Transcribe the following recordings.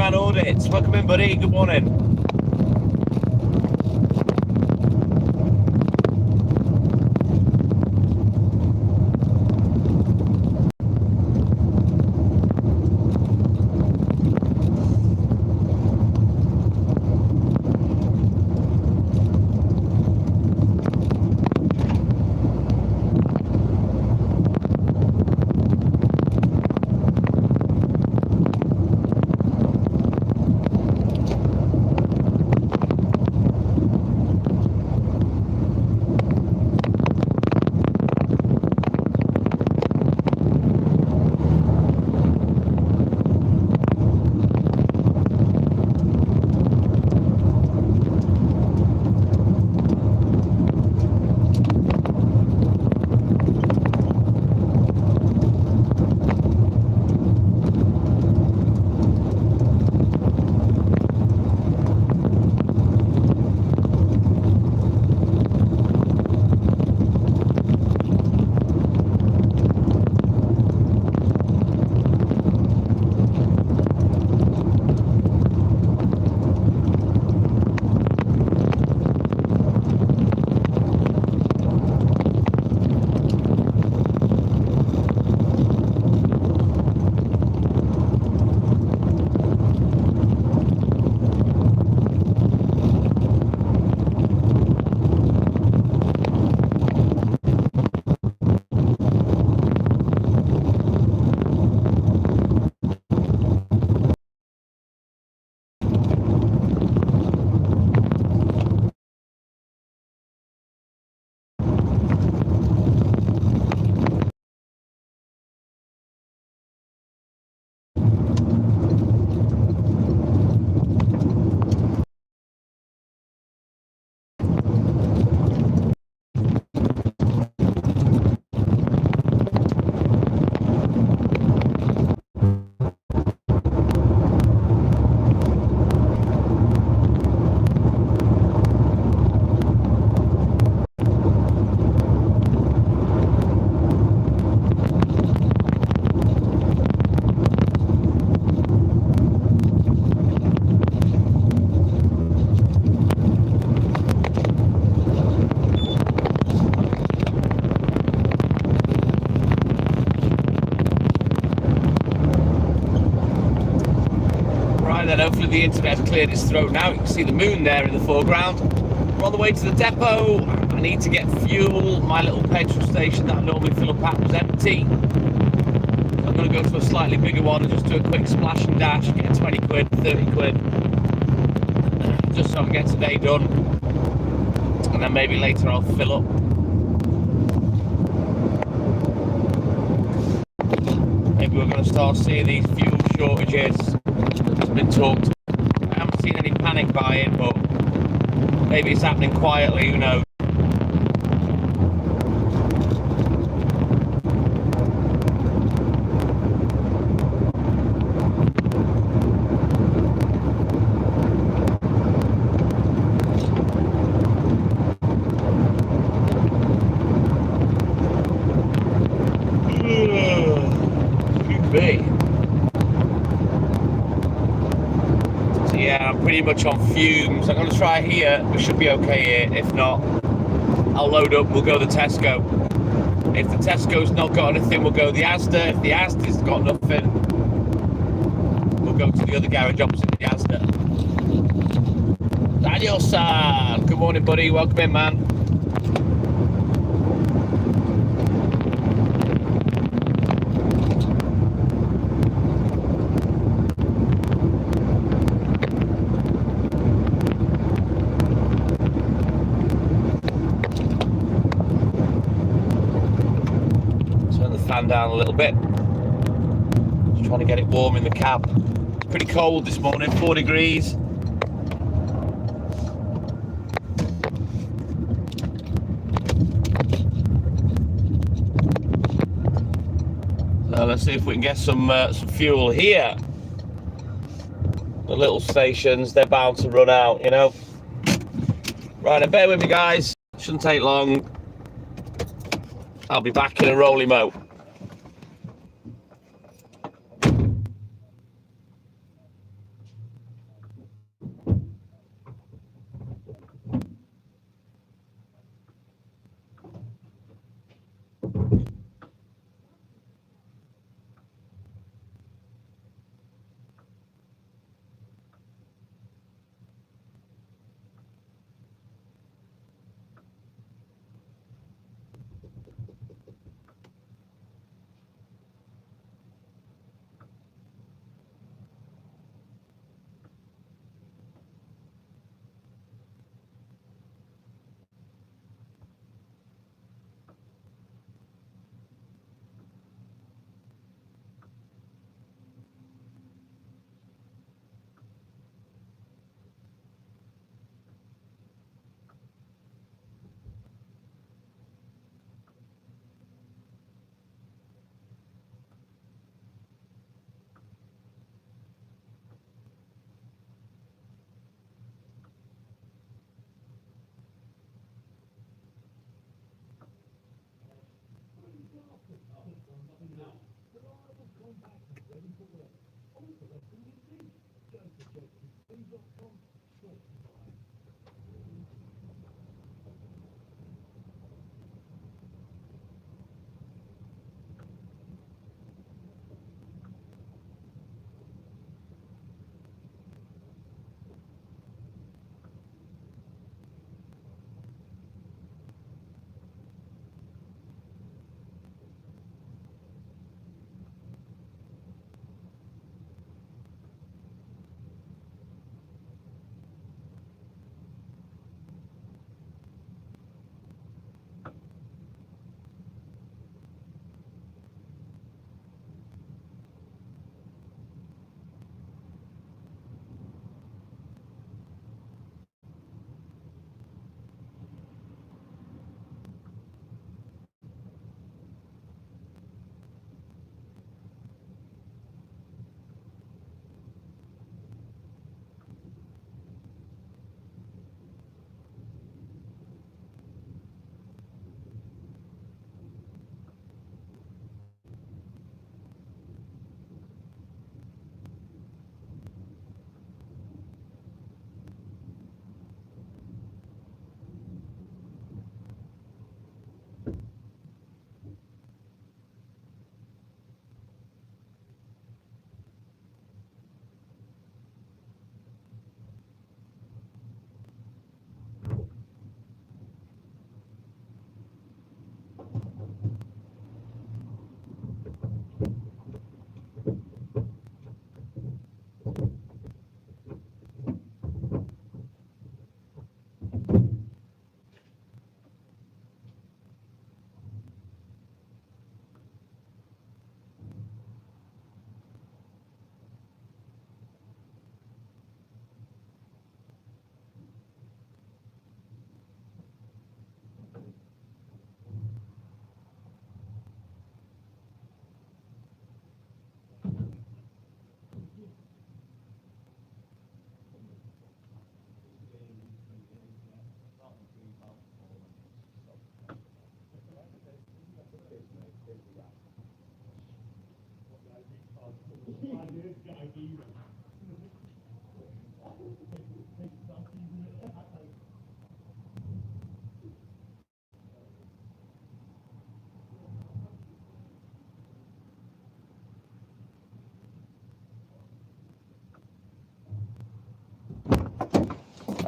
Man Audits. Welcome in, buddy. Good morning. Then hopefully the internet's cleared its throat now. You can see the moon there in the foreground. We're on the way to the depot. I need to get fuel. My little petrol station that I normally fill up at was empty. So I'm going to go to a slightly bigger one and just do a quick splash and dash, get 20 quid, 30 quid, just so I can get today done. And then maybe later I'll fill up. Maybe we're going to start seeing these fuel shortages. It's been talked. I haven't seen any panic buying, but maybe it's happening quietly, who knows. Could be. Yeah, I'm pretty much on fumes. I'm going to try here. We should be okay here. If not, I'll load up. We'll go to the Tesco. If the Tesco's not got anything, we'll go to the Asda. If the Asda's got nothing, we'll go to the other garage opposite the Asda. Daniel-san, good morning, buddy. Welcome in, man. Down a little bit, just trying to get it warm in the cab. It's pretty cold this morning, 4 degrees. So let's see if we can get some fuel here. The little stations, they're bound to run out, you know. Right, and bear with me, guys. Shouldn't take long. I'll be back in a rolling mo.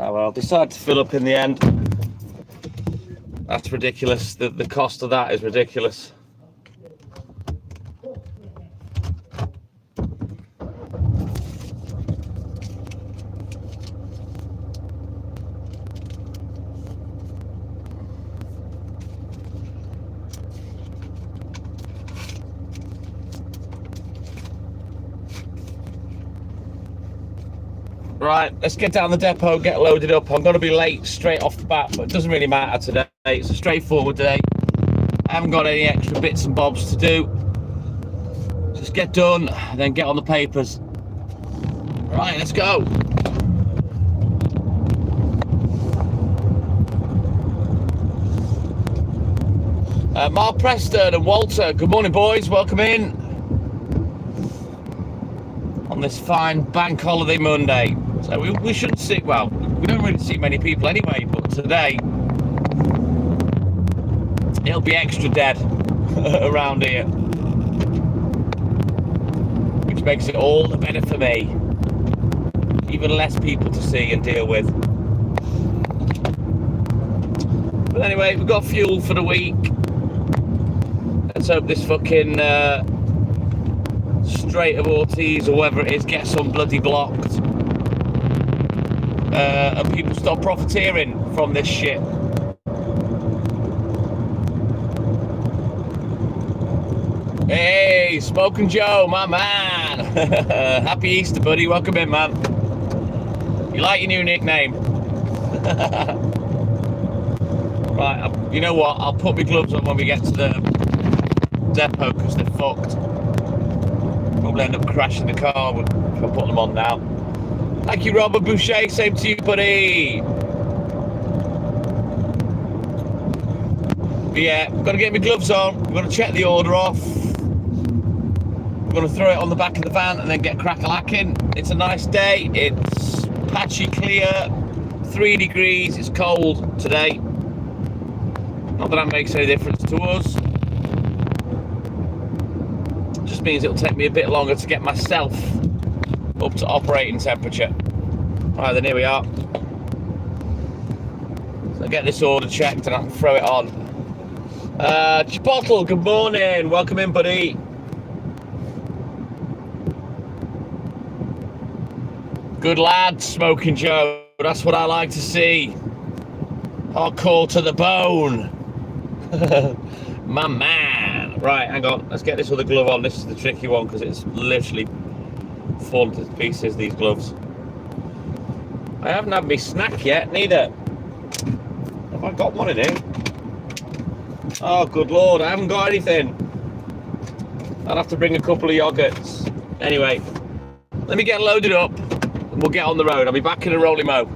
Oh well, decided to fill up in the end. That's ridiculous. The cost of that is ridiculous. Right, let's get down the depot, get loaded up. I'm going to be late straight off the bat, but it doesn't really matter today. It's a straightforward day. I haven't got any extra bits and bobs to do. Just get done, then get on the papers. Right, let's go. Mark Preston and Walter, good morning, boys. Welcome in on this fine bank holiday Monday. So we shouldn't see, well, we don't really see many people anyway, but today it'll be extra dead around here, which makes it all the better for me. Even less people to see and deal with. But anyway, we've got fuel for the week. Let's hope this fucking Strait of Ortiz or whatever it is gets some bloody blocked. And people stop profiteering from this shit. Hey, Smoking Joe, my man. Happy Easter, buddy. Welcome in, man. You like your new nickname? Right, you know what? I'll put my gloves on when we get to the depot because they're fucked. Probably end up crashing the car if I put them on now. Thank you, Robert Boucher. Same to you, buddy. But yeah, I've got to get my gloves on. We're going to check the order off. We're going to throw it on the back of the van and then get crack-a-lacking. It's a nice day. It's patchy clear, 3 degrees. It's cold today. Not that that makes any difference to us. It just means it'll take me a bit longer to get myself up to operating temperature. Right, then here we are. So get this order checked and I can throw it on. Chipotle, good morning. Welcome in, buddy. Good lad, Smoking Joe. That's what I like to see. Hardcore to the bone. My man. Right, hang on. Let's get this other glove on. This is the tricky one because it's literally fallen to pieces, these gloves. I haven't had my snack yet, neither. Have I got one in here? Oh, good lord, I haven't got anything. I'll have to bring a couple of yogurts. Anyway, let me get loaded up and we'll get on the road. I'll be back in a rolly mo.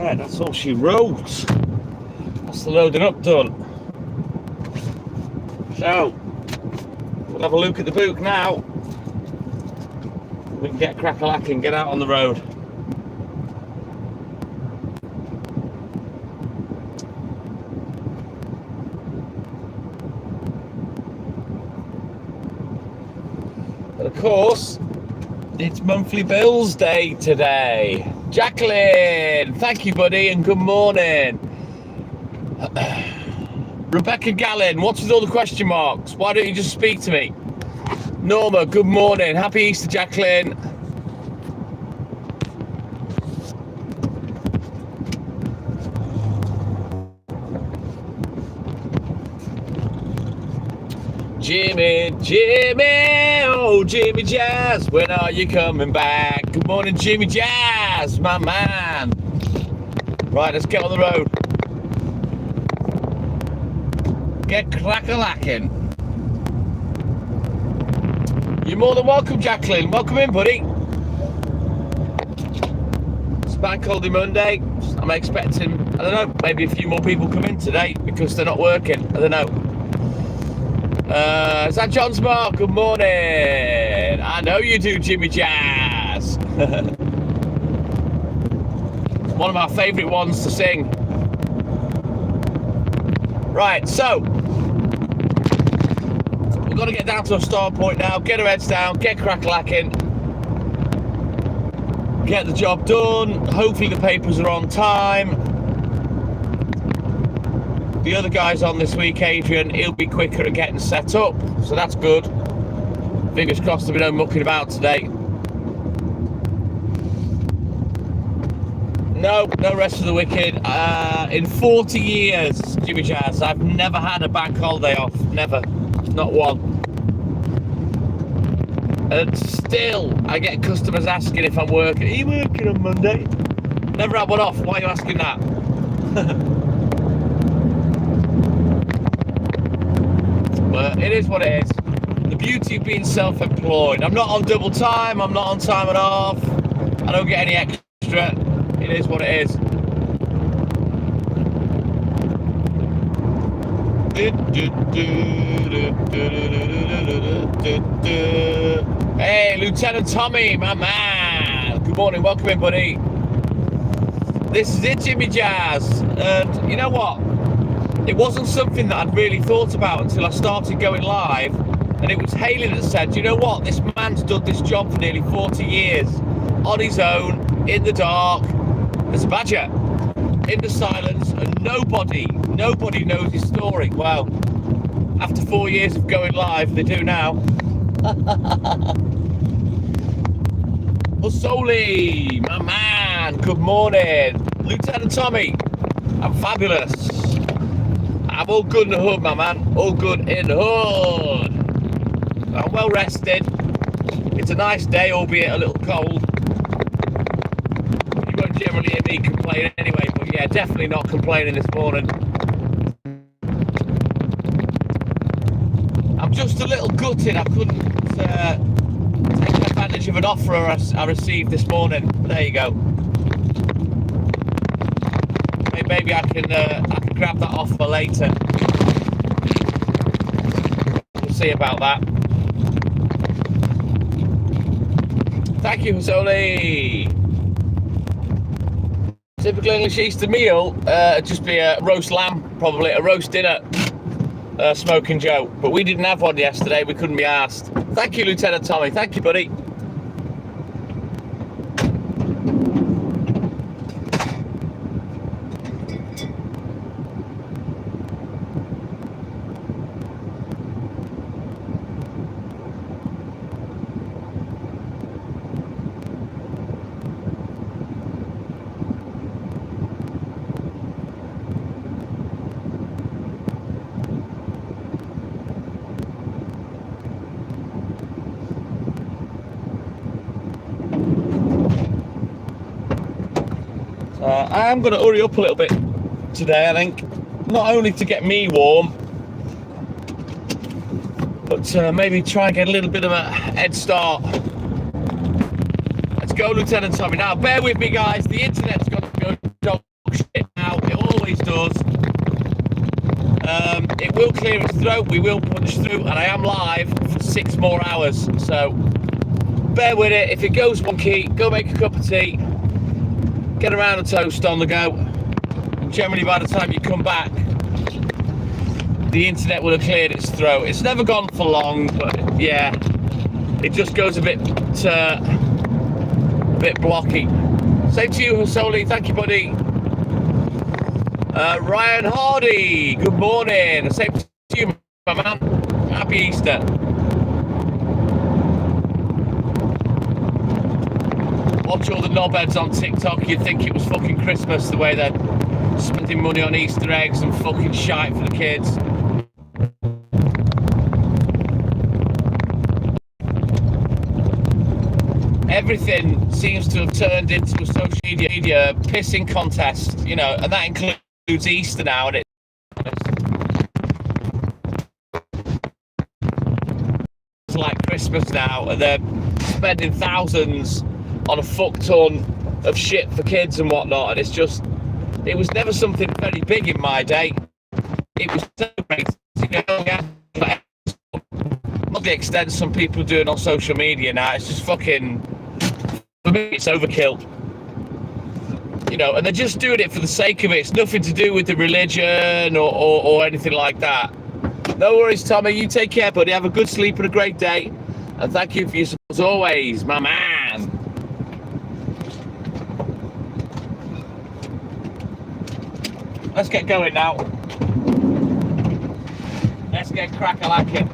Right, that's all she wrote. That's the loading up done. So, we'll have a look at the book now. We can get crack-a-lack and get out on the road. And of course, it's monthly bills day today. Jacqueline, thank you, buddy, and good morning. Rebecca Gallin, what's with all the question marks? Why don't you just speak to me? Norma, good morning. Happy Easter, Jacqueline. Jimmy, oh Jimmy Jazz, when are you coming back? Good morning, Jimmy Jazz, my man. Right, let's get on the road. Get crack-a-lacking. You're more than welcome, Jacqueline. Welcome in, buddy. It's Bank Holiday Monday. I'm expecting, I don't know, maybe a few more people come in today because they're not working. I don't know. Is that John Smart? Good morning. I know you do, Jimmy Jazz. One of my favourite ones to sing. Right, so we've got to get down to a start point now. Get our heads down, get crack-lacking, get the job done. Hopefully the papers are on time. The other guy's on this week, Adrian. He'll be quicker at getting set up, so that's good. Fingers crossed there'll be no mucking about today. No rest for the wicked. In 40 years, Jimmy Jazz, I've never had a bank holiday off. Never. Not one. And still, I get customers asking if I'm working. Are you working on Monday? Never had one off. Why are you asking that? But it is what it is. The beauty of being self-employed. I'm not on double time. I'm not on time and a half. I don't get any extra. It is what it is. Hey, Lieutenant Tommy, my man. Good morning. Welcome in, buddy. This is it, Jimmy Jazz. And you know what? It wasn't something that I'd really thought about until I started going live. And it was Haley that said, you know what? This man's done this job for nearly 40 years. On his own, in the dark, as a badger, in the silence, and nobody knows his story. Well, after 4 years of going live, they do now. Osoli, my man, good morning. Lieutenant Tommy, I'm fabulous. I'm all good in the hood, my man. All good in the hood. I'm well rested. It's a nice day, albeit a little cold. You won't generally hear me complain anyway, but yeah, definitely not complaining this morning. I'm just a little gutted. I couldn't take advantage of an offer I received this morning. But there you go. Maybe I can grab that offer later. We'll see about that. Thank you, Zoli. Typical English Easter meal, just be a roast lamb, probably a roast dinner, Smoking Joe. But we didn't have one yesterday. We couldn't be asked. Thank you, Lieutenant Tommy. Thank you, buddy. I'm going to hurry up a little bit today, I think. Not only to get me warm, but maybe try and get a little bit of a head start. Let's go, Lieutenant Tommy. Now, bear with me, guys. The internet's got to go shit now. It always does. It will clear its throat. We will punch through, and I am live for 6 more hours. So bear with it. If it goes wonky, go make a cup of tea, get a round of toast on the go. And generally, by the time you come back, the internet will have cleared its throat. It's never gone for long, but yeah, it just goes a bit blocky. Same to you, Husoli. Thank you, buddy. Ryan Hardy, good morning. Same to you, my man. Happy Easter. Watch all the knobheads on TikTok. You'd think it was fucking Christmas, the way they're spending money on Easter eggs and fucking shite for the kids. Everything seems to have turned into a social media pissing contest, you know, and that includes Easter now. And it's like Christmas now, and they're spending thousands on a fuck ton of shit for kids and whatnot, and it's just, it was never something very big in my day. It was celebrated, you know, yeah, not the extent some people are doing on social media now. It's just fucking, for me, it's overkill. You know, and they're just doing it for the sake of it. It's nothing to do with the religion or anything like that. No worries, Tommy. You take care, buddy. Have a good sleep and a great day. And thank you for your support as always, my man. Let's get going now. Let's get crack-a-lacking.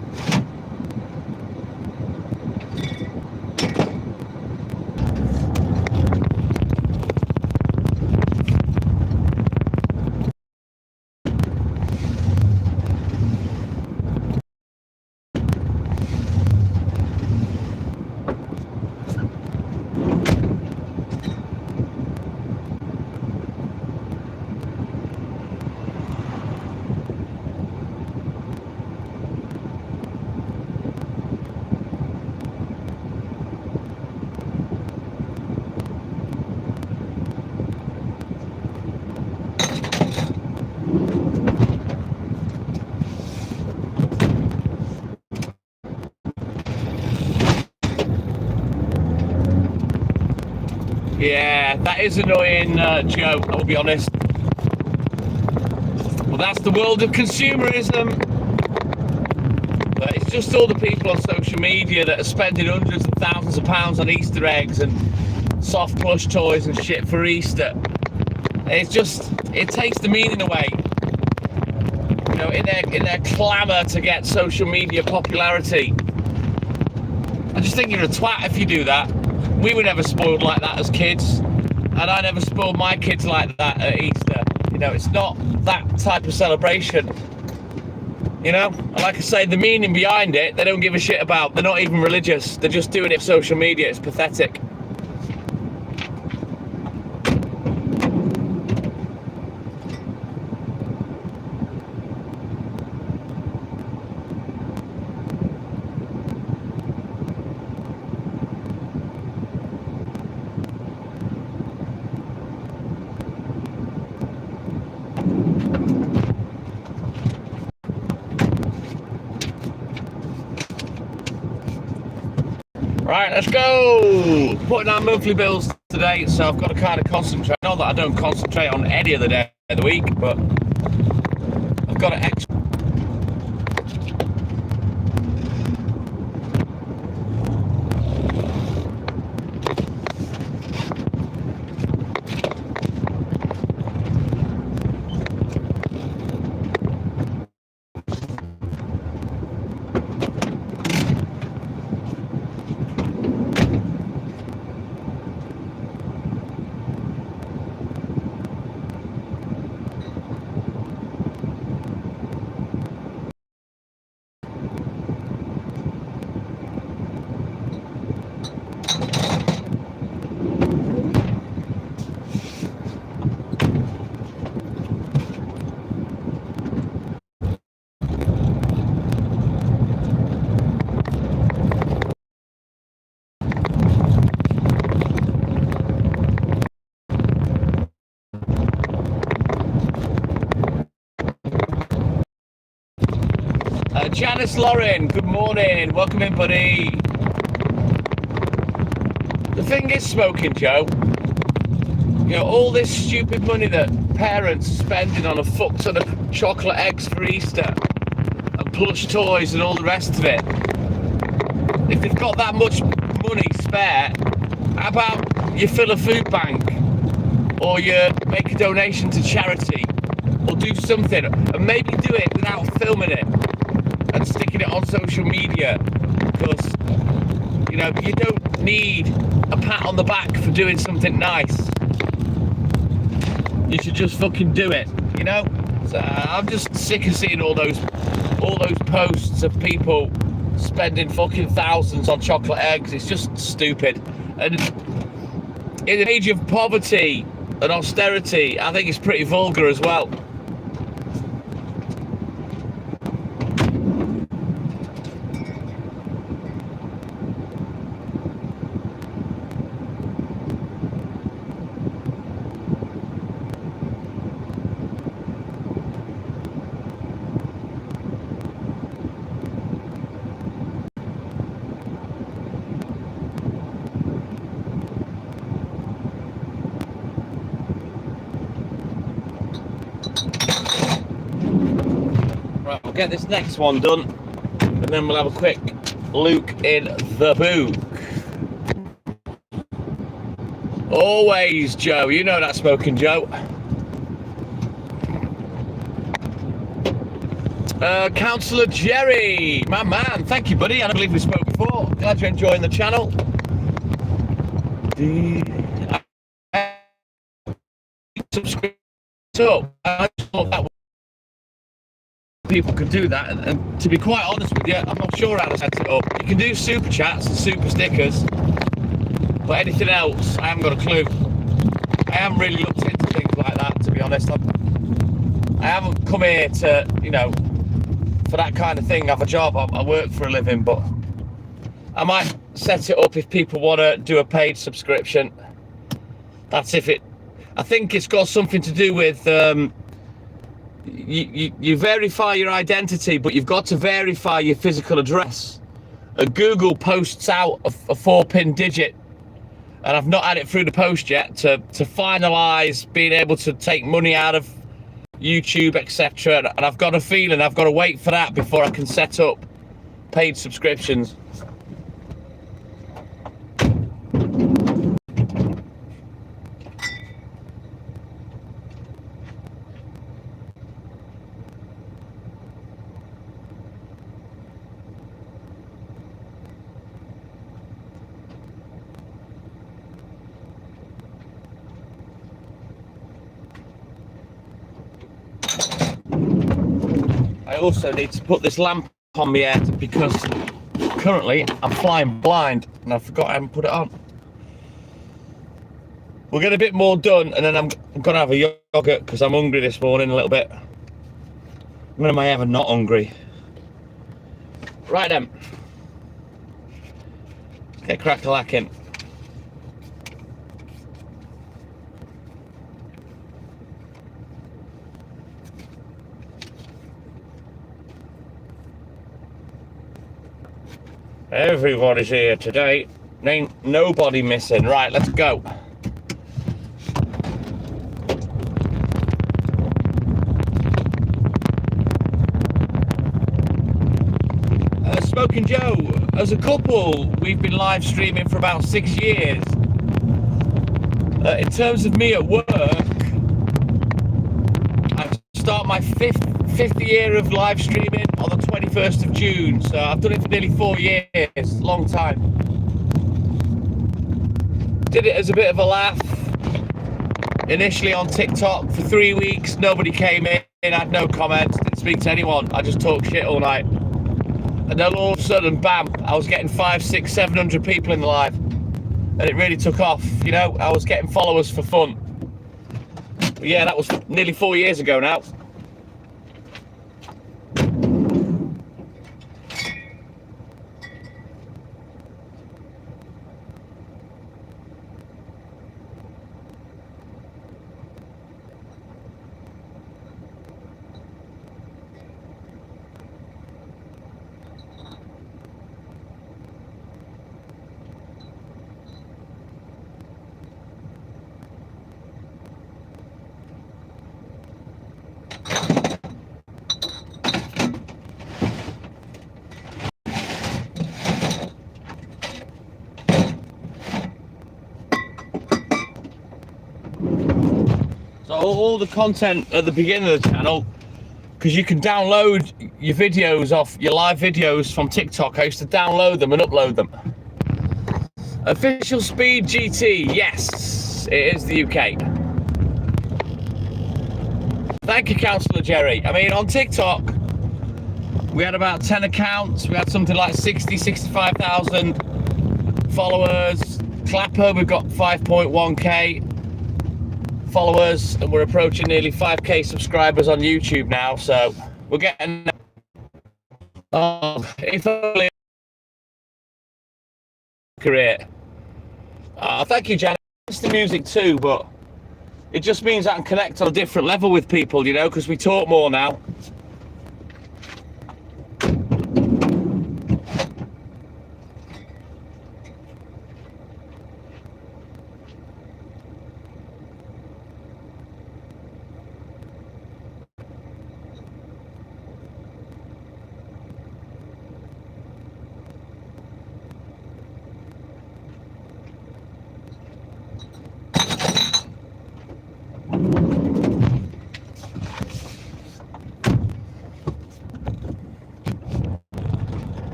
Yeah, that is annoying, Joe, I'll be honest. Well, that's the world of consumerism. But it's just all the people on social media that are spending hundreds of thousands of pounds on Easter eggs and soft plush toys and shit for Easter. It's just, it takes the meaning away. You know, in their clamour to get social media popularity. I just think you're a twat if you do that. We were never spoiled like that as kids, and I never spoiled my kids like that at Easter. You know, it's not that type of celebration. You know, and like I say, the meaning behind it, they don't give a shit about. They're not even religious. They're just doing it for social media. It's pathetic. Right, let's go. Putting our monthly bills today, so I've got to kind of concentrate. Not that I don't concentrate on any other day of the week, but I've got to Janice Lauren, good morning. Welcome in, buddy. The thing is, Smoking Joe, you know, all this stupid money that parents are spending on a fuck ton of chocolate eggs for Easter and plush toys and all the rest of it. If they've got that much money spare, how about you fill a food bank, or you make a donation to charity, or do something, and maybe do it without filming it and sticking it on social media, because, you know, you don't need a pat on the back for doing something nice. You should just fucking do it, you know? So I'm just sick of seeing all those posts of people spending fucking thousands on chocolate eggs. It's just stupid. And in an age of poverty and austerity, I think it's pretty vulgar as well. Right, we'll get this next one done, and then we'll have a quick look in the book. Always, Joe. You know that, Smoking Joe. Councillor Jerry, my man. Thank you, buddy. I don't believe we spoke before. Glad you're enjoying the channel. Subscribe. So, I just thought that people could do that, and to be quite honest with you, I'm not sure how to set it up. You can do super chats and super stickers, but anything else, I haven't got a clue. I haven't really looked into things like that, to be honest. I haven't come here to, you know, for that kind of thing. I have a job, I work for a living, but I might set it up if people want to do a paid subscription. That's if it, I think it's got something to do with, you verify your identity, but you've got to verify your physical address. Google posts out a 4-pin digit, and I've not had it through the post yet to finalize being able to take money out of YouTube, etc. And I've got a feeling I've got to wait for that before I can set up paid subscriptions. I also need to put this lamp on my head because currently I'm flying blind and I forgot I haven't put it on. We'll get a bit more done, and then I'm gonna have a yogurt because I'm hungry this morning a little bit. When am I ever not hungry? Right then. Get crack-a-lacking. Everybody's here today. Ain't nobody missing. Right, let's go. Smoking Joe, as a couple, we've been live streaming for about 6 years. In terms of me at work, I start my fifth year of live streaming on the 21st of June, so I've done it for nearly 4 years, long time. Did it as a bit of a laugh, initially on TikTok for 3 weeks. Nobody came in, had no comments, didn't speak to anyone. I just talked shit all night. And then all of a sudden, bam, I was getting 500, 600, 700 people in the live. And it really took off, you know. I was getting followers for fun. But yeah, that was nearly 4 years ago now. all the content at the beginning of the channel, because you can download your videos off your live videos from TikTok. I used to download them and upload them. Official speed GT, yes, it is the UK. Thank you, Councillor Jerry. I mean, on TikTok, we had about 10 accounts. We had something like 60, 65,000 followers. Clapper, we've got 5.1k followers, and we're approaching nearly 5k subscribers on YouTube now. So we're getting. If only career. Thank you, Janet. It's the music too, but it just means I can connect on a different level with people, you know, because we talk more now.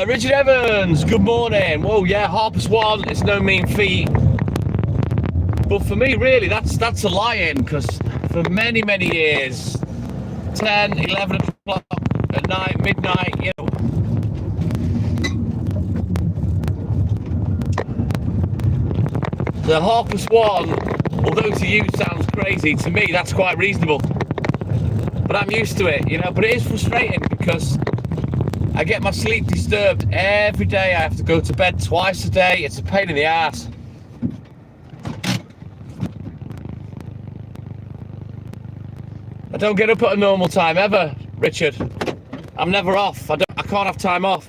Richard Evans, good morning. Whoa, yeah, $1. It's no mean feat. But for me, really, that's a lie-in, because for many, many years, 10, 11 o'clock at night, midnight, you know, the $1, although to you sounds crazy, to me that's quite reasonable. But I'm used to it, you know. But it is frustrating because I get my sleep disturbed every day. I have to go to bed twice a day. It's a pain in the ass. I don't get up at a normal time ever, Richard. I'm never off. I can't have time off.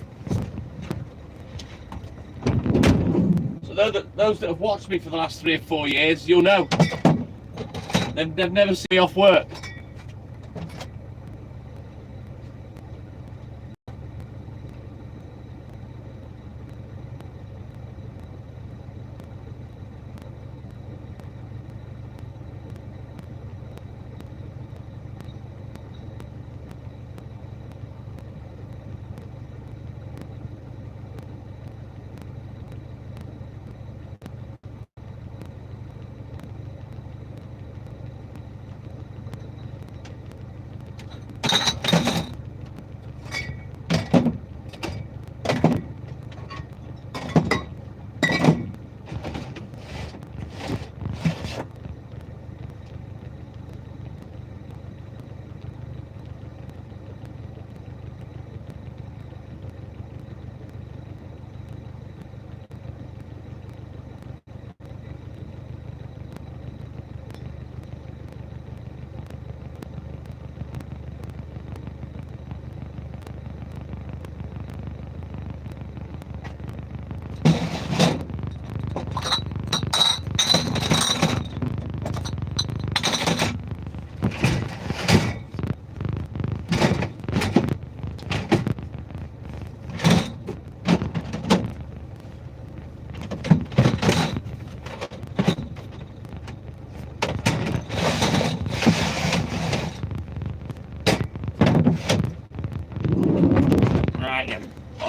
So those that have watched me for the last 3 or 4 years, you'll know. They've never seen me off work.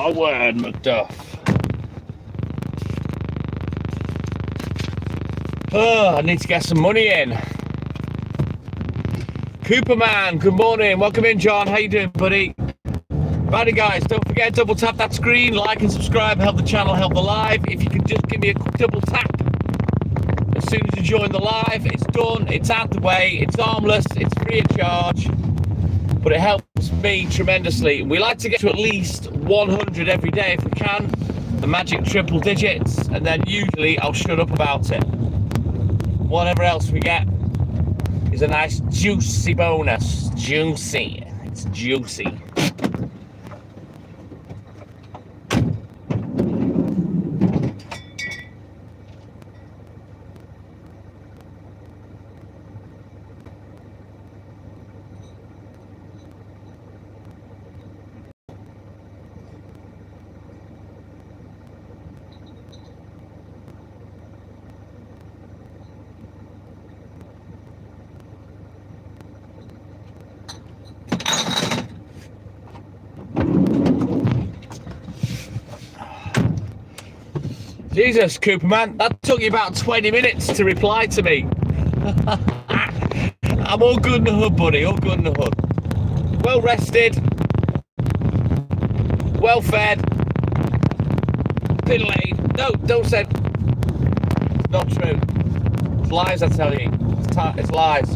My word, Macduff. Oh, I need to get some money in. Cooperman, good morning. Welcome in, John. How you doing, buddy? Righty, guys, don't forget, double tap that screen, like and subscribe, help the channel, help the live. If you can just give me a quick double tap as soon as you join the live, it's done, it's out the way, it's harmless, it's free of charge, but it helps me tremendously. We like to get to at least 100 every day if we can, the magic triple digits, and then usually I'll shut up about it. Whatever else we get is a nice juicy bonus. Juicy, it's juicy. Jesus, Cooper man, that took you about 20 minutes to reply to me. I'm all good in the hood, buddy, all good in the hood. Well rested, well fed, been laid. No, don't say it's not true. It's lies, I tell you. It's lies.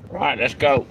Right, let's go.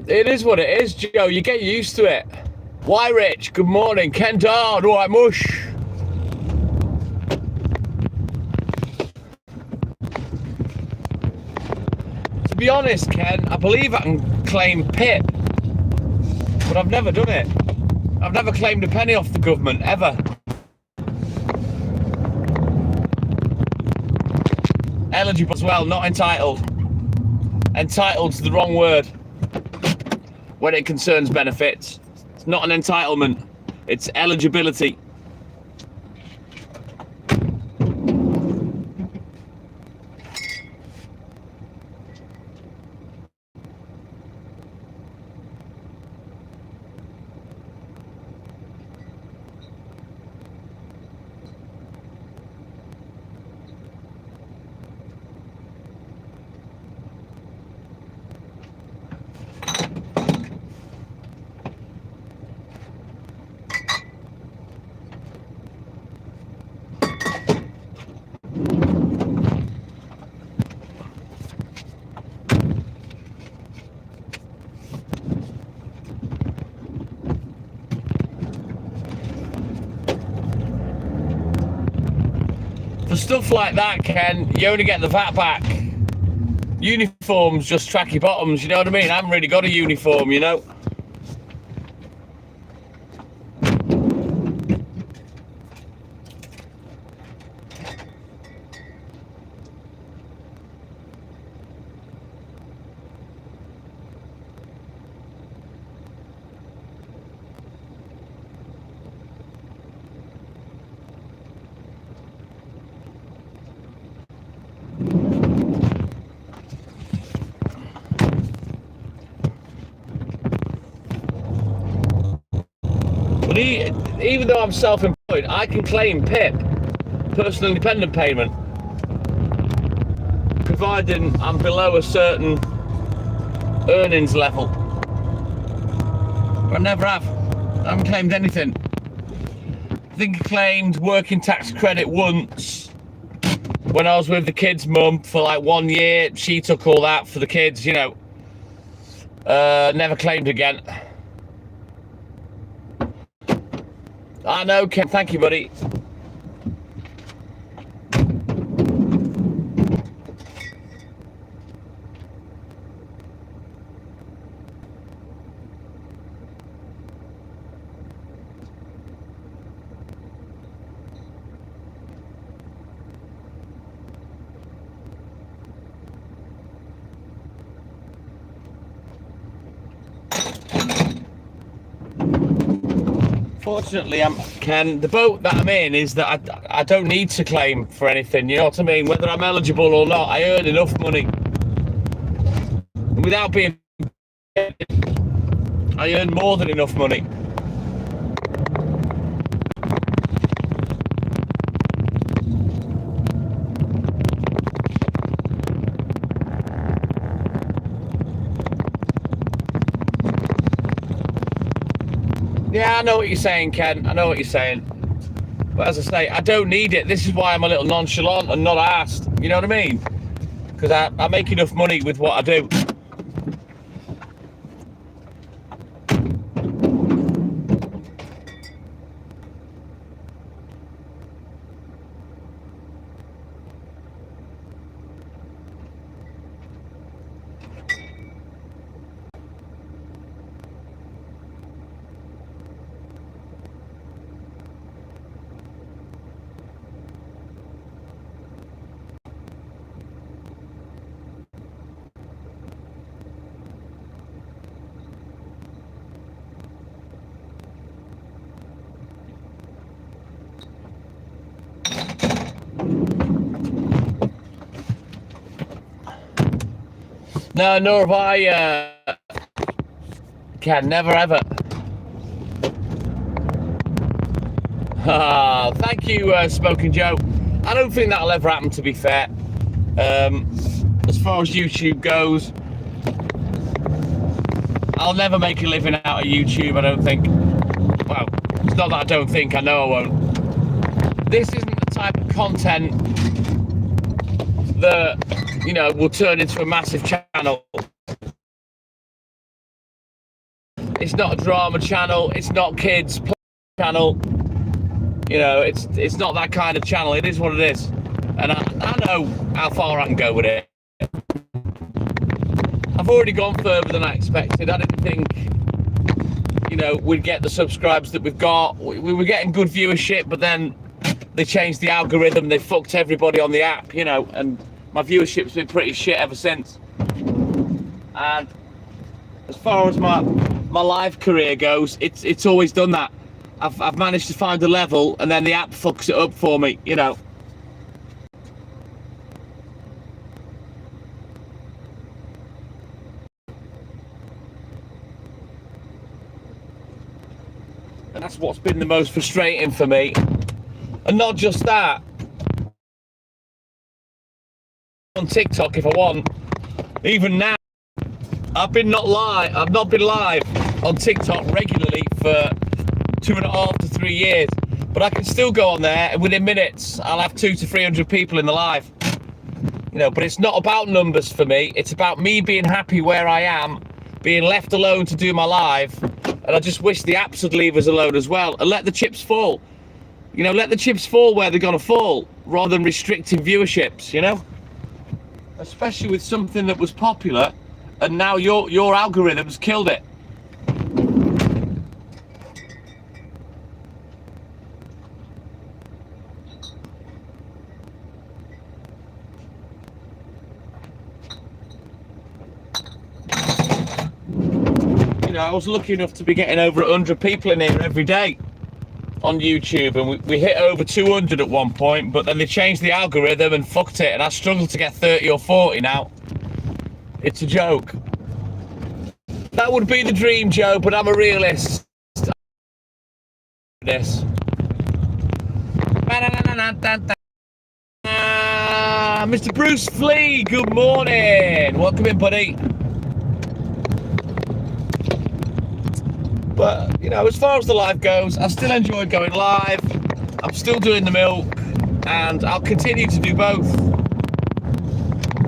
It is what it is, Joe. You get used to it. Why, Rich? Good morning. Ken Dard. All right, mush. To be honest, Ken, I believe I can claim PIP, but I've never done it. I've never claimed a penny off the government, ever. Eligible as well, not entitled. Entitled's the wrong word when it concerns benefits. It's not an entitlement, it's eligibility. For stuff like that, Ken, you only get the VAT back. Uniforms just track your bottoms, you know what I mean? I haven't really got a uniform, you know? But even though I'm self-employed, I can claim PIP, personal independent payment, providing I'm below a certain earnings level. But I never have. I haven't claimed anything. I think I claimed working tax credit once when I was with the kids' mum for like 1 year. She took all that for the kids, you know. Never claimed again. I know, Ken. Thank you, buddy. unfortunately, Ken, the boat that I'm in is that I don't need to claim for anything, you know what I mean? Whether I'm eligible or not, I earn enough money. Without being... I earn more than enough money. Yeah, I know what you're saying, Ken. I know what you're saying. But as I say, I don't need it. This is why I'm a little nonchalant and not asked. You know what I mean? Because I make enough money with what I do. No, nor have I, Ken, never ever. Thank you, Smoking Joe. I don't think that'll ever happen, to be fair. As far as YouTube goes, I'll never make a living out of YouTube, I don't think. Well, it's not that I don't think, I know I won't. This isn't the type of content that, you know, will turn into a massive channel. It's not a drama channel, it's not kids channel. You know, it's not that kind of channel. It is what it is. And I know how far I can go with it. I've already gone further than I expected. I didn't think, you know, we'd get the subscribes that we've got. We were getting good viewership, but then they changed the algorithm. They fucked everybody on the app, you know, and my viewership's been pretty shit ever since. And as far as my live career goes, it's always done that. I've managed to find a level, and then the app fucks it up for me, you know. And that's what's been the most frustrating for me. And not just that. On TikTok, if I want, even now, I've not been live on TikTok regularly for 2.5 to 3 years, but I can still go on there, and within minutes I'll have 200 to 300 people in the live, you know. But it's not about numbers for me. It's about me being happy where I am, being left alone to do my live. And I just wish the apps would leave us alone as well and let the chips fall, you know. Let the chips fall where they're gonna fall, rather than restricting viewerships, you know, especially with something that was popular and now your algorithms killed it. You know, I was lucky enough to be getting over 100 people in here every day on YouTube, and we hit over 200 at one point, but then they changed the algorithm and fucked it, and I struggle to get 30 or 40 now. It's a joke. That would be the dream, Joe, but I'm a realist. This. Mr. Bruce Flea, good morning. Welcome in, buddy. But, you know, as far as the live goes, I still enjoy going live. I'm still doing the milk, and I'll continue to do both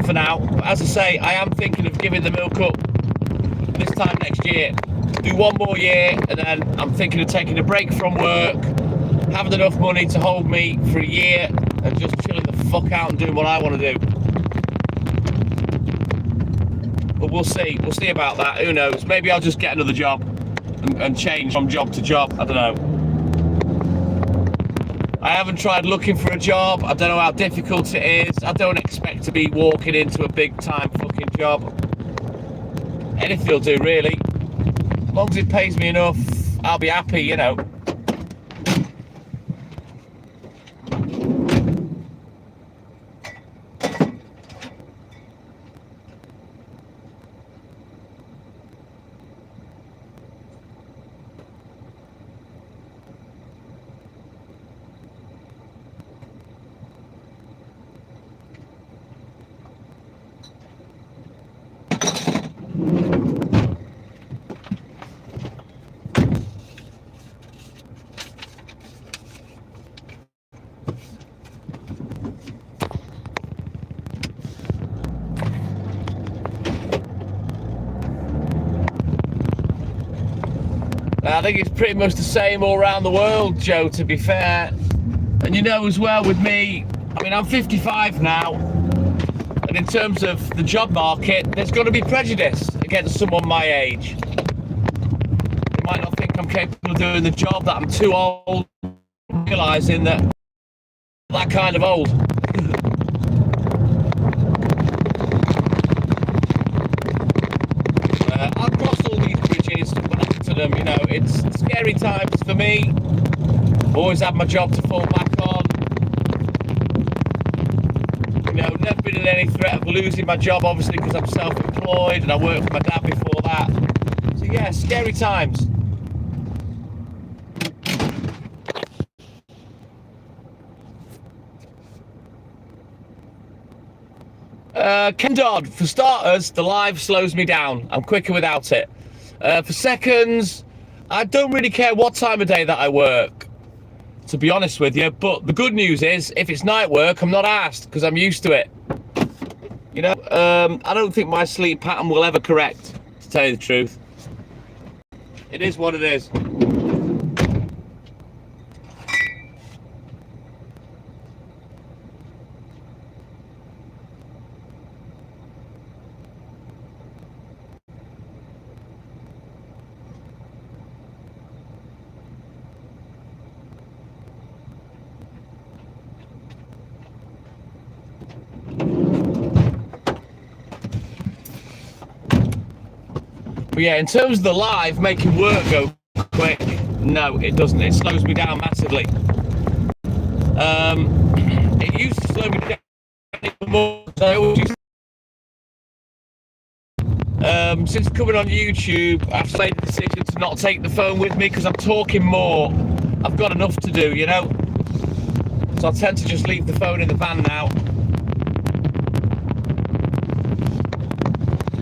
for now. But as I say, I am thinking of giving the milk up this time next year. Do one more year, and then I'm thinking of taking a break from work, having enough money to hold me for a year, and just chilling the fuck out and doing what I want to do. But we'll see. We'll see about that. Who knows? Maybe I'll just get another job and change from job to job. I don't know. I haven't tried looking for a job. I don't know how difficult it is. I don't expect to be walking into a big time fucking job. Anything will do, really. As long as it pays me enough, I'll be happy, you know. I think it's pretty much the same all around the world, Joe, to be fair. And you know as well with me, I mean, I'm 55 now, and in terms of the job market, there's got to be prejudice against someone my age. You might not think I'm capable of doing the job, that I'm too old, realising that I'm that kind of old. I'll cross all these bridges when I get to them. You know, it's scary times for me. I've always had my job to fall back on. You know, never been in any threat of losing my job, obviously, because I'm self-employed and I worked for my dad before that. So yeah, scary times. Ken Dodd, for starters, the live slows me down. I'm quicker without it. For seconds, I don't really care what time of day that I work, to be honest with you. But the good news is, if it's night work, I'm not asked because I'm used to it. You know, I don't think my sleep pattern will ever correct, to tell you the truth. It is what it is. But yeah, in terms of the live making work go quick, no, it doesn't. It slows me down massively. It used to slow me down even more. So I always used to, since coming on YouTube, I've made the decision to not take the phone with me because I'm talking more. I've got enough to do, you know. So I tend to just leave the phone in the van now.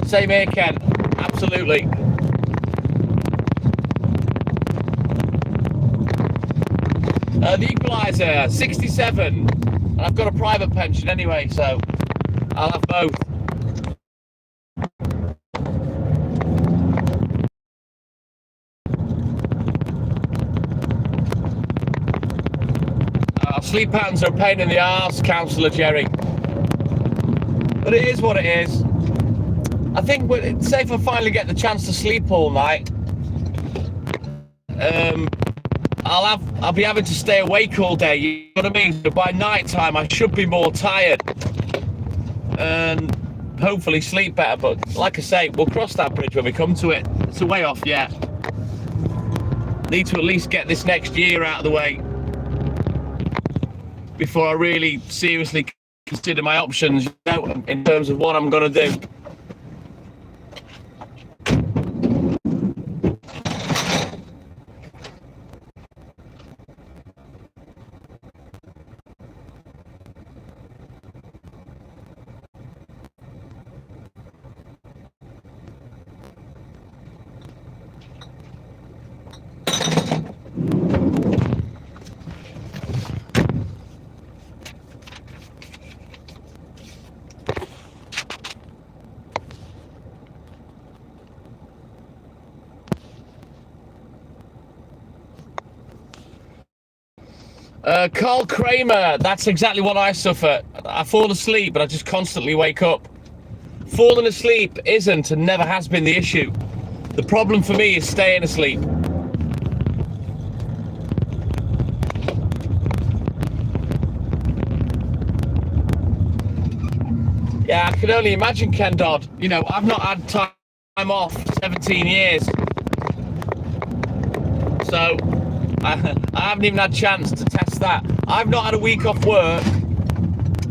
Same here, Ken. Absolutely. The equaliser, 67. And I've got a private pension anyway, so I'll have both. Sleep patterns are a pain in the arse, Councillor Jerry. But it is what it is. I think, say if I finally get the chance to sleep all night, I'll be having to stay awake all day. You know what I mean? But by night time, I should be more tired and hopefully sleep better. But like I say, we'll cross that bridge when we come to it. It's a way off yet. Need to at least get this next year out of the way before I really seriously consider my options, you know, in terms of what I'm going to do. Carl Kramer, that's exactly what I suffer. I fall asleep, but I just constantly wake up. Falling asleep isn't and never has been the issue. The problem for me is staying asleep. Yeah, I can only imagine, Ken Dodd. You know, I've not had time off for 17 years. So I haven't even had a chance to test that. I've not had a week off work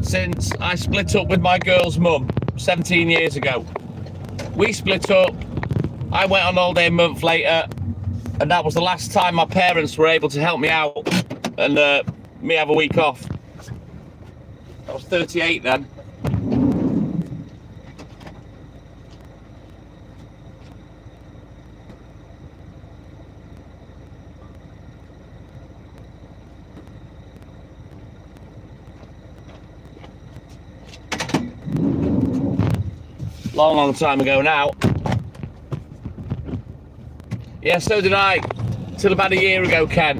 since I split up with my girl's mum 17 years ago. We split up, I went on holiday a month later, and that was the last time my parents were able to help me out and me have a week off. I was 38 then. Long time ago now. Yeah, so did I. till about a year ago, Ken.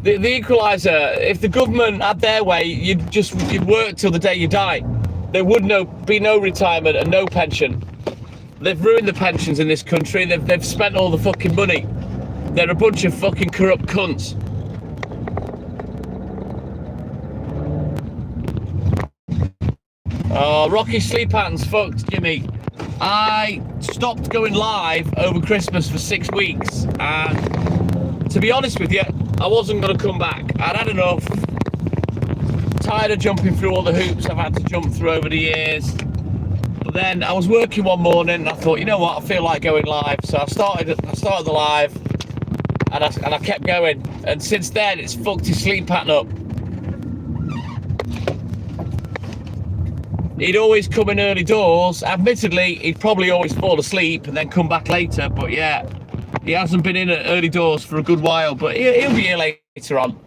The equaliser, if the government had their way, you'd work till the day you die. There would be no retirement and no pension. They've ruined the pensions in this country. They've spent all the fucking money. They're a bunch of fucking corrupt cunts. Oh, Rocky sleep patterns fucked, Jimmy. I stopped going live over Christmas for 6 weeks, and to be honest with you, I wasn't going to come back. I'd had enough. Tired of jumping through all the hoops I've had to jump through over the years. But then I was working one morning and I thought, you know what, I feel like going live. So I started the live, and I kept going. And since then, it's fucked his sleep pattern up. He'd always come in early doors. Admittedly, he'd probably always fall asleep and then come back later. But yeah, he hasn't been in at early doors for a good while, but he'll be here later on.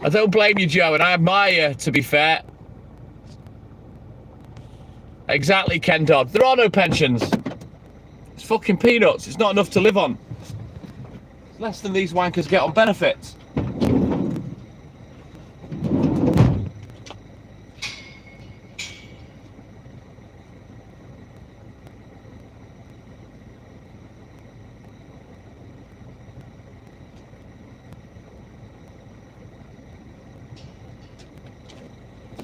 I don't blame you, Joe, and I admire you, to be fair. Exactly, Ken Dodd. There are no pensions. It's fucking peanuts. It's not enough to live on. It's less than these wankers get on benefits.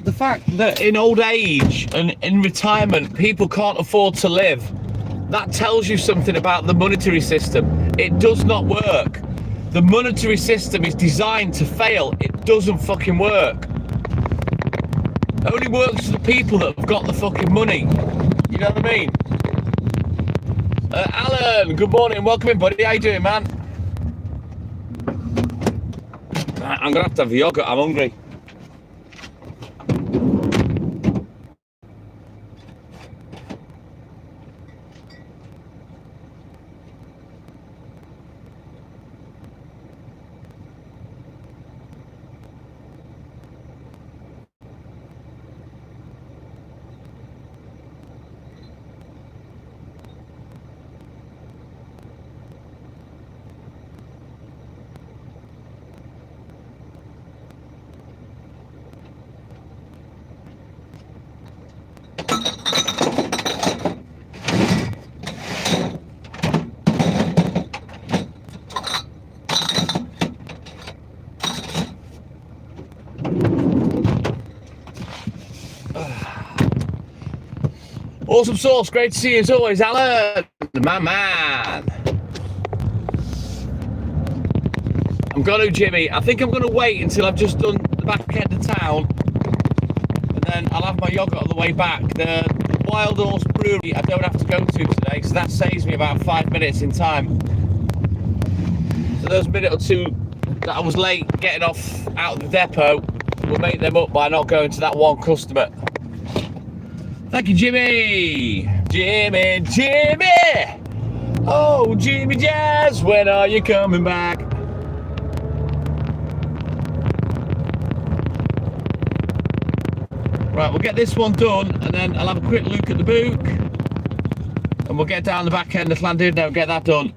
The fact that in old age and in retirement people can't afford to live, that tells you something about the monetary system. It does not work. The monetary system is designed to fail. It doesn't fucking work. It only works for the people that have got the fucking money. You know what I mean? Alan, good morning, welcome in, buddy. How you doing, man? I'm gonna have to have yogurt, I'm hungry. Awesome sauce, great to see you as always, Alan, my man. I'm gonna, Jimmy. I think I'm gonna wait until I've just done the back end of town, and then I'll have my yogurt on the way back. The Wild Horse Brewery I don't have to go to today, so that saves me about 5 minutes in time. So those minute or two that I was late getting off out of the depot, we'll make them up by not going to that one customer. Thank you, Jimmy. Jimmy. Oh, Jimmy Jazz, when are you coming back? Right, we'll get this one done, and then I'll have a quick look at the book, and we'll get down the back end of Llandudno and get that done.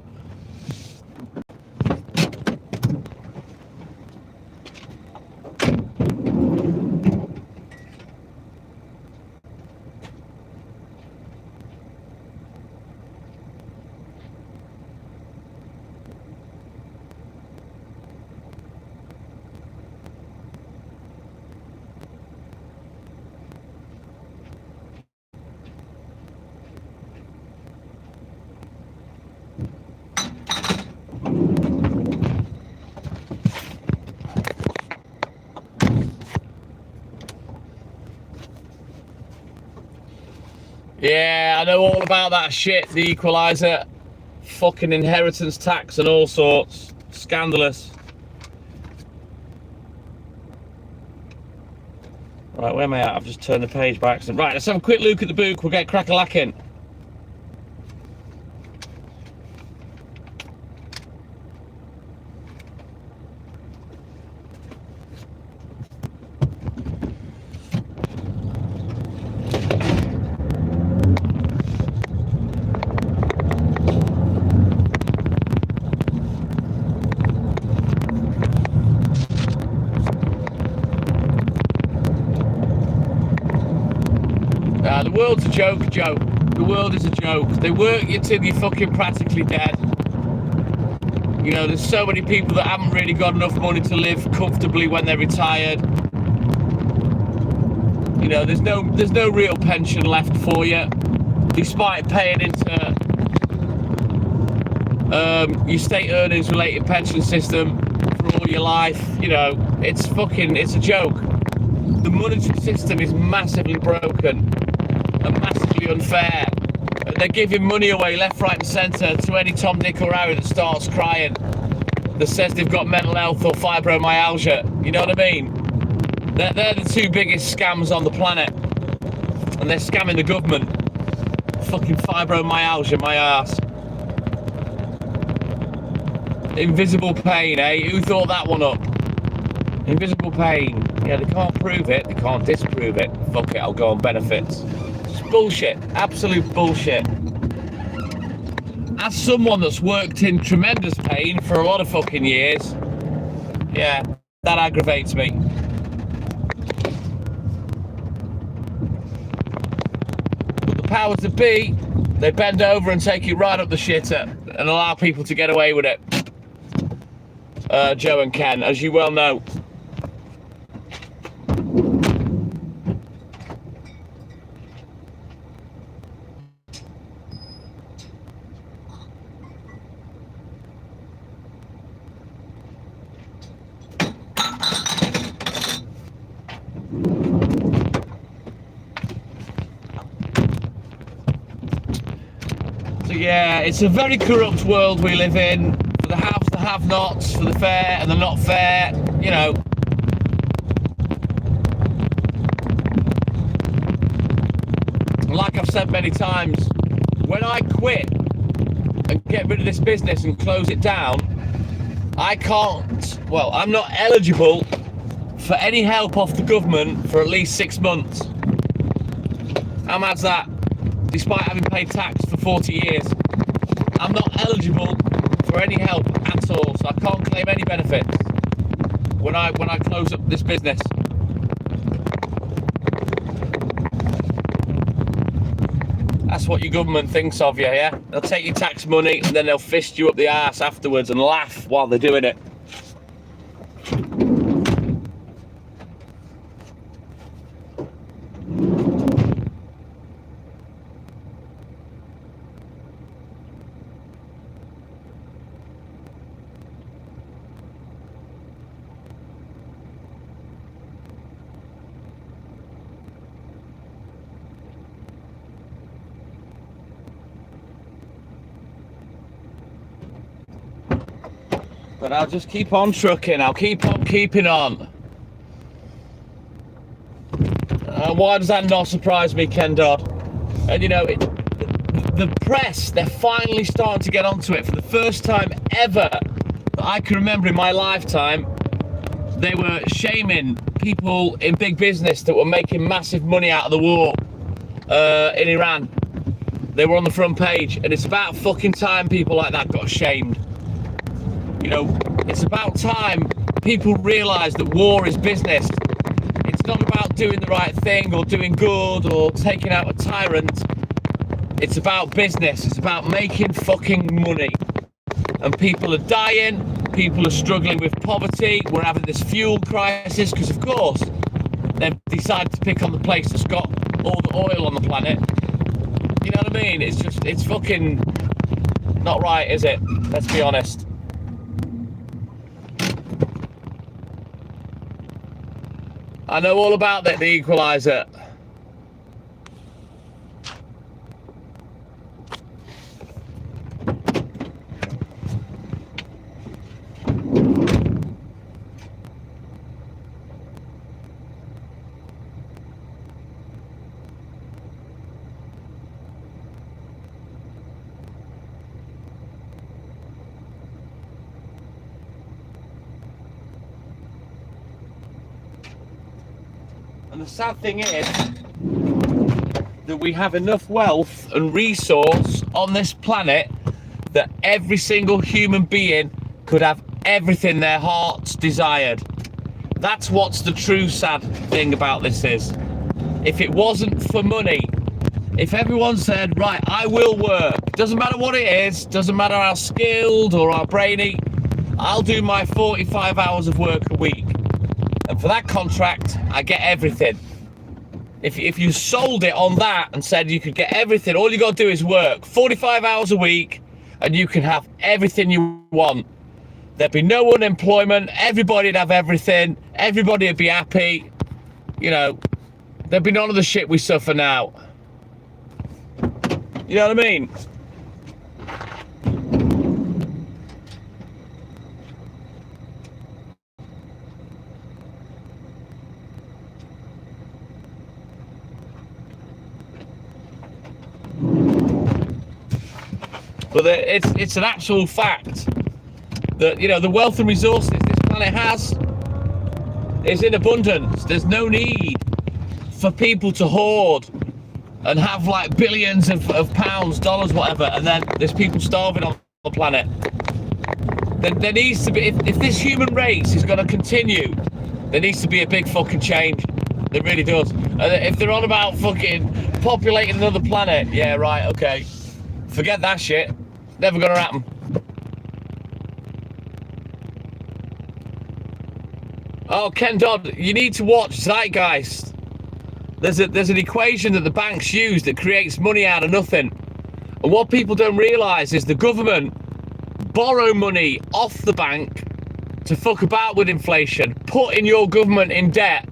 Yeah, I know all about that shit, the equaliser, fucking inheritance tax and all sorts. Scandalous. Right, where am I at? I've just turned the page by accident. Right, let's have a quick look at the book. We'll get crack-a-lacking. world's a joke, Joe. The world is a joke. They work you till you're fucking practically dead. You know, there's so many people that haven't really got enough money to live comfortably when they're retired. You know, there's no real pension left for you, despite paying into your state earnings related pension system for all your life. You know, it's a joke. The monetary system is massively broken and massively unfair. And they're giving money away left, right and centre to any Tom, Dick or Harry that starts crying, that says they've got mental health or fibromyalgia. You know what I mean? They're the two biggest scams on the planet. And they're scamming the government. Fucking fibromyalgia, my ass. Invisible pain, eh? Who thought that one up? Invisible pain. Yeah, they can't prove it. They can't disprove it. Fuck it, I'll go on benefits. It's bullshit. Absolute bullshit. As someone that's worked in tremendous pain for a lot of fucking years, yeah, that aggravates me. But the powers that be, they bend over and take it right up the shitter and allow people to get away with it. Joe and Ken, as you well know. So yeah, it's a very corrupt world we live in. For the haves, the have-nots, for the fair and the not fair, you know. Like I've said many times, when I quit and get rid of this business and close it down, I'm not eligible for any help off the government for at least 6 months. How mad's that? Despite having paid tax for 40 years, I'm not eligible for any help at all, so I can't claim any benefits when I close up this business. That's what your government thinks of you, yeah? They'll take your tax money and then they'll fist you up the arse afterwards and laugh while they're doing it. But I'll just keep on trucking. I'll keep on keeping on. Why does that not surprise me, Ken Dodd? And you know, the press, they're finally starting to get onto it. For the first time ever that I can remember in my lifetime, they were shaming people in big business that were making massive money out of the war in Iran. They were on the front page, and it's about fucking time people like that got shamed. You know, it's about time people realise that war is business. It's not about doing the right thing or doing good or taking out a tyrant. It's about business. It's about making fucking money. And people are dying. People are struggling with poverty. We're having this fuel crisis because, of course, they've decided to pick on the place that's got all the oil on the planet. You know what I mean? It's fucking not right, is it? Let's be honest. I know all about that, the equaliser. And the sad thing is that we have enough wealth and resource on this planet that every single human being could have everything their hearts desired. That's what's the true sad thing about this is. If it wasn't for money, If everyone said, right, I will work, doesn't matter what it is, doesn't matter how skilled or how brainy, I'll do my 45 hours of work a week. And for that contract, I get everything. If you sold it on that and said you could get everything, all you got to do is work 45 hours a week and you can have everything you want. There'd be no unemployment, everybody'd have everything, everybody would be happy. You know, there'd be none of the shit we suffer now. You know what I mean? But it's an actual fact that, you know, the wealth and resources this planet has is in abundance. There's no need for people to hoard and have like billions of pounds, dollars, whatever, and then there's people starving on the planet. There needs to be, if this human race is going to continue, there needs to be a big fucking change. There really does. And if they're on about fucking populating another planet, yeah, right, okay. Forget that shit. Never gonna happen. Oh, Ken Dodd, you need to watch Zeitgeist. There's an equation that the banks use that creates money out of nothing. And what people don't realise is the government borrow money off the bank to fuck about with inflation, putting your government in debt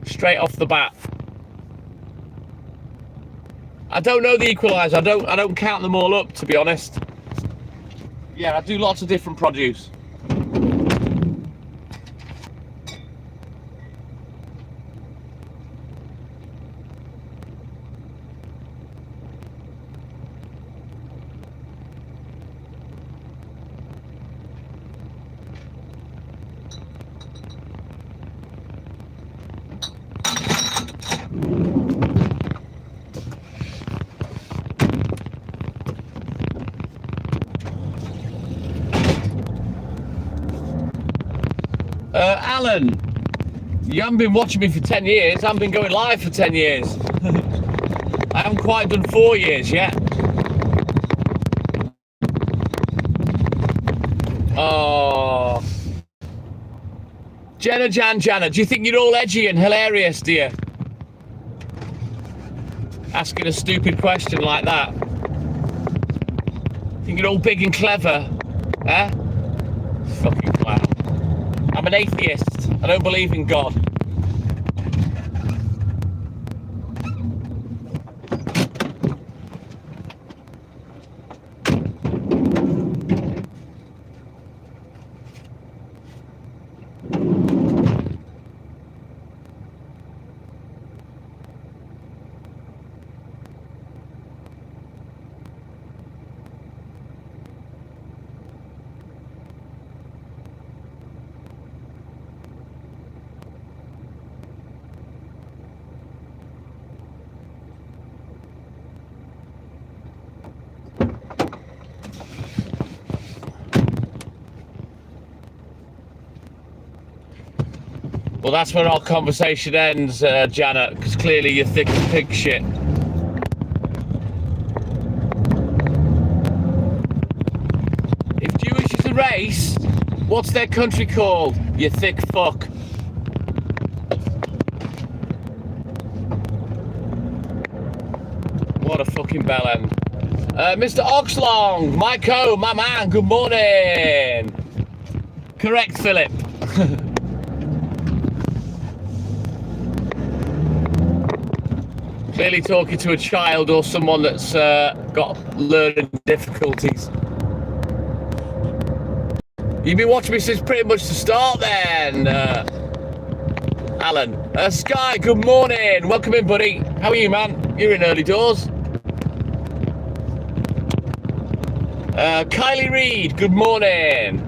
straight off the bat. I don't know the equaliser. I don't count them all up, to be honest. Yeah, I do lots of different produce. Alan, you haven't been watching me for 10 years. I haven't been going live for 10 years. I haven't quite done 4 years yet. Oh. Jana, do you think you're all edgy and hilarious, do you? Asking a stupid question like that. Think you're all big and clever, eh? Fucking clown. I'm an atheist. I don't believe in God. Well, that's where our conversation ends, Janet, because clearly you're thick as pig shit. If Jewish is a race, what's their country called, you thick fuck? What a fucking bell end. Mr. Oxlong, Michael, my man, good morning. Correct, Philip. Clearly talking to a child or someone that's got learning difficulties. You've been watching me since pretty much the start then, Alan. Sky, good morning. Welcome in, buddy. How are you, man? You're in early doors. Kylie Reed, good morning.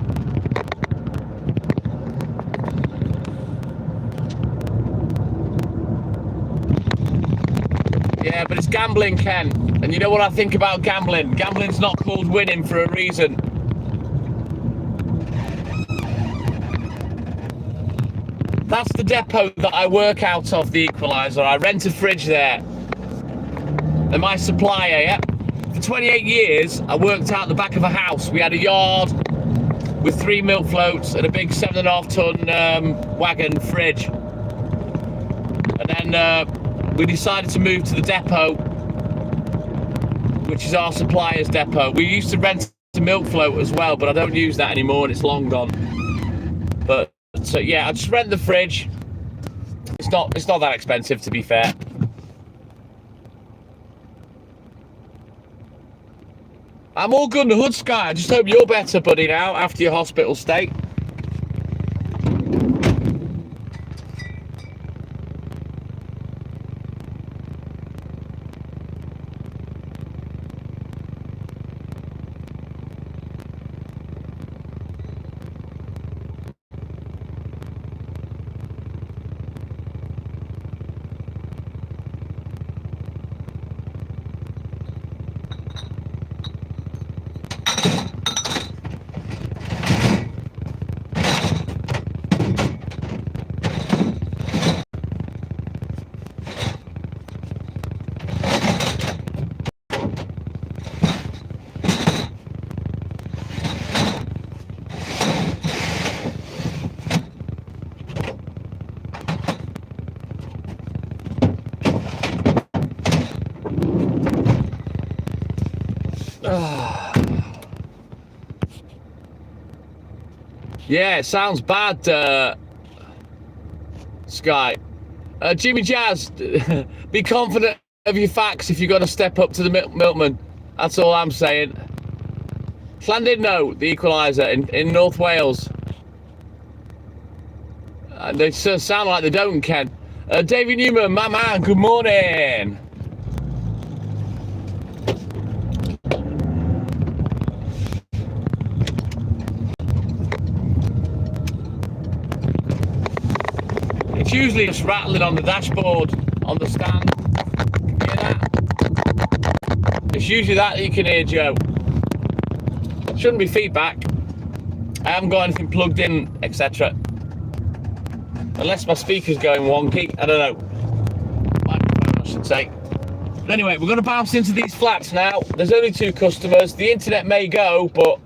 Yeah, but it's gambling, Ken. And you know what I think about gambling? Gambling's not called winning for a reason. That's the depot that I work out of, the Equaliser. I rent a fridge there. and my supplier, yeah. For 28 years, I worked out the back of a house. We had a yard with 3 milk floats and a big 7.5 ton wagon fridge. And then we decided to move to the depot, which is our supplier's depot. We used to rent a milk float as well, but I don't use that anymore and it's long gone. But so yeah, I just rent the fridge. It's not that expensive, to be fair. I'm all good in the hood, Sky. I just hope you're better, buddy, now after your hospital stay. Yeah, it sounds bad, Sky. Jimmy Jazz, be confident of your facts if you're going to step up to the milkman. That's all I'm saying. Llandudno, the equaliser in North Wales. They sound like they don't, Ken. David Newman, my man, good morning. It's usually just rattling on the dashboard, on the stand. Can you hear that? It's usually that you can hear, Joe. Shouldn't be feedback. I haven't got anything plugged in, etc. Unless my speaker's going wonky. I don't know. Microphone, I should say. But anyway, we're going to bounce into these flats now. There's only 2 customers. The internet may go, but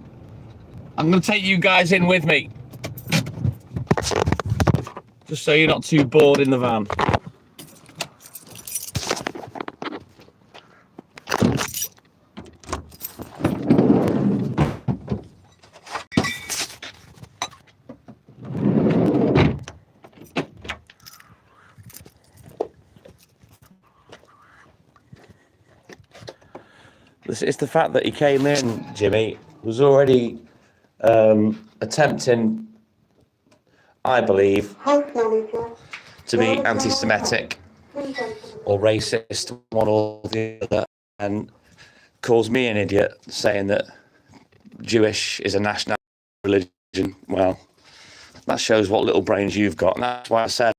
I'm going to take you guys in with me. Just so you're not too bored in the van. It's the fact that he came in, Jimmy, was already attempting, I believe, to be anti-Semitic or racist, one or the other, and calls me an idiot, saying that Jewish is a national religion. Well, that shows what little brains you've got, and that's why I said,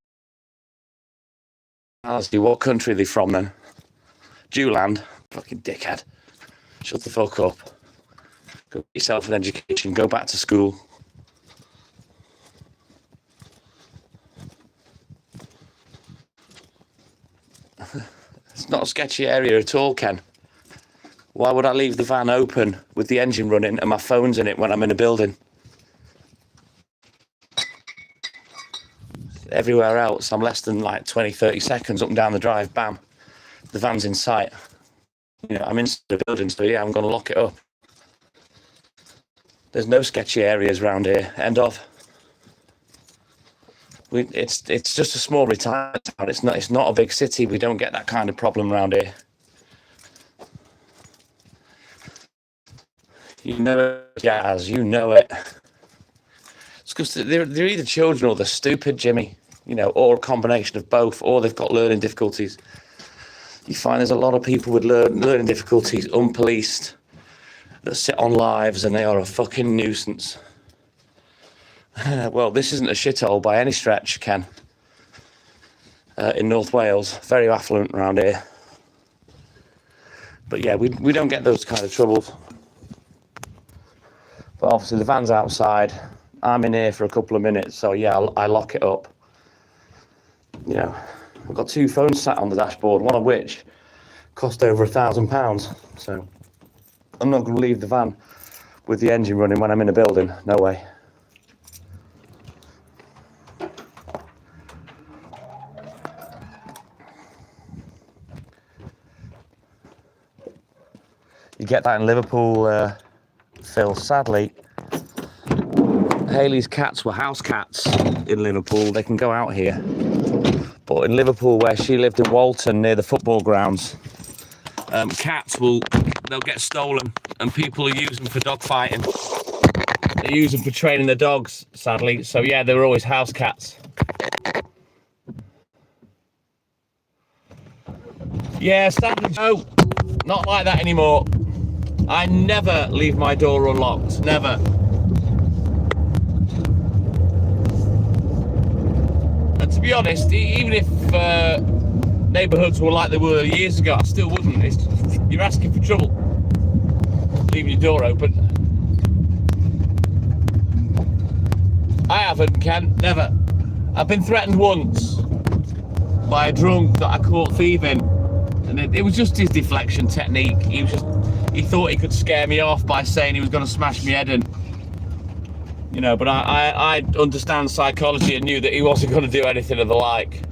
what country are they from then? Jewland? Fucking dickhead. Shut the fuck up. Go get yourself an education, go back to school. It's not a sketchy area at all, Ken. Why would I leave the van open with the engine running and my phone's in it when I'm in a building? Everywhere else, I'm less than like 20, 30 seconds up and down the drive, bam, the van's in sight. You know, I'm inside the building, so yeah, I'm going to lock it up. There's no sketchy areas around here. End of. It's just a small retirement town. It's not a big city. We don't get that kind of problem around here. You know it, Jazz. You know it. It's because they're either children or they're stupid, Jimmy. You know, or a combination of both, or they've got learning difficulties. You find there's a lot of people with learning difficulties, unpoliced, that sit on lives, and they are a fucking nuisance. Well, this isn't a shithole by any stretch, Ken. In North Wales, very affluent around here. But yeah, we don't get those kind of troubles. But obviously the van's outside. I'm in here for a couple of minutes, so yeah, I lock it up. You know, I've got 2 phones sat on the dashboard, one of which cost over £1,000. So I'm not going to leave the van with the engine running when I'm in a building. No way. You get that in Liverpool, Phil. Sadly, Hayley's cats were house cats in Liverpool. They can go out here. But in Liverpool, where she lived in Walton, near the football grounds, cats they'll get stolen, and people use them for dog fighting. They use them for training their dogs, sadly. So yeah, they were always house cats. Yeah, sadly, no, not like that anymore. I never leave my door unlocked, never. And to be honest, even if neighbourhoods were like they were years ago, I still wouldn't. You're asking for trouble, leaving your door open. I haven't, Ken, never. I've been threatened once by a drunk that I caught thieving, and it was just his deflection technique. He thought he could scare me off by saying he was going to smash my head in. You know, but I understand psychology and knew that he wasn't going to do anything of the like.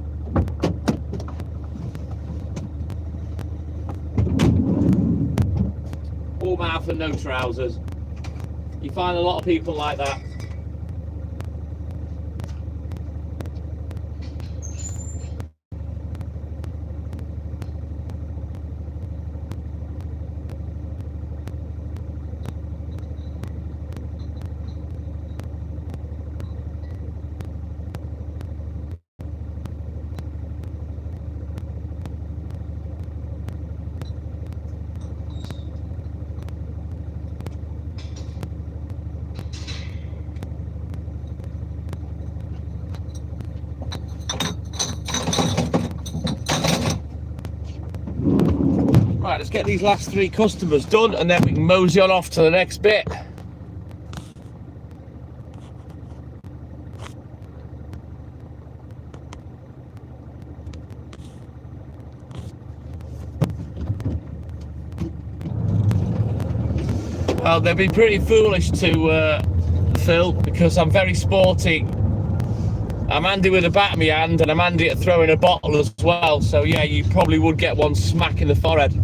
All mouth and no trousers. You find a lot of people like that. Right, let's get these last 3 customers done, and then we can mosey on off to the next bit. Well, they've been pretty foolish to Phil, because I'm very sporty. I'm handy with a bat in my hand, and I'm handy at throwing a bottle as well. So yeah, you probably would get one smack in the forehead.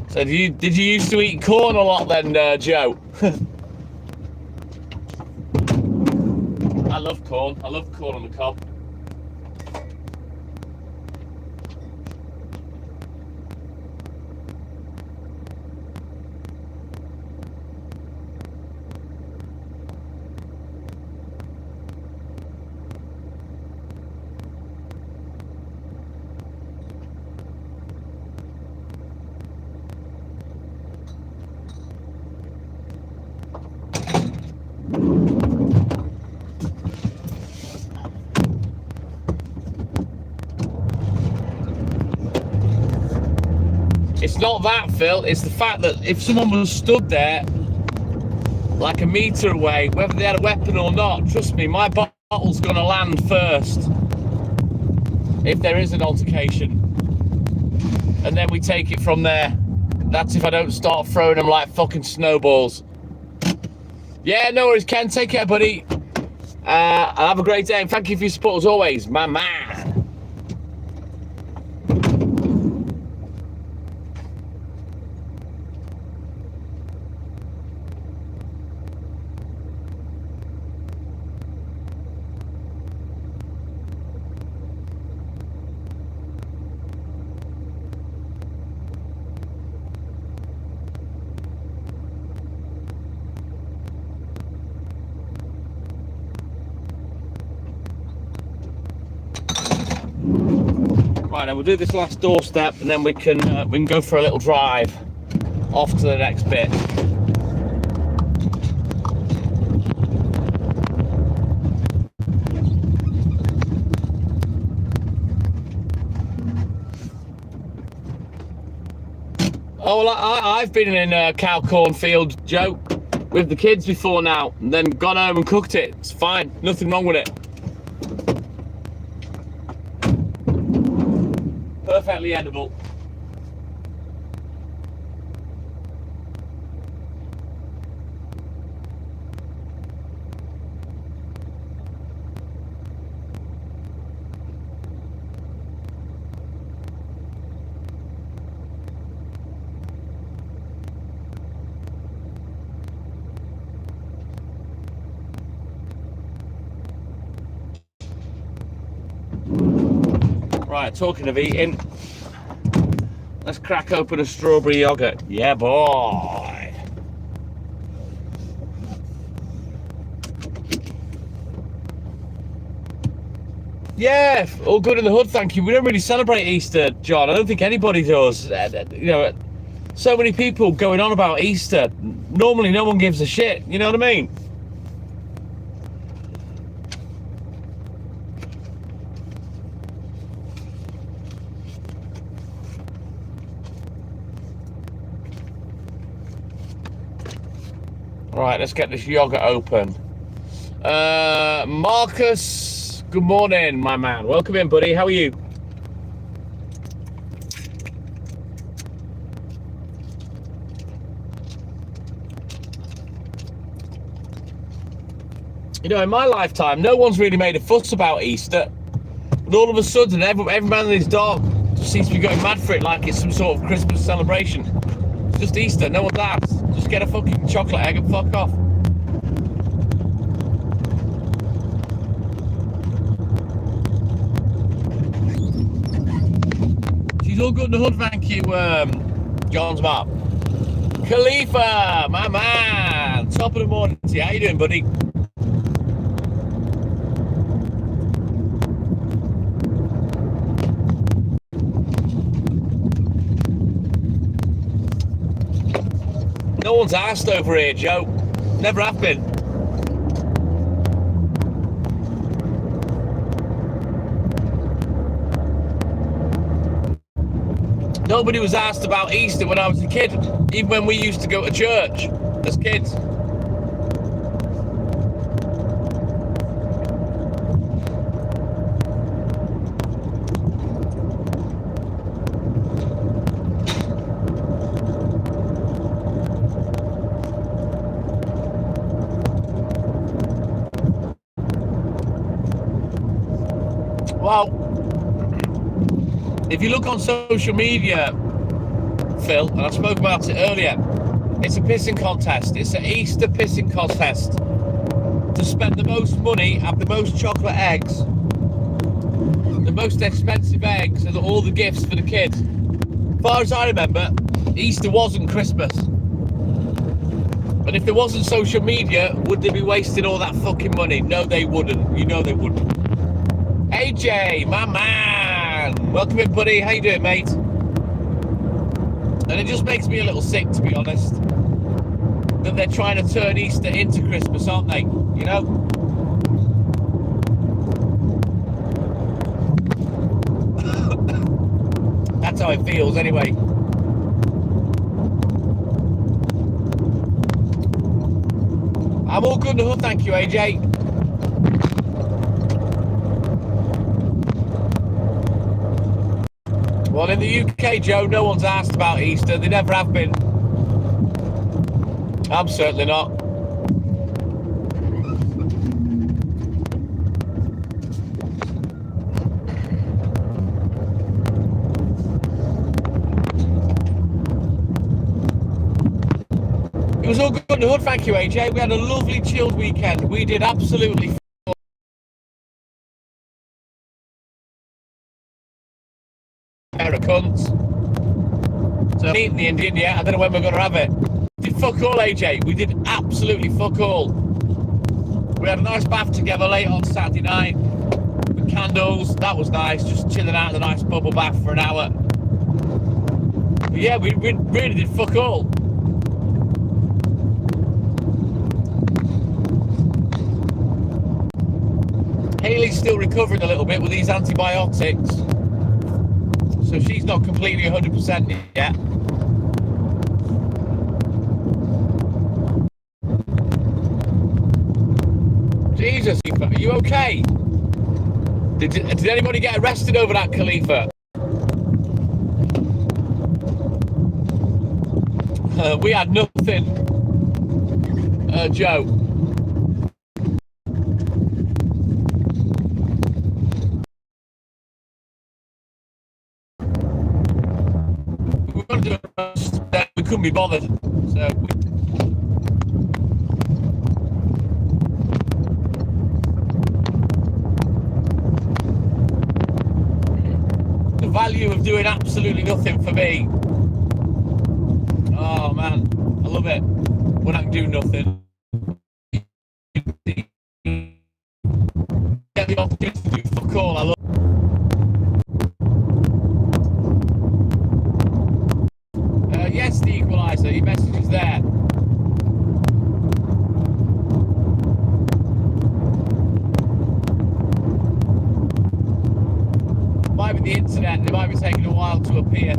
So did you used to eat corn a lot then, Joe? I love corn. I love corn on the cob. It's not that, Phil, it's the fact that if someone was stood there like a metre away, whether they had a weapon or not, trust me, my bottle's going to land first if there is an altercation, and then we take it from there. That's if I don't start throwing them like fucking snowballs. Yeah, no worries, Ken, take care, buddy. Have a great day, and thank you for your support as always, my man. Right, now we'll do this last doorstep, and then we can go for a little drive off to the next bit. Oh, well, I've been in a cow cornfield, Joe. with the kids before now, and then gone home and cooked it. It's fine, nothing wrong with it. Perfectly edible. Right, talking of eating, let's crack open a strawberry yogurt. Yeah, boy. Yeah, all good in the hood, thank you. We don't really celebrate Easter, John. I don't think anybody does. You know, so many people going on about Easter. Normally, no one gives a shit. You know what I mean? Right, let's get this yogurt open. Marcus, good morning, my man. Welcome in, buddy. How are you? You know, in my lifetime, no one's really made a fuss about Easter. But all of a sudden, every man and his dog just seems to be going mad for it like it's some sort of Christmas celebration. It's just Easter, no one's asked. Just get a fucking chocolate egg and fuck off. She's all good in the hood, thank you, John's mom. Khalifa, my man. Top of the morning to you. How you doing, buddy? No one's asked over here, Joe. Never have been. Nobody was asked about Easter when I was a kid, even when we used to go to church as kids. Well, if you look on social media, Phil, and I spoke about it earlier, it's a pissing contest. It's an Easter pissing contest to spend the most money, have the most chocolate eggs, the most expensive eggs, and all the gifts for the kids. As far as I remember, Easter wasn't Christmas. And if there wasn't social media, would they be wasting all that fucking money? No, they wouldn't. You know they wouldn't. AJ, my man, welcome in, buddy. How you doing, mate? And it just makes me a little sick, to be honest, that they're trying to turn Easter into Christmas, aren't they? You know? That's how it feels, anyway. I'm all good in the hood, thank you, AJ. Well, in the UK, Joe, no one's asked about Easter. They never have been. I'm certainly not. It was all good in the hood, thank you, AJ. We had a lovely chilled weekend. We did absolutely pair of cunts. So eating the Indian yet. I don't know when we're going to have it. Did fuck all, AJ. We did absolutely fuck all. We had a nice bath together late on Saturday night with candles. That was nice. Just chilling out in a nice bubble bath for an hour. But yeah, we really did fuck all. Haley's still recovering a little bit with these antibiotics. So she's not completely 100% yet. Jesus, Khalifa, are you okay? Did anybody get arrested over that, Khalifa? We had nothing, Joe. We were going to do it, we couldn't be bothered. So the value of doing absolutely nothing for me. Oh man, I love it when I can do nothing. Get the opportunity to do fuck all. I love. Yes, the equaliser. Your message is there. Might be the internet. It might be taking a while to appear.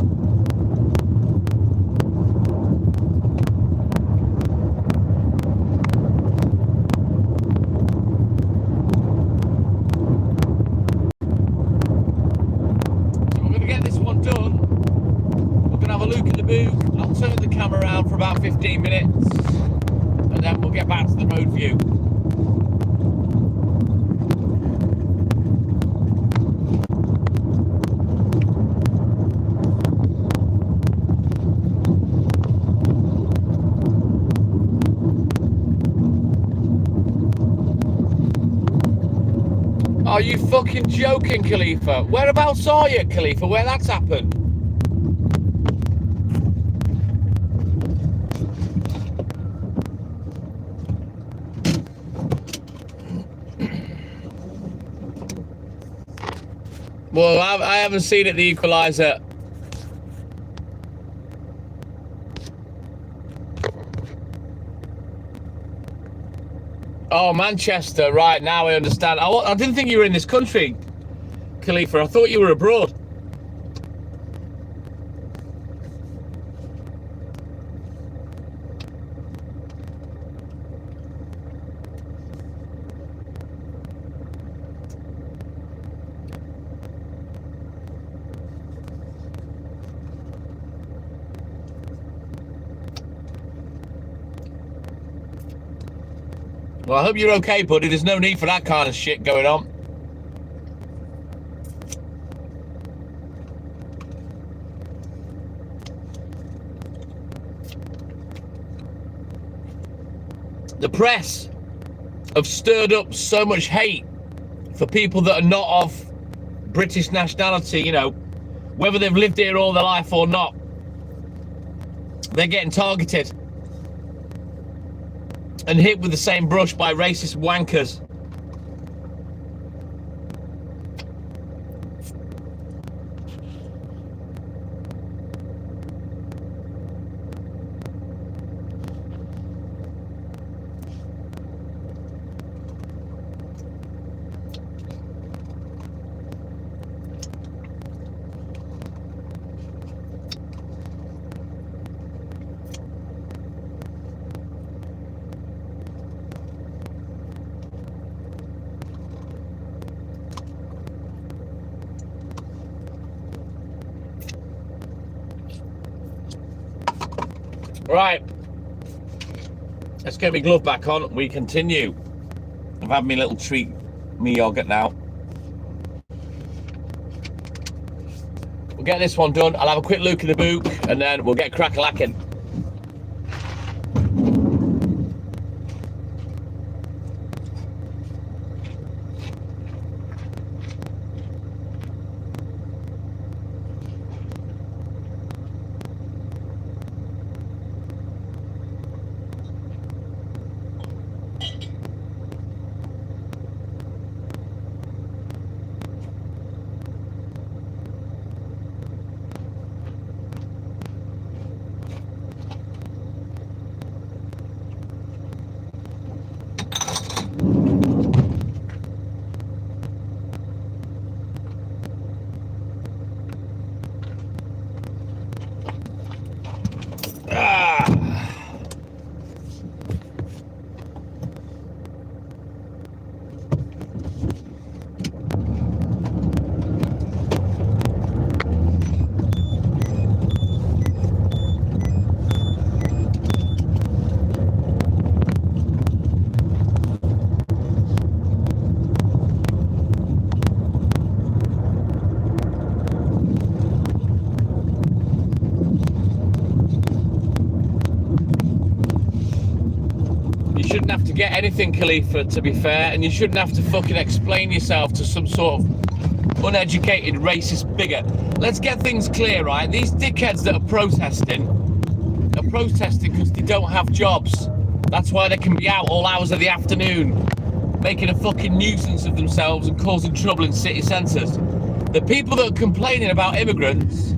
I'll turn the camera around for about 15 minutes and then we'll get back to the road view. Are you fucking joking, Khalifa? Whereabouts are you, Khalifa? Where that's happened? Well, I haven't seen it, the equaliser. Oh, Manchester, right, now I understand. I didn't think you were in this country, Khalifa. I thought you were abroad. Well, I hope you're okay, buddy. There's no need for that kind of shit going on. The press have stirred up so much hate for people that are not of British nationality, you know, whether they've lived here all their life or not. They're getting targeted and hit with the same brush by racist wankers. Right, let's get my glove back on. We continue. I've had my little treat, me yogurt now. We'll get this one done. I'll have a quick look at the book and then we'll get crack-a-lacking. shouldn't have to get anything, Khalifa, to be fair, and you shouldn't have to fucking explain yourself to some sort of uneducated racist bigot. Let's get things clear, right? These dickheads that are protesting because they don't have jobs. That's why they can be out all hours of the afternoon, making a fucking nuisance of themselves and causing trouble in city centres. The people that are complaining about immigrants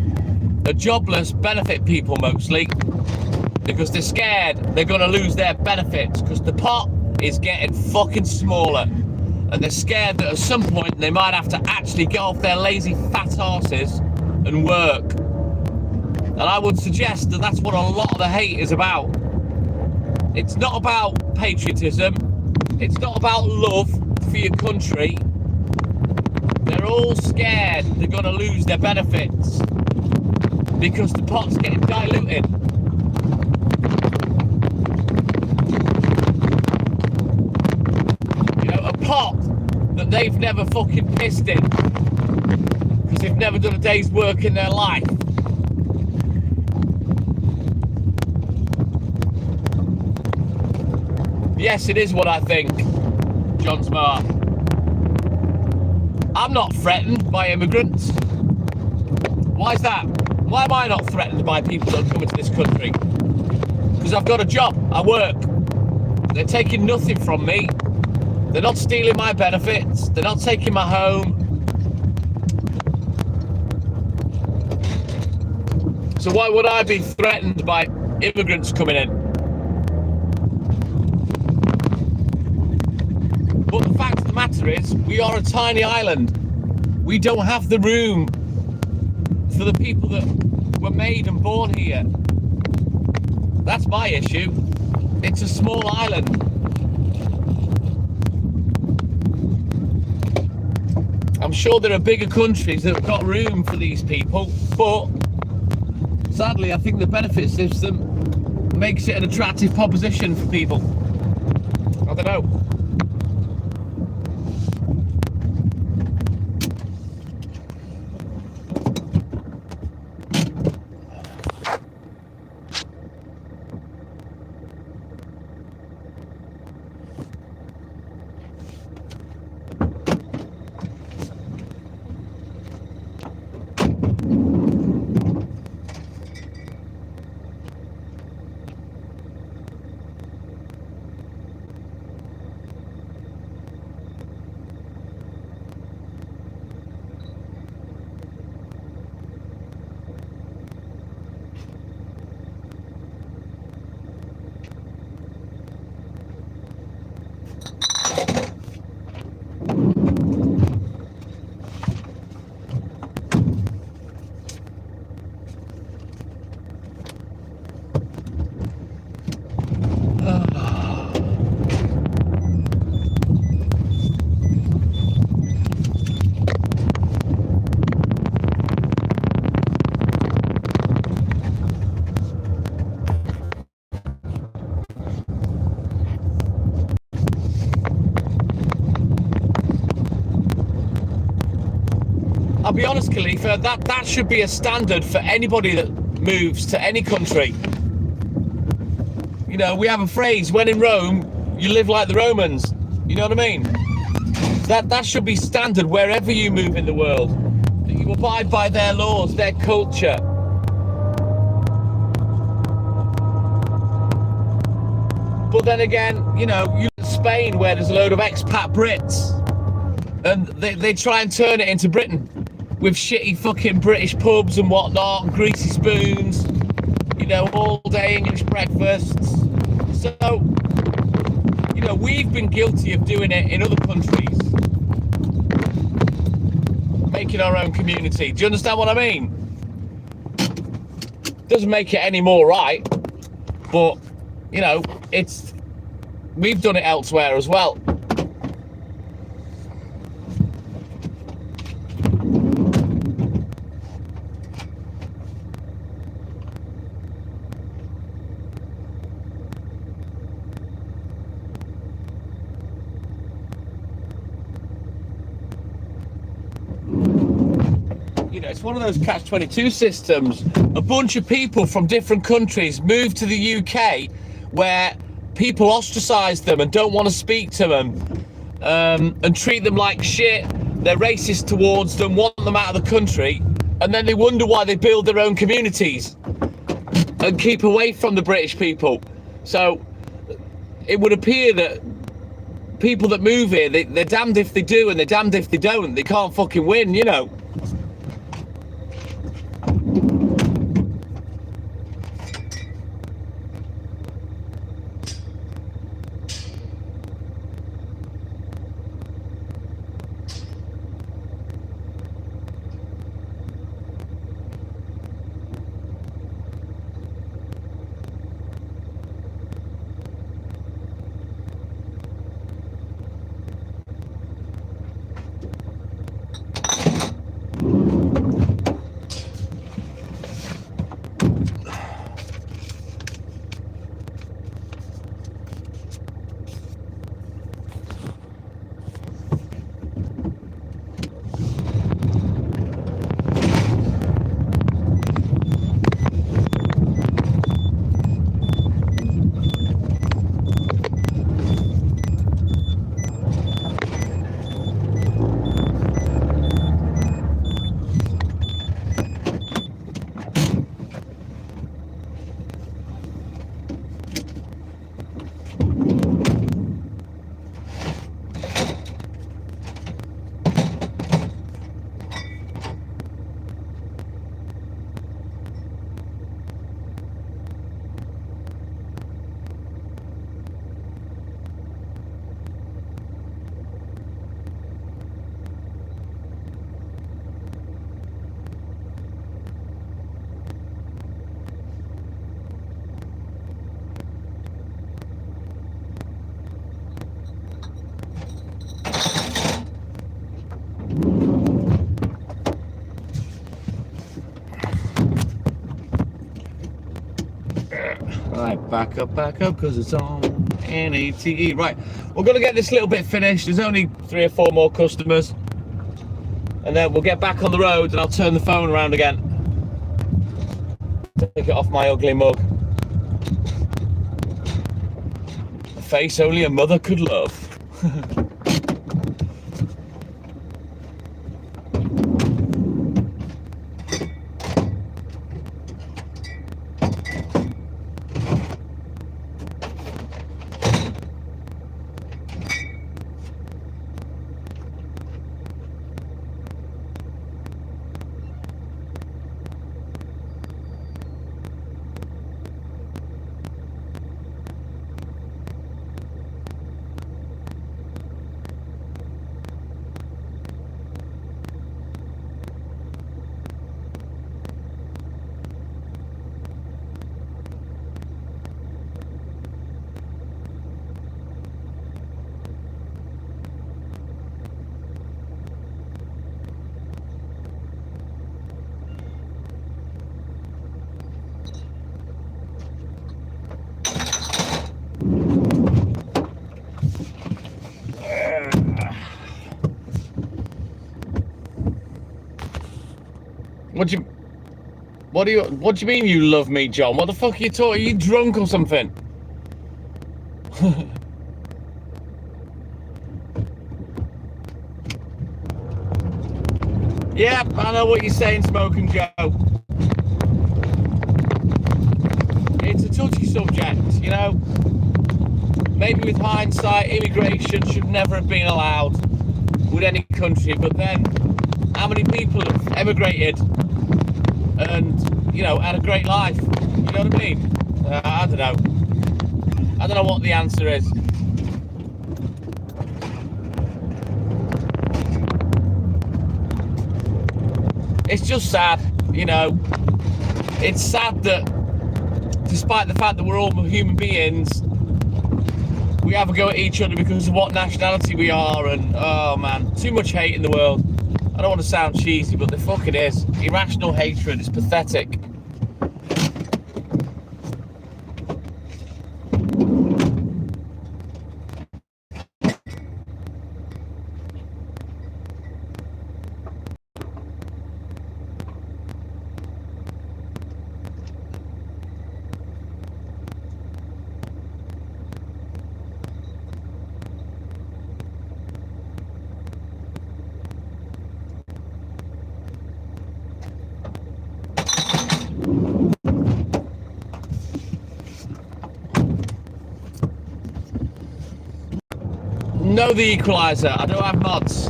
are jobless benefit people mostly, because they're scared they're going to lose their benefits because the pot is getting fucking smaller, and they're scared that at some point they might have to actually get off their lazy fat asses and work. And I would suggest that that's what a lot of the hate is about. It's not about patriotism, it's not about love for your country. They're all scared they're going to lose their benefits because the pot's getting diluted. You know, a pot that they've never fucking pissed in because they've never done a day's work in their life. Yes, it is what I think, John Smart. I'm not threatened by immigrants. Why is that? Why am I not threatened by people that are coming to this country? Because I've got a job, I work. They're taking nothing from me. They're not stealing my benefits. They're not taking my home. So why would I be threatened by immigrants coming in? But the fact of the matter is, we are a tiny island. We don't have the room for the people that were made and born here. That's my issue. It's a small island. I'm sure there are bigger countries that have got room for these people, but sadly, I think the benefit system makes it an attractive proposition for people. I don't know. I'll be honest, Khalifa, that should be a standard for anybody that moves to any country. You know, we have a phrase, when in Rome, you live like the Romans. You know what I mean? That should be standard wherever you move in the world. That you abide by their laws, their culture. But then again, you know, you look at Spain where there's a load of expat Brits, and they try and turn it into Britain with shitty fucking British pubs and whatnot, and greasy spoons, you know, all day English breakfasts. So, you know, we've been guilty of doing it in other countries, making our own community. Do you understand what I mean? Doesn't make it any more right, but, you know, we've done it elsewhere as well. You know, it's one of those catch-22 systems. A bunch of people from different countries move to the UK where people ostracize them and don't want to speak to them, and treat them like shit. They're racist towards them, want them out of the country, and then they wonder why they build their own communities and keep away from the British people. So it would appear that people that move here, they're damned if they do and they're damned if they don't. They can't fucking win, you know. Right, back up, because it's on NATE. Right, we're going to get this little bit finished. There's only 3 or 4 more customers. And then we'll get back on the road and I'll turn the phone around again. Take it off my ugly mug. A face only a mother could love. What do you mean you love me, John? What the fuck are you talking? Are you drunk or something? Yep, I know what you're saying, Smoking Joe. It's a touchy subject, you know. Maybe with hindsight, immigration should never have been allowed with any country, but then how many people have emigrated and, you know, had a great life? You know what I mean? I don't know. I don't know what the answer is. It's just sad, you know. It's sad that despite the fact that we're all human beings, we have a go at each other because of what nationality we are, and oh man, too much hate in the world. I don't want to sound cheesy, but there fucking is. Irrational hatred is pathetic. No, the equalizer. I don't have mods.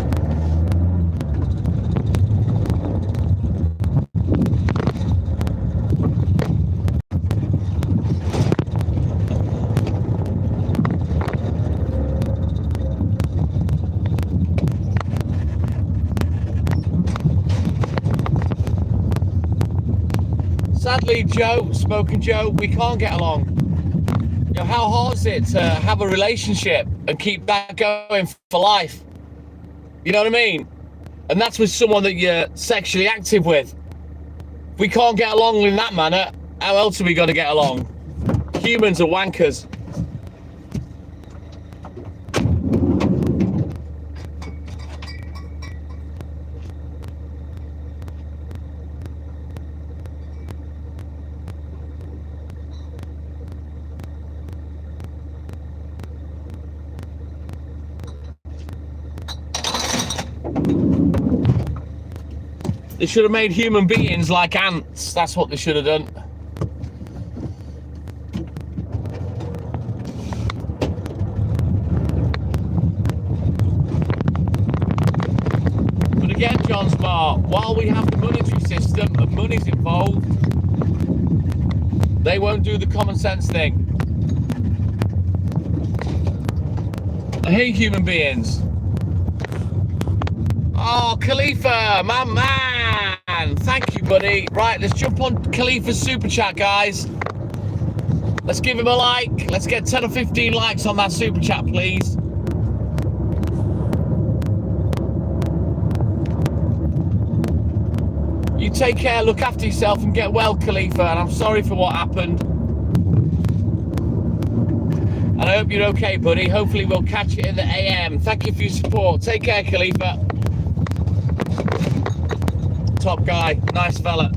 Sadly, Smoking Joe, we can't get along. You know, how hard is it to have a relationship and keep that going for life? You know what I mean? And that's with someone that you're sexually active with. If we can't get along in that manner, how else are we going to get along? Humans are wankers. They should have made human beings like ants. That's what they should have done. But again, John Smart, while we have the monetary system and money's involved, they won't do the common sense thing. I hate human beings. Oh, Khalifa, my man. Thank you, buddy. Right, let's jump on Khalifa's super chat, guys. Let's give him a like. Let's get 10 or 15 likes on that super chat, please. You take care, look after yourself, and get well, Khalifa. And I'm sorry for what happened. And I hope you're okay, buddy. Hopefully we'll catch you in the AM. Thank you for your support. Take care, Khalifa. Top guy, nice fella.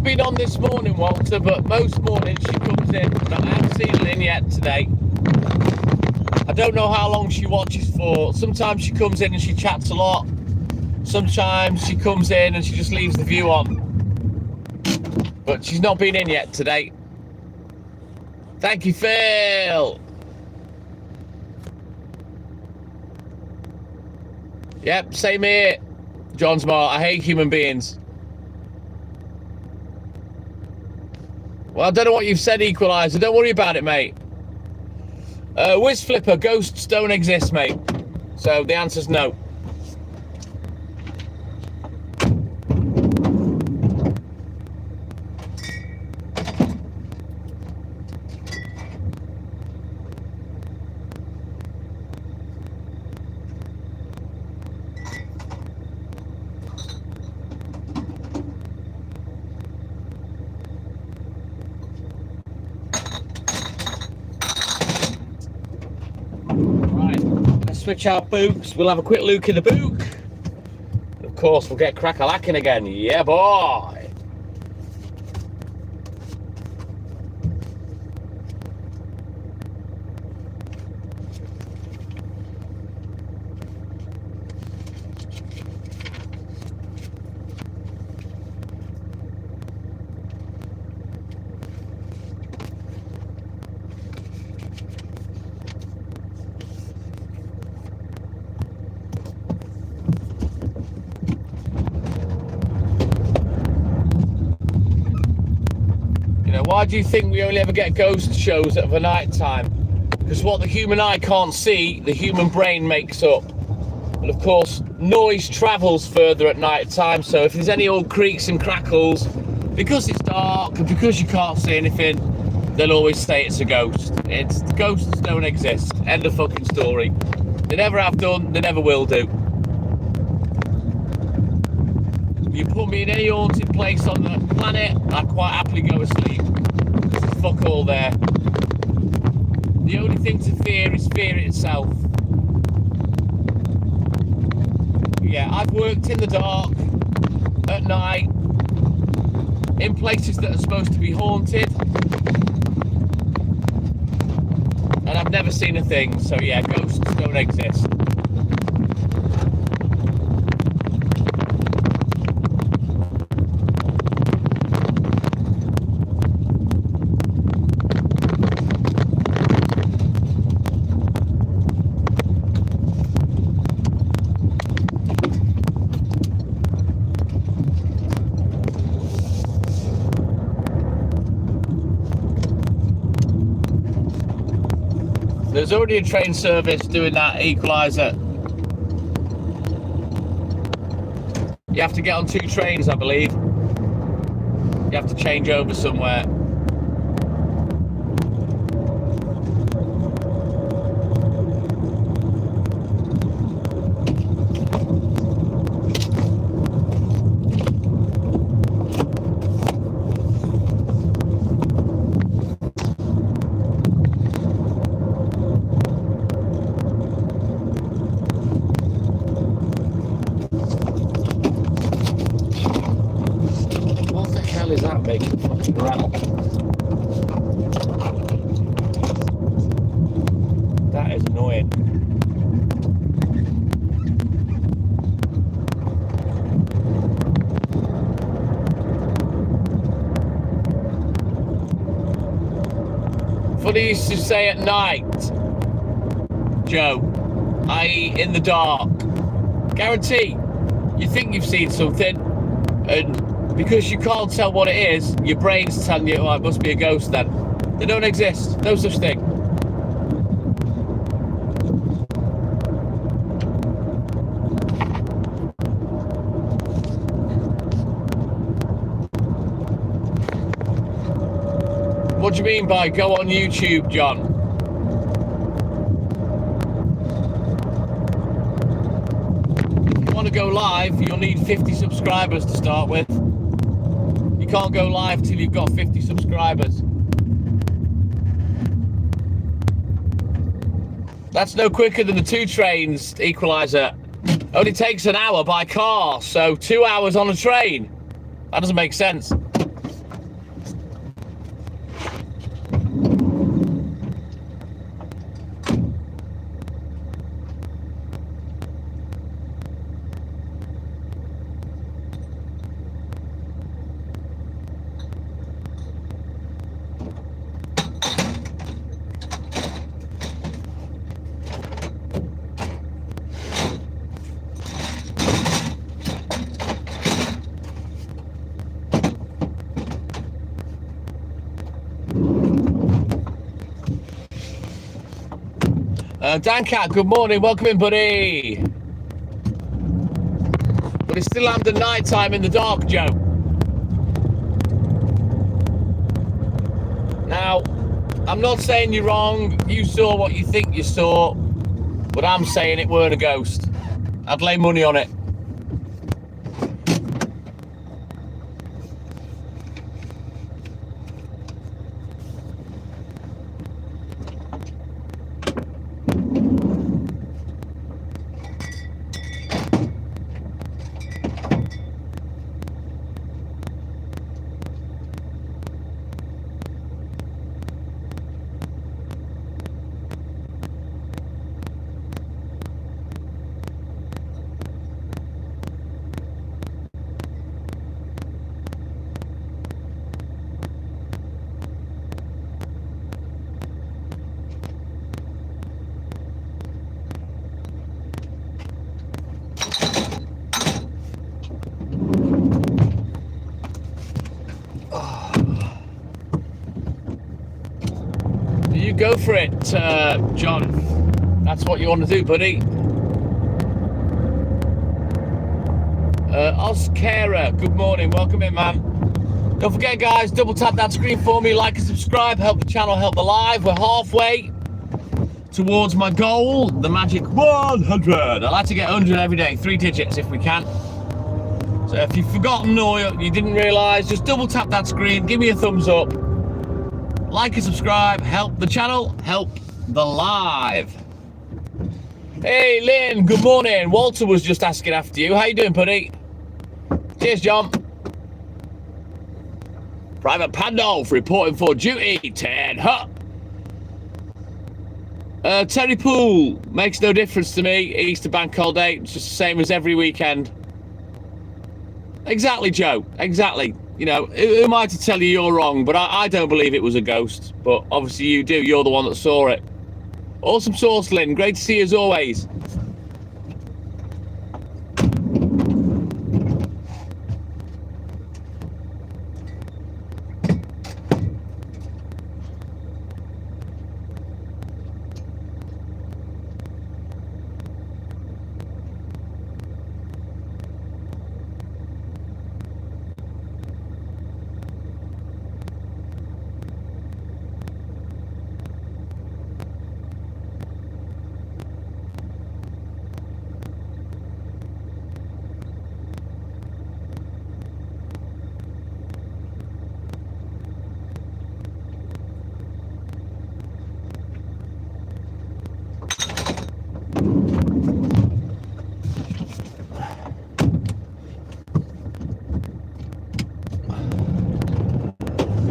Been on this morning, Walter, but most mornings she comes in, but I haven't seen her in yet today. I don't know how long she watches for. Sometimes she comes in and she chats a lot. Sometimes she comes in and she just leaves the view on. But she's not been in yet today. Thank you, Phil. Yep, same here, John Smart. I hate human beings. Well, I don't know what you've said, Equalizer. Don't worry about it, mate. Whiz Flipper, ghosts don't exist, mate. So the answer's no. Switch our books. We'll have a quick look in the book. And of course, we'll get crack-a-lacking again. Yeah, boy. Why do you think we only ever get ghost shows at the night time? Because what the human eye can't see, the human brain makes up. And of course, noise travels further at night time, so if there's any old creaks and crackles, because it's dark and because you can't see anything, they'll always say it's a ghost. Ghosts don't exist. End of fucking story. They never have done, they never will do. You put me in any haunted place on the planet, I'd quite happily go asleep. There's fuck all there. The only thing to fear is fear itself. Yeah, I've worked in the dark, at night, in places that are supposed to be haunted, and I've never seen a thing. So yeah, ghosts don't exist. There's already a train service doing that equaliser. You have to get on 2 trains, I believe. You have to change over somewhere. Is that making fucking rattle? That is annoying. Funny used to say at night, Joe, i.e. in the dark. Guarantee, you think you've seen something, and because you can't tell what it is, your brain's telling you, oh, it must be a ghost then. They don't exist. No such thing. What do you mean by go on YouTube, John? If you want to go live, you'll need 50 subscribers to start with. You can't go live till you've got 50 subscribers. That's no quicker than the 2 trains equaliser. Only takes an hour by car, so 2 hours on a train. That doesn't make sense. Dan Cat, good morning, welcome in, buddy. But it's still under night time in the dark, Joe. Now, I'm not saying you're wrong, you saw what you think you saw, but I'm saying it weren't a ghost. I'd lay money on it. Go for it, John. That's what you want to do, buddy. Oscara, good morning. Welcome in, man. Don't forget, guys, double tap that screen for me. Like and subscribe. Help the channel, help the live. We're halfway towards my goal, the magic 100. I like to get 100 every day. 3 digits if we can. So if you've forgotten or you didn't realise, just double tap that screen, give me a thumbs up, like and subscribe, help the channel, help the live. Hey Lynn, good morning. Walter was just asking after you. How you doing, buddy? Cheers, John. Private Pandolf reporting for duty. Ted Hut. Terry Poole makes no difference to me. Easter bank holiday, it's just the same as every weekend. Exactly, Joe. Exactly. You know, who am I to tell you you're wrong? But I don't believe it was a ghost. But obviously you do. You're the one that saw it. Awesome sauce, Lynn. Great to see you as always.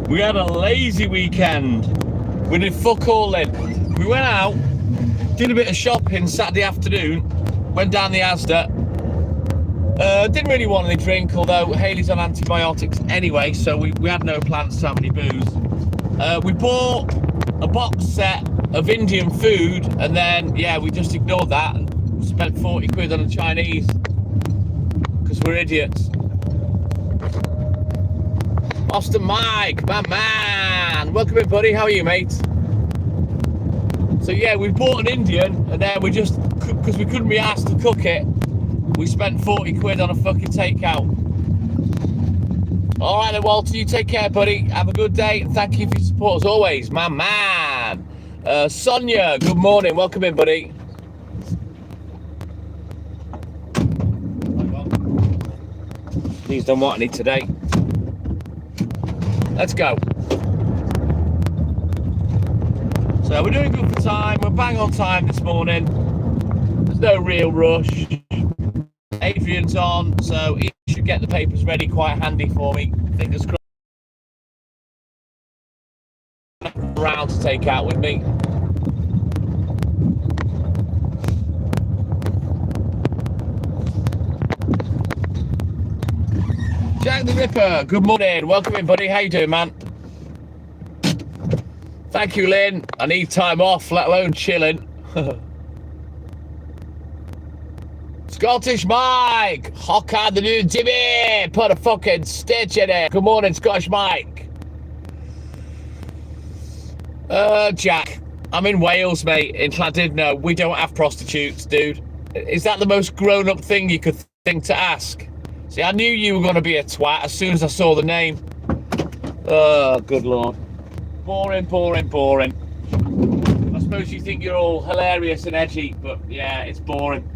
We had a lazy weekend. We did fuck all in. We went out, did a bit of shopping Saturday afternoon, went down the Asda. Didn't really want any drink, although Hayley's on antibiotics anyway, so we had no plans to have any booze. We bought a box set of Indian food, and then, yeah, we just ignored that and spent 40 quid on a Chinese, because we're idiots. Austin Mike, my man. Welcome in, buddy. How are you, mate? So yeah, we bought an Indian, and then we just, because we couldn't be asked to cook it, we spent 40 quid on a fucking takeout. All right then, Walter, you take care, buddy. Have a good day, and thank you for your support as always, my man. Sonia, good morning. Welcome in, buddy. Please don't want any today. Let's go. So we're doing good for time. We're bang on time this morning. There's no real rush. Adrian's on, so he should get the papers ready quite handy for me. Fingers crossed. Around to take out with me. Jack the Ripper, good morning. Welcome in, buddy. How you doing, man? Thank you, Lynn. I need time off, let alone chilling. Scottish Mike. Hocker the new Jimmy. Put a fucking stitch in it. Good morning, Scottish Mike. Jack, I'm in Wales, mate, in Llandudno. We don't have prostitutes, dude. Is that the most grown-up thing you could think to ask? See, I knew you were going to be a twat as soon as I saw the name. Oh, good lord. Boring, boring, boring. I suppose you think you're all hilarious and edgy, but yeah, it's boring.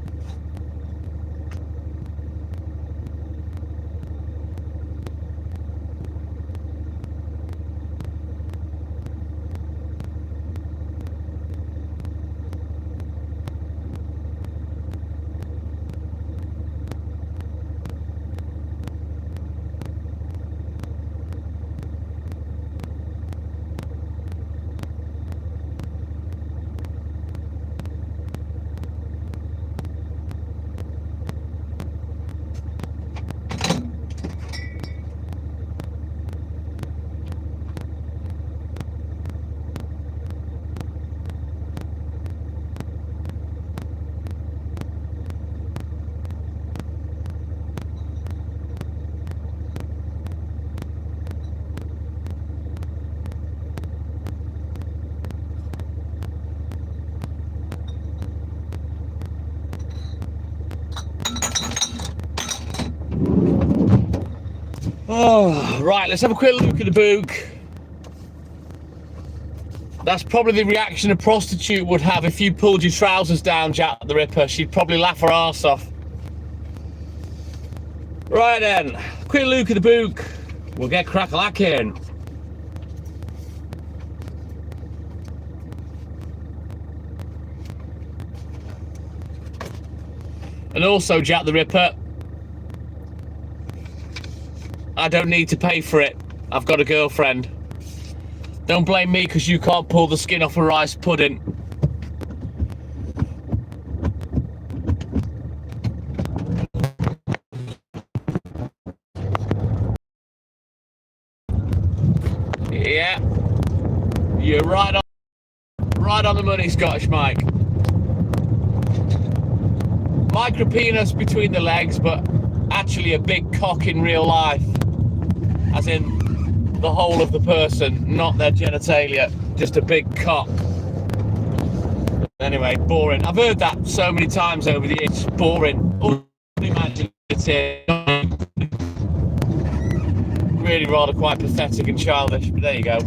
Oh, right, let's have a quick look at the book. That's probably the reaction a prostitute would have if you pulled your trousers down, Jack the Ripper. She'd probably laugh her arse off. Right then, quick look at the book. We'll get crack-a-lacking. And also, Jack the Ripper, I don't need to pay for it. I've got a girlfriend. Don't blame me because you can't pull the skin off a rice pudding. Yeah, you're right on the money, Scottish Mike. Micropenis between the legs, but actually a big cock in real life, as in the whole of the person, not their genitalia, just a big cock. Anyway, boring. I've heard that so many times over the years. Boring, unimaginative, really rather quite pathetic and childish, but there you go.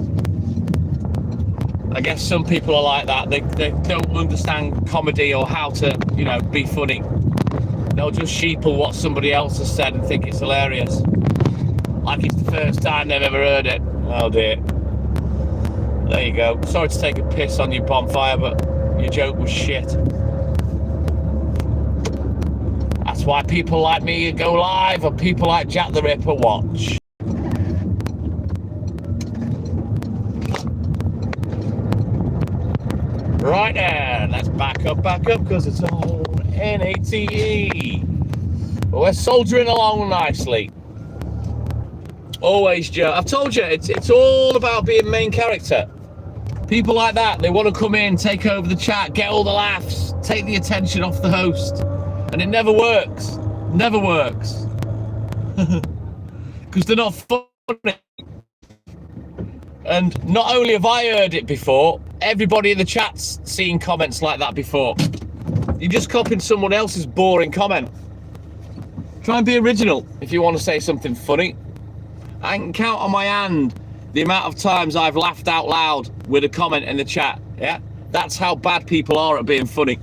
I guess some people are like that. They don't understand comedy or how to, you know, be funny. They'll just sheeple what somebody else has said and think it's hilarious. Like it's the first time they've ever heard it. Oh dear. There you go. Sorry to take a piss on your bonfire, but your joke was shit. That's why people like me go live and people like Jack the Ripper watch. Right then, let's back up, because it's all NATE. But we're soldiering along nicely. Always, Joe. I've told you, it's all about being main character. People like that, they want to come in, take over the chat, get all the laughs, take the attention off the host. And it never works. Never works. Because they're not funny. And not only have I heard it before, everybody in the chat's seen comments like that before. You're just copying someone else's boring comment. Try and be original if you want to say something funny. I can count on my hand the amount of times I've laughed out loud with a comment in the chat. Yeah, that's how bad people are at being funny.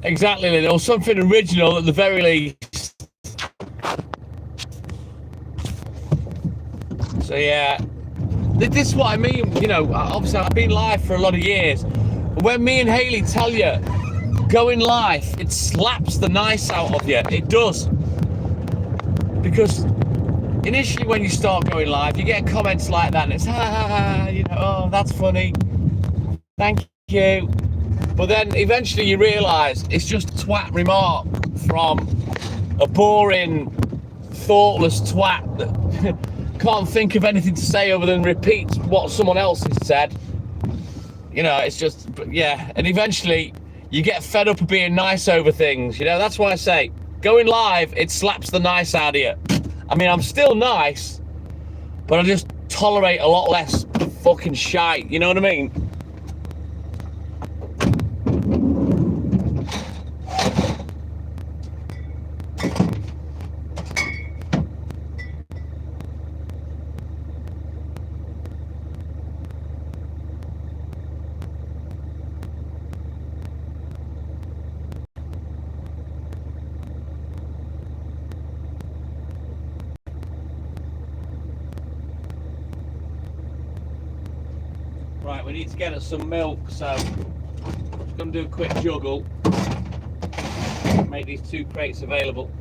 Exactly, or something original at the very least. So yeah, this is what I mean. You know, obviously I've been live for a lot of years. When me and Haley tell you, going live, it slaps the nice out of you. It does. Because initially when you start going live, you get comments like that and it's, ha ha ha, you know, oh, that's funny. Thank you. But then eventually you realise it's just a twat remark from a boring, thoughtless twat that can't think of anything to say other than repeat what someone else has said. You know, it's just, yeah. And eventually you get fed up of being nice over things. You know, that's why I say, going live, it slaps the nice out of you. I mean, I'm still nice, but I just tolerate a lot less fucking shite. You know what I mean? Right, we need to get us some milk, so I'm just going to do a quick juggle. Make these 2 crates available.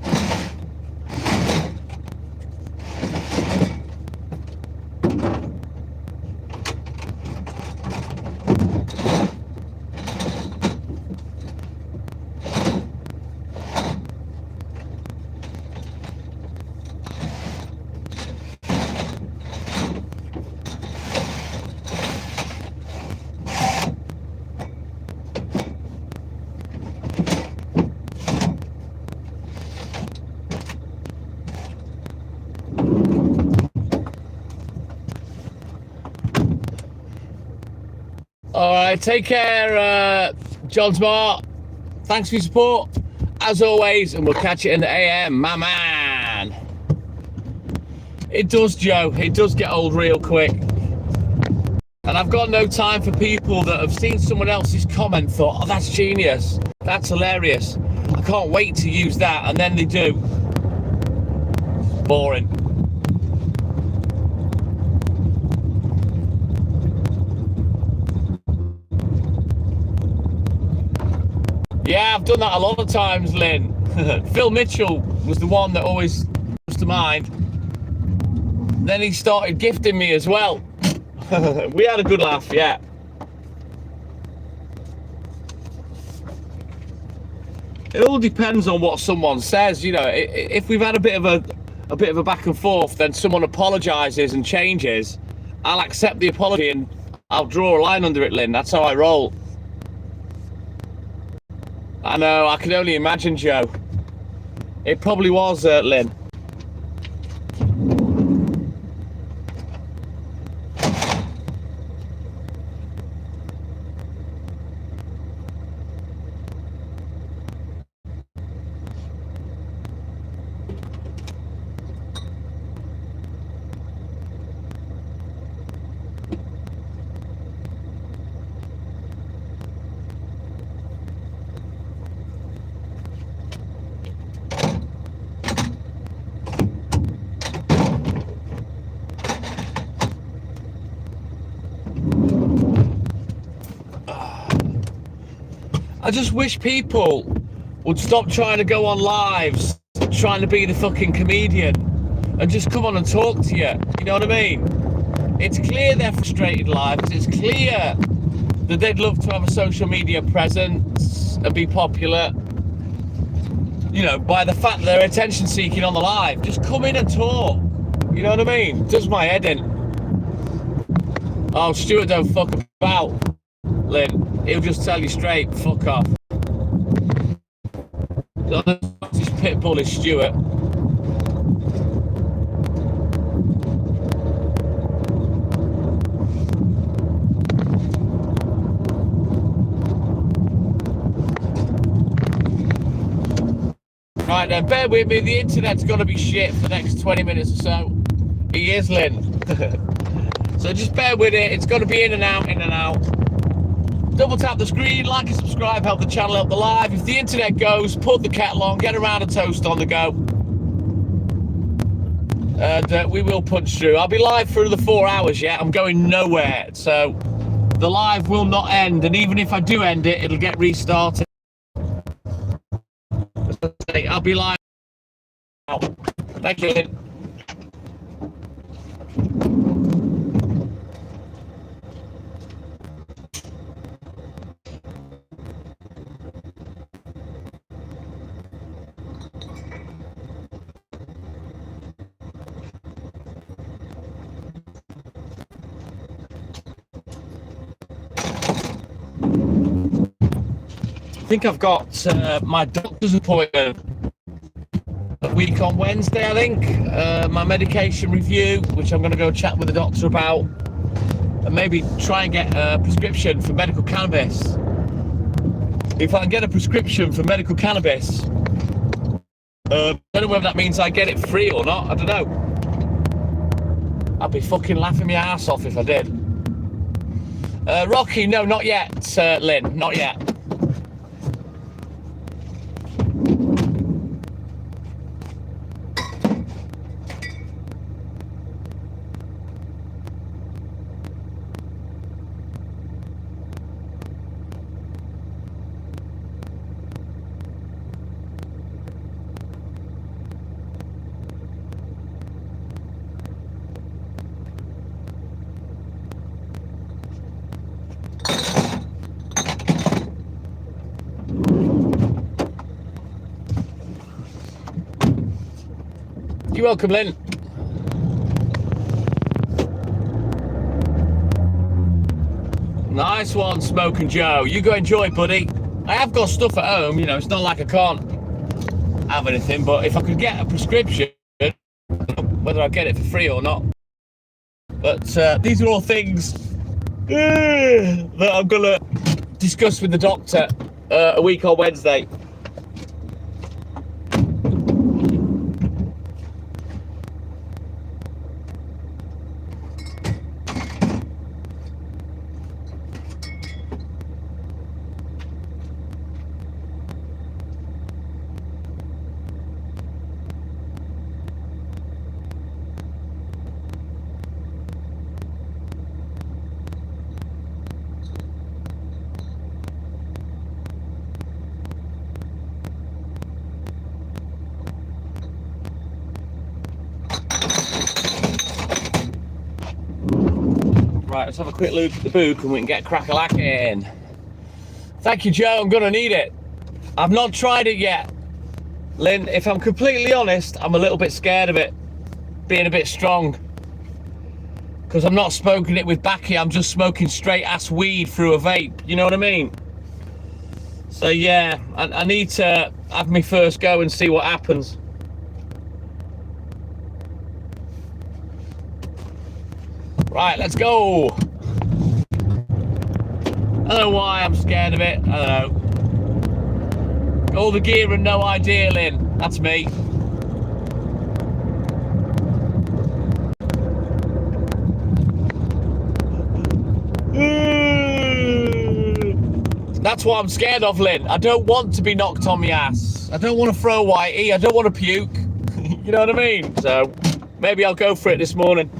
All right, take care, John Smart. Thanks for your support, as always, and we'll catch you in the AM, my man. It does, Joe. It does get old real quick. And I've got no time for people that have seen someone else's comment, thought, oh, that's genius, that's hilarious, I can't wait to use that, and then they do. Boring. Yeah, I've done that a lot of times, Lynn. Phil Mitchell was the one that always comes to mind. Then he started gifting me as well. We had a good laugh, yeah. It all depends on what someone says, you know. If we've had a bit of a back and forth, then someone apologizes and changes, I'll accept the apology and I'll draw a line under it, Lynn. That's how I roll. I know, I can only imagine, Joe. It probably was, Lynn. I just wish people would stop trying to go on lives, trying to be the fucking comedian, and just come on and talk to you. You know what I mean? It's clear they're frustrated lives. It's clear that they'd love to have a social media presence and be popular. You know, by the fact that they're attention seeking on the live. Just come in and talk. You know what I mean? It does my head in. Oh, Stuart don't fuck about, Lynn. He'll just tell you straight, fuck off. This pit bull is Stuart. Right then, bear with me, the internet's gonna be shit for the next 20 minutes or so. He is, Lynn. So just bear with it, it's gonna be in and out, in and out. Double tap the screen, like and subscribe, help the channel, help the live. If the internet goes, put the kettle on, get a round of toast on the go. And we will punch through. I'll be live for the 4 hours yet. I'm going nowhere. So the live will not end. And even if I do end it, it'll get restarted. I'll be live. Thank you. I think I've got my doctor's appointment a week on Wednesday, I think. My medication review, which I'm going to go chat with the doctor about, and maybe try and get a prescription for medical cannabis. If I can get a prescription for medical cannabis, I don't know whether that means I get it free or not. I don't know. I'd be fucking laughing my ass off if I did. Rocky, no, not yet, Lynn, not yet. You're welcome, Lynn. Nice one, Smoking Joe. You go enjoy, buddy. I have got stuff at home, you know, it's not like I can't have anything, but if I could get a prescription, whether I get it for free or not. But these are all things that I'm gonna discuss with the doctor a week on Wednesday. Right, let's have a quick look at the book and we can get crack-a-lacking. Thank you, Joe. I'm gonna need it. I've not tried it yet. Lynn, if I'm completely honest, I'm a little bit scared of it being a bit strong. Because I'm not smoking it with baccy, I'm just smoking straight ass weed through a vape. You know what I mean? So yeah, I need to have me first go and see what happens. Right, let's go. I don't know why I'm scared of it. I don't know. All the gear and no idea, Lynn. That's me. That's what I'm scared of, Lynn. I don't want to be knocked on my ass. I don't want to throw a whitey. I don't want to puke. You know what I mean? So maybe I'll go for it this morning.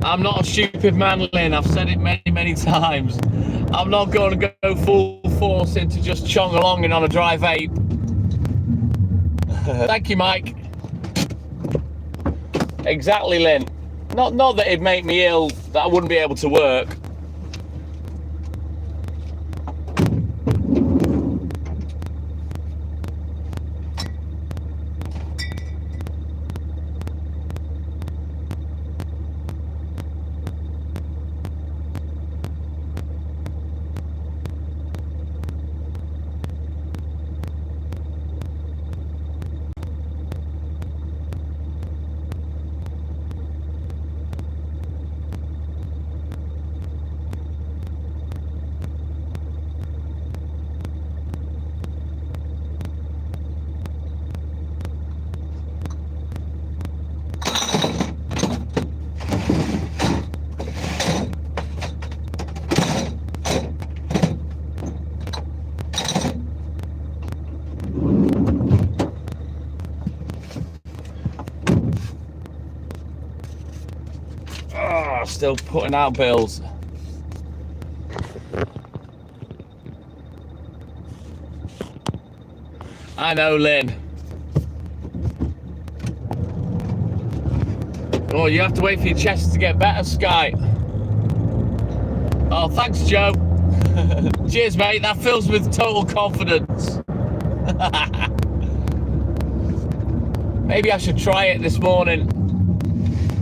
I'm not a stupid man, Lynn. I've said it many, many times. I'm not going to go full force into just chong along and on a dry vape. Thank you, Mike. Exactly, Lynn. Not that it'd make me ill, that I wouldn't be able to work. Still putting out bills. I know, Lynn. Oh, you have to wait for your chest to get better, Sky. Oh, thanks, Joe. Cheers, mate. That fills me with total confidence. Maybe I should try it this morning.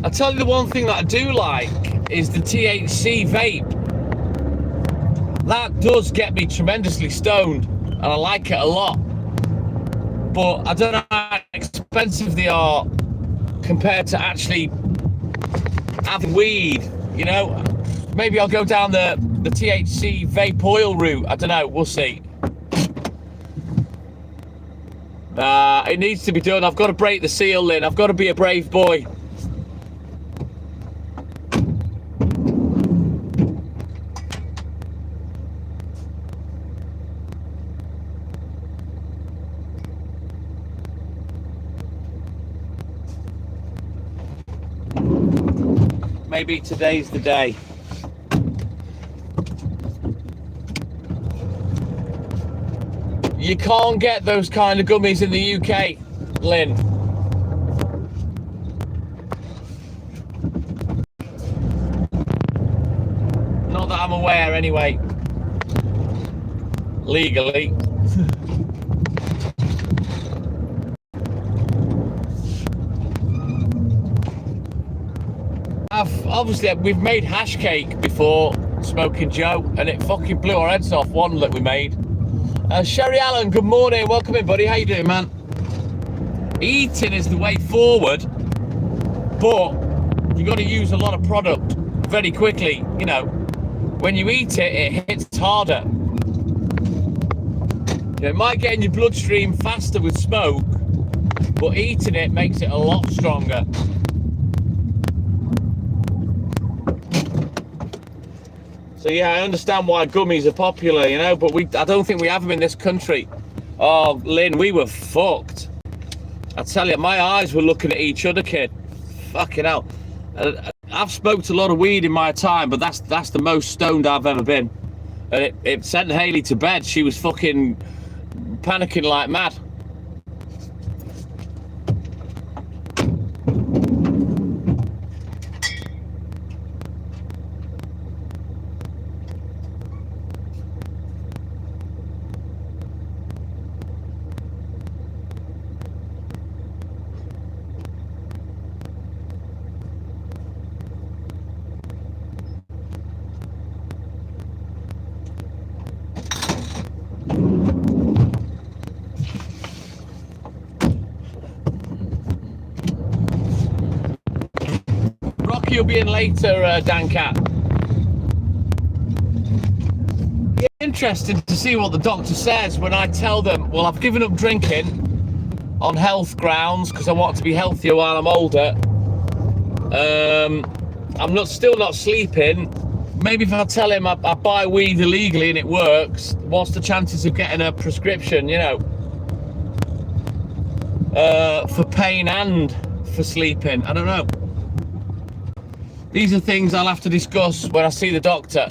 I'll tell you the one thing that I do like is the THC vape. That does get me tremendously stoned, and I like it a lot. But I don't know how expensive they are compared to actually having weed, you know? Maybe I'll go down the THC vape oil route. I don't know, we'll see. It needs to be done. I've got to break the seal, Lynn. I've got to be a brave boy. maybe today's the day. You can't get those kind of gummies in the UK, Lynn. Not that I'm aware anyway. Legally. Obviously, we've made hash cake before, Smoking Joe, and it fucking blew our heads off, one that we made. Sherry Allen, good morning, welcome in, buddy. How you doing, man? Eating is the way forward, but you got to use a lot of product very quickly. You know, when you eat it, it hits harder. You know, it might get in your bloodstream faster with smoke, but eating it makes it a lot stronger. So yeah, I understand why gummies are popular, you know, but I don't think we have them in this country. Oh, Lynn, we were fucked. I tell you, my eyes were looking at each other, kid. Fucking hell. I've smoked a lot of weed in my time, but that's the most stoned I've ever been. And it sent Hayley to bed. She was fucking panicking like mad. You'll be in later, Dan Cat. Yeah, interesting to see what the doctor says when I tell them, well, I've given up drinking on health grounds because I want to be healthier while I'm older. I'm still not sleeping. Maybe if I tell him I buy weed illegally and it works, what's the chances of getting a prescription, you know, for pain and for sleeping? I don't know. These are things I'll have to discuss when I see the doctor.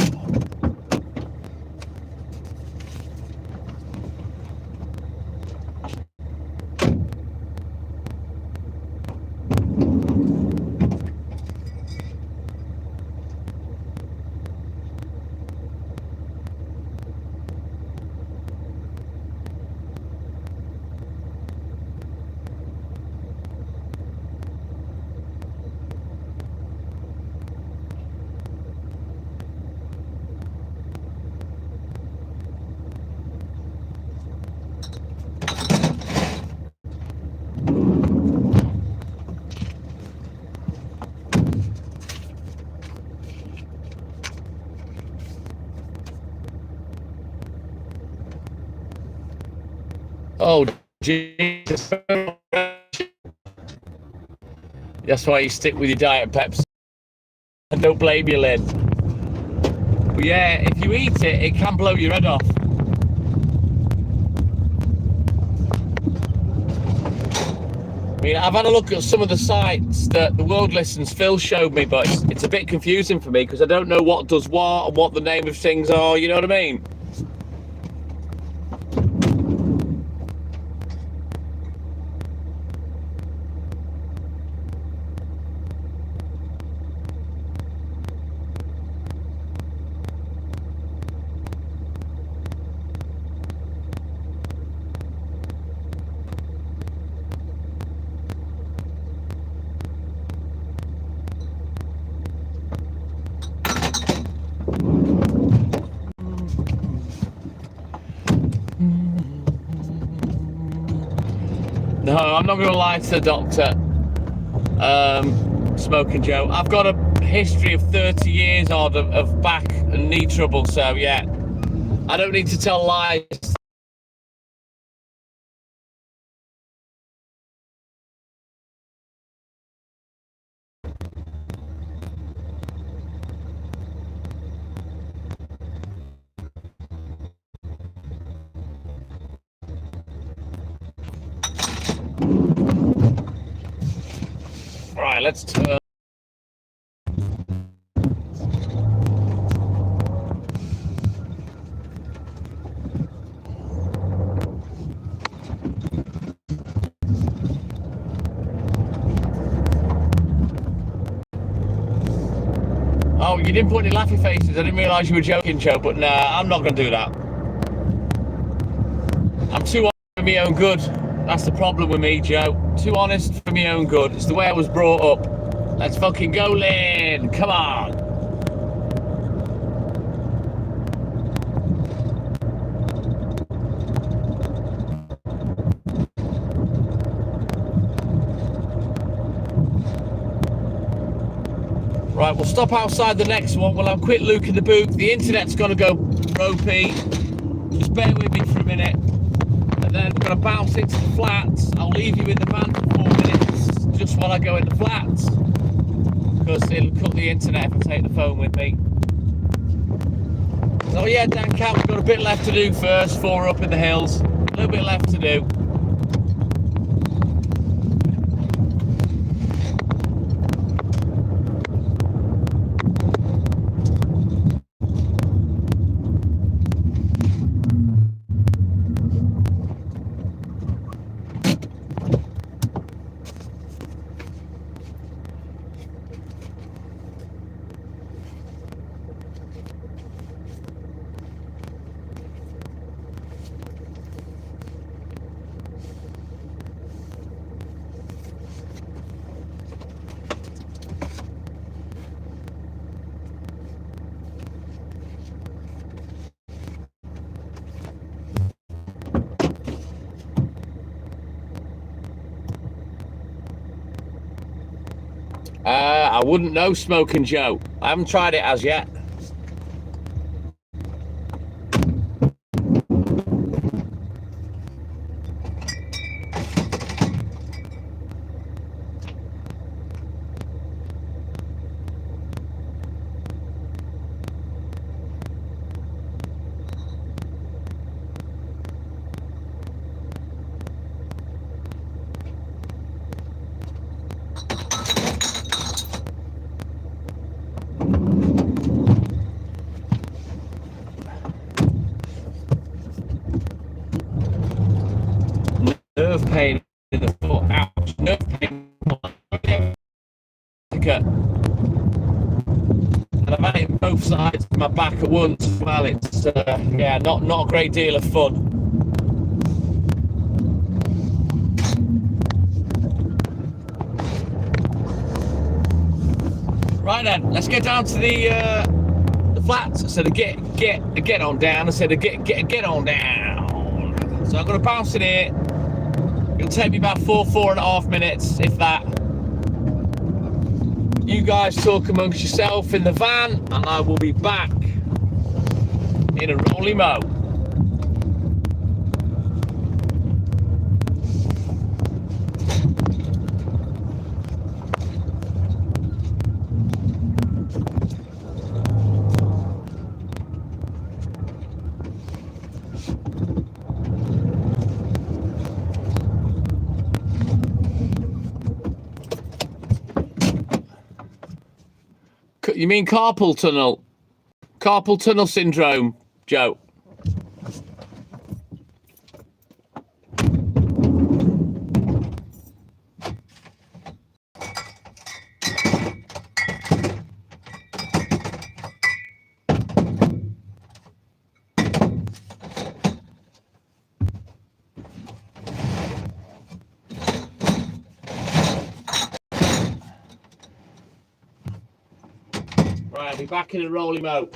Oh, Jesus. That's why you stick with your diet Pepsi. And don't blame you, Lynn. But yeah, if you eat it, it can blow your head off. I mean, I've had a look at some of the sites that the World Listens Phil showed me, but it's a bit confusing for me because I don't know what does what and what the name of things are, you know what I mean? No, I'm not going to lie to the doctor, Smoking Joe. I've got a history of 30 years odd of back and knee trouble, so yeah, I don't need to tell lies. Right, let's turn. Oh, you didn't put any laughy faces. I didn't realise you were joking, Joe. But nah, I'm not going to do that. I'm too honest for my own good. That's the problem with me, Joe. Too honest for my own good. It's the way I was brought up. Let's fucking go, Lynn. Come on. Right, we'll stop outside the next one. We'll have a quick look in the boot. The internet's going to go ropey. Just bear with me for a minute. And then we're going to bounce into the flats. I'll leave you in the van for 4 minutes just while I go in the flats. Because it'll cut the internet if I take the phone with me. So yeah, Dan Cat, we've got a bit left to do first. 4 up in the hills. A little bit left to do. I wouldn't know, Smoking Joe. I haven't tried it as yet. Nerve pain in the foot. Ouch. Nerve pain. And I've had it on both sides of my back at once. Well, it's yeah, not a great deal of fun. Right then, let's get down to the flats. I said get on down. I said get on down. So I'm gonna bounce in here. It'll take me about 4.5 minutes, if that. You guys talk amongst yourself in the van, and I will be back in a rolly-mo. You mean carpal tunnel? Carpal tunnel syndrome, Joe. Right, I'll be back in a rolly mo.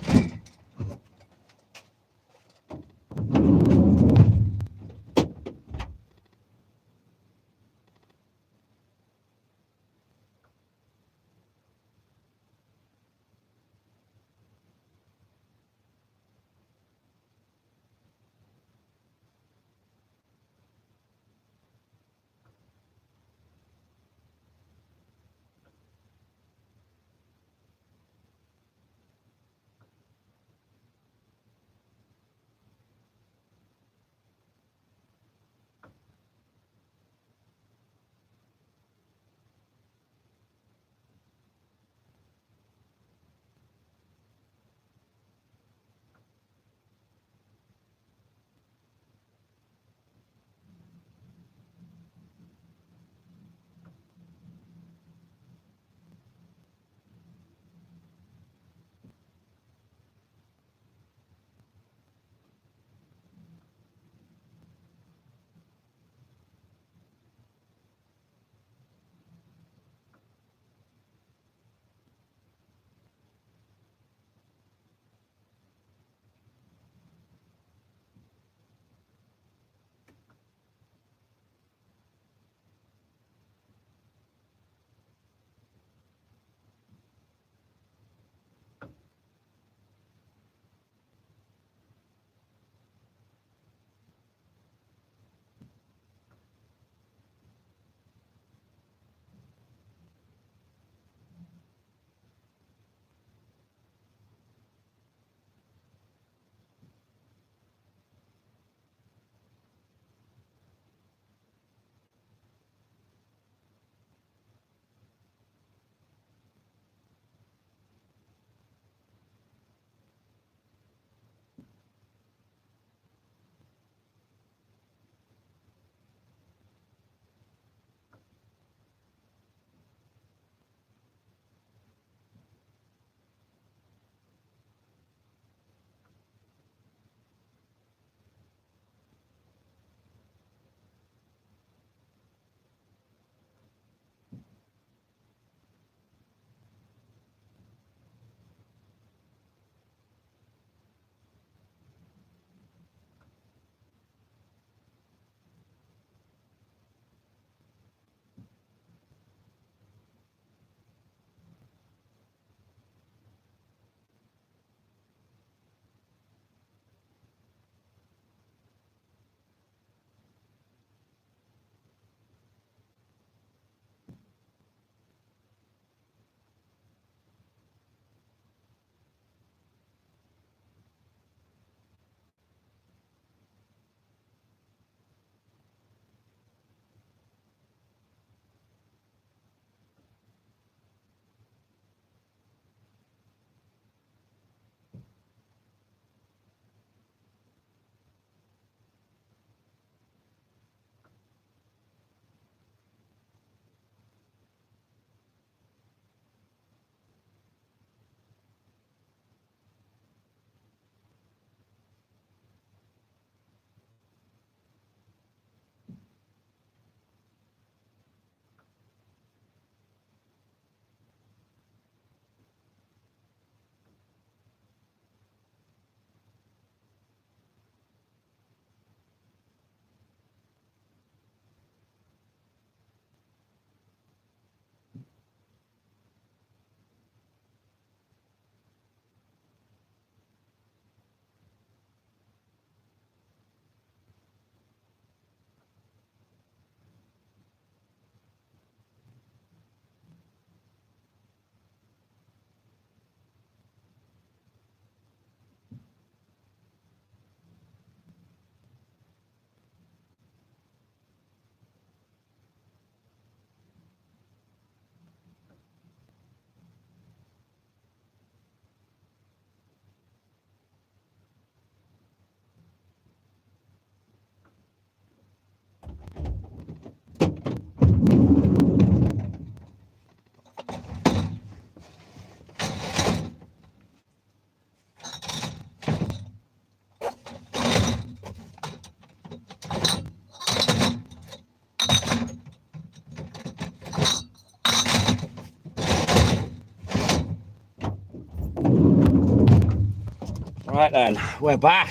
Right then, we're back.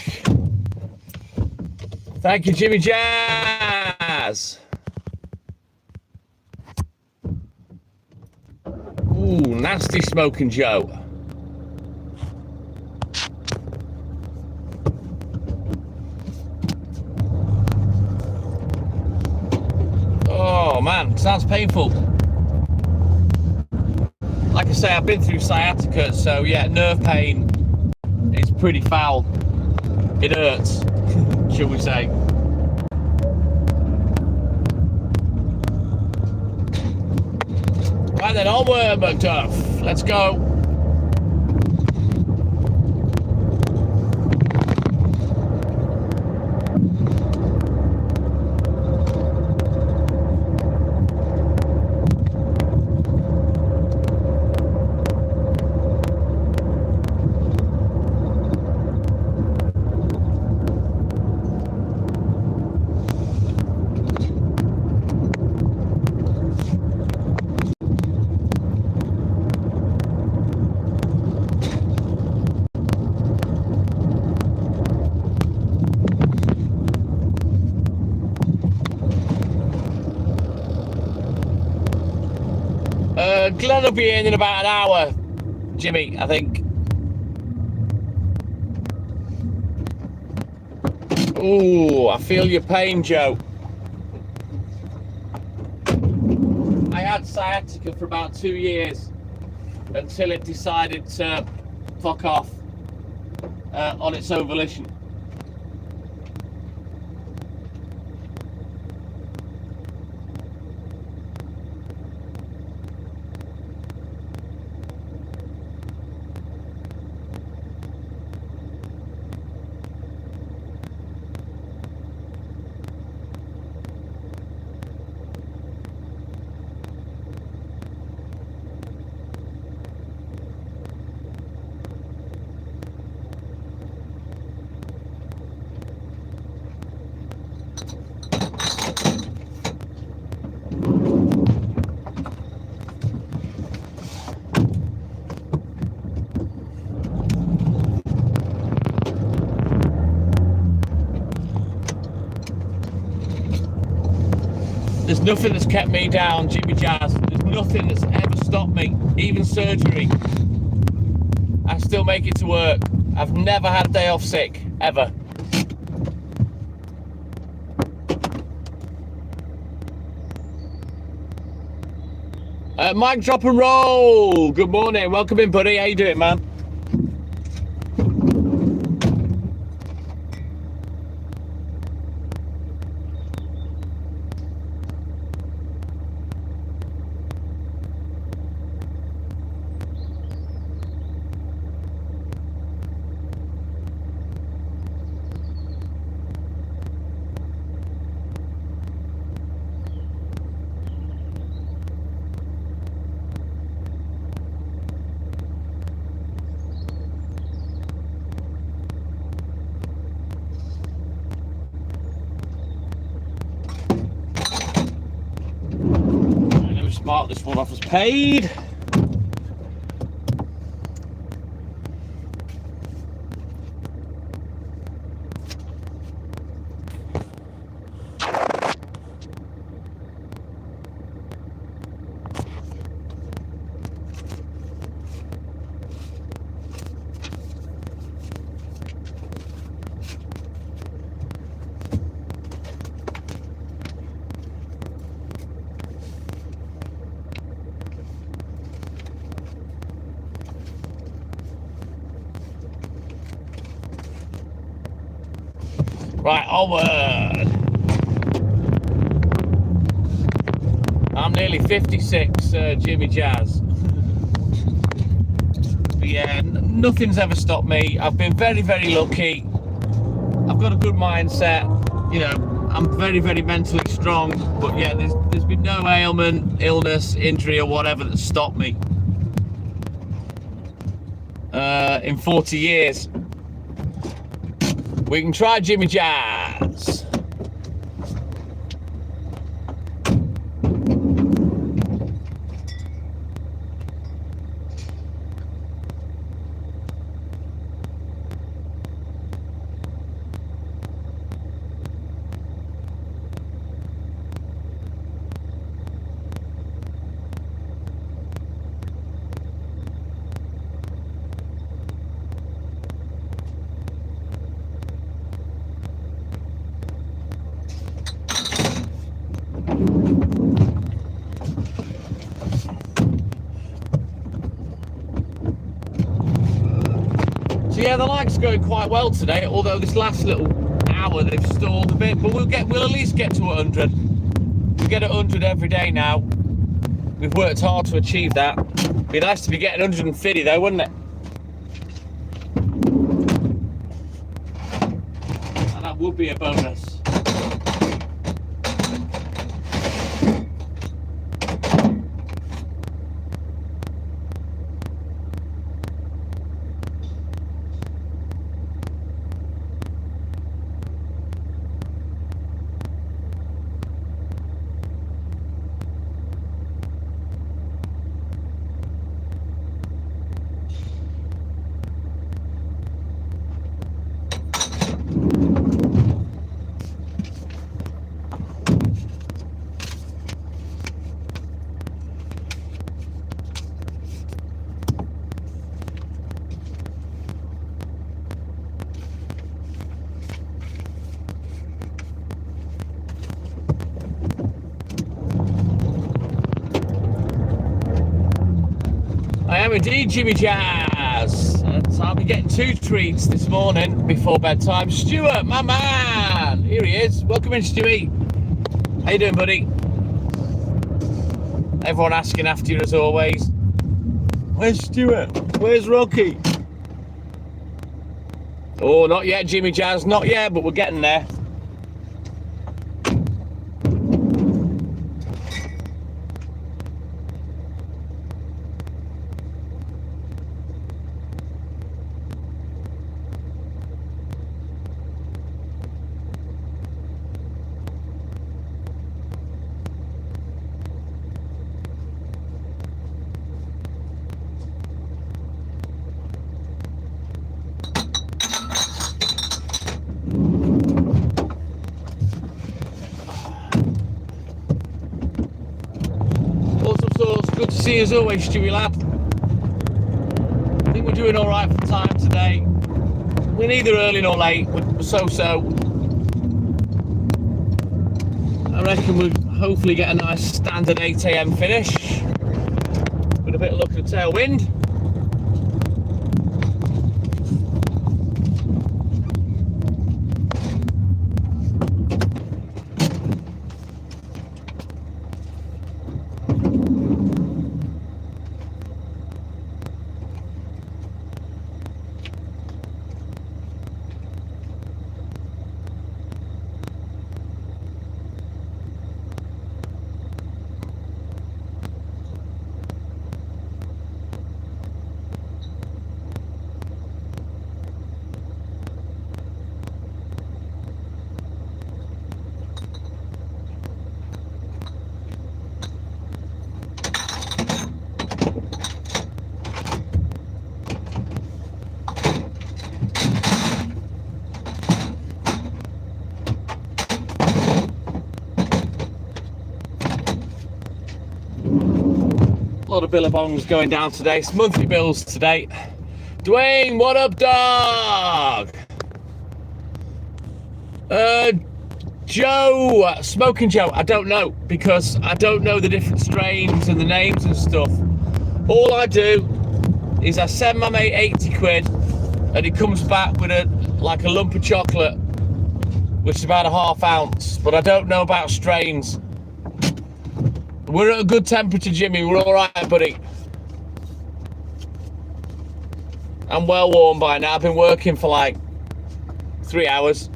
Thank you, Jimmy Jazz. Ooh, nasty Smoking Joe. Oh man, sounds painful. Like I say, I've been through sciatica, so yeah, nerve pain is pretty foul. It hurts, shall we say. Right then, onward, McDuff. Let's go. Glenn will be in about an hour, Jimmy, I think. Ooh, I feel your pain, Joe. I had sciatica for about 2 years until it decided to fuck off on its own volition. There's nothing that's kept me down, Jimmy Jazz. There's nothing that's ever stopped me, even surgery. I still make it to work. I've never had a day off sick, ever. Mic drop and roll. Good morning. Welcome in, buddy. How you doing, man? Mark this one off as paid. Right, onward. I'm nearly 56, Jimmy Jazz. But yeah, nothing's ever stopped me. I've been very, very lucky. I've got a good mindset. You know, I'm very, very mentally strong. But yeah, there's been no ailment, illness, injury, or whatever that stopped me in 40 years. We can try Jimmy Jazz. So yeah, the light's going quite well today, although this last little hour they've stalled a bit, but we'll at least get to 100. We get 100 every day now. We've worked hard to achieve that. Be nice to be getting 150 though, wouldn't it? And that would be a bonus. I am indeed, Jimmy Jazz. So I'll be getting 2 treats this morning before bedtime. Stuart, my man, here he is. Welcome in, Stewie. How you doing, buddy? Everyone asking after you as always. Where's Stuart? Where's Rocky? Oh, not yet, Jimmy Jazz, not yet, but we're getting there. Good to see you as always, Stewie lad. I think we're doing all right for time today. We're neither early nor late. We're so-so. I reckon we'll hopefully get a nice standard 8 AM finish with a bit of luck and a tailwind. A lot of billabongs going down today. It's monthly bills today. Dwayne, what up, dog? Joe, Smoking Joe, I don't know, because I don't know the different strains and the names and stuff. All I do is I send my mate 80 quid and he comes back with a lump of chocolate, which is about a ½ ounce, but I don't know about strains. We're at a good temperature, Jimmy. We're all right, buddy. I'm well warm by now. I've been working for like 3 hours.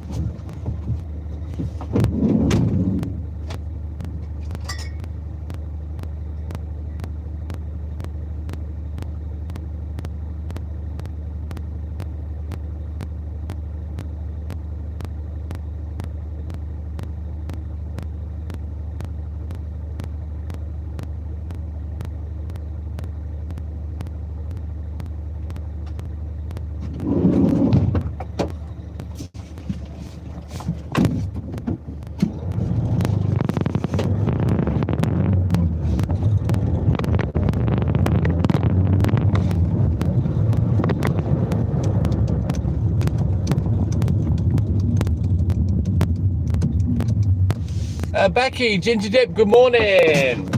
Becky, Ginger Dip, good morning.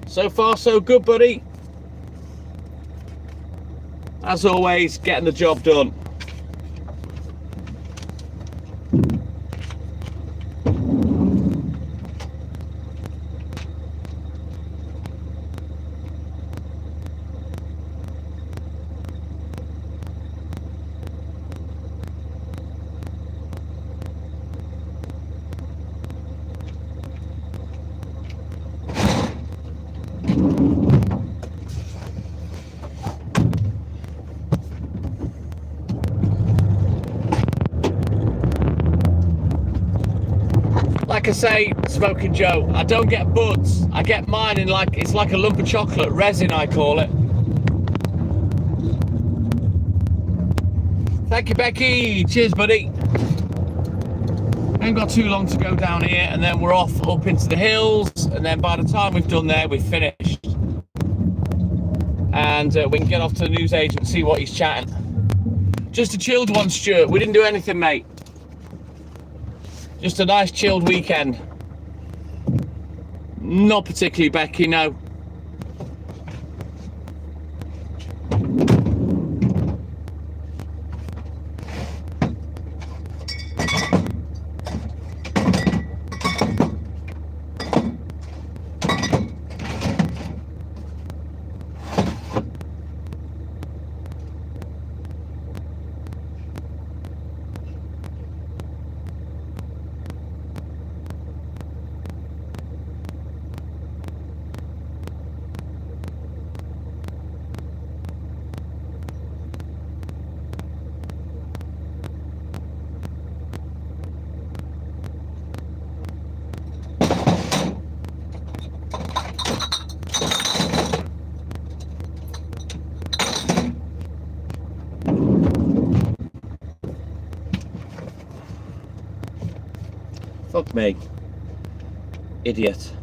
So far, so good, buddy. As always, getting the job done. Like I say, Smoking Joe, I don't get buds. I get mine in like, it's like a lump of chocolate, resin I call it. Thank you, Becky. Cheers, buddy. Ain't got too long to go down here, and then we're off up into the hills, and then by the time we've done there, we've finished. And we can get off to the newsagent and see what he's chatting. Just a chilled one, Stuart. We didn't do anything, mate. Just a nice chilled weekend. Not particularly, Becky, no. Fuck me. Idiot.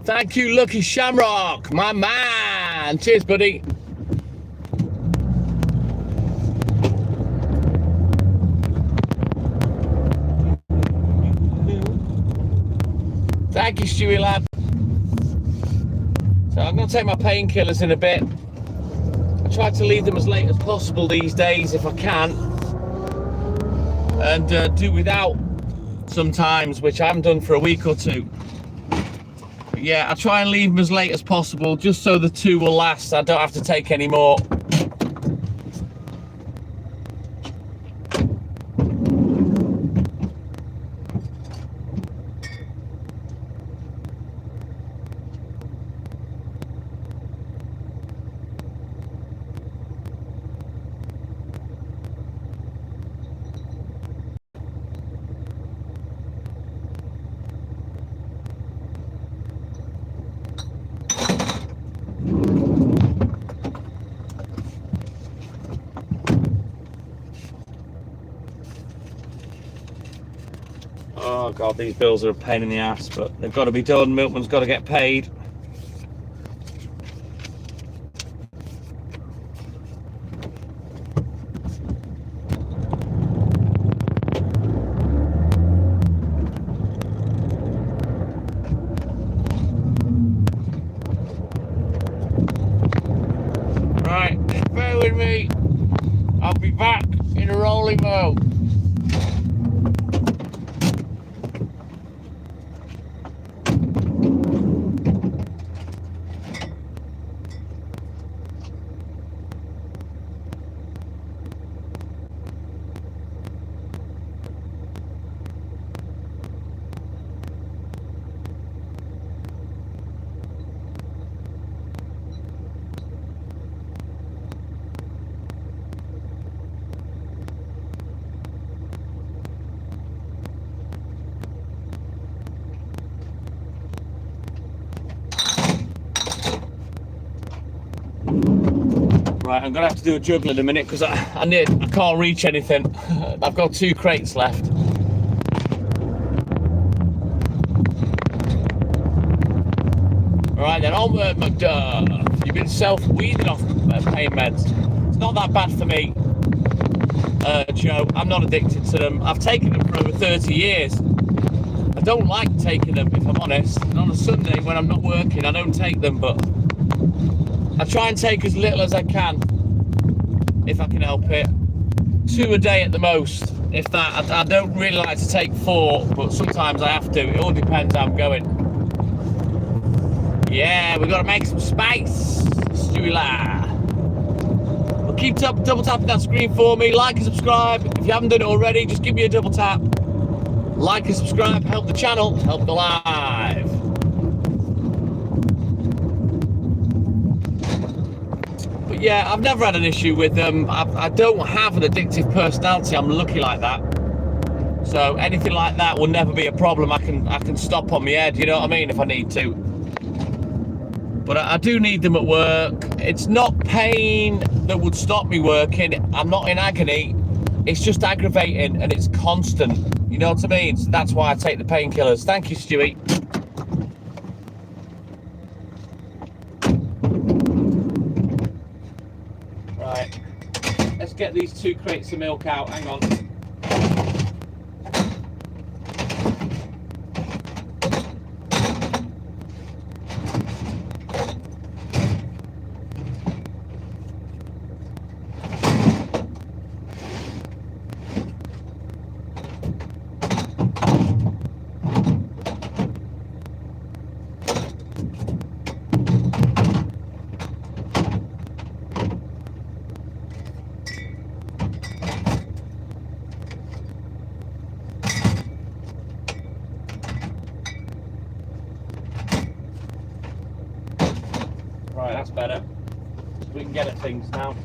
Thank you, Lucky Shamrock, my man. Cheers, buddy. Thank you, Stewie lad. So I'm going to take my painkillers in a bit. I try to leave them as late as possible these days if I can, and do without sometimes, which I haven't done for a week or two. But yeah, I try and leave them as late as possible just so the 2 will last. I don't have to take any more. Oh God, these bills are a pain in the ass, but they've got to be done. Milkman's got to get paid. Right, bear with me. I'll be back in a rolling mode. Right, I'm gonna have to do a juggle in a minute because I can't reach anything. I've got 2 crates left. Right then, onward, McDuff. You've been self-weaning off pain meds. It's not that bad for me, Joe. I'm not addicted to them. I've taken them for over 30 years. I don't like taking them, if I'm honest. And on a Sunday when I'm not working, I don't take them, but I try and take as little as I can, if I can help it. 2 a day at the most, if that. I don't really like to take 4, but sometimes I have to. It all depends how I'm going. Yeah, we've got to make some space, Stewie. Well, keep double tapping that screen for me. Like and subscribe. If you haven't done it already, just give me a double tap. Like and subscribe. Help the channel. Help the live. But yeah, I've never had an issue with them. I don't have an addictive personality. I'm lucky like that. So anything like that will never be a problem. I can stop on my head. You know what I mean? If I need to. But I do need them at work. It's not pain that would stop me working. I'm not in agony. It's just aggravating and it's constant. You know what I mean? So that's why I take the painkillers. Thank you, Stewie. Right. Let's get these 2 crates of milk out. Hang on. Right, that's better. We can get at things now.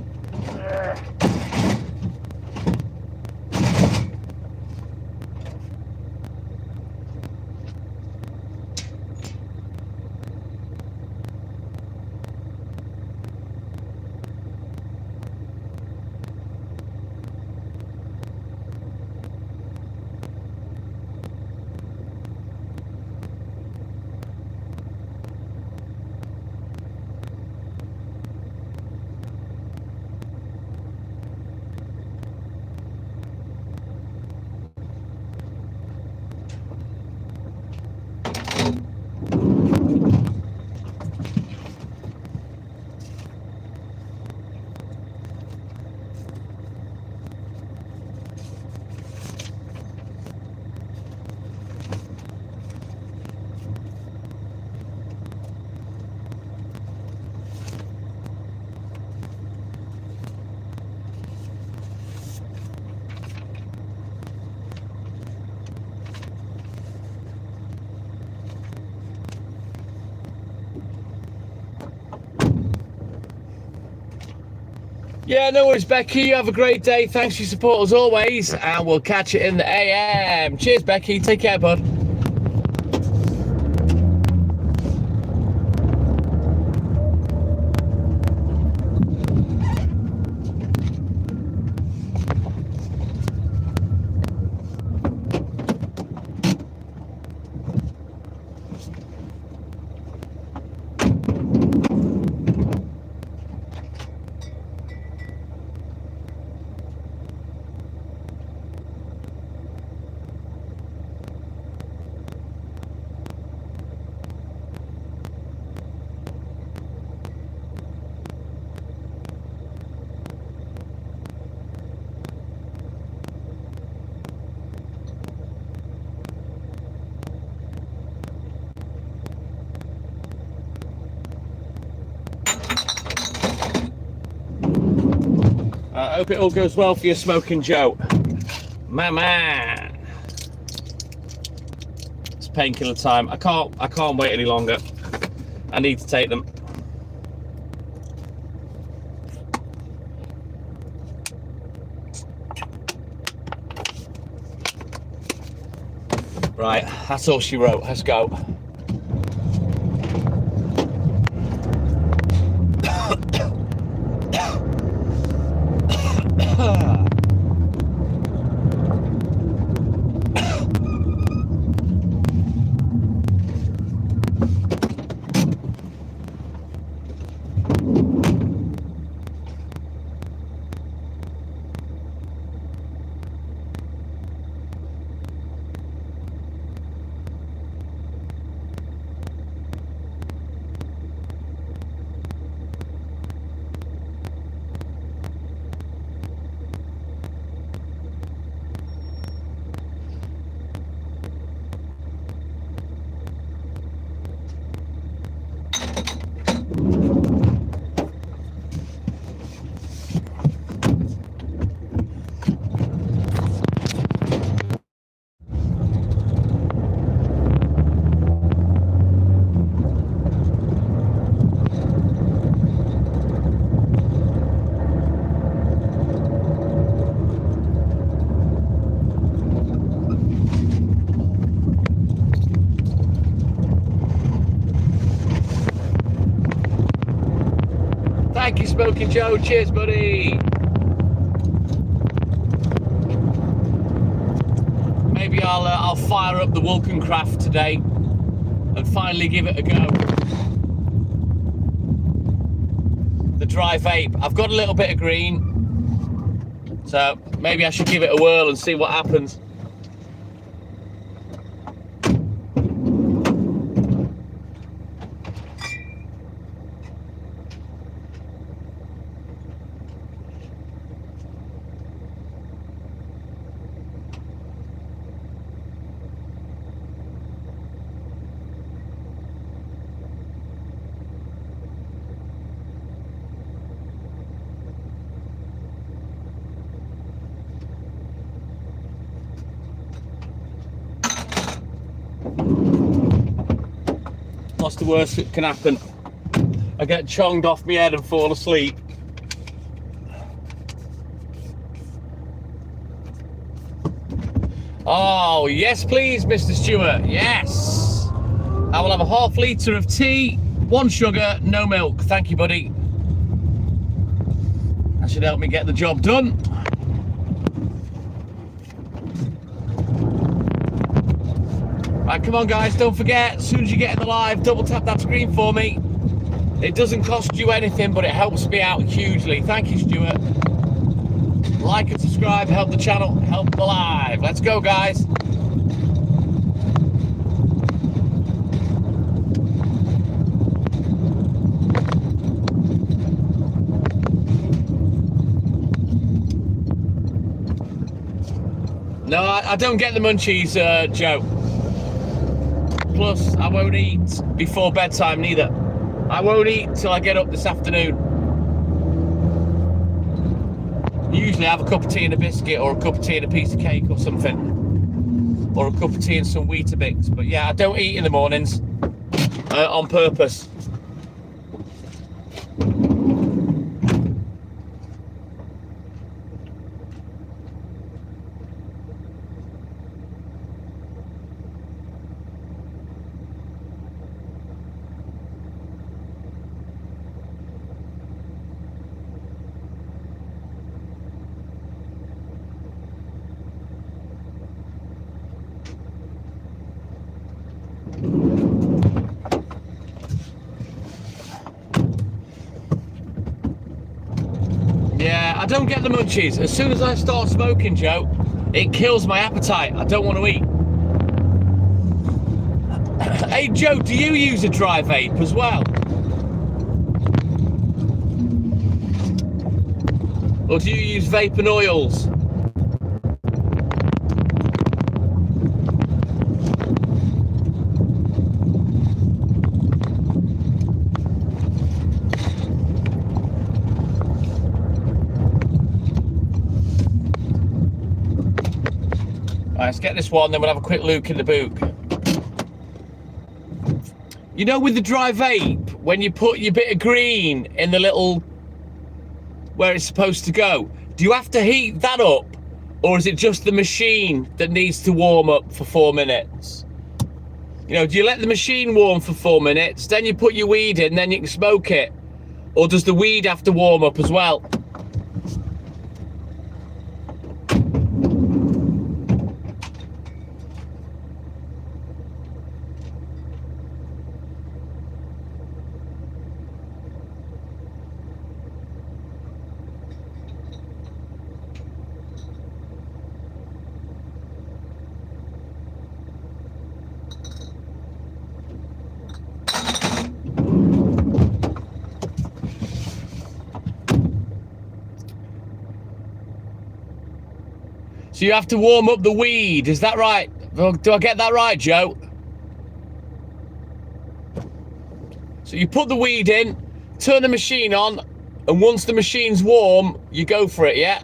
Yeah, no worries, Becky. You have a great day. Thanks for your support as always, and we'll catch you in the AM. Cheers, Becky. Take care, bud. I hope it all goes well for you, Smoking Joe. My man. It's painkiller time. I can't wait any longer. I need to take them. Right, that's all she wrote. Let's go. Thank you, Smoking Joe. Cheers, buddy. Maybe I'll fire up the Vulcancraft today and finally give it a go. The dry vape. I've got a little bit of green, so maybe I should give it a whirl and see what happens. What's the worst that can happen? I get chonged off my head and fall asleep. Oh, yes, please, Mr. Stewart. Yes. I will have a half litre of tea, 1 sugar, no milk. Thank you, buddy. That should help me get the job done. Right, come on guys, don't forget, as soon as you get in the live, double tap that screen for me. It doesn't cost you anything, but it helps me out hugely. Thank you, Stuart. Like and subscribe, help the channel, help the live. Let's go, guys. No, I don't get the munchies, Joe. Plus, I won't eat before bedtime neither. I won't eat till I get up this afternoon. Usually I have a cup of tea and a biscuit, or a cup of tea and a piece of cake or something. Or a cup of tea and some Weetabix. But yeah, I don't eat in the mornings on purpose. Yeah, I don't get the munchies. As soon as I start smoking, Joe, it kills my appetite. I don't want to eat. Hey, Joe, do you use a dry vape as well? Or do you use vape and oils? Let's get this one, then we'll have a quick look in the book. You know, with the dry vape, when you put your bit of green in the little where it's supposed to go, do you have to heat that up, or is it just the machine that needs to warm up for 4 minutes? You know, do you let the machine warm for 4 minutes, then you put your weed in, then you can smoke it, or does the weed have to warm up as well? So you have to warm up the weed, is that right? Do I get that right, Joe? So you put the weed in, turn the machine on, and once the machine's warm, you go for it, yeah?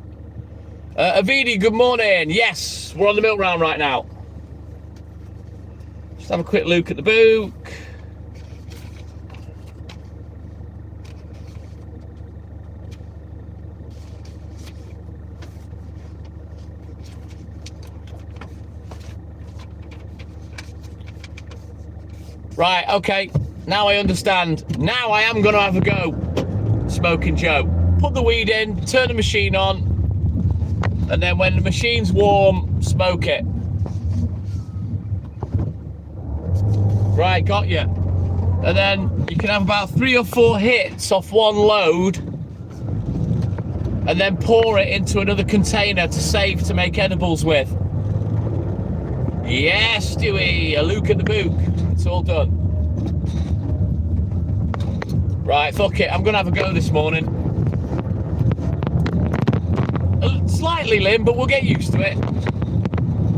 Avidi, good morning. Yes, we're on the milk round right now. Just have a quick look at the book. Right, okay, now I understand. Now I am going to have a go. Smoking Joe. Put the weed in, turn the machine on, and then when the machine's warm, smoke it. Right, got you. And then you can have about 3 or 4 hits off one load, and then pour it into another container to save to make edibles with. Yes, Stewie, a Luke at the book. It's all done. Right, fuck it. I'm gonna have a go this morning. Slightly limb, but we'll get used to it.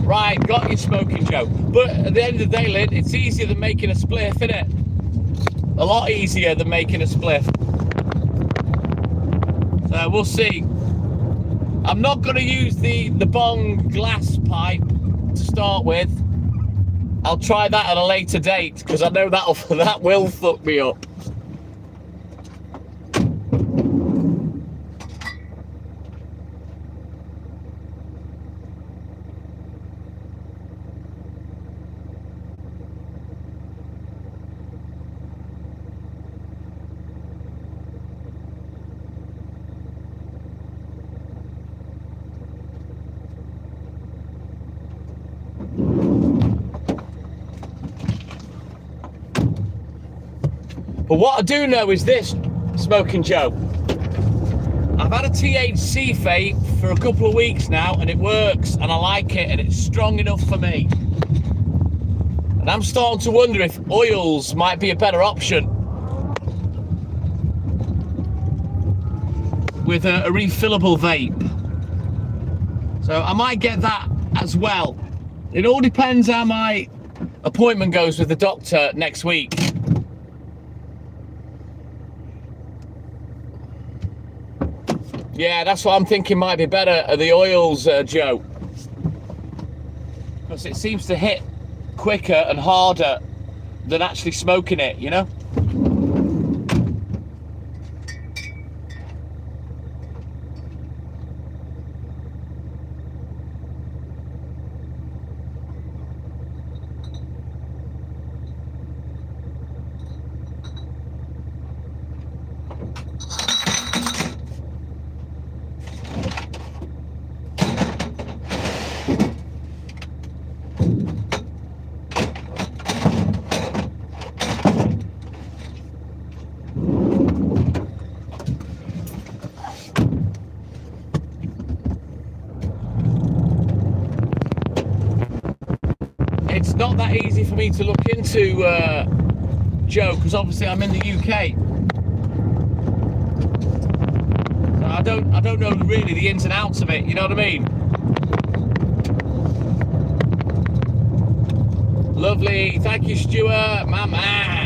Right, got your Smoking Joe. But at the end of the day, Lynn, it's easier than making a spliff, innit? A lot easier than making a spliff. So we'll see. I'm not going to use the bong glass pipe to start with. I'll try that at a later date because I know that will fuck me up. But what I do know is this, Smoking Joe. I've had a THC vape for a couple of weeks now and it works and I like it and it's strong enough for me. And I'm starting to wonder if oils might be a better option with a refillable vape. So I might get that as well. It all depends how my appointment goes with the doctor next week. Yeah, that's what I'm thinking might be better, are the oils, Joe. Because it seems to hit quicker and harder than actually smoking it, you know? It's not that easy for me to look into, Joe, because obviously I'm in the UK. So I don't know really the ins and outs of it, you know what I mean? Lovely, thank you, Stuart, my man.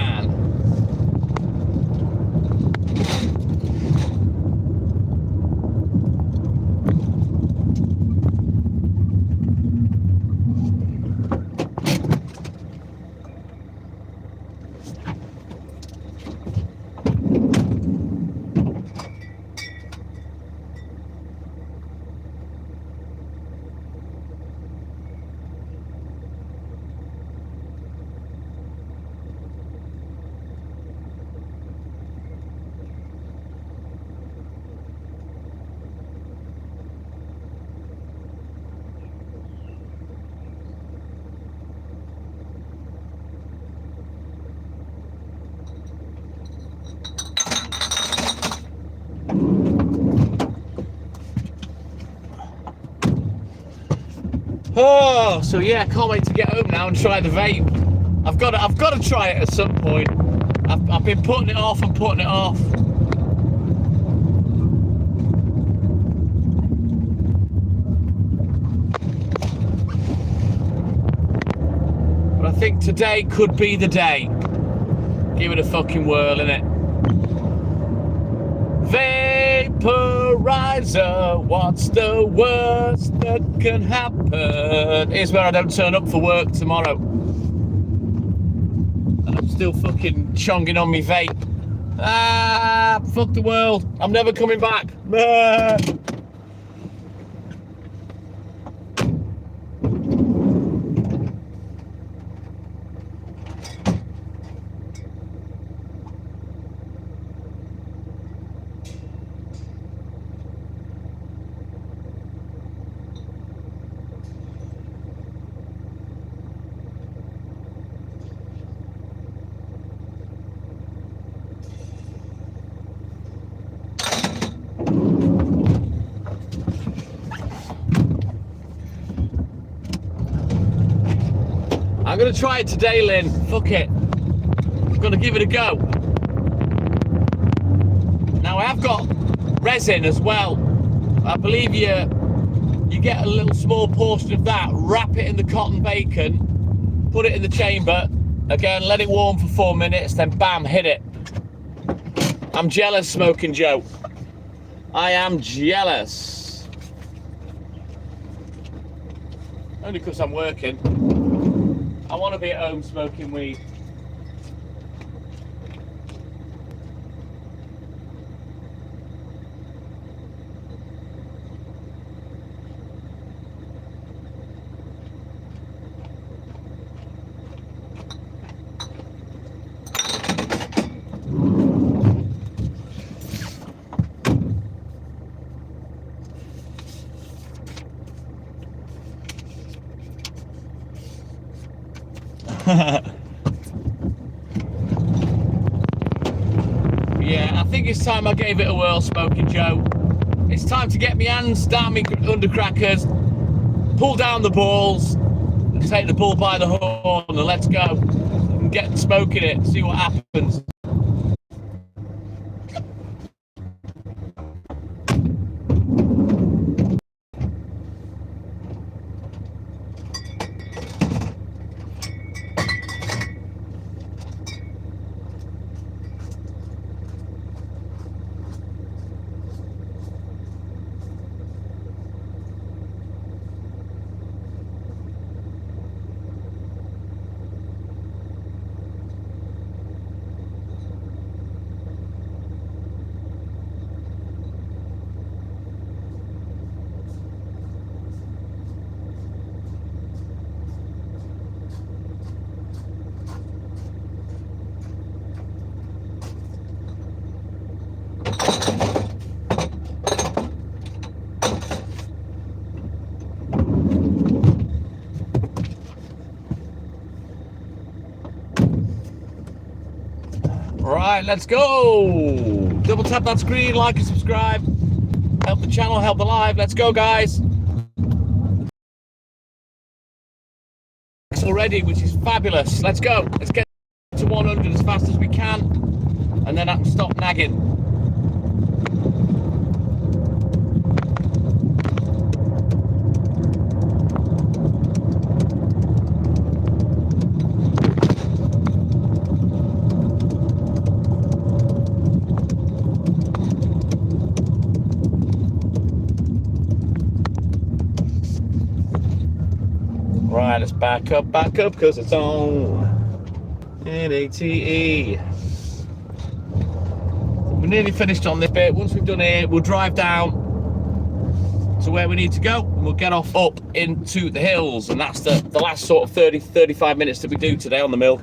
Oh, so yeah, can't wait to get home now and try the vape. I've got to try it at some point. I've been putting it off and putting it off. But I think today could be the day. Give it a fucking whirl, innit? Vaporizer, what's the worst that can happen? Here's where I don't turn up for work tomorrow. And I'm still fucking chonging on me vape. Ah, fuck the world. I'm never coming back. Ah. going to try it today, Lynn. Fuck it. I'm going to give it a go. Now, I have got resin as well. I believe you get a little small portion of that, wrap it in the cotton bacon, put it in the chamber, again, let it warm for 4 minutes, then bam, hit it. I'm jealous, Smoking Joe. I am jealous. Only because I'm working. I want to be at home smoking weed. Yeah, I think it's time I gave it a whirl, Smoking Joe. It's time to get my hands down my undercrackers, pull down the balls, and take the bull by the horn, and let's go. And get smoking it, see what happens. Right, let's go. Double tap that screen, like and subscribe. Help the channel, help the live. Let's go, guys. Already, which is fabulous. Let's go. Let's get to 100 as fast as we can, and then I can stop nagging. Right, let's back up, because it's on. NATE. We're nearly finished on this bit. Once we've done it, we'll drive down to where we need to go, and we'll get off up into the hills, and that's the last sort of 35 minutes that we do today on the mill.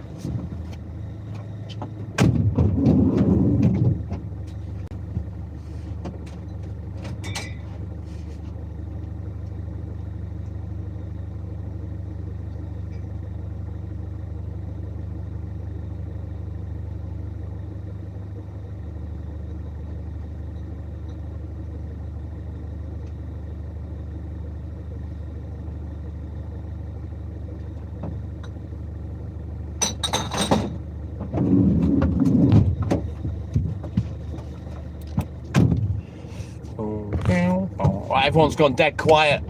Right, everyone's gone dead quiet.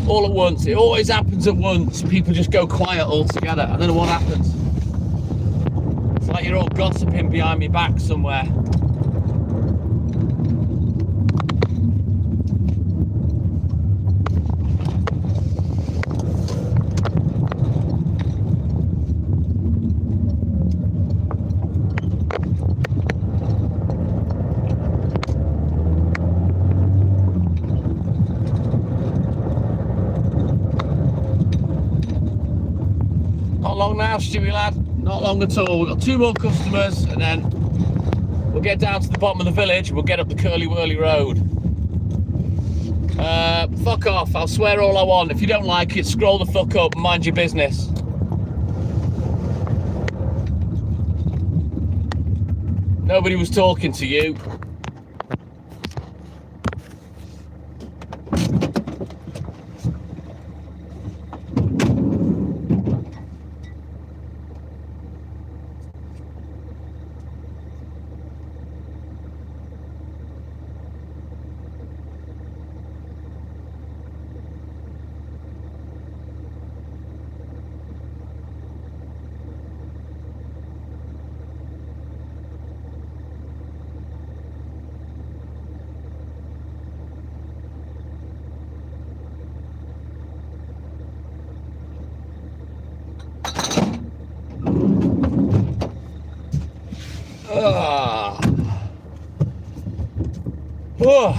All at once. It always happens at once. People just go quiet altogether. I don't know what happens. It's like you're all gossiping behind my back somewhere. Long now, Stewie lad, not long at all. We've got 2 more customers, and then we'll get down to the bottom of the village. We'll get up the Curly Whirly Road. Fuck off, I'll swear all I want. If you don't like it, scroll the fuck up and mind your business. Nobody was talking to you. Oh.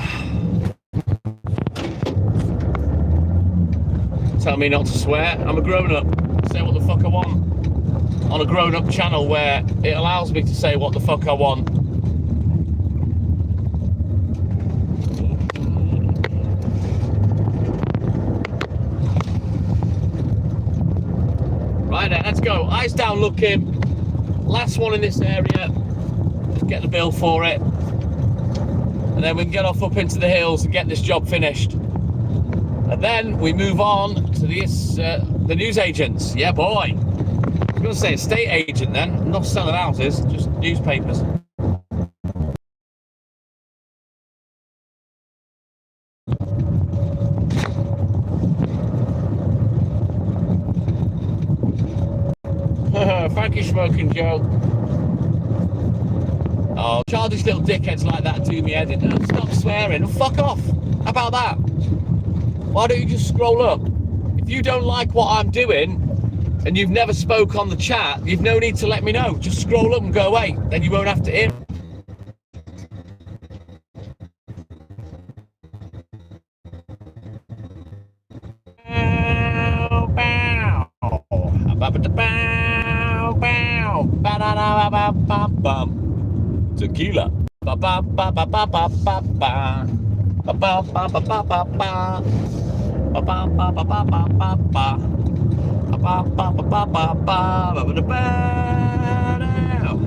Tell me not to swear. I'm a grown-up. Say what the fuck I want. On a grown-up channel where it allows me to say what the fuck I want. Right then, let's go. Eyes down looking. Last one in this area. Get the bill for it. And then we can get off up into the hills and get this job finished. And then we move on to this, the newsagents. Yeah, boy. I was going to say estate agent then. I'm not selling houses, just newspapers. Thank you, Smoking Joe. Oh, childish little dickheads like that do me head in. No, stop swearing. Fuck off. How about that? Why don't you just scroll up? If you don't like what I'm doing and you've never spoke on the chat, you've no need to let me know. Just scroll up and go away. Then you won't have to hear. Tequila. Ba ba ba ba ba ba ba ba. Ba ba ba ba ba ba ba. Ba ba ba ba ba ba ba ba. Ba ba ba ba ba ba ba. Ba ba da ba now.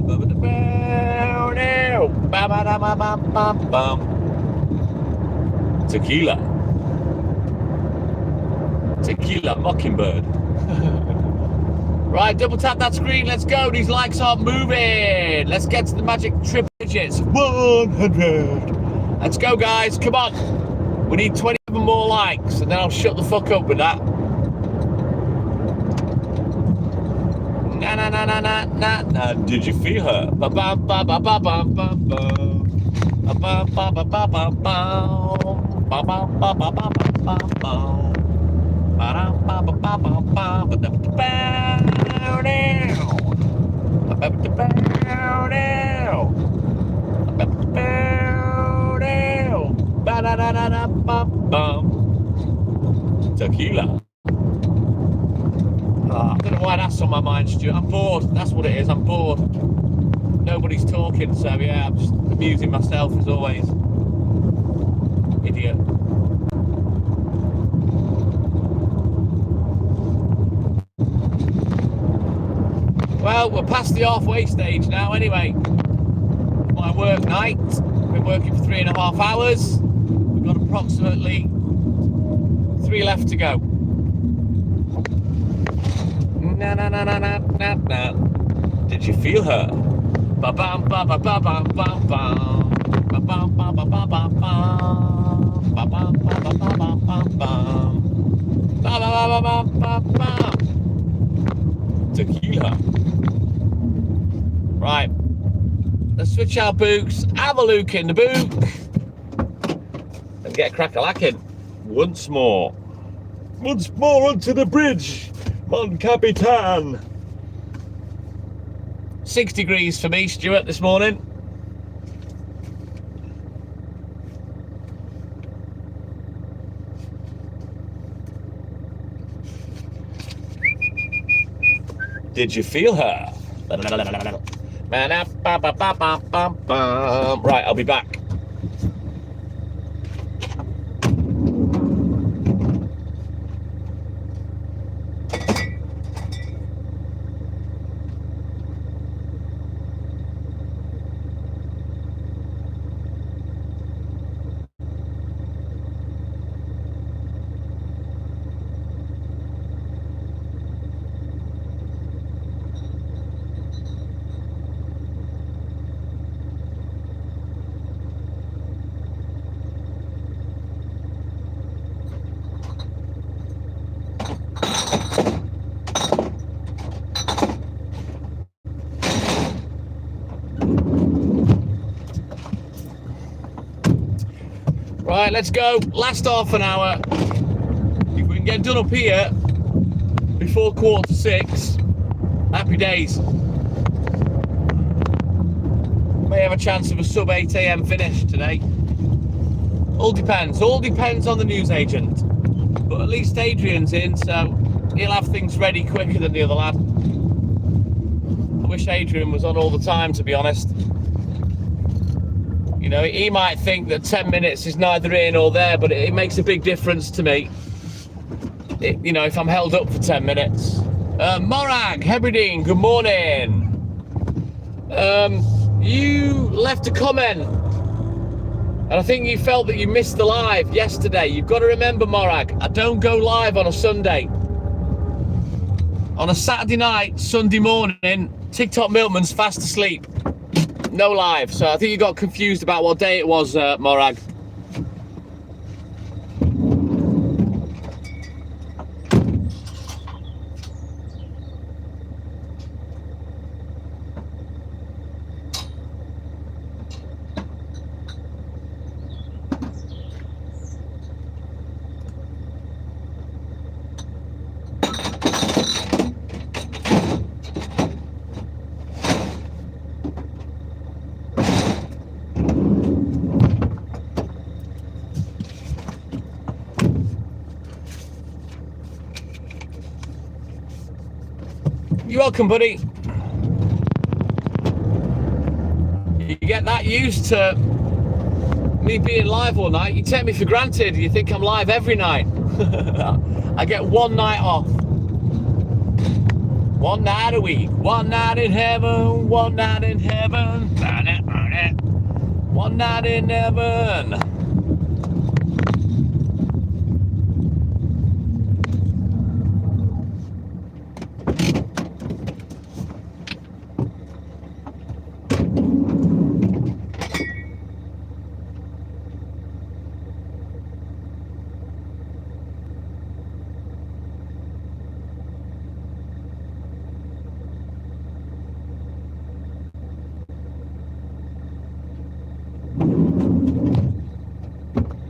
Ba ba da ba now. Ba ba da ba ba ba ba. Tequila. Tequila Mockingbird. Right, double tap that screen. Let's go. These likes aren't moving. Let's get to the magic triple digits. 100. Let's go, guys. Come on. We need 27 more likes, and then I'll shut the fuck up with that. Na na na na na na na. Did you feel her? Ba ba ba ba ba ba ba ba. Ba ba ba ba ba ba ba. Ba ba ba ba ba ba ba. Ba ba ba ba ba ba ba. Ba da ba now. Ba ba ba now. Ba ba ba now. Ba da da da da ba ba. Tequila. I don't know why that's on my mind, Stuart. I'm bored. That's what it is. I'm bored. Nobody's talking, so yeah, I'm just amusing myself as always. Idiot. Well, we're past the halfway stage now anyway. My work night. Been working for 3.5 hours. We've got approximately 3 left to go. Na na na na na na na. Did you feel her? Ba bam ba ba ba ba ba ba. Ba bam ba ba ba ba ba. Ba bam ba ba ba ba ba ba. Ba ba ba ba ba ba ba. Tequila. Right. Let's switch our boots. Have a look in the boot. And get crack-a-lacking. Once more. Once more onto the bridge. Mon Capitan. 6 degrees for me, Stuart, this morning. Did you feel her? Right, I'll be back. Right, let's go. Last half an hour. If we can get done up here before 6:15, happy days. May have a chance of a sub 8 AM finish today. All depends. All depends on the newsagent. But at least Adrian's in, so he'll have things ready quicker than the other lad. I wish Adrian was on all the time, to be honest. You know, he might think that 10 minutes is neither here nor there, but it makes a big difference to me. You know, if I'm held up for 10 minutes. Morag, Hebridean, good morning. You left a comment, and I think you felt that you missed the live yesterday. You've got to remember, Morag, I don't go live on a Sunday. On a Saturday night, Sunday morning, TikTok Milkman's fast asleep. No live. So I think you got confused about what day it was, Morag. You're welcome, buddy. You get that used to me being live all night. You take me for granted. You think I'm live every night. I get one night off. One night a week. One night in heaven. One night in heaven. One night in heaven.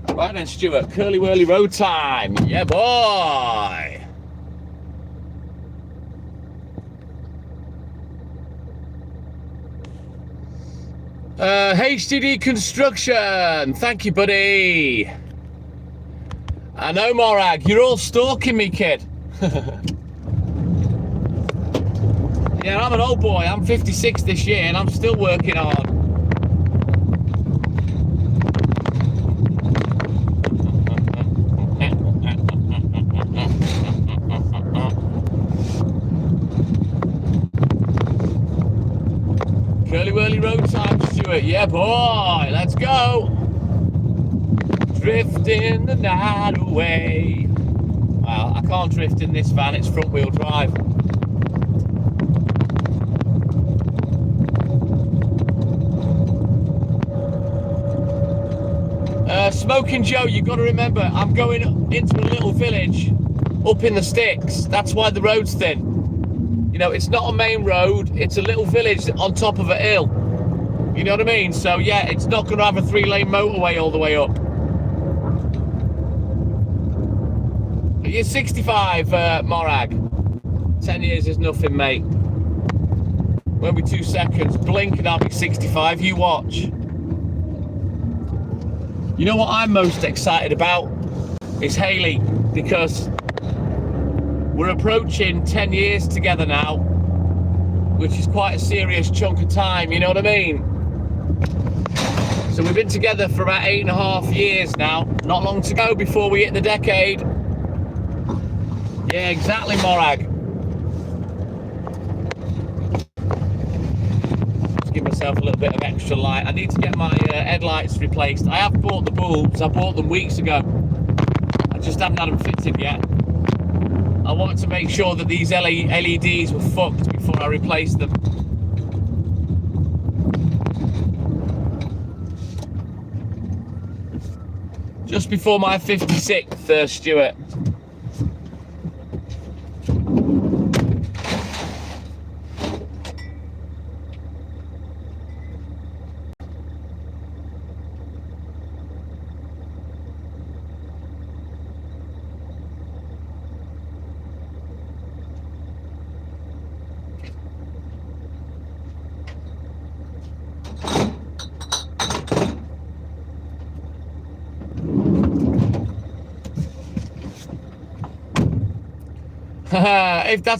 Right then, Stuart, curly whirly road time. Yeah, boy. HDD Construction. Thank you, buddy. I know, Morag. You're all stalking me, kid. Yeah, I'm an old boy. I'm 56 this year, and I'm still working hard. Curly whirly road time, Stuart. Yeah, boy. Let's go. Drifting the night away. Well, I can't drift in this van. It's front wheel drive. Smoking Joe, you've got to remember, I'm going into a little village up in the sticks. That's why the road's thin. You know, it's not a main road. It's a little village on top of a hill. You know what I mean? So, yeah, it's not going to have a 3-lane motorway all the way up. You're 65, Morag. 10 years is nothing, mate. Won't be 2 seconds. Blink and I'll be 65. You watch. You know what I'm most excited about? Is Hayley, because we're approaching 10 years together now, which is quite a serious chunk of time, you know what I mean? So we've been together for about 8.5 years now. Not long to go before we hit the decade. Yeah, exactly, Morag. Give myself a little bit of extra light. I need to get my headlights replaced. I have bought the bulbs. I bought them weeks ago. I just haven't had them fitted yet. I wanted to make sure that these LEDs were fucked before I replaced them. Just before my 56th, Stuart.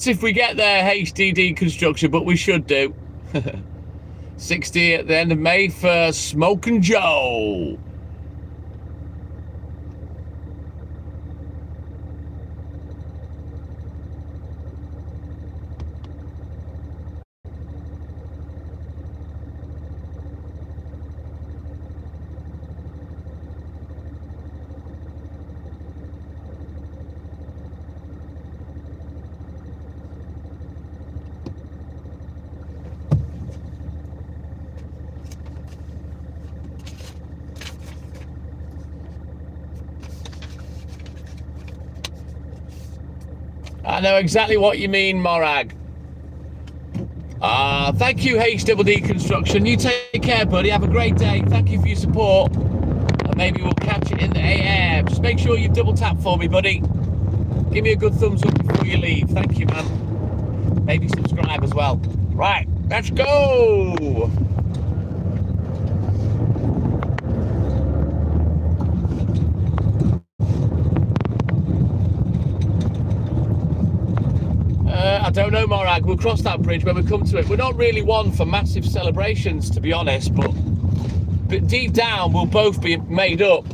if we get there, HDD construction, but we should do. 60 at the end of May for Smokin' Joe. I know exactly what you mean, Morag. Thank you, HDD Construction. You take care, buddy. Have a great day. Thank you for your support. And maybe we'll catch it in the AM. Just make sure you double tap for me, buddy. Give me a good thumbs up before you leave. Thank you, man. Maybe subscribe as well. Right, let's go. I don't know, Morag. We'll cross that bridge when we come to it. We're not really one for massive celebrations, to be honest, but deep down, we'll both be made up.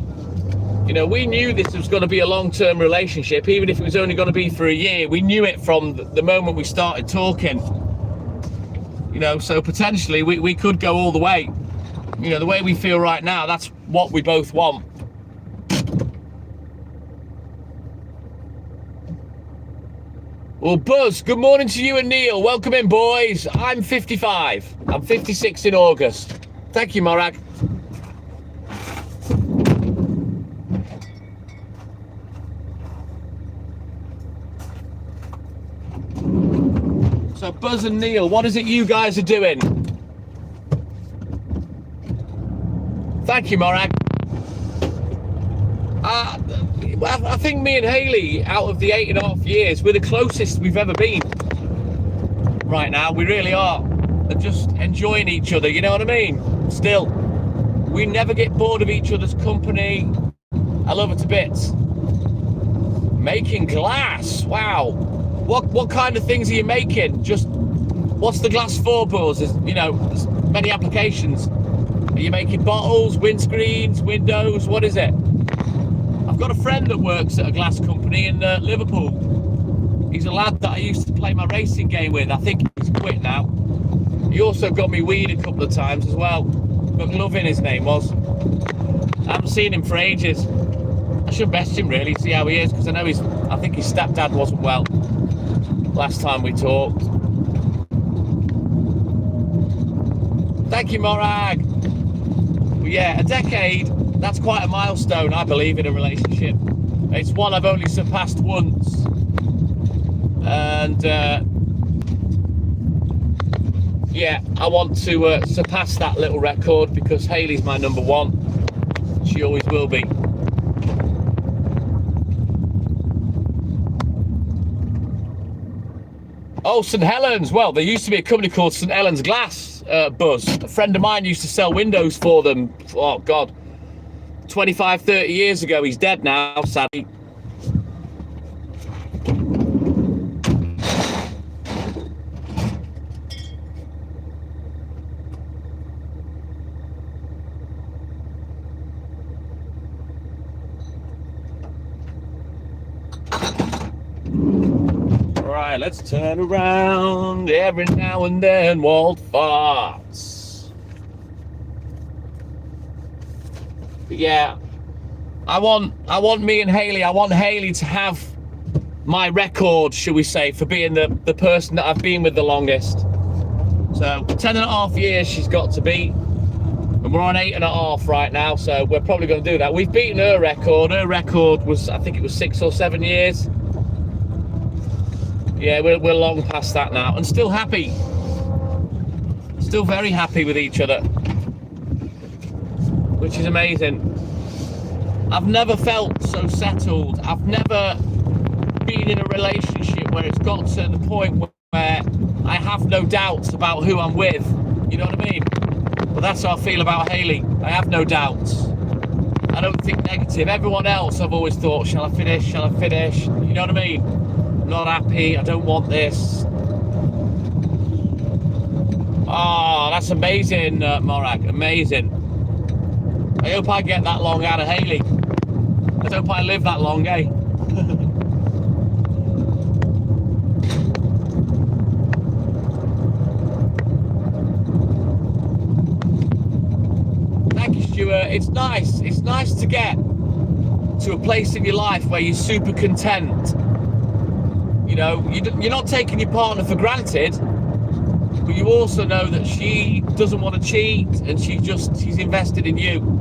You know, we knew this was going to be a long-term relationship, even if it was only going to be for a year. We knew it from the moment we started talking. You know, so potentially we could go all the way. You know, the way we feel right now, that's what we both want. Well, Buzz, good morning to you and Neil. Welcome in, boys. I'm 55. I'm 56 in August. Thank you, Morag. So, Buzz and Neil, what is it you guys are doing? Thank you, Morag. I think me and Hayley, out of the 8.5 years, we're the closest we've ever been. Right now, we really are. And just enjoying each other, you know what I mean? Still, we never get bored of each other's company. I love her to bits. Making glass, wow. What kind of things are you making? Just, what's the glass for, Buzz? You know, there's many applications. Are you making bottles, windscreens, windows? What is it? I've got a friend that works at a glass company in Liverpool. He's a lad that I used to play my racing game with. I think he's quit now. He also got me weed a couple of times as well. McLovin, his name was. I haven't seen him for ages. I should best him really, see how he is, because I know I think his stepdad wasn't well last time we talked. Thank you, Morag. Well, yeah, a decade. That's quite a milestone, I believe, in a relationship. It's one I've only surpassed once. And, yeah, I want to surpass that little record because Hayley's my number one. She always will be. Oh, St. Helens. Well, there used to be a company called St. Helens Glass, Buzz. A friend of mine used to sell windows for them. Oh, God. 25, 30 years ago. He's dead now, sadly. Right, let's turn around. Every now and then, Walt farts. But yeah, I want me and Hayley. I want Hayley to have my record, shall we say, for being the person that I've been with the longest. So 10.5 years she's got to beat, and we're on 8.5 right now. So we're probably going to do that. We've beaten her record. Her record was, I think it was 6 or 7 years. Yeah, we're long past that now, and still happy. Still very happy with each other, which is amazing. I've never felt so settled. I've never been in a relationship where it's got to the point where I have no doubts about who I'm with. You know what I mean? Well, that's how I feel about Hayley. I have no doubts. I don't think negative. Everyone else, I've always thought, shall I finish? Shall I finish? You know what I mean? I'm not happy. I don't want this. Oh, that's amazing, Morag. Amazing. I hope I get that long out of Hayley. I hope I live that long, eh? Thank you, Stuart. It's nice. It's nice to get to a place in your life where you're super content. You know, you're not taking your partner for granted, but you also know that she doesn't want to cheat, and she's invested in you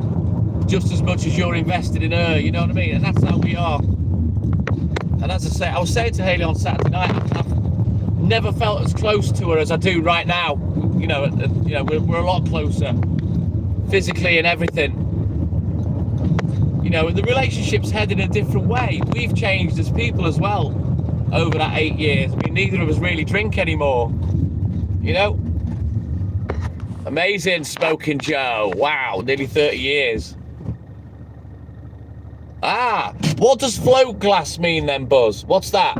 just as much as you're invested in her. You know what I mean? And that's how we are. And as I say, I was saying to Hayley on Saturday night, I've never felt as close to her as I do right now. You know, we're a lot closer physically and everything. You know, and the relationship's headed in a different way. We've changed as people as well over that 8 years. I mean, neither of us really drink anymore. You know? Amazing, Smoking Joe. Wow, nearly 30 years. Ah, what does float glass mean then, Buzz? What's that?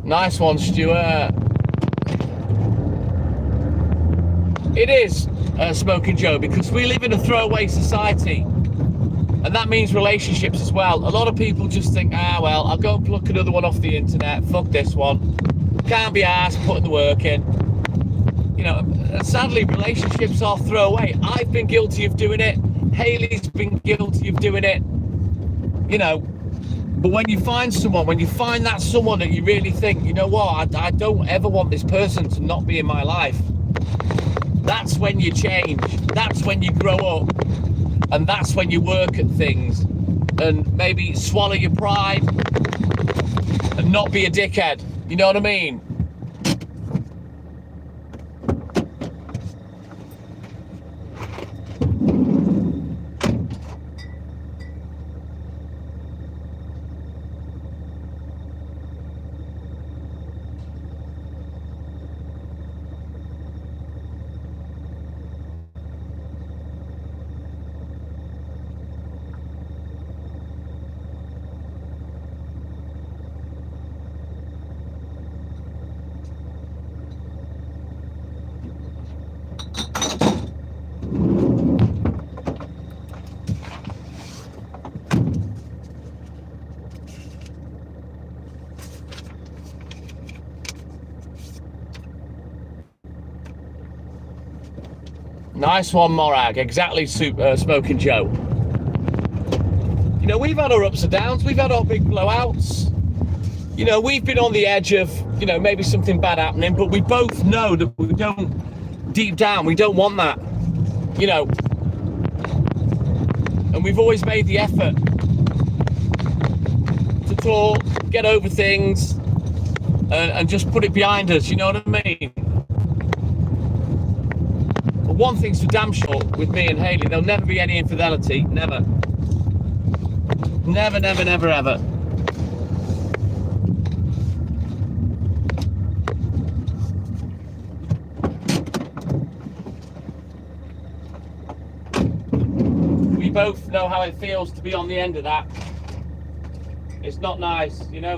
Nice one, Stuart. It is, Smoking Joe, because we live in a throwaway society, and that means relationships as well. A lot of people just think, well, I'll go and pluck another one off the internet. Fuck this one. Can't be arsed putting the work in. You know, and sadly, relationships are throwaway. I've been guilty of doing it. Hayley's been guilty of doing it. You know. But when you find that someone that you really think, you know what, I don't ever want this person to not be in my life. That's when you change. That's when you grow up. And that's when you work at things. And maybe swallow your pride and not be a dickhead. You know what I mean? Nice one, Morag. Exactly, Smoking Joe. You know, we've had our ups and downs. We've had our big blowouts. You know, we've been on the edge of, you know, maybe something bad happening, but we both know that we don't, deep down, we don't want that. You know, and we've always made the effort to talk, get over things, and just put it behind us. You know what I mean? One thing's for damn sure with me and Hayley, there'll never be any infidelity. Never. Never, never, never, ever. We both know how it feels to be on the end of that. It's not nice, you know?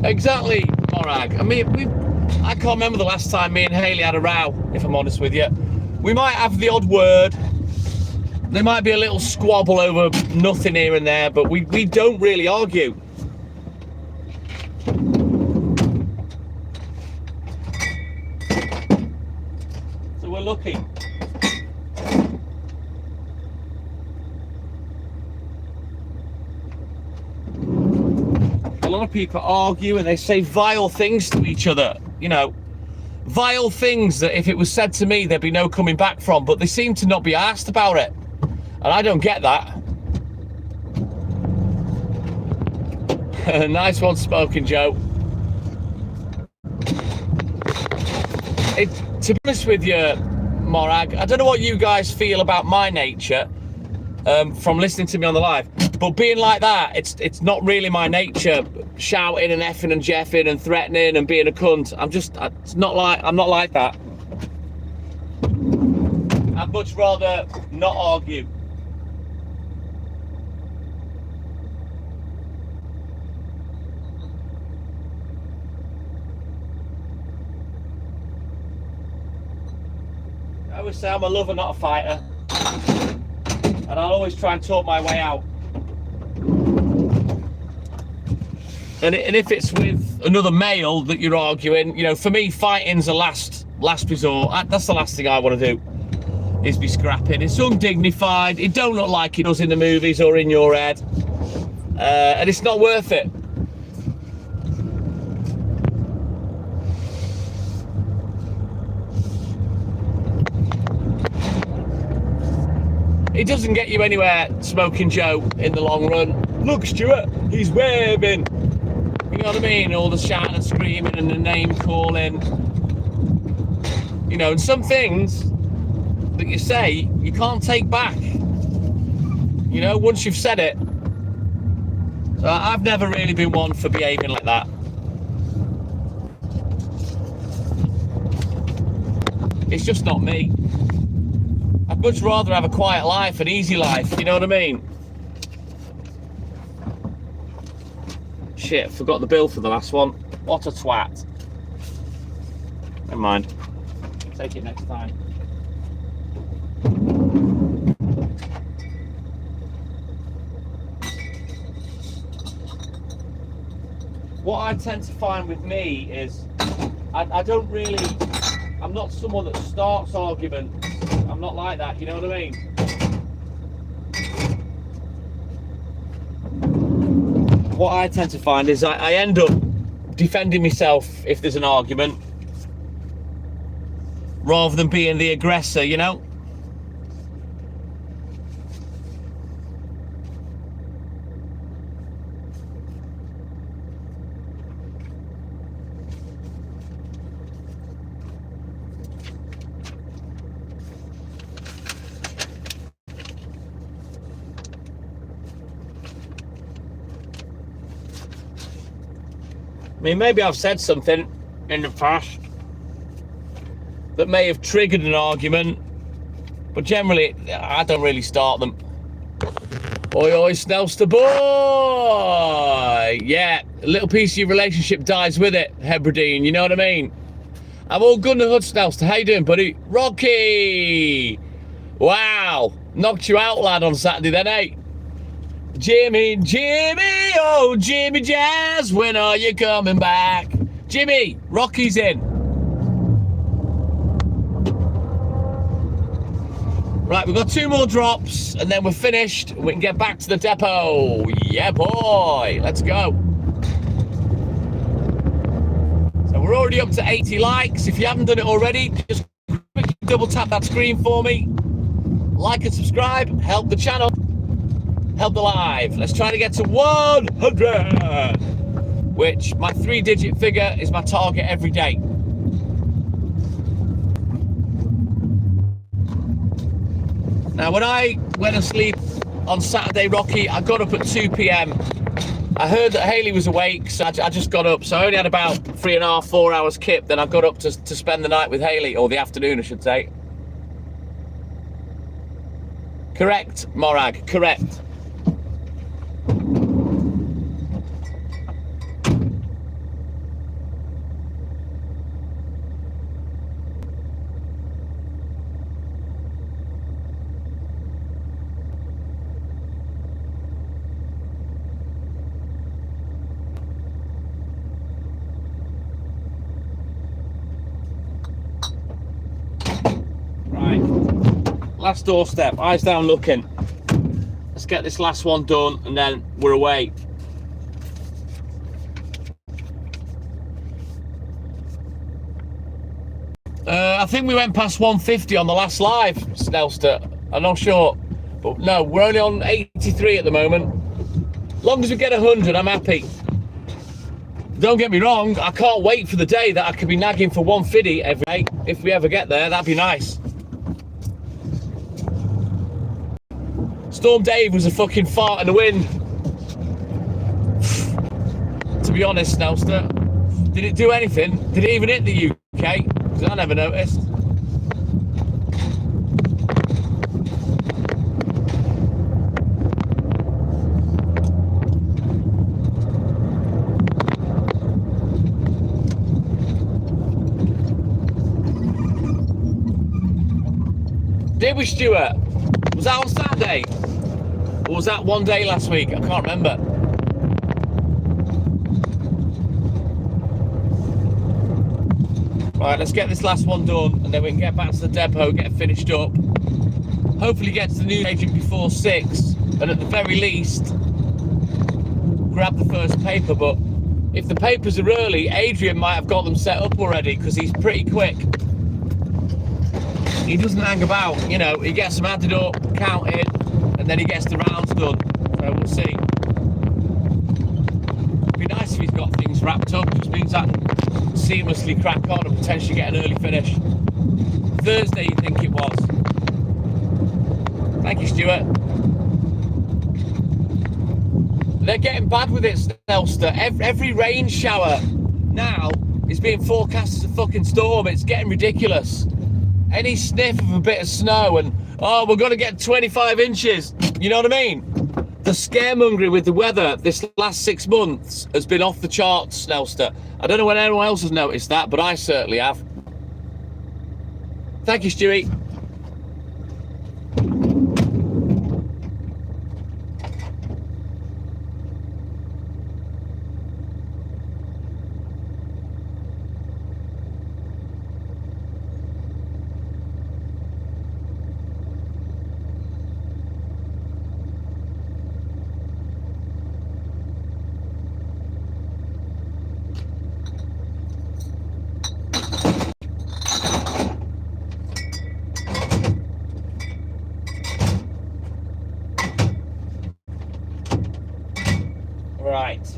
Exactly, Morag. I mean, I can't remember the last time me and Hayley had a row, if I'm honest with you. We might have the odd word. There might be a little squabble over nothing here and there, but we don't really argue. So we're lucky. A lot of people argue and they say vile things to each other, you know, vile things that if it was said to me, there'd be no coming back from, but they seem to not be asked about it. And I don't get that. Nice one, Smoking Joe. To be honest with you, Morag, I don't know what you guys feel about my nature from listening to me on the live, but being like that, it's not really my nature. Shouting and effing and jeffing and threatening and being a cunt. I'm not like that. I'd much rather not argue. I always say I'm a lover, not a fighter. And I'll always try and talk my way out. And if it's with another male that you're arguing, you know, for me, fighting's a last resort. That's the last thing I want to do, is be scrapping. It's undignified. It don't look like it does in the movies or in your head. And it's not worth it. It doesn't get you anywhere, Smoking Joe, in the long run. Look, Stuart, he's waving. You know what I mean? All the shouting and screaming and the name calling. You know, and some things that you say, you can't take back. You know, once you've said it. So I've never really been one for behaving like that. It's just not me. I'd much rather have a quiet life, an easy life, you know what I mean? Shit, forgot the bill for the last one. What a twat. Never mind. Take it next time. What I tend to find with me is I don't really, I'm not someone that starts arguments. I'm not like that, you know what I mean? What I tend to find is I end up defending myself if there's an argument, rather than being the aggressor, you know? I mean, maybe I've said something in the past that may have triggered an argument, but generally I don't really start them. Oi, oi, Snelster boy! Yeah, a little piece of your relationship dies with it, Hebridean, you know what I mean? I'm all good in the hood, Snelster. How you doing, buddy? Rocky! Wow, knocked you out, lad, on Saturday then, eh? Jimmy, oh Jimmy Jazz, when are you coming back? Jimmy, Rocky's in. Right, we've got 2 more drops and then we're finished. We can get back to the depot. Yeah, boy, let's go. So we're already up to 80 likes. If you haven't done it already, just quickly double tap that screen for me. Like and subscribe, help the channel. Help the live. Let's try to get to 100, which my 3-digit figure is my target every day. Now, when I went to sleep on Saturday, Rocky, I got up at 2 p.m. I heard that Hayley was awake, so I just got up. So I only had about 3.5, 4 hours kip. Then I got up to spend the night with Hayley, or the afternoon, I should say. Correct, Morag, correct. last doorstep, eyes down looking. Let's get this last one done and then we're away. I think we went past 150 on the last live, Snelster. I'm not sure. But no, we're only on 83 at the moment. As long as we get 100, I'm happy. Don't get me wrong, I can't wait for the day that I could be nagging for 150 every day. If we ever get there, that'd be nice. Storm Dave was a fucking fart in the wind. To be honest, Snelster. Did it do anything? Did it even hit the UK? Because I never noticed. Did we, Stuart? Was that on Saturday? Or was that one day last week? I can't remember. Right, let's get this last one done and then we can get back to the depot, get it finished up. Hopefully get to the news agent before 6 and at the very least grab the first paper. But if the papers are early, Adrian might have got them set up already because he's pretty quick. He doesn't hang about, you know, he gets them added up, counted, and then he gets the rounds done. So we'll see. It'd be nice if he's got things wrapped up, which means I can seamlessly crack on and potentially get an early finish. Thursday, you think it was? Thank you, Stuart. They're getting bad with it, Snelster. Every rain shower now is being forecast as a fucking storm. It's getting ridiculous. Any sniff of a bit of snow and, oh, we're going to get 25 inches. You know what I mean? The scaremongering with the weather this last 6 months has been off the charts, Snelster. I don't know when anyone else has noticed that, but I certainly have. Thank you, Stewie. Right.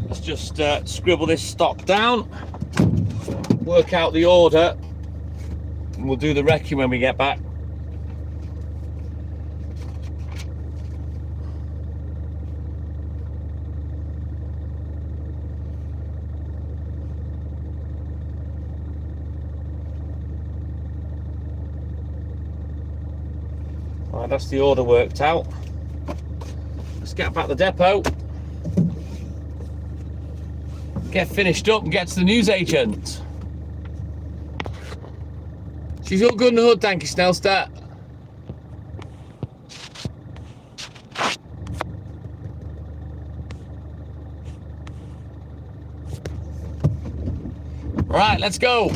Let's just scribble this stock down, work out the order, and we'll do the recce when we get back. Right, that's the order worked out. Let's get back to the depot, get finished up and get to the news agent. She's all good in the hood, thank you, Snelster. Right, let's go.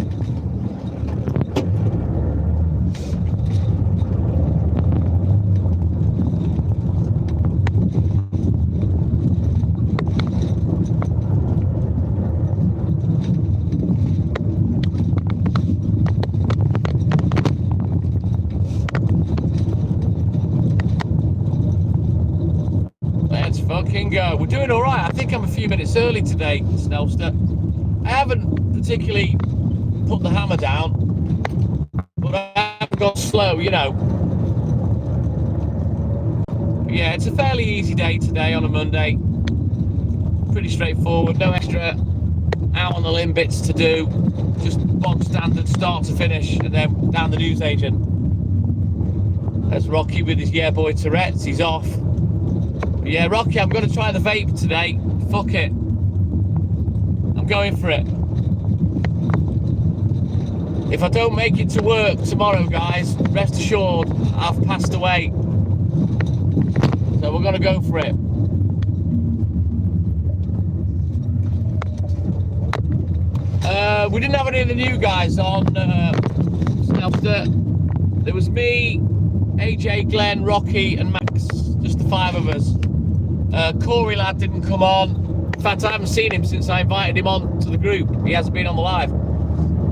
Go. We're doing all right. I think I'm a few minutes early today, Snelster. I haven't particularly put the hammer down, but I haven't gone slow, you know. But yeah, it's a fairly easy day today on a Monday. Pretty straightforward. No extra out on the limb bits to do. Just bog standard start to finish, and then down the news agent. There's Rocky with his yeah boy Tourette's. He's off. Yeah, Rocky, I'm going to try the vape today. Fuck it. I'm going for it. If I don't make it to work tomorrow, guys, rest assured I've passed away. So we're going to go for it. We didn't have any of the new guys on Snelster. There was me, AJ, Glenn, Rocky and Max, just the 5 of us. Corey lad didn't come on. In fact, I haven't seen him since I invited him on to the group. He hasn't been on the live.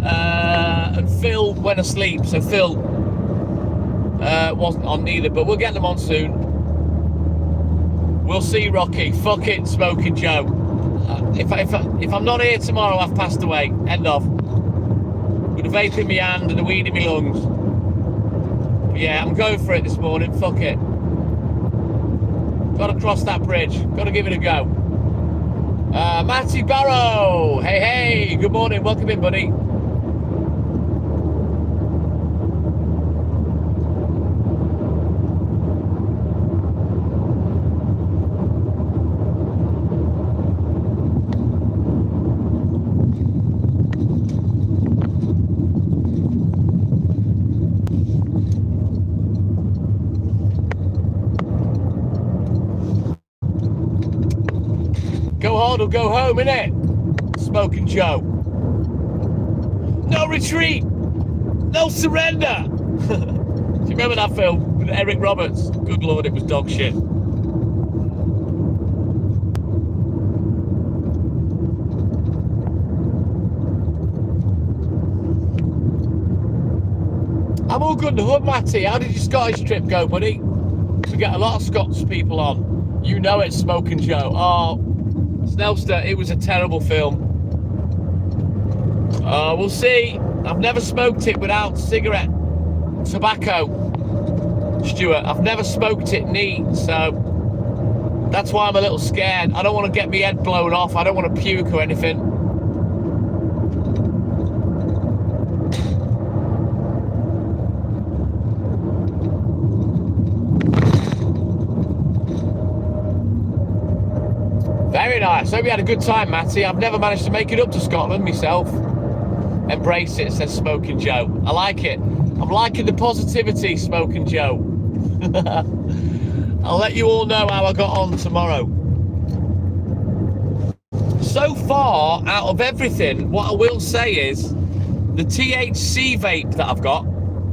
And Phil went asleep, so Phil wasn't on neither, but we'll get them on soon. We'll see, Rocky. Fuck it, Smoking Joe. If I'm not here tomorrow, I've passed away. End of. With a vape in my hand and a weed in my lungs. But yeah, I'm going for it this morning. Fuck it. Got to cross that bridge. Got to give it a go. Matty Barrow. Hey, good morning. Welcome in, buddy. Go hard or go home, innit? Smoking Joe. No retreat! No surrender! Do you remember that film with Eric Roberts? Good lord, it was dog shit. I'm all good in the hood, Matty. How did your Scottish trip go, buddy? We get a lot of Scots people on. You know it's Smoking Joe. Oh, Snelster, it was a terrible film. We'll see. I've never smoked it without cigarette tobacco, Stuart. I've never smoked it neat, so that's why I'm a little scared. I don't want to get my head blown off. I don't want to puke or anything. Very nice. Hope you had a good time, Matty. I've never managed to make it up to Scotland myself. Embrace it, says Smoking Joe. I like it. I'm liking the positivity, Smoking Joe. I'll let you all know how I got on tomorrow. So far, out of everything, what I will say is the THC vape that I've got,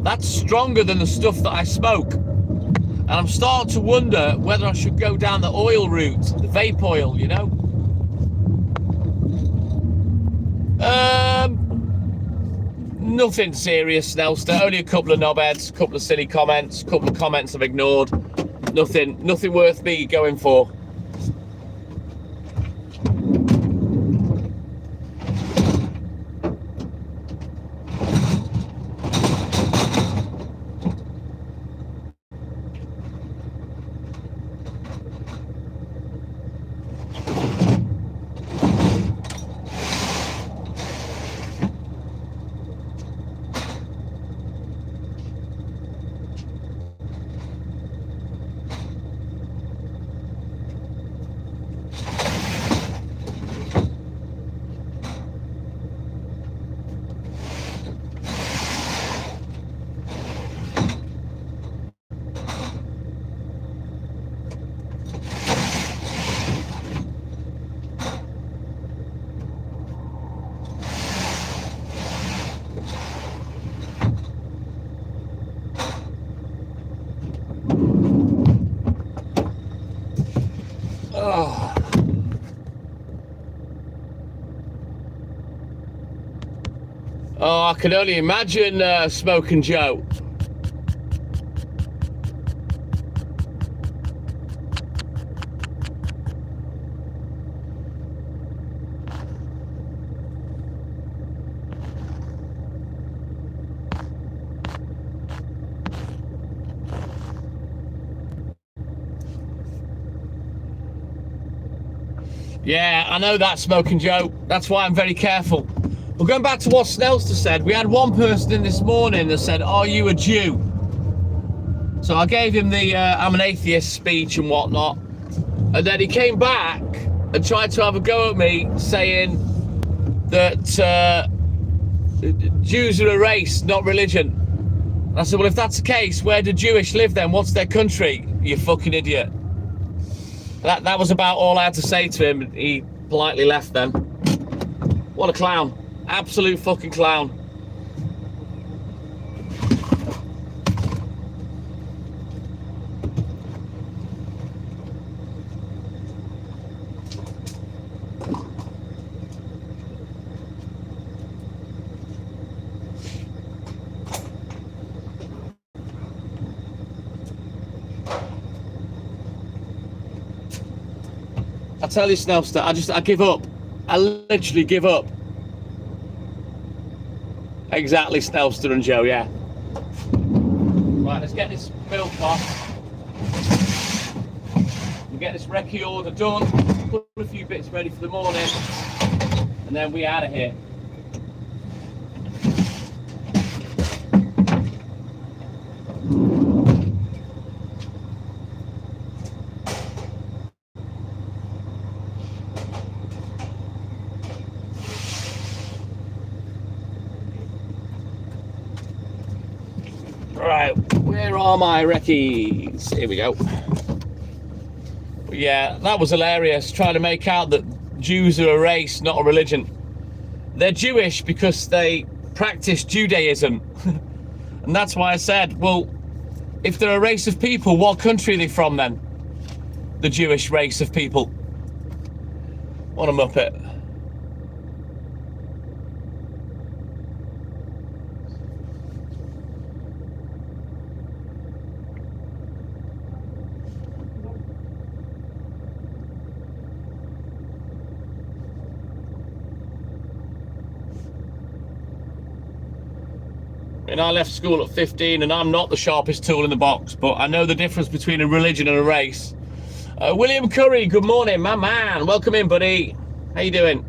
that's stronger than the stuff that I smoke. And I'm starting to wonder whether I should go down the oil route, the vape oil, you know? Nothing serious, Snelster. Only a couple of knobheads, a couple of silly comments, a couple of comments I've ignored. Nothing worth me going for. Oh, I can only imagine Smoking Joe. Yeah, I know that, Smoking Joe. That's why I'm very careful. Well, going back to what Snelster said, we had one person in this morning that said, "Are you a Jew?" So I gave him the I'm an atheist speech and whatnot. And then he came back and tried to have a go at me, saying that Jews are a race, not religion. And I said, well, if that's the case, where do Jewish live then? What's their country, you fucking idiot? That was about all I had to say to him. He politely left then. What a clown. Absolute fucking clown. I tell you, Snelster, I give up. I literally give up. Exactly, Snelster and Joe, yeah. Right, let's get this milk off. We'll get this recce order done. Put a few bits ready for the morning. And then we out of here. Right, where are my recce's? Here we go. Yeah, that was hilarious, trying to make out that Jews are a race, not a religion. They're Jewish because they practice Judaism. And that's why I said, well, if they're a race of people, what country are they from then? The Jewish race of people. What a muppet. And I left school at 15 and I'm not the sharpest tool in the box, but I know the difference between a religion and a race. William Curry, good morning, my man. Welcome in, buddy. How you doing?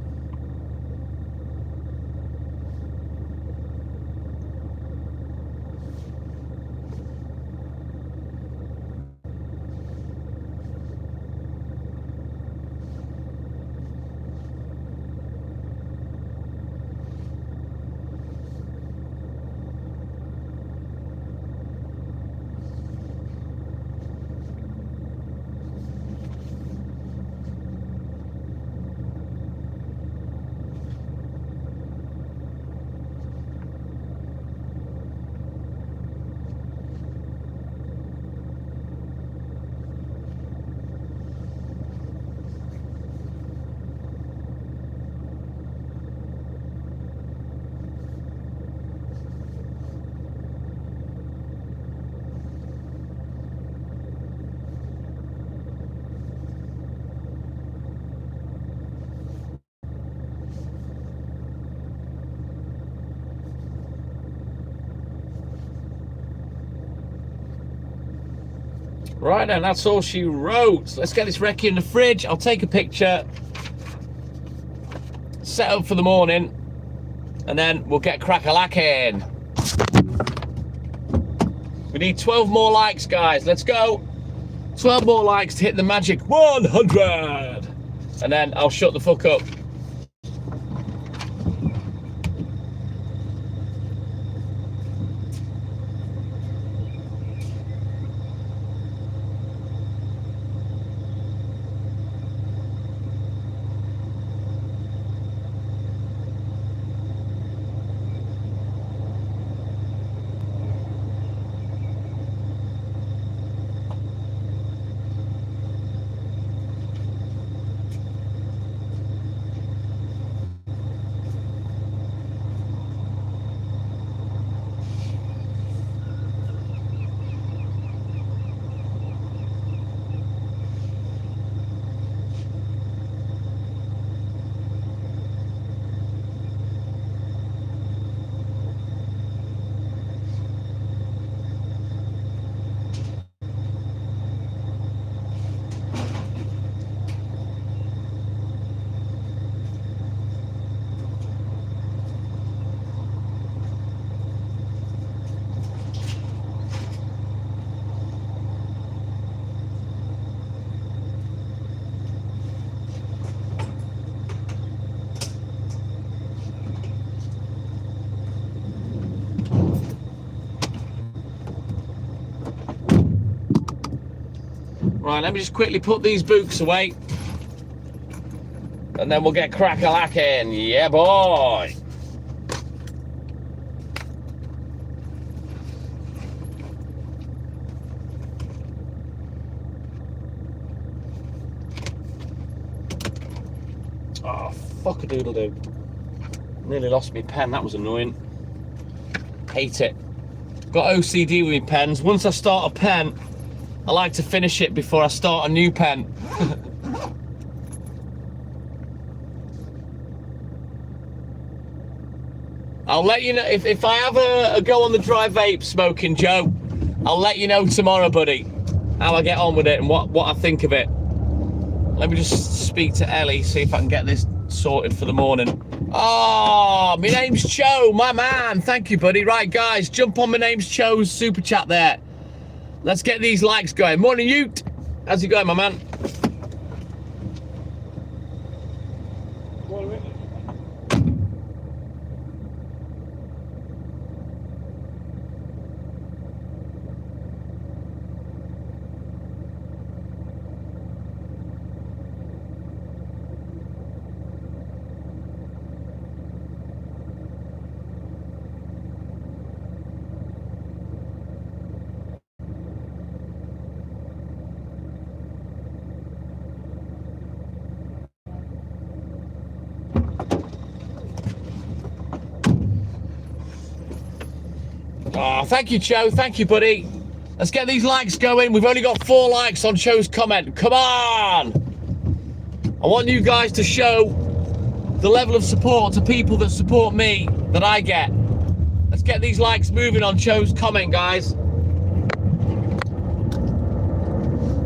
Right then, that's all she wrote. Let's get this recce in the fridge. I'll take a picture, set up for the morning, and then we'll get crack-a-lacking. We need 12 more likes, guys. Let's go. 12 more likes to hit the magic 100. And then I'll shut the fuck up. Right, let me just quickly put these books away. And then we'll get crack-a-lacking. Yeah, boy. Oh, fuck a doodle do. Nearly lost my pen, that was annoying. Hate it. Got OCD with my pens. Once I start a pen, I like to finish it before I start a new pen. I'll let you know if I have a go on the dry vape smoking, Joe. I'll let you know tomorrow, buddy, how I get on with it and what I think of it. Let me just speak to Ellie, see if I can get this sorted for the morning. Oh, my name's Cho, my man. Thank you, buddy. Right, guys, jump on my name's Cho's super chat there. Let's get these likes going. Morning, Ute. How's it going, my man? Oh, thank you, Cho. Thank you, buddy. Let's get these likes going. We've only got 4 likes on Cho's comment. Come on! I want you guys to show the level of support to people that support me that I get. Let's get these likes moving on Cho's comment, guys.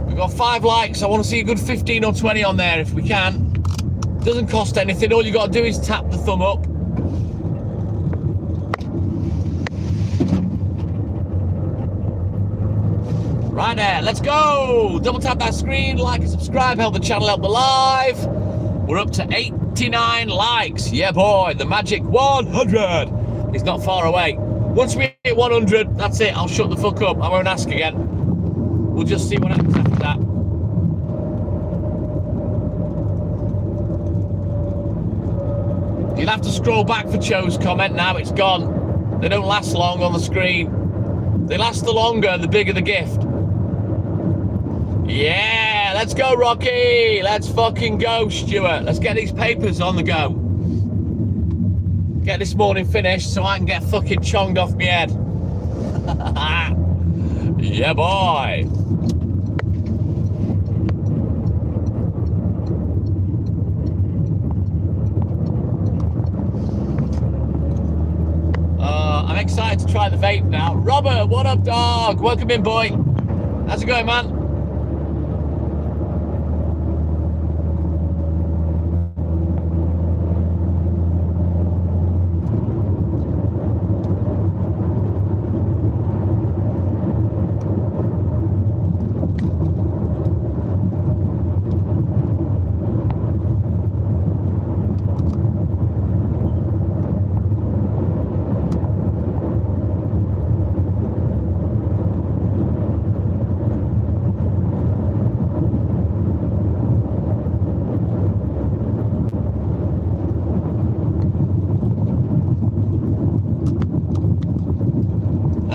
We've got 5 likes. I want to see a good 15 or 20 on there if we can. Doesn't cost anything. All you got to do is tap the thumb up. Right there, let's go! Double tap that screen, like and subscribe, help the channel, help the live. We're up to 89 likes. Yeah, boy, the magic 100 is not far away. Once we hit 100, that's it. I'll shut the fuck up. I won't ask again. We'll just see what happens after that. You'll have to scroll back for Cho's comment now. It's gone. They don't last long on the screen. They last the longer, the bigger the gift. Yeah, let's go, Rocky. Let's fucking go, Stuart. Let's get these papers on the go. Get this morning finished so I can get fucking chonged off my head. Yeah, boy. I'm excited to try the vape now. Robert, what up, dog? Welcome in, boy. How's it going, man?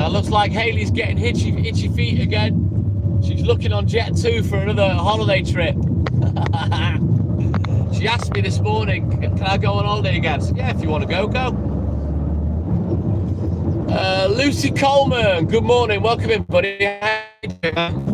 Looks like Hayley's getting itchy feet again. She's looking on Jet2 for another holiday trip. She asked me this morning, can I go on holiday again? I said, yeah, if you want to go, go. Lucy Coleman, good morning. Welcome in, buddy. How you doing, man?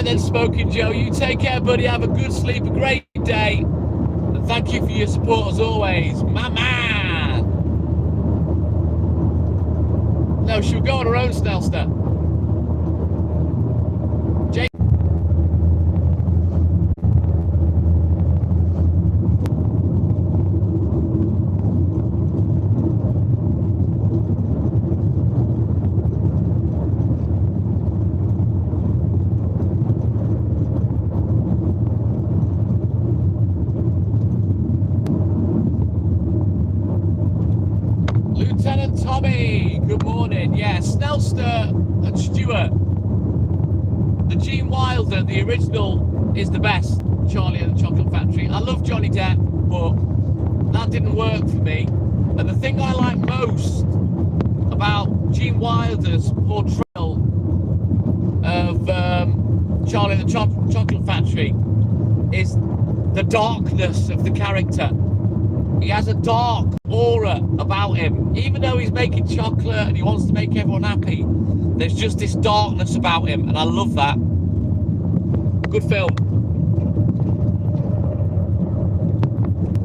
Then Smoking Joe, you take care, buddy. Have a good sleep, a great day, and thank you for your support as always, my man. No, she'll go on her own, Snellster. Jake. Yeah, Snelster and Stewart. The Gene Wilder, the original, is the best. Charlie and the Chocolate Factory. I love Johnny Depp, but that didn't work for me. And the thing I like most about Gene Wilder's portrayal of Charlie and the Chocolate Factory is the darkness of the character. He has a dark aura about him. Even though he's making chocolate and he wants to make everyone happy, there's just this darkness about him, and I love that. Good film.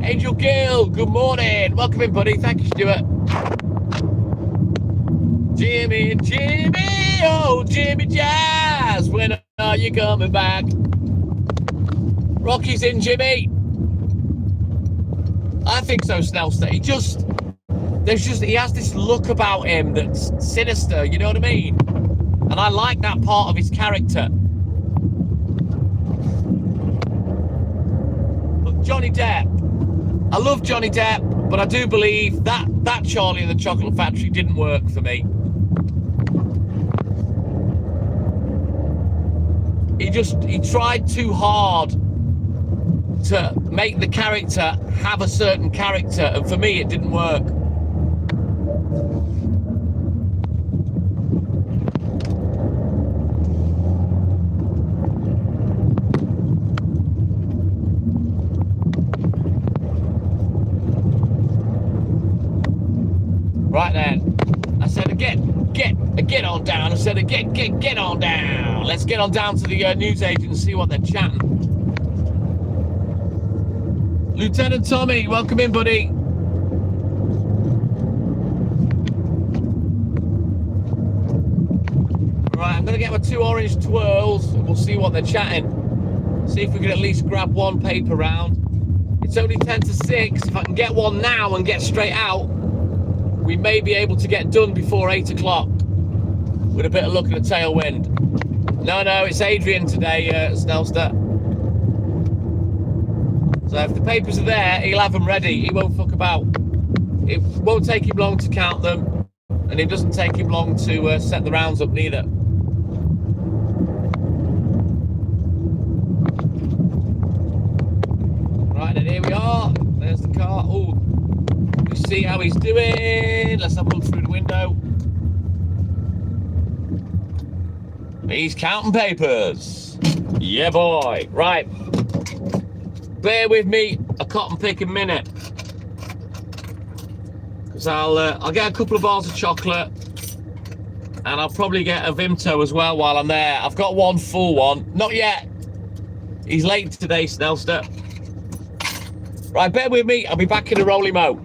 Angel Gill, good morning. Welcome in, buddy. Thank you, Stuart. Jimmy, oh, Jimmy Jazz, when are you coming back? Rocky's in, Jimmy. I think so, Snelster. He has this look about him that's sinister, you know what I mean? And I like that part of his character. But Johnny Depp, I love Johnny Depp, but I do believe that Charlie and the Chocolate Factory didn't work for me. He tried too hard to make the character have a certain character, and for me it didn't work. Right then, I said get on down. I said get on down. Let's get on down to the newsagent and see what they're chatting. Lieutenant Tommy, welcome in, buddy. Right, I'm gonna get my 2 orange twirls and we'll see what they're chatting. See if we can at least grab one paper round. It's only 10 to 6. If I can get one now and get straight out, we may be able to get done before 8 o'clock with a bit of luck and a tailwind. No, it's Adrian today, Snelster. So if the papers are there, he'll have them ready. He won't fuck about. It won't take him long to count them, and it doesn't take him long to set the rounds up neither. Right, and here we are. There's the car. Oh, we see how he's doing. Let's have a look through the window. He's counting papers. Yeah, boy. Right. Bear with me a cotton picking minute, because I'll get a couple of bars of chocolate, and I'll probably get a Vimto as well while I'm there. I've got one full one. Not yet. He's late today, Snelster. Right, bear with me. I'll be back in a roly mo.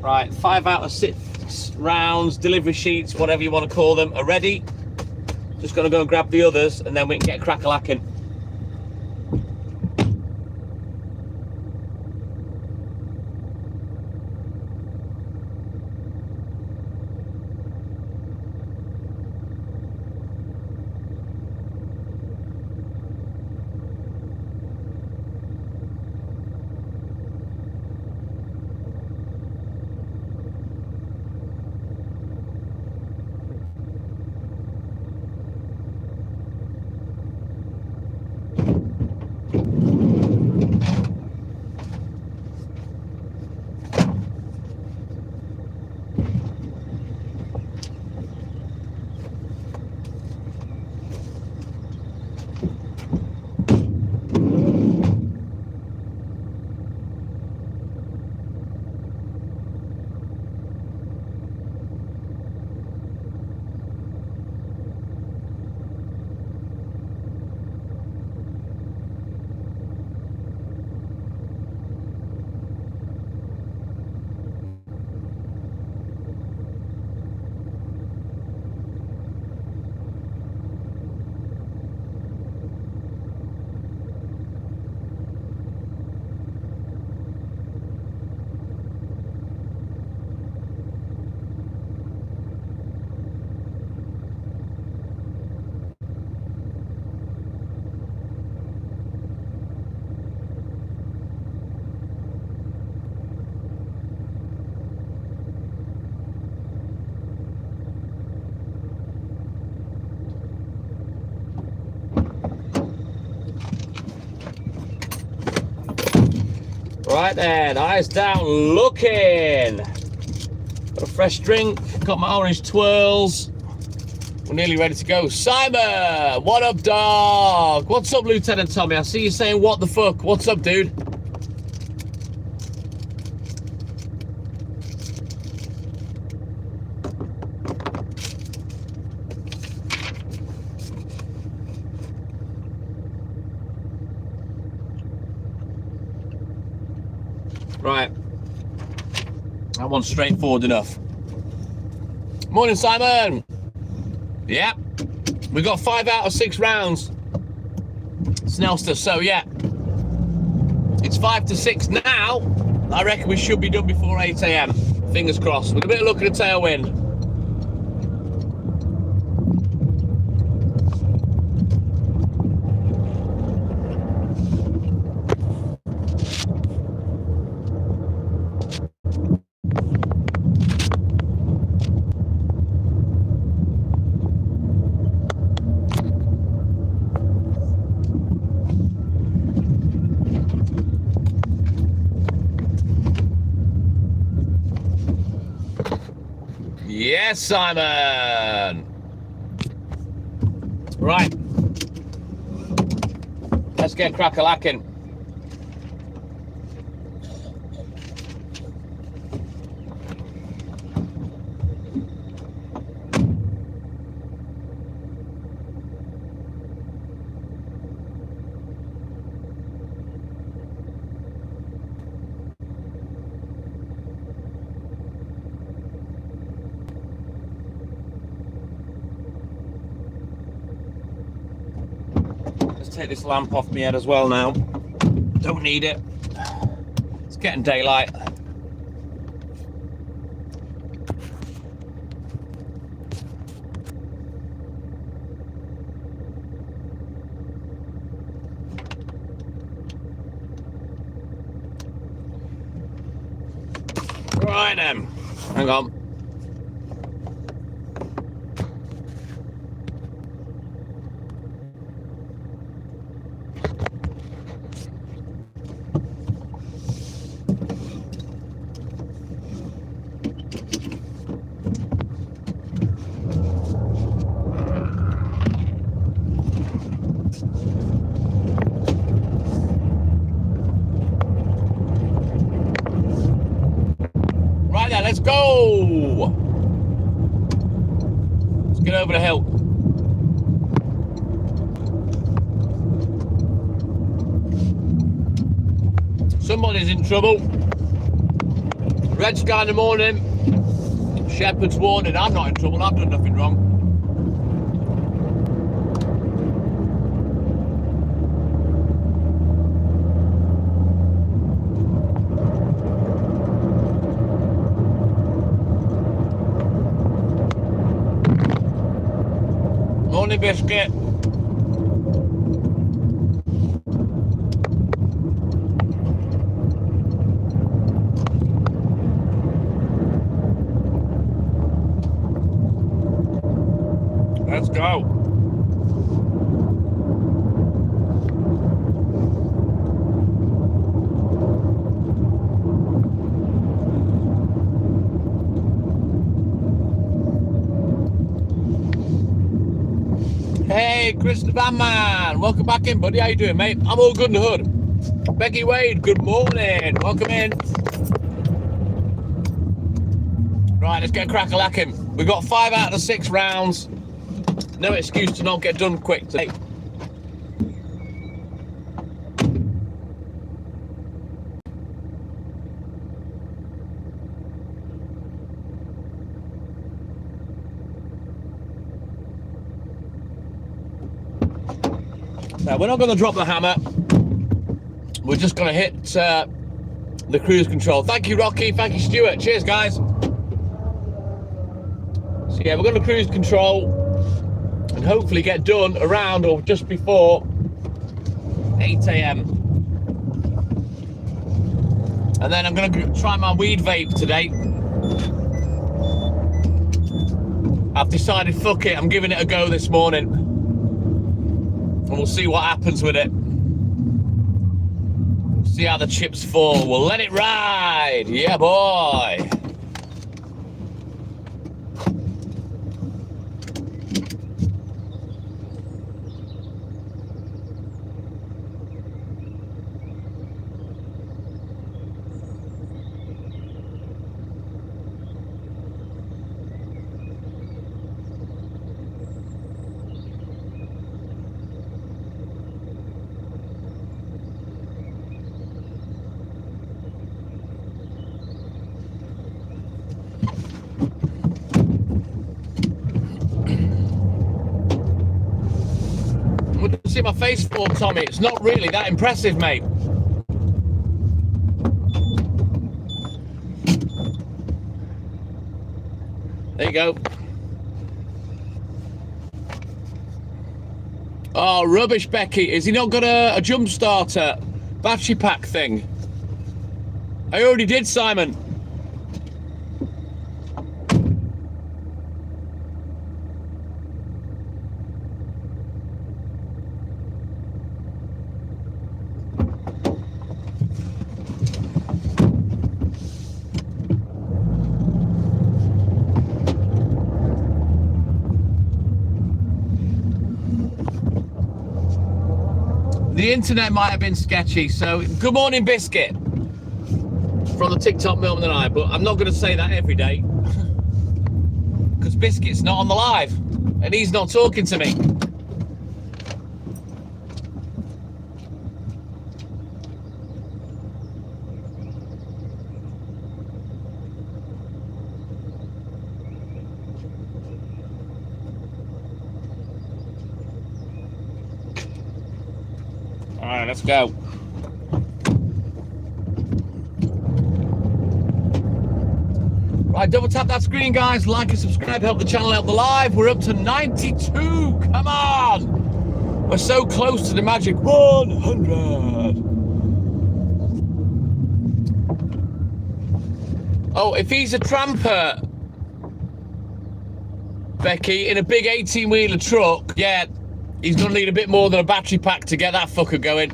Right, 5 out of 6 rounds, delivery sheets, whatever you want to call them, are ready. Just going to go and grab the others, and then we can get crack-a-lacking. Right then, eyes down, looking. Got a fresh drink, got my orange twirls. We're nearly ready to go. Simon, what up, dog? What's up, Lieutenant Tommy? I see you saying, what the fuck? What's up, dude? Right, that one's straightforward enough. Morning, Simon. Yeah, we got 5 out of 6 rounds, Snelster. So yeah, it's 5 to 6 now. I reckon we should be done before 8 AM. Fingers crossed. With a bit of luck and a tailwind. Yes, Simon. Right. Let's get crack-a-lacking. Take this lamp off my head as well now. Don't need it. It's getting daylight. Right then. Hang on. Let's go! Let's get over the hill. Somebody's in trouble. Red sky in the morning. Shepherd's warning. I'm not in trouble. I've done nothing wrong. Morning, Biscuit. Let's go. Hey, Chris the Van Man. Welcome back in, buddy. How you doing, mate? I'm all good in the hood. Becky Wade, good morning. Welcome in. Right, let's get crack-a-lacking. We've got 5 out of the 6 rounds. No excuse to not get done quick today. Now, we're not going to drop the hammer. We're just going to hit the cruise control. Thank you, Rocky. Thank you, Stuart. Cheers, guys. So, yeah, we're going to cruise control and hopefully get done around or just before 8 a.m. And then I'm going to try my weed vape today. I've decided, fuck it, I'm giving it a go this morning. And we'll see what happens with it. See how the chips fall. We'll let it ride. Yeah, boy. See my face fall, Tommy. It's not really that impressive, mate. There you go. Oh, rubbish, Becky. Has he not got a jump starter battery pack thing? I already did, Simon. The internet might have been sketchy, so good morning, Biscuit, from the TikTok Milman and I, but I'm not going to say that every day because Biscuit's not on the live and he's not talking to me. All right, let's go. Right, double tap that screen, guys. Like and subscribe, help the channel, help the live. We're up to 92. Come on. We're so close to the magic 100. Oh, if he's a tramper, Becky, in a big 18-wheeler truck, yeah, he's going to need a bit more than a battery pack to get that fucker going.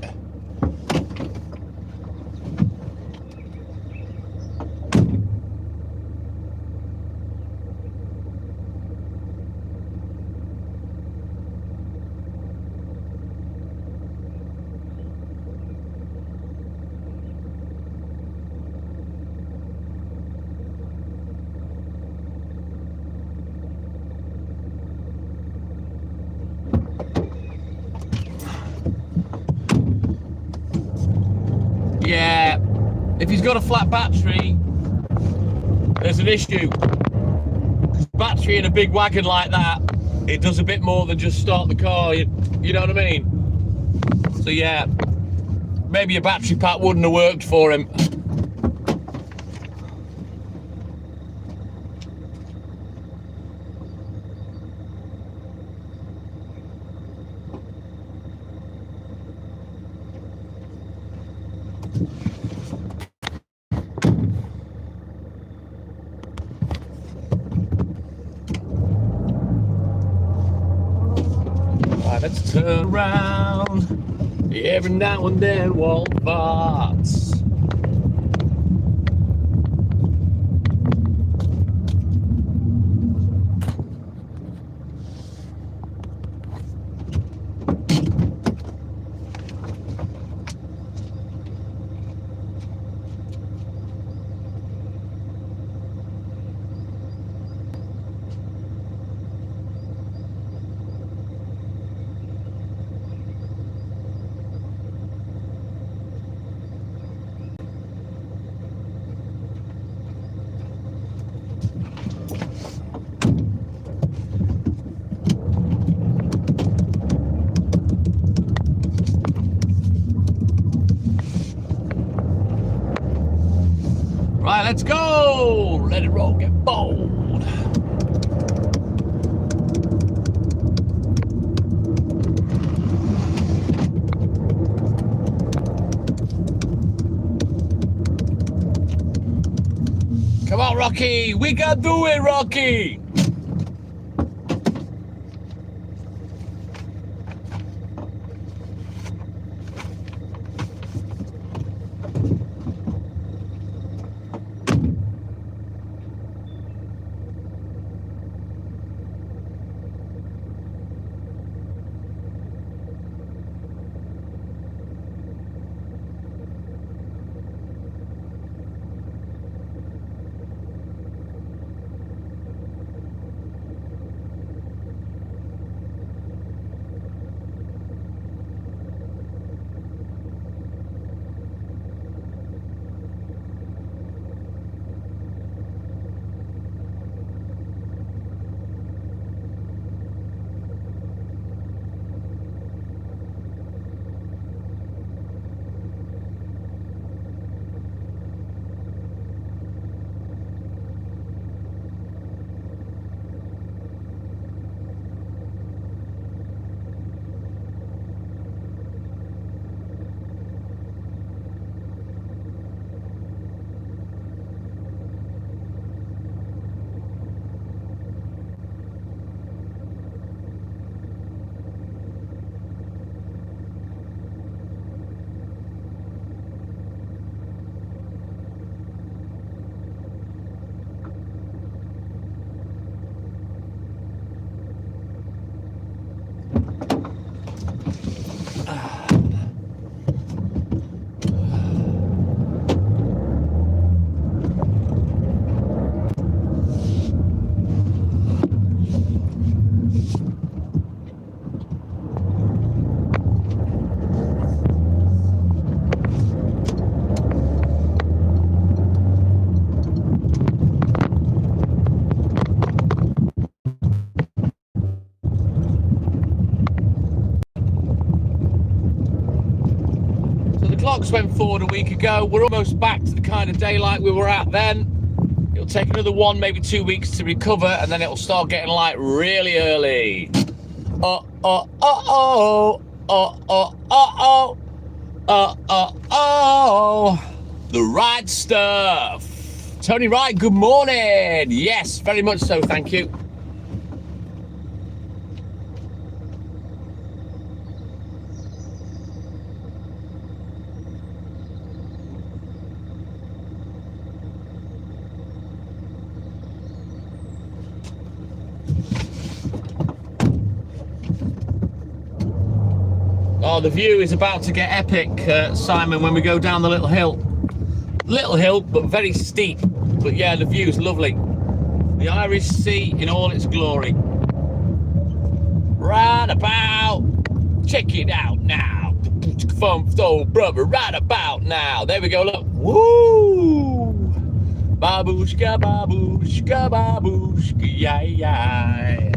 Yeah, if he's got a flat battery, there's an issue. Because battery in a big wagon like that, it does a bit more than just start the car, you know what I mean? So yeah, maybe a battery pack wouldn't have worked for him. Let's turn around. Every now and then, wall farts. Right, let's go. Let it roll, get bold. Come on, Rocky. We can do it, Rocky. Clocks went forward a week ago. We're almost back to the kind of daylight we were at then. It'll take another 1, maybe 2 weeks to recover, and then it'll start getting light really early. The right stuff. Tony Wright, good morning. Yes, very much so, thank you. Oh, the view is about to get epic, Simon, when we go down the little hill. Little hill, but very steep. But yeah, the view's lovely. The Irish Sea in all its glory. Right about. Check it out now. Fun, brother, right about now. There we go, look. Woo! Babushka, babushka, babushka, yeah, yeah.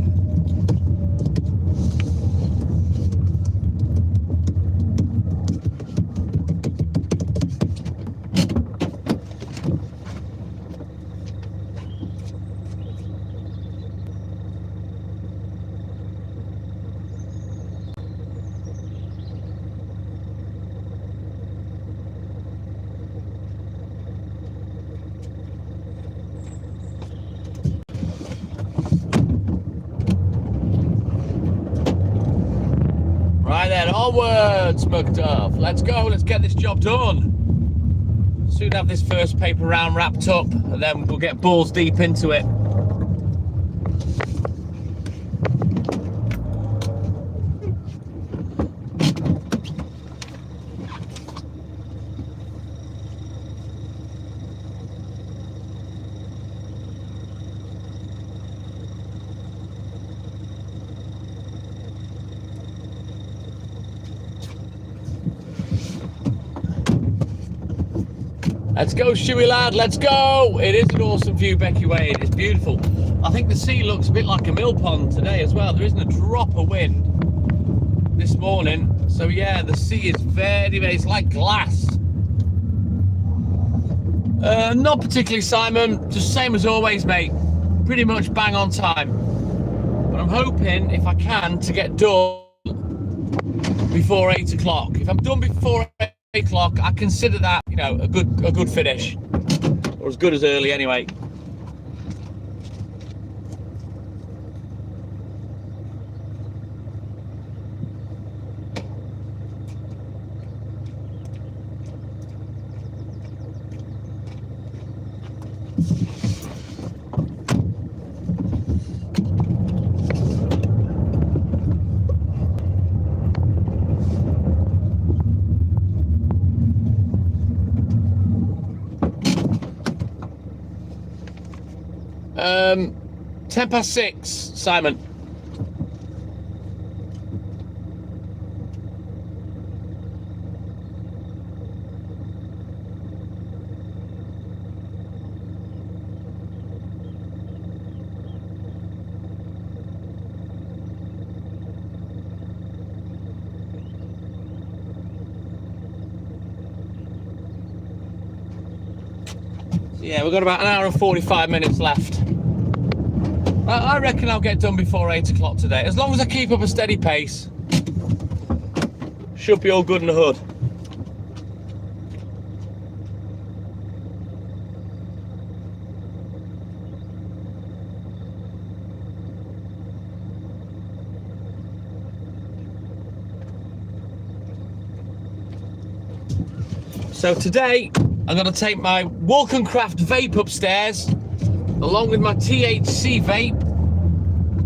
Right then, onwards, McDuff. Let's go, let's get this job done. Soon have this first paper round wrapped up, and then we'll get balls deep into it. Let's go, Shuey lad, let's go! It is an awesome view, Becky Wade, it's beautiful. I think the sea looks a bit like a mill pond today as well. There isn't a drop of wind this morning. So yeah, the sea is very, it's like glass. Not particularly, Simon, just same as always, mate. Pretty much bang on time. But I'm hoping, if I can, to get done before 8 o'clock. If I'm done before 8 o'clock, I consider that, you know, a good finish, or as good as early anyway. Um, 6:10, Simon. Yeah, we've got about an hour and 45 minutes left. I reckon I'll get done before 8 o'clock today. As long as I keep up a steady pace, should be all good in the hood. So today, I'm going to take my Walk and Craft vape upstairs, along with my THC vape,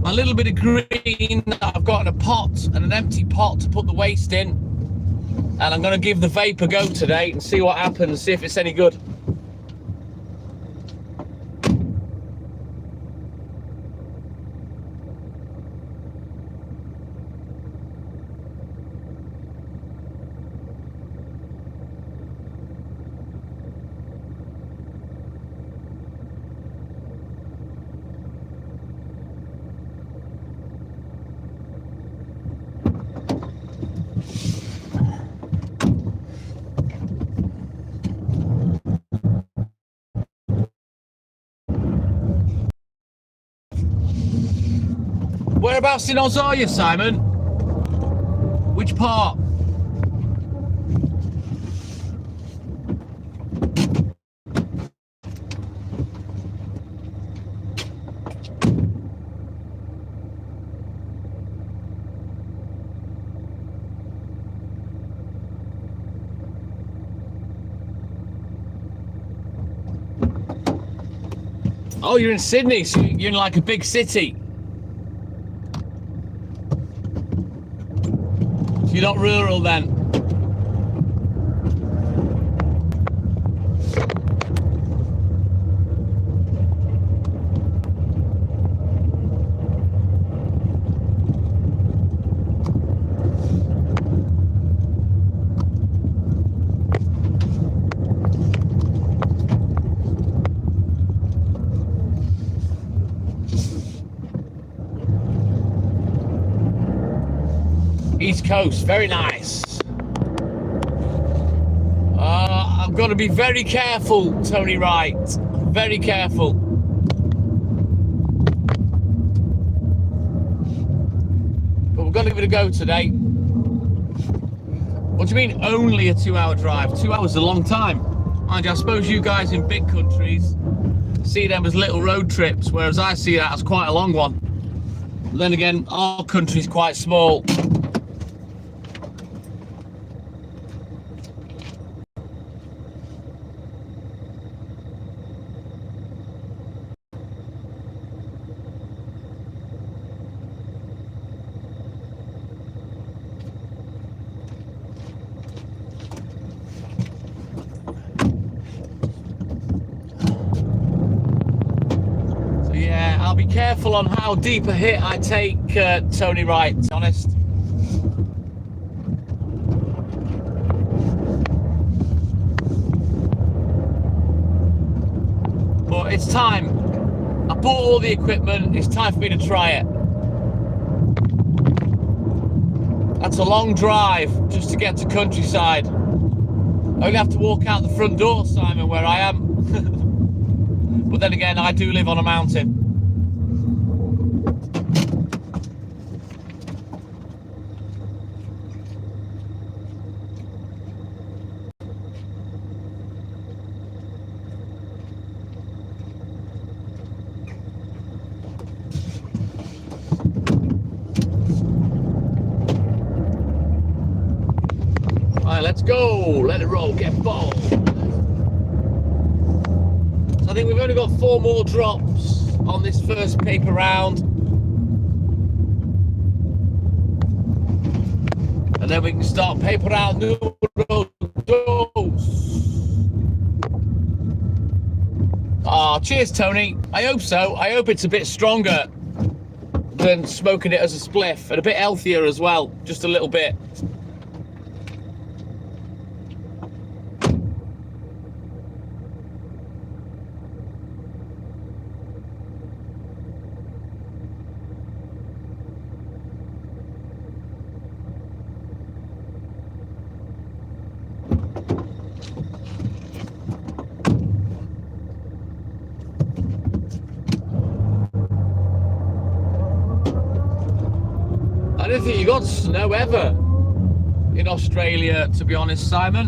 my little bit of green that I've got in a pot and an empty pot to put the waste in. And I'm going to give the vape a go today and see what happens, see if it's any good. Whereabouts in Oz are you, Simon? Which part? Oh, you're in Sydney, so you're in like a big city. You're not rural then. coast. Very nice. I've got to be very careful, Tony Wright. Very careful. But we're going to give it a go today. What do you mean only a 2-hour drive? 2 hours is a long time. Mind you, I suppose you guys in big countries see them as little road trips, whereas I see that as quite a long one. But then again, our country's quite small. I'll be careful on how deep a hit I take, Tony Wright, to be honest. But it's time. I bought all the equipment, it's time for me to try it. That's a long drive just to get to countryside. I only have to walk out the front door, Simon, where I am. But then again, I do live on a mountain. Let's go, let it roll, get bold. So I think we've only got 4 more drops on this first paper round. And then we can start paper round numero dos. Ah, cheers, Tony. I hope so. I hope it's a bit stronger than smoking it as a spliff, and a bit healthier as well, just a little bit. I don't think you got snow ever in Australia, to be honest, Simon.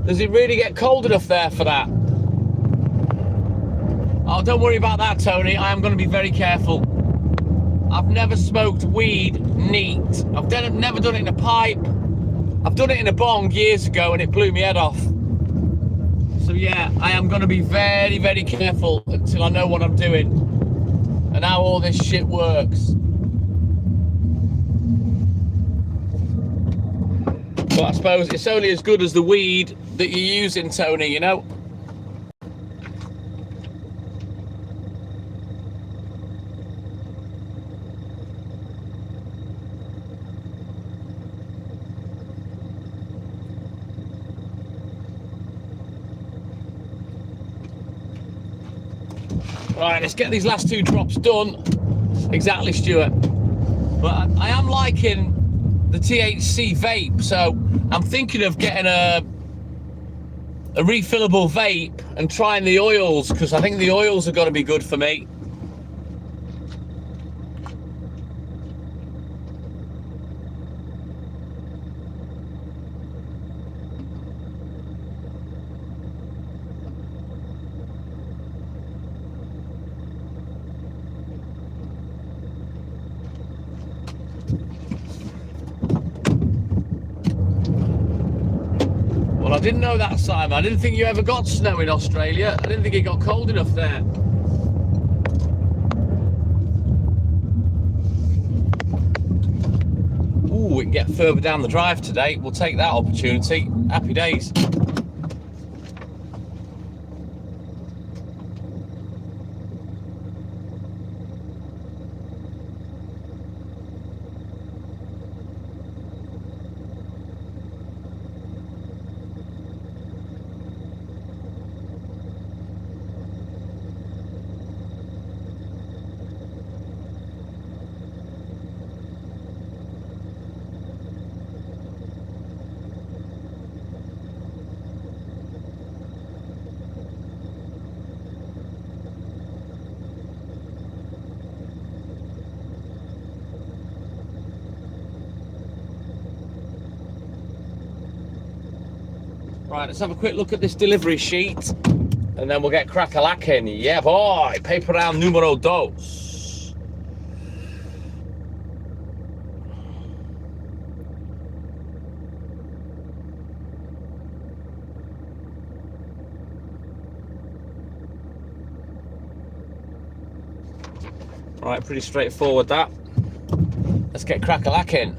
Does it really get cold enough there for that? Oh, don't worry about that, Tony. I am going to be very careful. I've never smoked weed neat. I've never done it in a pipe. I've done it in a bong years ago and it blew my head off. So yeah, I am going to be very, very careful until I know what I'm doing and how all this shit works. But I suppose it's only as good as the weed that you're using, Tony, you know? Right, let's get these last 2 drops done. Exactly, Stuart. But I am liking the THC vape, so I'm thinking of getting a refillable vape and trying the oils, because I think the oils are going to be good for me. Well, I didn't know that, Simon. I didn't think you ever got snow in Australia. I didn't think it got cold enough there. Ooh, we can get further down the drive today. We'll take that opportunity. Happy days. Right, let's have a quick look at this delivery sheet and then we'll get crack-a-lacking. Yeah, boy, paper round numero dos. Right, pretty straightforward that. Let's get crack-a-lacking.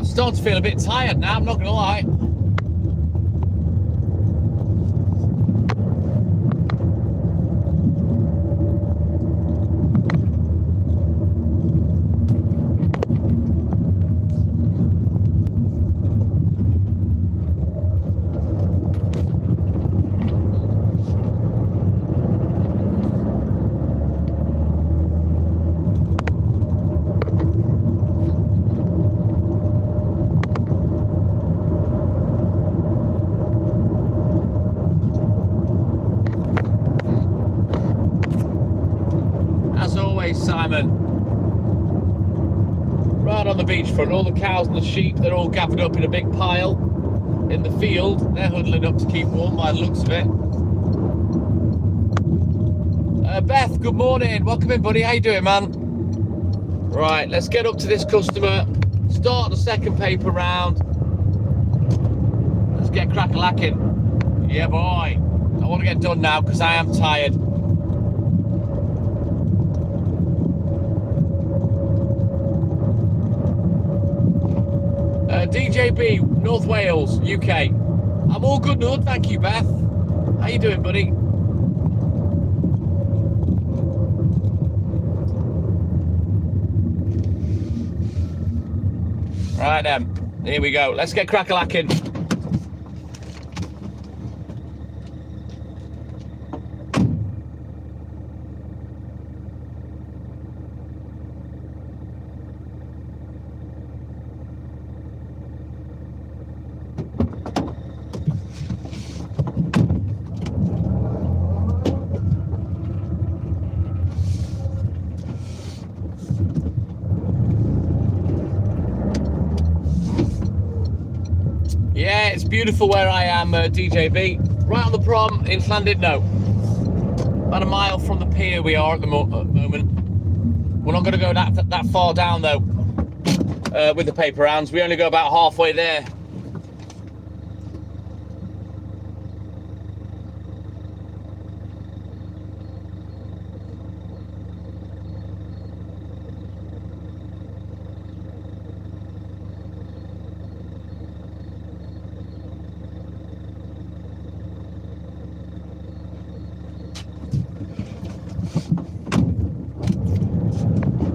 Starting to feel a bit tired now, I'm not gonna lie. Simon, right on the beachfront, all the cows and the sheep, they're all gathered up in a big pile in the field. They're huddling up to keep warm by the looks of it. Beth, good morning, welcome in buddy, how you doing man? Right, let's get up to this customer, start the second paper round. Let's get crack-a-lacking. Yeah boy, I want to get done now because I am tired. DJB, North Wales, UK. I'm all good, Nord, thank you, Beth. How you doing, buddy? Right then, here we go. Let's get crack-a-lacking. Yeah, it's beautiful where I am, DJB. Right on the prom in Llandudno. About a mile from the pier we are at the moment. We're not going to go that far down though with the paper rounds. We only go about halfway there.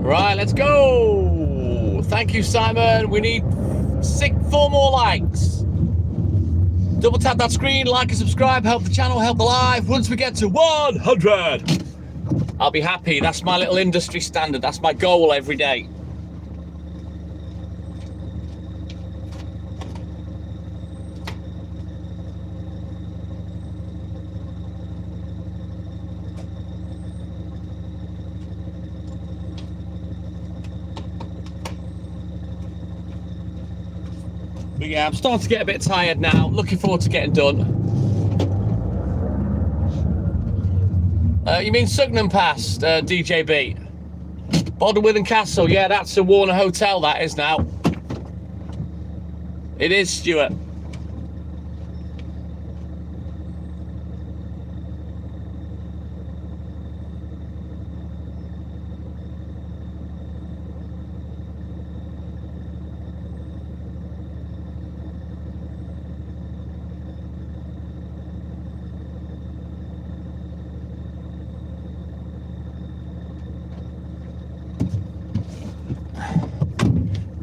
Right, let's go. Thank you, Simon. We need 4 more likes. Double tap that screen, like and subscribe, help the channel, help the live. Once we get to 100, I'll be happy. That's my little industry standard. That's my goal every day. But yeah, I'm starting to get a bit tired now. Looking forward to getting done. You mean Sugnam Pass, DJB? Bodenwithen Castle, yeah, that's a Warner Hotel, that is now. It is, Stuart.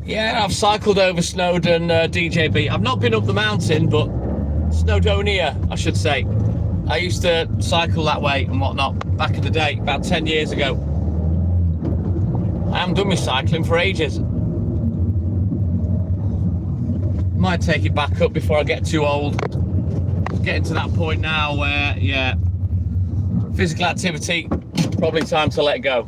Yeah, I've cycled over Snowdon, DJB. I've not been up the mountain, but Snowdonia, I should say. I used to cycle that way and whatnot back in the day, about 10 years ago. I haven't done my cycling for ages. Might take it back up before I get too old. Getting to that point now where, yeah, physical activity, probably time to let go.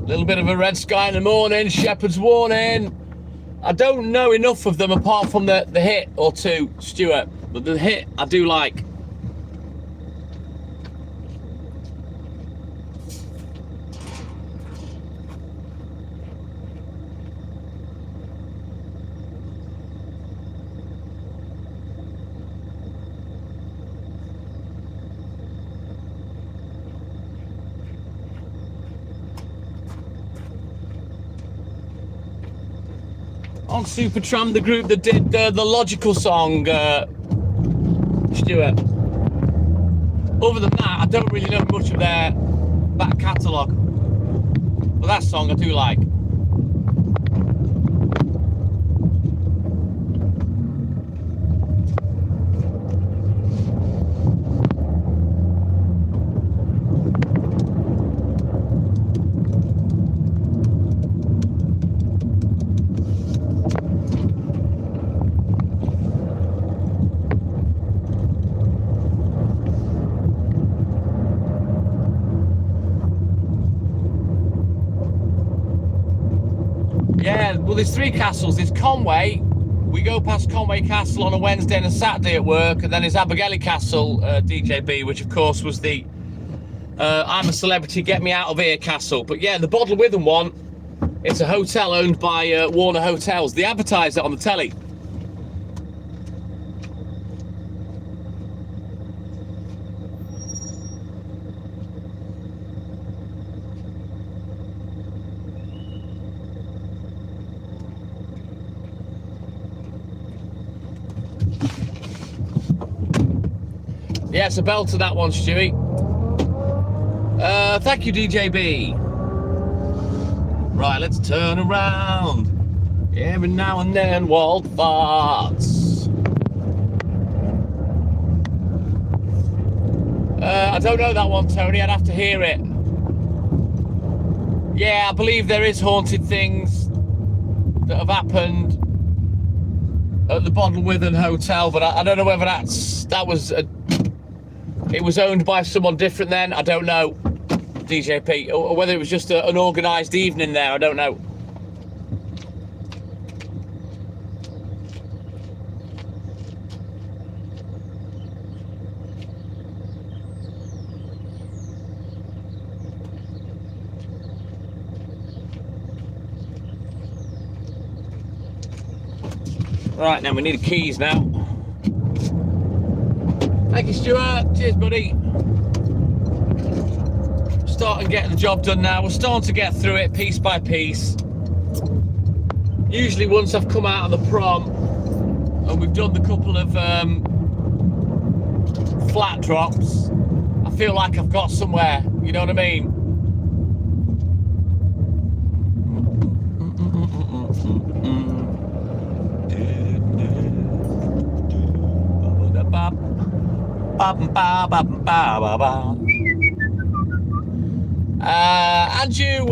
Little bit of a red sky in the morning, shepherd's warning. I don't know enough of them apart from the hit or two, Stuart, but the hit I do like. On Supertramp, the group that did the Logical song, Stuart. Other than that, I don't really know much of their back catalogue. But that song I do like. Yeah, well, there's three castles. There's Conway. We go past Conway Castle on a Wednesday and a Saturday at work, and then there's Abergele Castle, DJB, which of course was the I'm a Celebrity, Get Me Out of Here castle. But yeah, the Bottle Witham one, it's a hotel owned by Warner Hotels. They advertise it on the telly. Yeah, it's a belter, that one, Stewie. Thank you, DJB. Right, let's turn around. Every now and then, Walt farts. I don't know that one, Tony. I'd have to hear it. Yeah, I believe there is haunted things that have happened at the Bottle Witham Hotel, but I don't know whether it was owned by someone different then. I don't know, DJP, or whether it was just an organised evening there. I don't know. Right, now we need the keys now. Thank you, Stuart. Cheers, buddy. Starting getting the job done now. We're starting to get through it piece by piece. Usually once I've come out of the prom and we've done the couple of flat drops, I feel like I've got somewhere, you know what I mean? And you,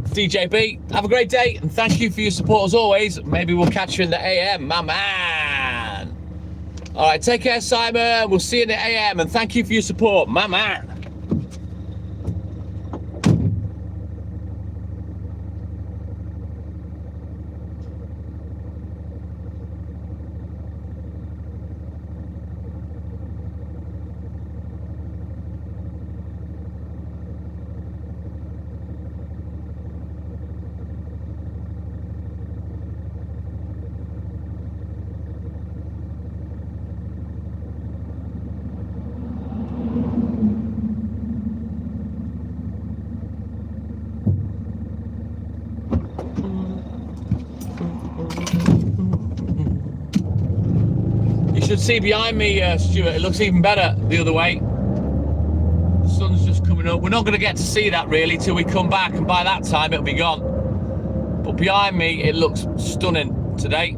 DJB, have a great day and thank you for your support as always. Maybe we'll catch you in the AM, my man. All right, take care, Simon. We'll see you in the AM and thank you for your support, my man. should see behind me, Stuart. It looks even better the other way. The sun's just coming up. We're not going to get to see that really till we come back, and by that time it'll be gone. But behind me, it looks stunning today.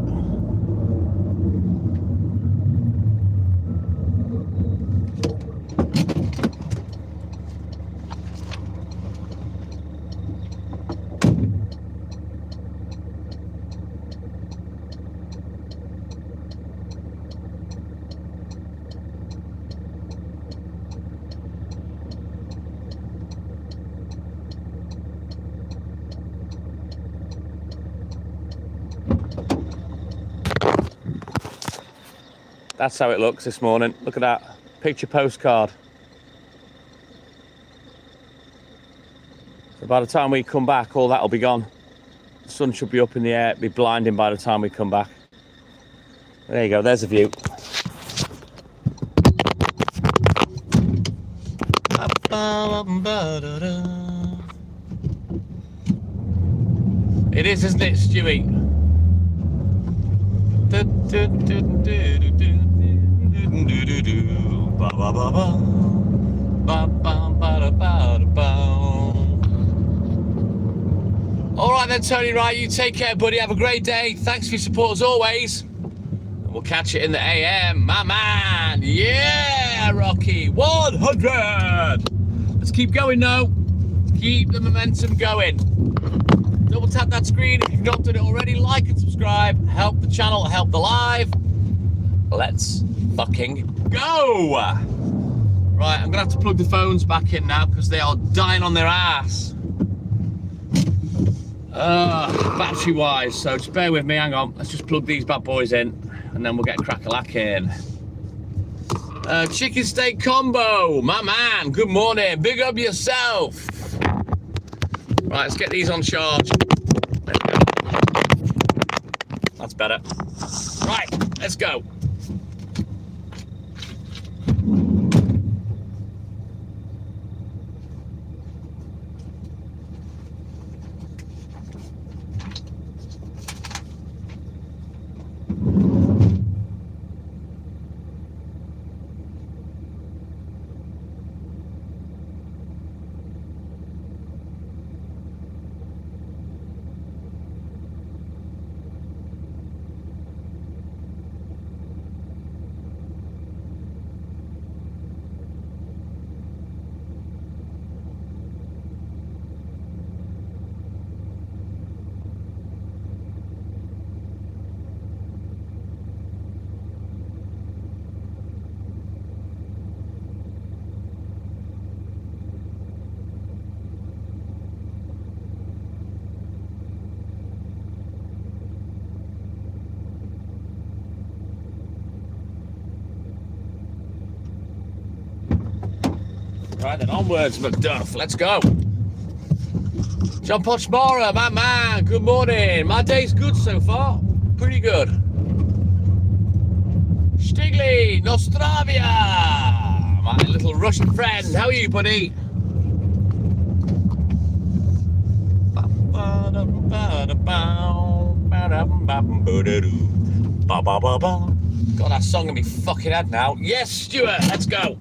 That's how it looks this morning. Look at that picture postcard. So by the time we come back, all that'll be gone. The sun should be up in the air, be blinding by the time we come back. There you go, there's a view. It is, isn't it, Stewie? All right then, Tony, right, you take care, buddy. Have a great day. Thanks for your support as always. And we'll catch you in the AM, my man. Yeah, Rocky. 100. Let's keep going now. Keep the momentum going. Double tap that screen if you've not done it already. Like and subscribe. Help the channel, help the live. Let's fucking go. Right, I'm gonna have to plug the phones back in now because they are dying on their ass. Battery wise, so just bear with me. Hang on, let's just plug these bad boys in and then we'll get crack-a-lacking. Chicken steak combo, my man. Good morning. Big up yourself. Right, let's get these on charge. There we go. That's better. Right, let's go. Right then, onwards, Macduff. Let's go. John Pochmara, my man. Good morning. My day's good so far. Pretty good. Stigli, Nostravia. My little Russian friend. How are you, buddy? Got that song in me fucking head now. Yes, Stuart. Let's go.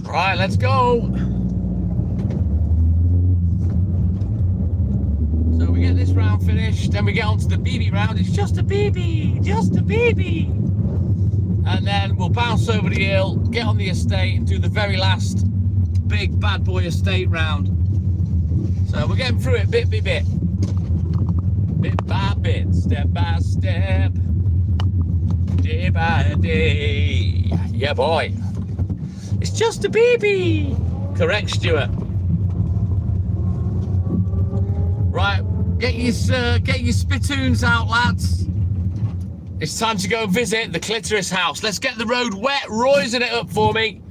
Right, let's go. round finished, then we get onto the BB round. It's just a BB, just a BB. And then we'll bounce over the hill, get on the estate and do the very last big bad boy estate round. So we're getting through it bit by bit. Bit by bit, step by step, day by day. Yeah, boy. It's just a BB. Correct, Stuart. Right, get your spittoons out, lads. It's time to go visit the clitoris house. Let's get the road wet, roising it up for me.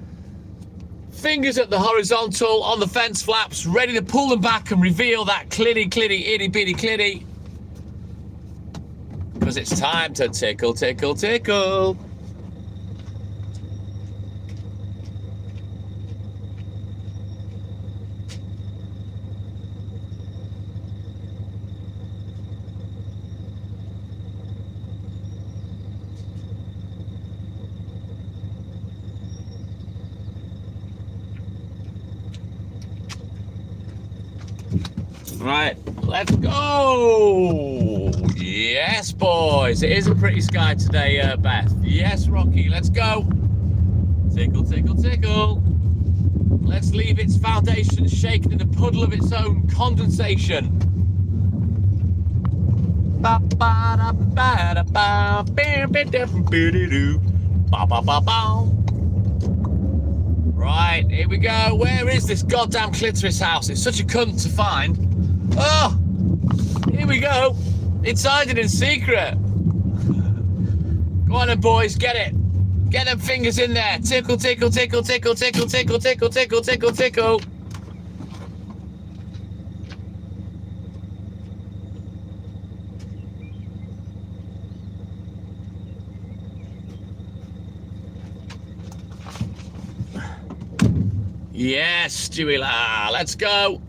Fingers at the horizontal, on the fence flaps, ready to pull them back and reveal that itty bitty clitty. Because it's time to tickle, tickle, tickle. Right, let's go. Yes, boys. It is a pretty sky today, Beth. Yes, Rocky, let's go. Tickle, tickle, tickle. Let's leave its foundation shaken in a puddle of its own condensation. Right, here we go. Where is this goddamn clitoris house? It's such a cunt to find. Oh, here we go. It's hiding in secret. Go on then, boys, get it. Get them fingers in there. Tickle, tickle, tickle, tickle, tickle, tickle, tickle, tickle, tickle, tickle. Yes, Stewie, let's go.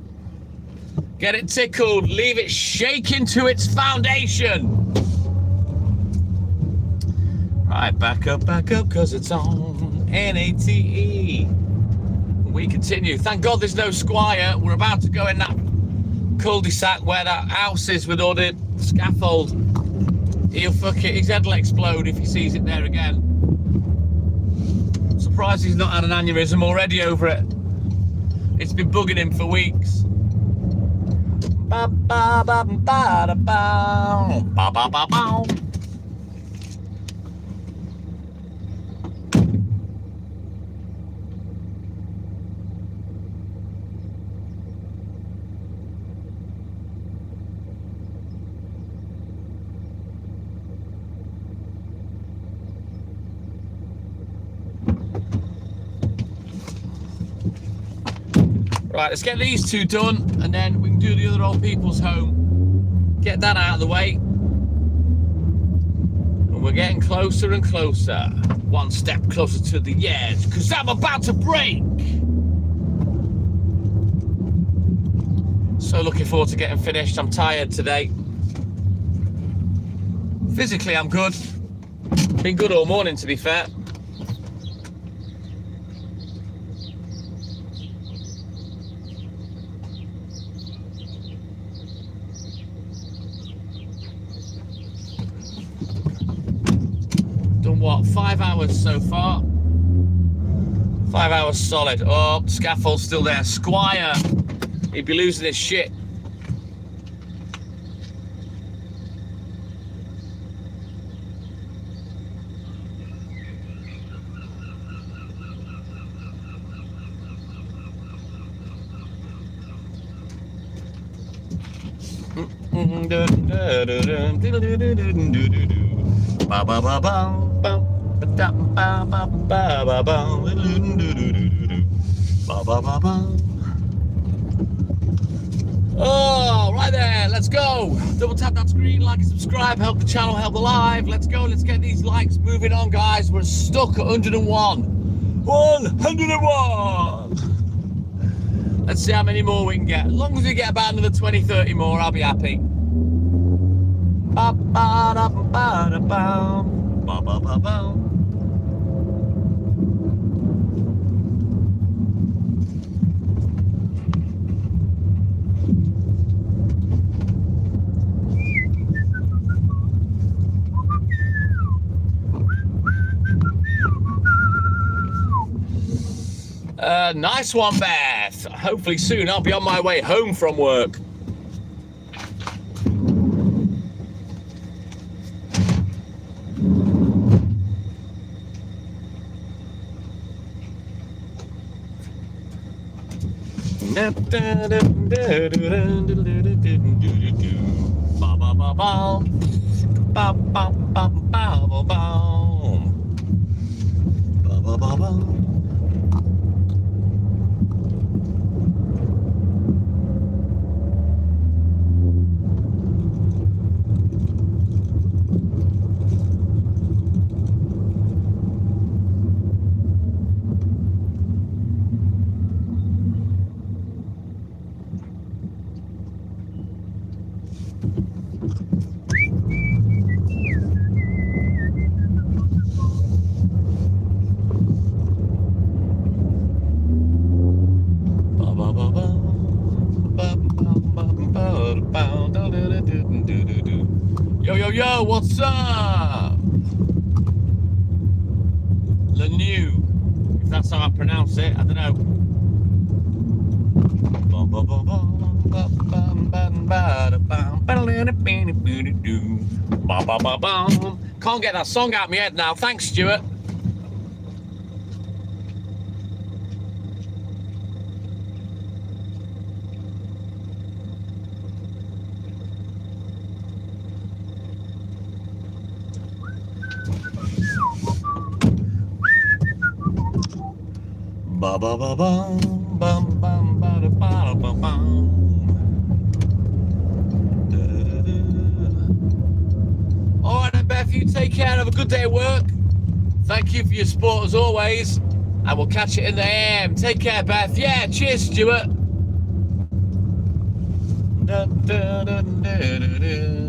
Get it tickled, leave it shaking to its foundation. Right, back up, cause it's on NATE. We continue. Thank God there's no Squire. We're about to go in that cul-de-sac where that house is with all the scaffold. He'll fuck it, his head will explode if he sees it there again. Surprised he's not had an aneurysm already over it. It's been bugging him for weeks. Ba ba ba ba da ba ba ba ba ba. Right, let's get these two done and then we can do the other old people's home. Get that out of the way. And we're getting closer and closer. One step closer to the edge, because I'm about to break. So looking forward to getting finished. I'm tired today. Physically, I'm good. Been good all morning, to be fair. What, 5 hours so far? 5 hours solid. Oh, scaffold's still there. Squire, he'd be losing his shit. Ba ba ba ba. Oh, right there, let's go. Double tap that screen, like and subscribe, help the channel, help the live. Let's go, let's get these likes moving on, guys. We're stuck at 101. 101. Let's see how many more we can get. As long as we get about another 20, 30 more, I'll be happy. Ba ba da ba da ba. Ba ba ba ba. Nice one, Beth. Hopefully soon I'll be on my way home from work. Yo, what's up? Lanu, if that's how I pronounce it, I don't know. Can't get that song out of my head now. Thanks, Stuart. Ba ba ba bum bum bum ba da ba ba bum. All right, then, Beth. You take care. Have a good day at work. Thank you for your support as always, and we'll catch it in the AM. Take care, Beth. Yeah. Cheers, Stuart. Da, da, da, da, da, da.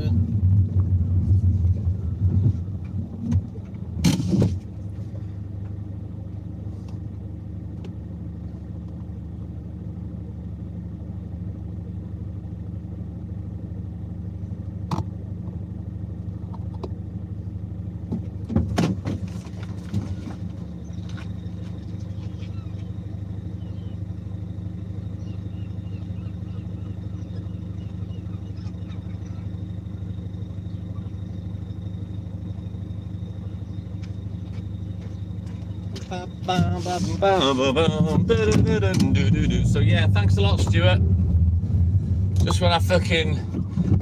So yeah, thanks a lot, Stuart. Just when I fucking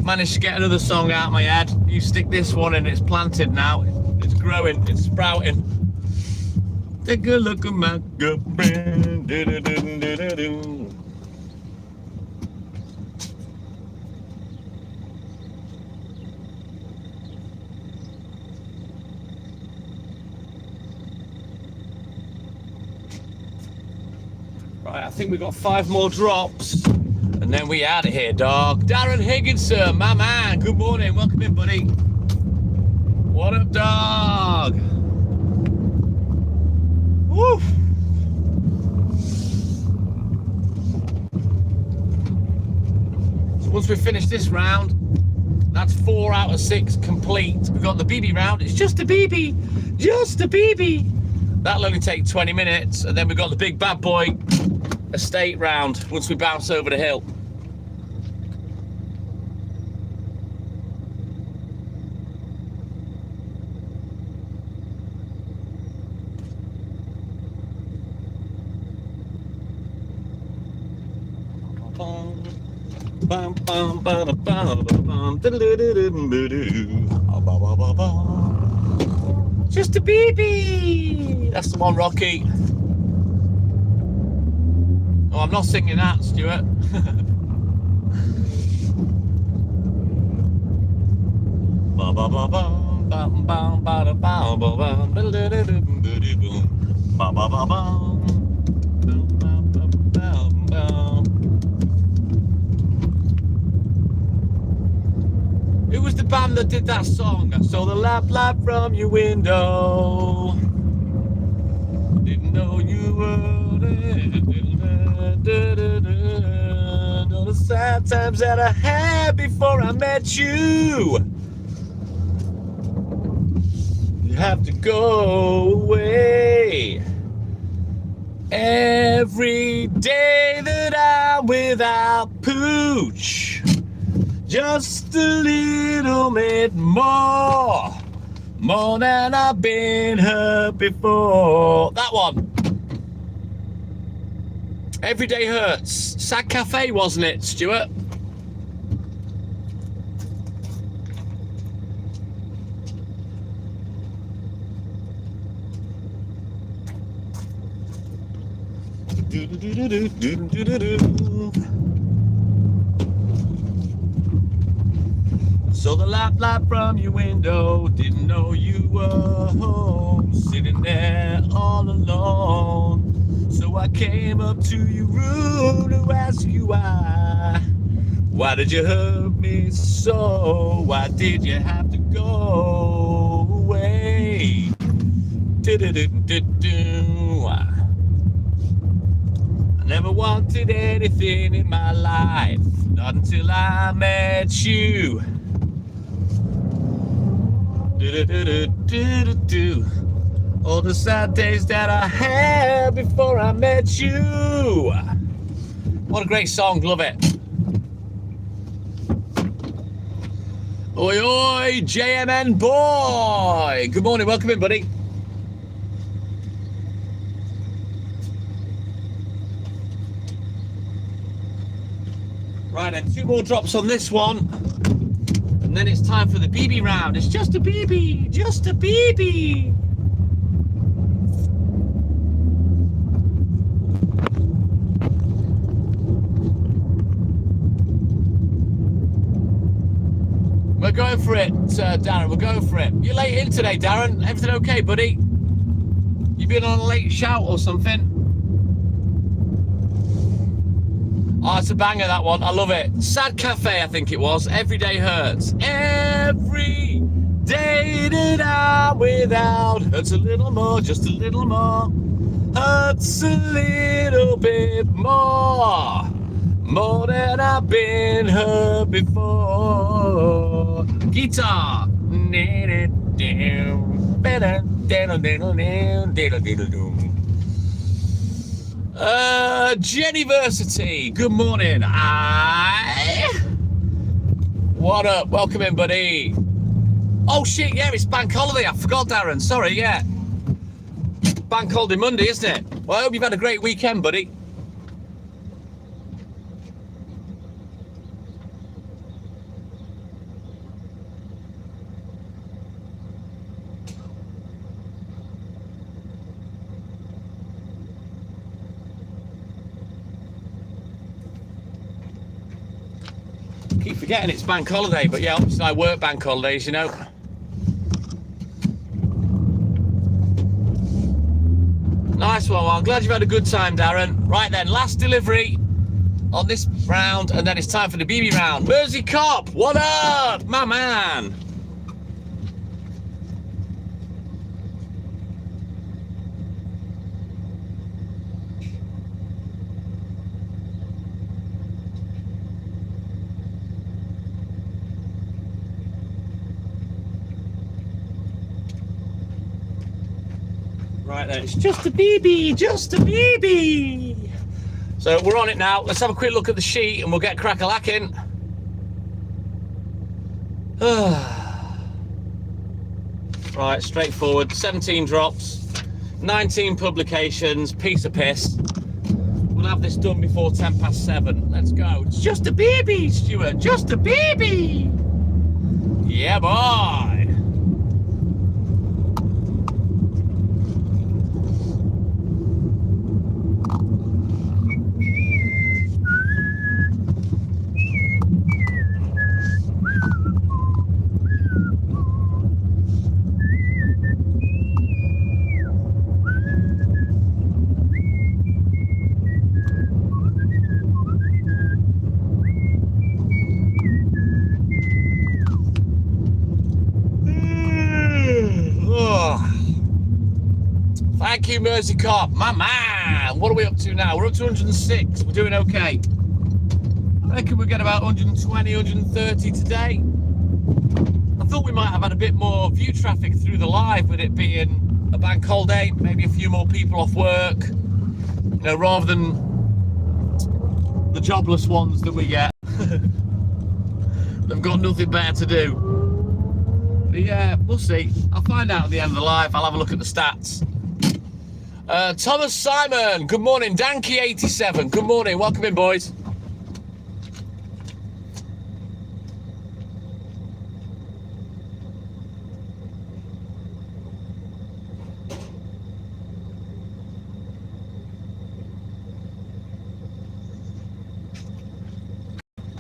managed to get another song out of my head, you stick this one in. It's planted now. It's growing. It's sprouting. Take a look at my girlfriend. Right, I think we've got 5 more drops, and then we out of here, dog. Darren Higginson, my man. Good morning. Welcome in, buddy. What up, dog? Woo! So once we finish this round, that's 4 out of 6 complete. We've got the BB round. It's just a BB. Just a BB. That'll only take 20 minutes, and then we've got the big bad boy estate round once we bounce over the hill. Just a BB. That's the one, Rocky. Oh, I'm not singing that, Stuart. Who was the band that did that song? I saw the lap from your window. Didn't know you were there. All the sad times that I had before I met you. You have to go away. Every smooch. Just a little bit more than I've been hurt before. That one. Every Day Hurts. Sad Cafe, wasn't it, Stuart? So the light from your window, didn't know you were home, sitting there all alone. So I came up to your room to ask you why. Why did you hurt me so? Why did you have to go away? I never wanted anything in my life, not until I met you. All the sad days that I had before I met you. What a great song, love it. Oi, oi, JMN boy. Good morning, welcome in, buddy. Right, then, 2 more drops on this one. And then it's time for the BB round. It's just a BB, just a BB. We're going for it, Darren, we're going for it. You're late in today, Darren. Everything okay, buddy? You been on a late shout or something? Oh, it's a banger, that one. I love it. Sad Cafe, I think it was. Every Day Hurts. Every day that I'm without hurts a little more, just a little more. Hurts a little bit more than I've been hurt before. Guitar. Jennyversity, good morning. What up? Welcome in, buddy. Oh shit, yeah, it's bank holiday. I forgot, Darren. Sorry, yeah. Bank holiday Monday, isn't it? Well, I hope you've had a great weekend, buddy. Keep forgetting it's bank holiday, but yeah, obviously I work bank holidays, you know. Nice one. Well, I'm glad you've had a good time, Darren. Right then, last delivery on this round, and then it's time for the BB round. Mersey Cop, what up, my man? Right then, it's just a BB, just a BB. So we're on it now. Let's have a quick look at the sheet and we'll get crack-a-lacking. Right, straightforward. 17 drops, 19 publications, piece of piss. We'll have this done before 7:10. Let's go. It's just a BB, Stuart, just a BB. Yeah, boy. Thank you, Mersey Cop. My man. What are we up to now? We're up to 106. We're doing okay. I reckon we'll get about 120, 130 today. I thought we might have had a bit more view traffic through the live with it being a bank holiday, maybe a few more people off work, you know, rather than the jobless ones that we get. They've got nothing better to do. But yeah, we'll see. I'll find out at the end of the live. I'll have a look at the stats. Thomas Simon, good morning. Danky87, good morning. Welcome in, boys.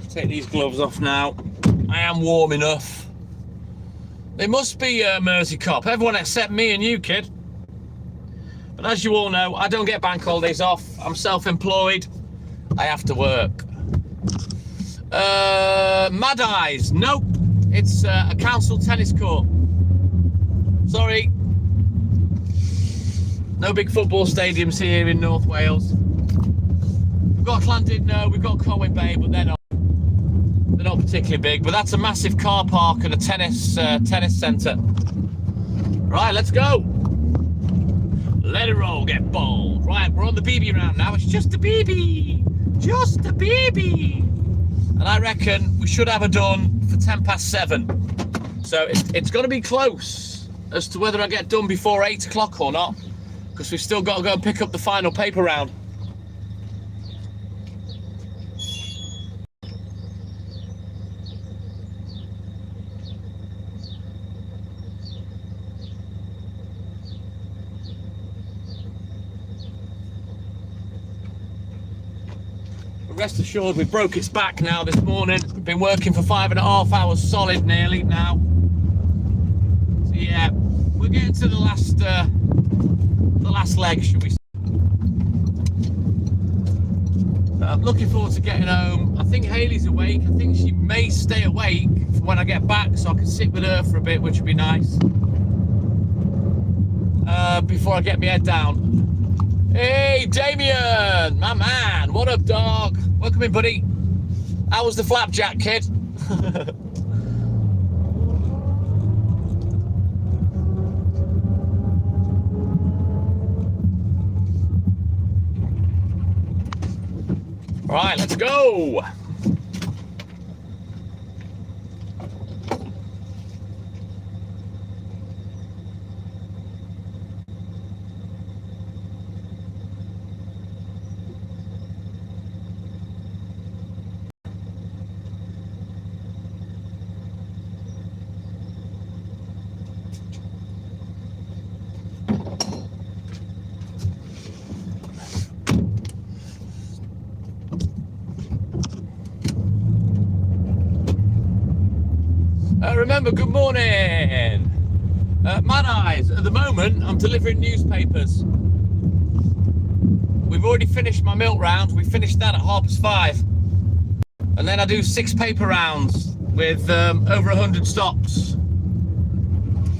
Take these gloves off now. I am warm enough. They must be Mersey Cop. Everyone except me and you, kid. But as you all know, I don't get bank holidays off. I'm self-employed. I have to work. Mad Eyes. Nope. It's a council tennis court. Sorry. No big football stadiums here in North Wales. We've got Llandudno, we've got Colwyn Bay, but they're not particularly big. But that's a massive car park and a tennis centre. Right, let's go. Let it roll, get bold. Right, we're on the BB round now. It's just a BB. Just a BB. And I reckon we should have it done for 7:10. So it's going to be close as to whether I get done before 8 o'clock or not. Because we've still got to go and pick up the final paper round. Rest assured, we broke its back now this morning. We've been working for 5.5 hours solid nearly now. So yeah, we're getting to the last leg, should we say. I'm looking forward to getting home. I think Hayley's awake. I think she may stay awake for when I get back, so I can sit with her for a bit, which would be nice. Before I get my head down. Hey, Damien, my man. What up, dog? Welcome in, buddy. How was the flapjack, kid? Right, let's go. Remember, good morning. Mad Eyes, at the moment, I'm delivering newspapers. We've already finished my milk round. We finished that at 5:30. And then I do 6 paper rounds with over 100 stops.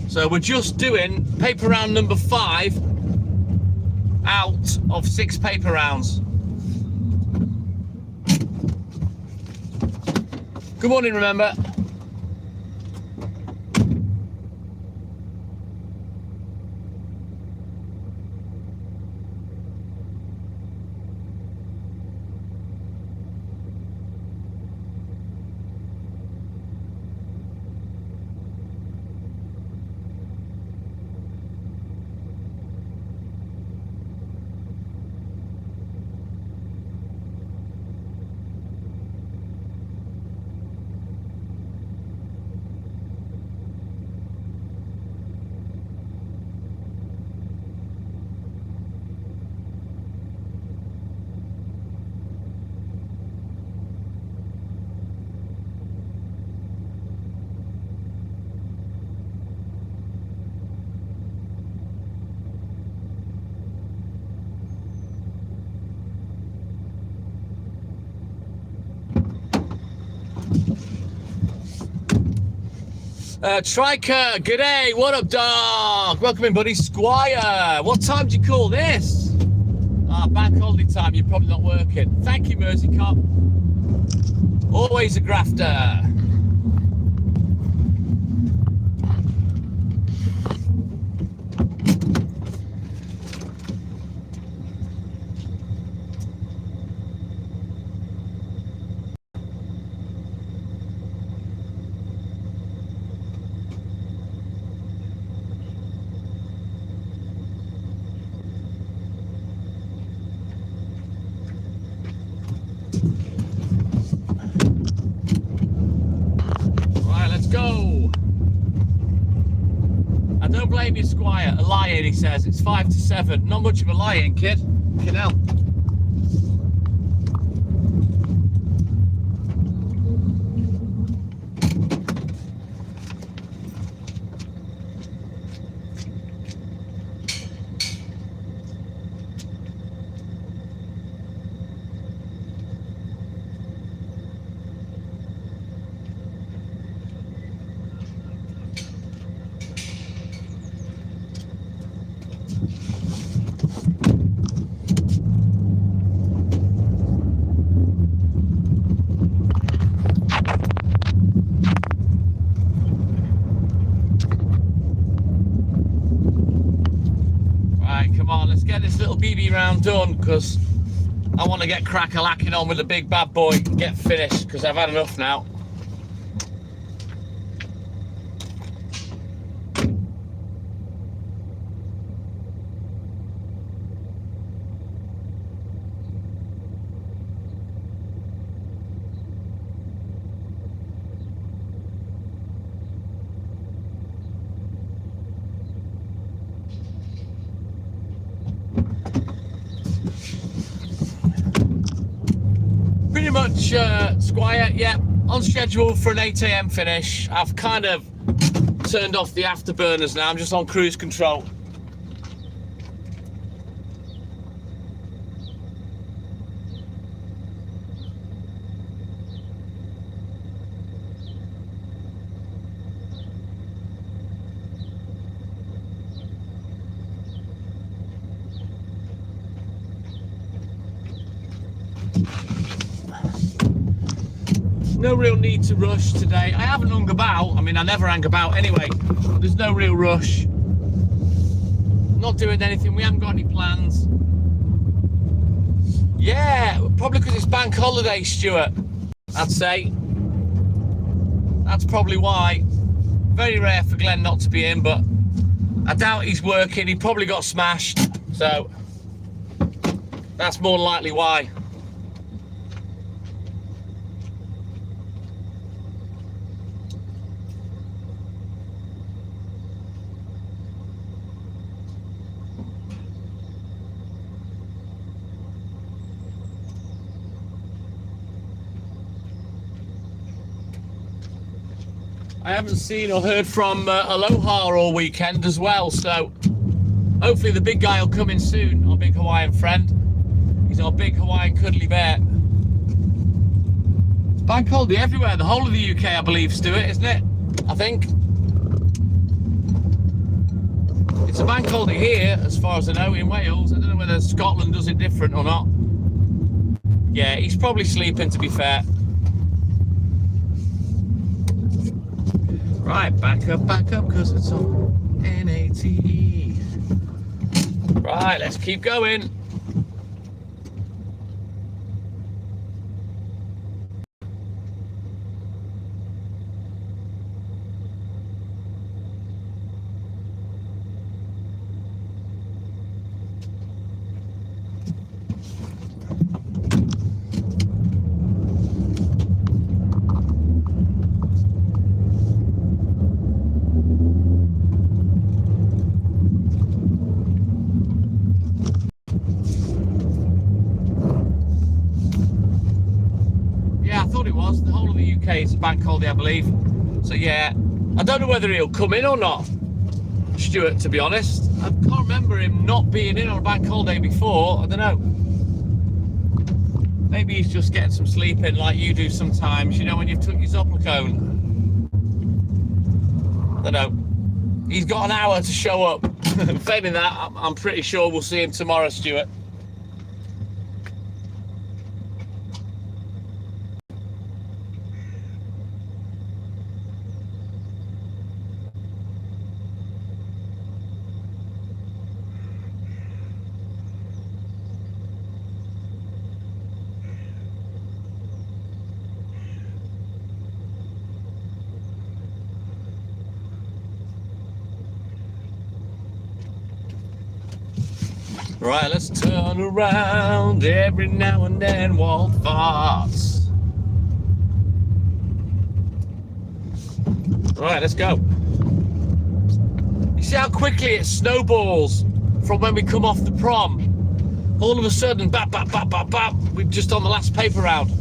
So we're just doing paper round number 5 out of 6 paper rounds. Good morning, remember. Triker, g'day, what up, dog? Welcome in, buddy. Squire, what time do you call this? Bank holiday time, you're probably not working. Thank you, Mersey Cop. Always a grafter. says. It's 5 to 7. Not much of a lie-in, kid. You know. Come on, let's get this little BB round done, because I want to get crack-a-lacking on with the big bad boy and get finished, because I've had enough now. Pretty much, Squire, yeah, on schedule for an 8 AM finish. I've kind of turned off the afterburners now. I'm just on cruise control. No real need to rush today. I haven't hung about. I mean, I never hang about anyway. There's no real rush. Not doing anything. We haven't got any plans. Yeah, probably because it's bank holiday, Stuart, I'd say. That's probably why. Very rare for Glenn not to be in, but I doubt he's working. He probably got smashed. So that's more than likely why. I haven't seen or heard from Aloha all weekend as well, so hopefully the big guy will come in soon, our big Hawaiian friend. He's our big Hawaiian cuddly bear. It's bank holiday everywhere, the whole of the UK, I believe, Stuart, isn't it? I think. It's a bank holiday here, as far as I know, in Wales. I don't know whether Scotland does it different or not. Yeah, he's probably sleeping, to be fair. Right, back up, because it's on NATE. Right, let's keep going. It's a bank holiday, I believe. So yeah, I don't know whether he'll come in or not, Stuart, to be honest. I can't remember him not being in on a bank holiday before. I don't know. Maybe he's just getting some sleep in like you do sometimes, you know, when you've took your Zoplicone. I don't know. He's got an hour to show up. Failing that, I'm pretty sure we'll see him tomorrow, Stuart. Right, let's turn around every now and then, Walt farts. Right, let's go. He See how quickly it snowballs from when we come off the prom. All of a sudden, bap, bap, bap, bap, bap, we're just on the last paper round.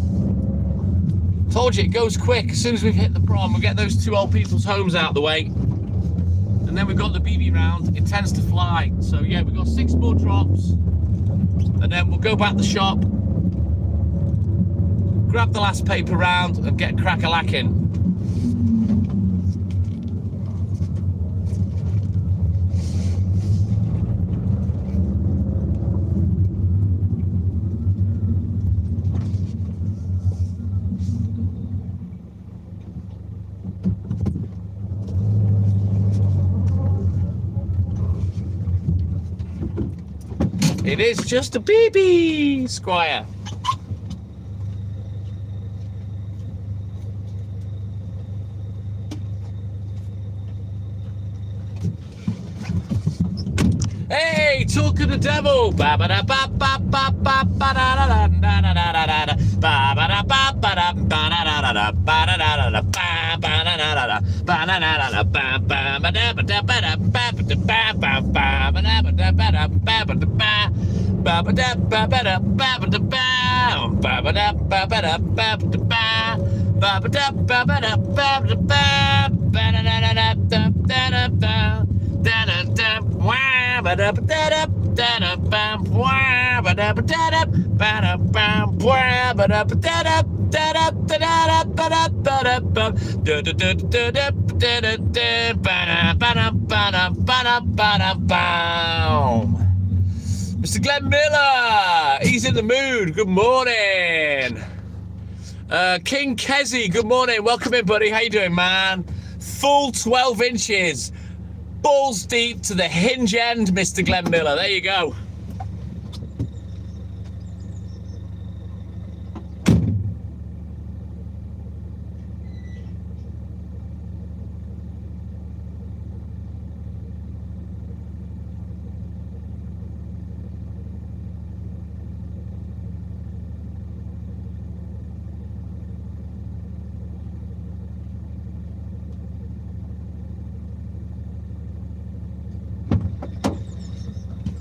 Told you, it goes quick. As soon as we've hit the prom, we'll get those 2 old people's homes out of the way. And then we've got the BB round. It tends to fly. So yeah, we've got 6 more drops. And then we'll go back the shop, grab the last paper round and get crack-a-lacking. It is just a baby, Squire. Hey, talk of the devil. Mr. Glenn Miller, he's in the mood. Good morning. King Kezzy, good morning. Welcome in, buddy. How you doing, man? Full 12 inches. Balls deep to the hinge end, Mr. Glenn Miller. There you go.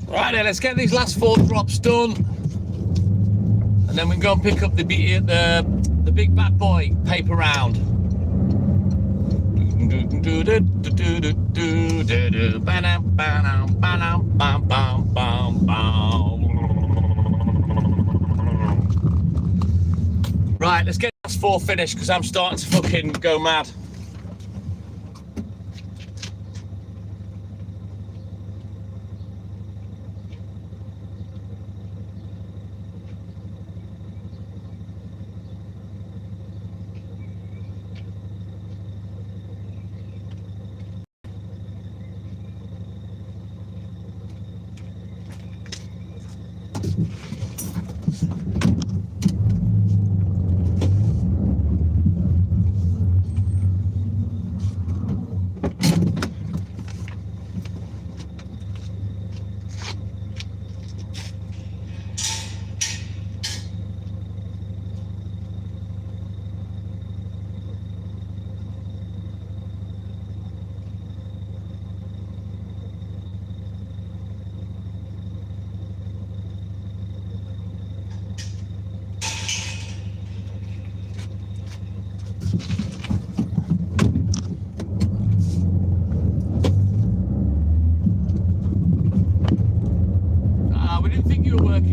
Right then, let's get these last 4 drops done, and then we can go and pick up the big bad boy paper round. Right, let's get the last 4 finished because I'm starting to fucking go mad.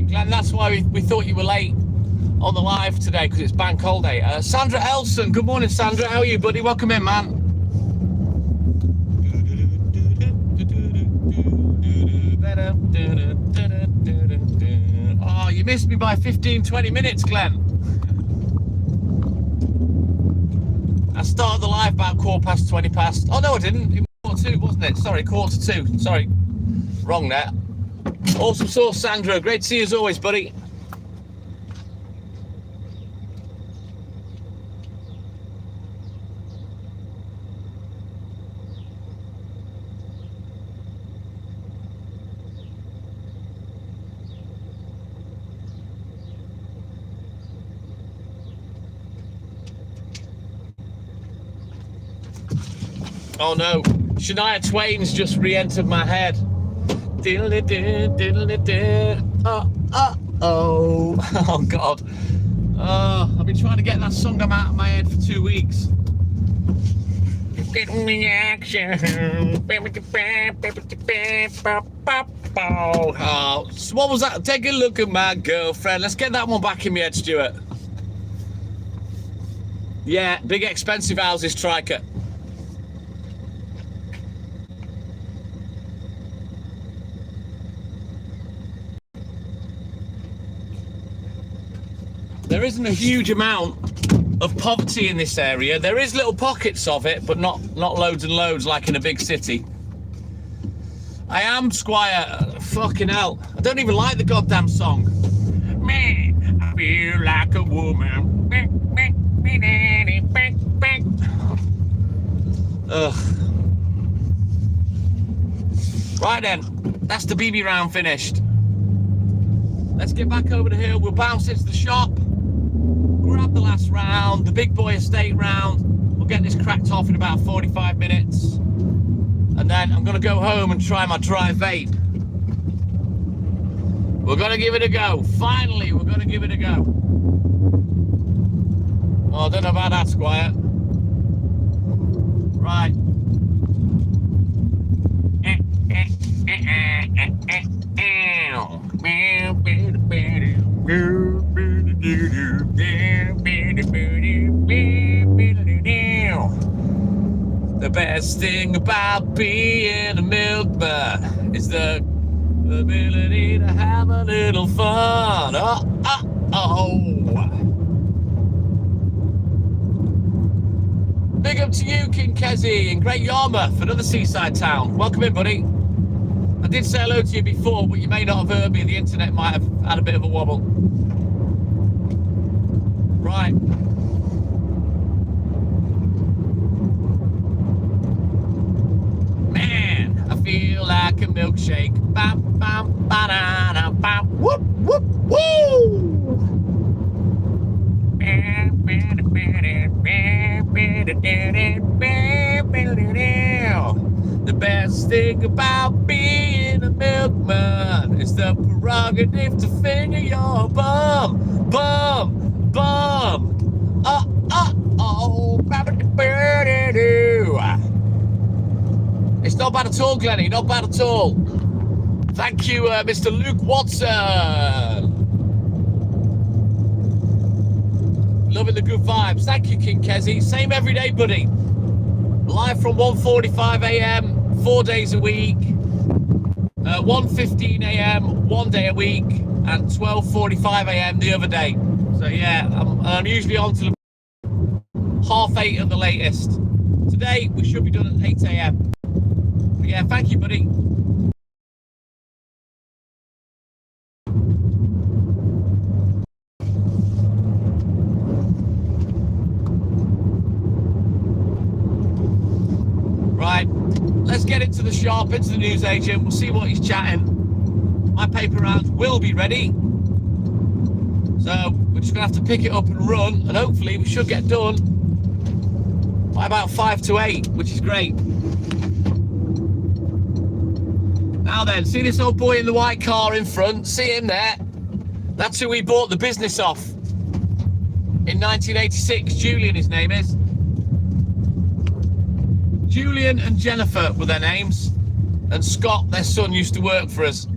Glenn, that's why we thought you were late on the live today, because it's bank holiday. Sandra Elson, good morning, Sandra. How are you, buddy? Welcome in, man. Oh, you missed me by 15-20 minutes, Glenn. I started the live about 20 past. Oh no, I didn't. It was 2, wasn't it? Sorry, 2. Sorry, wrong there. Awesome sauce, Sandra. Great to see you as always, buddy. Oh no, Shania Twain's just re-entered my head. Oh God. I've been trying to get that song out of my head for 2 weeks. Get me action. Oh, so what was that? Take a look at my girlfriend. Let's get that one back in my head, Stuart. Yeah, big expensive houses, Triker. There isn't a huge amount of poverty in this area. There is little pockets of it, but not loads and loads like in a big city. I am Squire. Fucking hell. I don't even like the goddamn song. Man, I feel like a woman. Ugh. Right then, that's the BB round finished. Let's get back over the hill. We'll bounce into the shop, grab the last round, the big boy estate round. We'll get this cracked off in about 45 minutes. And then I'm going to go home and try my dry vape. We're going to give it a go. Finally, we're going to give it a go. Oh, I don't know about that, Squire. Right. The best thing about being a milkman is the ability to have a little fun. Big up to you, King Kezi in Great Yarmouth, another seaside town. Welcome in, buddy. I did say hello to you before, but you may not have heard me. The internet might have had a bit of a wobble. Right. Man, I feel like a milkshake. Bam, bam, ba-da-da, bam. Whoop, whoop, woo! The best thing about being a milkman is the prerogative to finger your bum, bum, bum. It's not bad at all, Glennie, not bad at all. Thank you, Mr. Luke Watson. Loving the good vibes. Thank you, King Kezi. Same every day, buddy. Live from 1:45 a.m. 4 days a week. 1:15 a.m. 1 day a week, and 12:45 a.m. the other day. So yeah, I'm usually on till 8:30 at the latest. Today we should be done at 8 a.m. But yeah, thank you, buddy. Right, let's get into the shop, into the newsagent. We'll see what he's chatting. My paper rounds will be ready. So we're just going to have to pick it up and run, and hopefully we should get done by about 5 to 8, which is great. Now then, see this old boy in the white car in front? See him there? That's who we bought the business off in 1986. Julian, his name is. Julian and Jennifer were their names, and Scott, their son, used to work for us.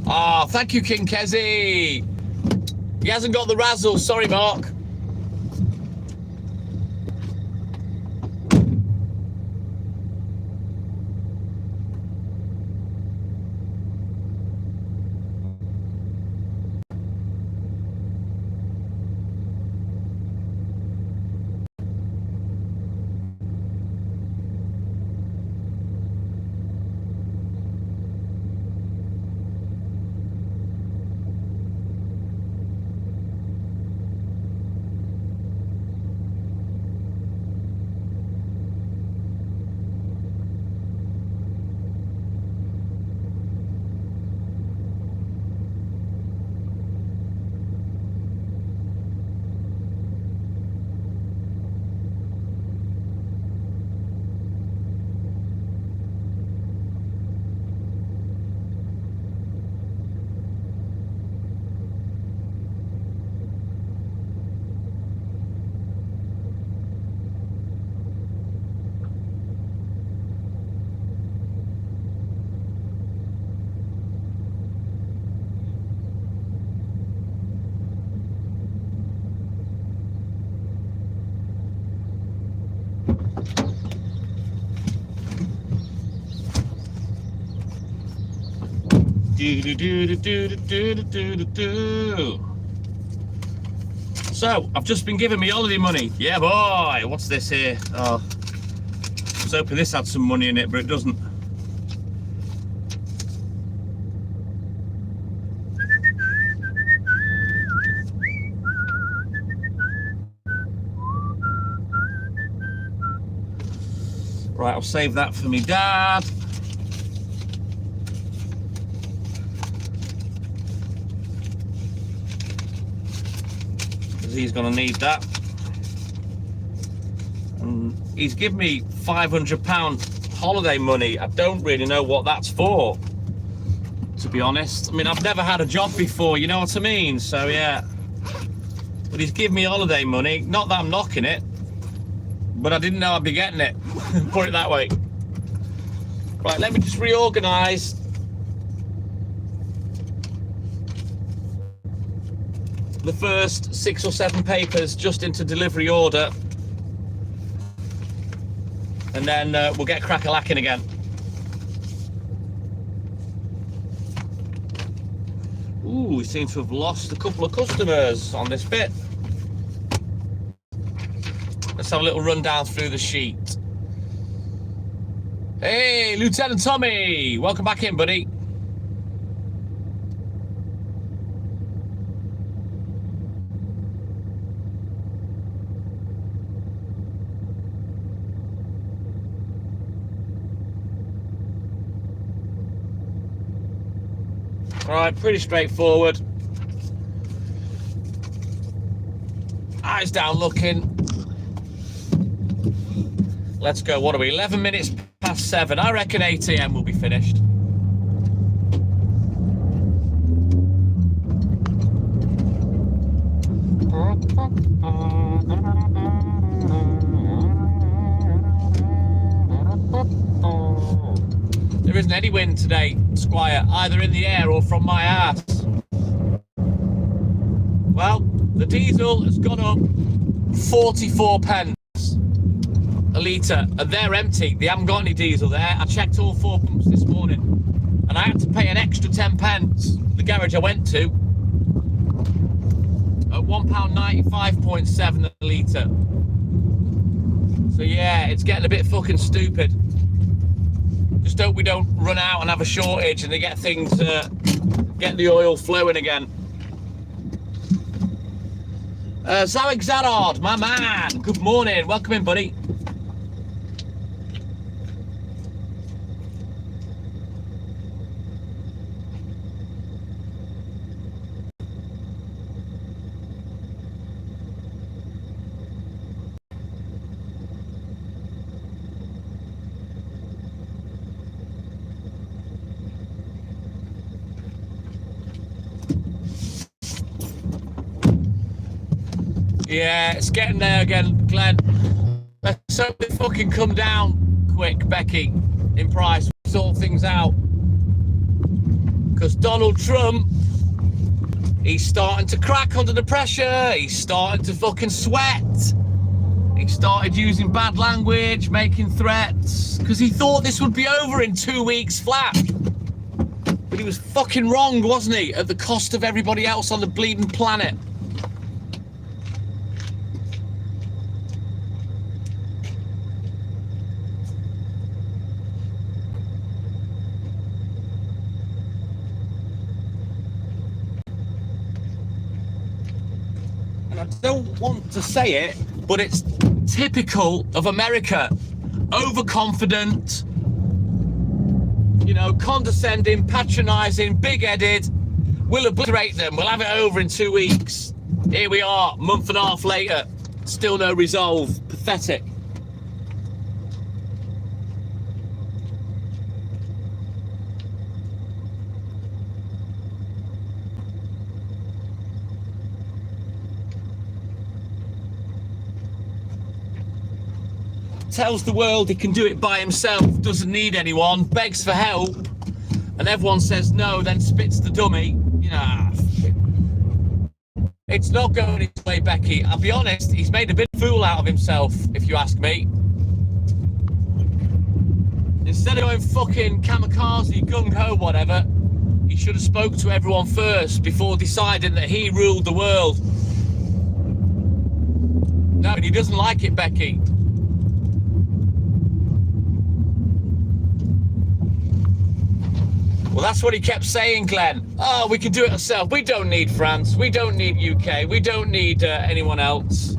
Ah, thank you, King Kezi. He hasn't got the razzle, sorry, Mark. So, I've just been given me holiday money. Yeah, boy. What's this here? Oh, I was hoping this had some money in it, but it doesn't. Right, I'll save that for me dad. Because he's going to need that. And he's given me £500 holiday money. I don't really know what that's for, to be honest. I mean, I've never had a job before, you know what I mean? So, yeah. But he's given me holiday money. Not that I'm knocking it, but I didn't know I'd be getting it. Put it that way. Right, let me just reorganise. The first 6 or 7 papers just into delivery order. And then we'll get crack-a-lacking again. Ooh, we seem to have lost a couple of customers on this bit. Let's have a little rundown through the sheet. Hey, Lieutenant Tommy! Welcome back in, buddy. Alright, pretty straightforward. Eyes down looking. Let's go. What are we? 11 minutes past 7. I reckon 8 AM will be finished. There isn't any wind today, Squire, either in the air or from my ass. Well, the diesel has gone up 44 pence a litre, and they're empty. They haven't got any diesel there. I checked all 4 pumps this morning, and I had to pay an extra 10 pence. The garage I went to at £1.95.7 a litre. So yeah, it's getting a bit fucking stupid. Just hope we don't run out and have a shortage and they get things, get the oil flowing again. Zoic Zadard, my man, good morning, welcome in, buddy. Yeah, it's getting there again, Glenn. Let's hope they fucking come down quick, Becky, in price. Sort things out. Because Donald Trump, he's starting to crack under the pressure. He's starting to fucking sweat. He started using bad language, making threats. Because he thought this would be over in 2 weeks flat. But he was fucking wrong, wasn't he? At the cost of everybody else on the bleeding planet. I don't want to say it, but it's typical of America. Overconfident, you know, condescending, patronising, big-headed. We'll obliterate them. We'll have it over in 2 weeks. Here we are, month and a half later. Still no resolve. Pathetic. Tells the world he can do it by himself, doesn't need anyone, begs for help, and everyone says no, then spits the dummy. You know, it's not going his way, Becky. I'll be honest, he's made a bit of a fool out of himself, if you ask me. Instead of going fucking kamikaze, gung-ho, whatever, He should have spoke to everyone first before deciding that he ruled the world. No, and he doesn't like it, Becky. Well, that's what he kept saying, Glenn. Oh, we can do it ourselves. We don't need France. We don't need UK. We don't need anyone else.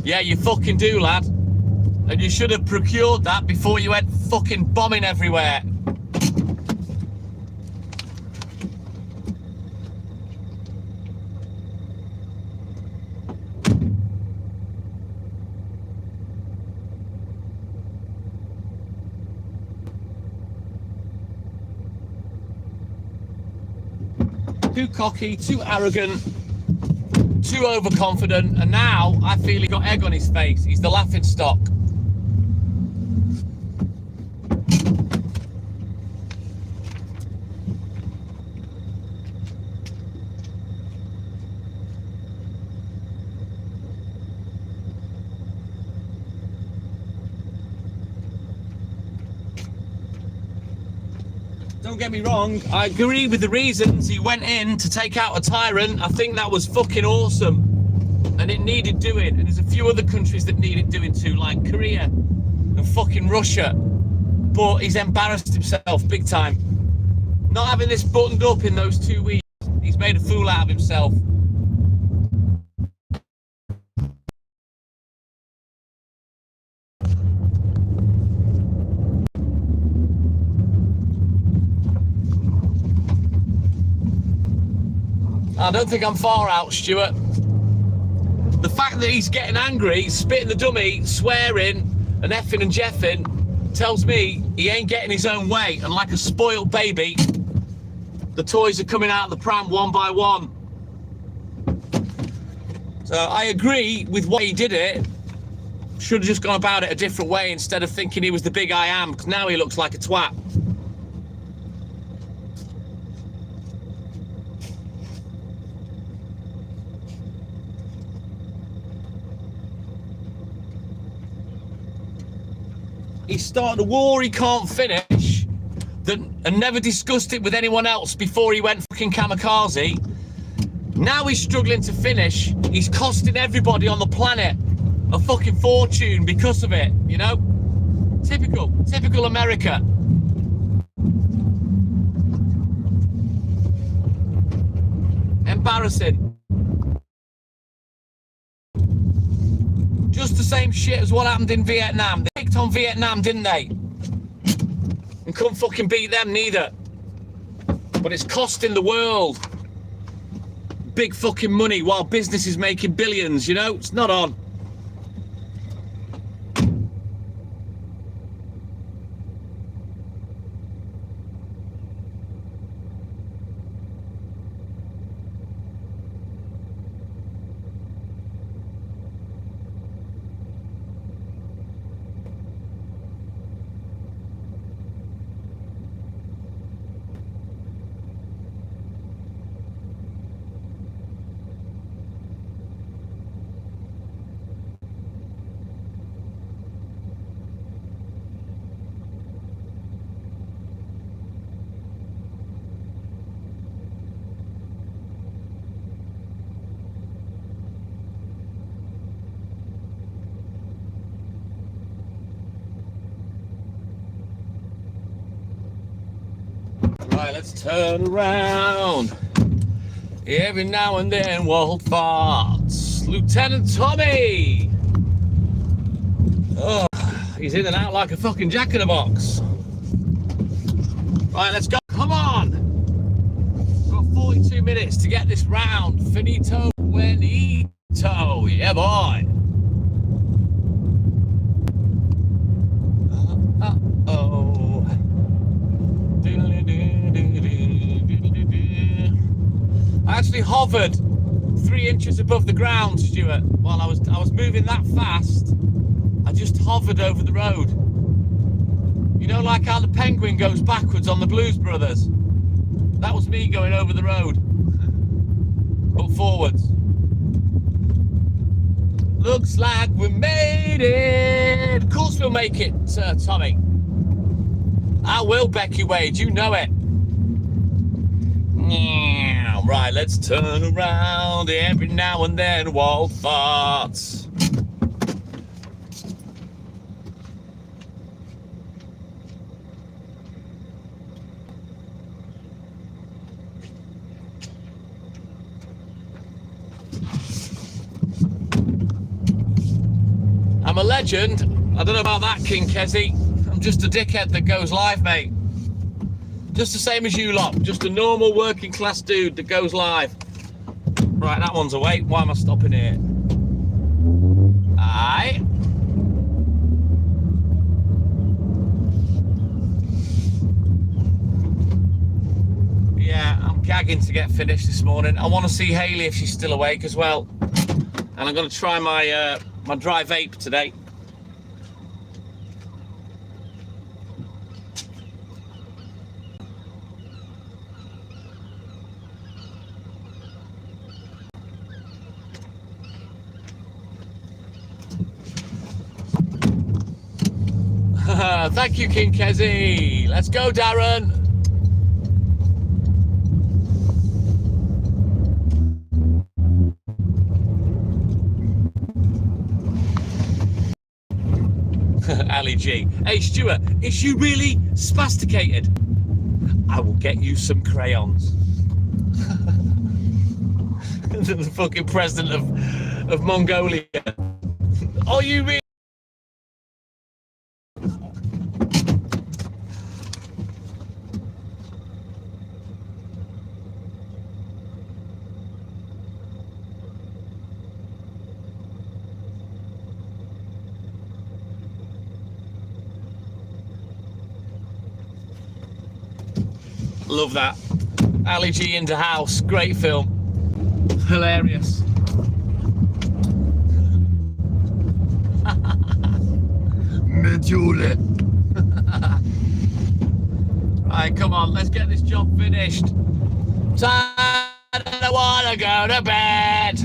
Yeah, you fucking do, lad. And you should have procured that before you went fucking bombing everywhere. Too cocky, too arrogant, too overconfident, and now I feel he got egg on his face. He's the laughing stock. Don't get me wrong, I agree with the reasons he went in to take out a tyrant. I think that was fucking awesome. And it needed doing. And there's a few other countries that need it doing too, like Korea and fucking Russia. But he's embarrassed himself big time. Not having this buttoned up in those 2 weeks, he's made a fool out of himself. I don't think I'm far out, Stuart. The fact that he's getting angry, spitting the dummy, swearing and effing and jeffing tells me he ain't getting his own way, and like a spoiled baby, the toys are coming out of the pram one by one. So I agree with why he did it. Should have just gone about it a different way instead of thinking he was the big I am, because now he looks like a twat. He started a war he can't finish and never discussed it with anyone else before he went fucking kamikaze. Now he's struggling to finish. He's costing everybody on the planet a fucking fortune because of it, you know? Typical America. Embarrassing. Just the same shit as what happened in Vietnam. They picked on Vietnam, didn't they? And couldn't fucking beat them neither. But it's costing the world big fucking money while business is making billions, you know? It's not on. Right, let's turn around. Every now and then, Walt farts. Lieutenant Tommy! Oh, he's in and out like a fucking jack-in-the-box. Right, let's go. Come on! We've got 42 minutes to get this round. Finito, buenito. Yeah, boy. Uh-oh. I actually hovered 3 inches above the ground, Stuart, while I was moving that fast. I just hovered over the road. You know, like how the penguin goes backwards on the Blues Brothers? That was me going over the road, but forwards. Looks like we made it. Of course we'll make it, Tommy. I will, Becky Wade, you know it. Right, let's turn around every now and then. Wild thoughts. I'm a legend. I don't know about that, King Kezzy. I'm just a dickhead that goes live, mate. Just the same as you lot. Just a normal working class dude that goes live. Right, that one's away. Why am I stopping here? Aye. Yeah, I'm gagging to get finished this morning. I want to see Hayley if she's still awake as well. And I'm going to try my my dry vape today. Thank you, King Kezzy. Let's go, Darren. Ali G. Hey, Stuart, is she really spasticated? I will get you some crayons. The fucking president of Mongolia. Are you really? Love that. Ali G into house. Great film. Hilarious. Medule. Right, come on, let's get this job finished. Tired, I wanna go to bed.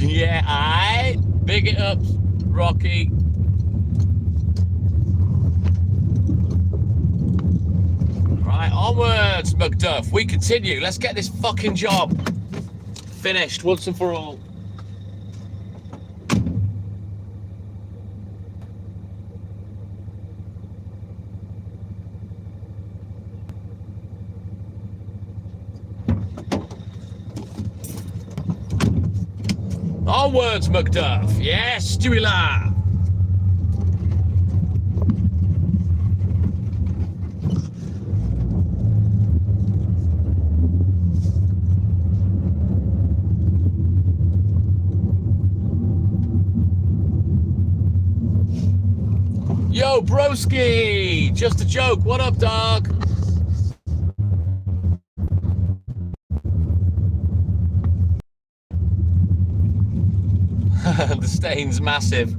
Yeah, I big it up, Rocky. Right, onwards, Macduff. We continue. Let's get this fucking job finished once and for all. Onwards, Macduff. Yes, Stewie La. Yo, broski. Just a joke. What up, dog? The stain's massive.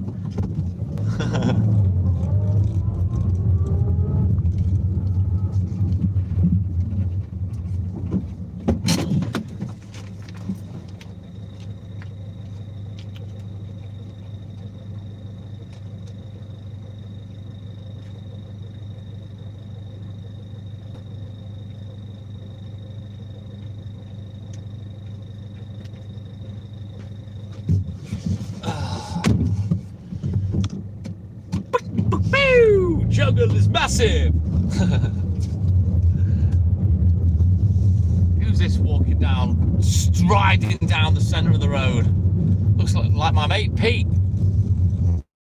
Jungle is massive. Who's this walking down, striding down the centre of the road? Looks like my mate Pete.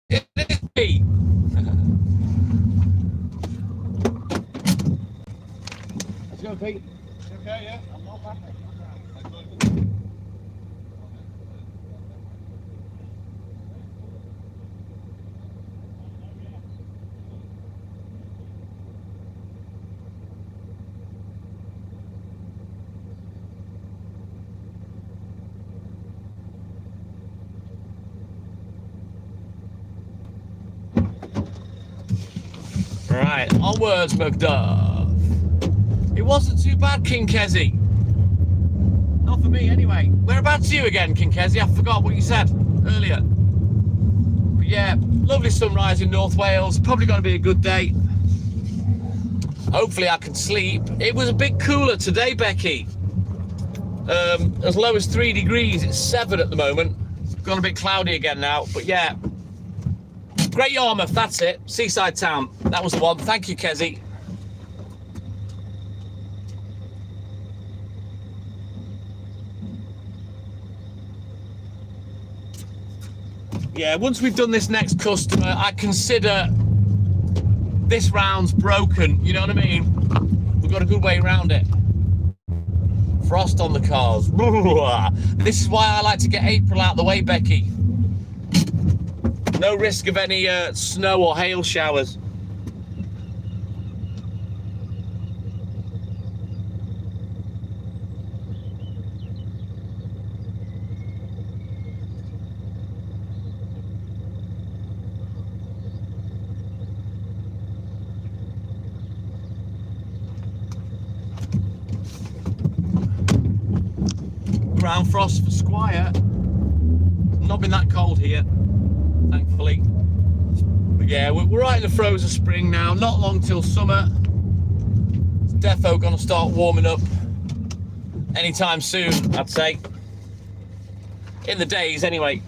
It is Pete. Let's go, Pete. Okay, yeah. I'm not back. Right, onwards, Macduff. It wasn't too bad, King Kezzy. Not for me, anyway. Whereabouts are you again, King Kezzy? I forgot what you said earlier. But yeah, lovely sunrise in North Wales. Probably going to be a good day. Hopefully I can sleep. It was a bit cooler today, Becky. As low as 3 degrees. It's 7 at the moment. It's gone a bit cloudy again now. But yeah. Great Yarmouth, that's it. Seaside town. That was the one. Thank you, Kezzy. Yeah, once we've done this next customer, I consider this round's broken. You know what I mean? We've got a good way around it. Frost on the cars. This is why I like to get April out of the way, Becky. No risk of any snow or hail showers. Ground frost for Squire. Not been that cold here, thankfully. But yeah, we're right in the throes of spring now. Not long till summer. It's defo gonna start warming up anytime soon, I'd say. In the days, anyway.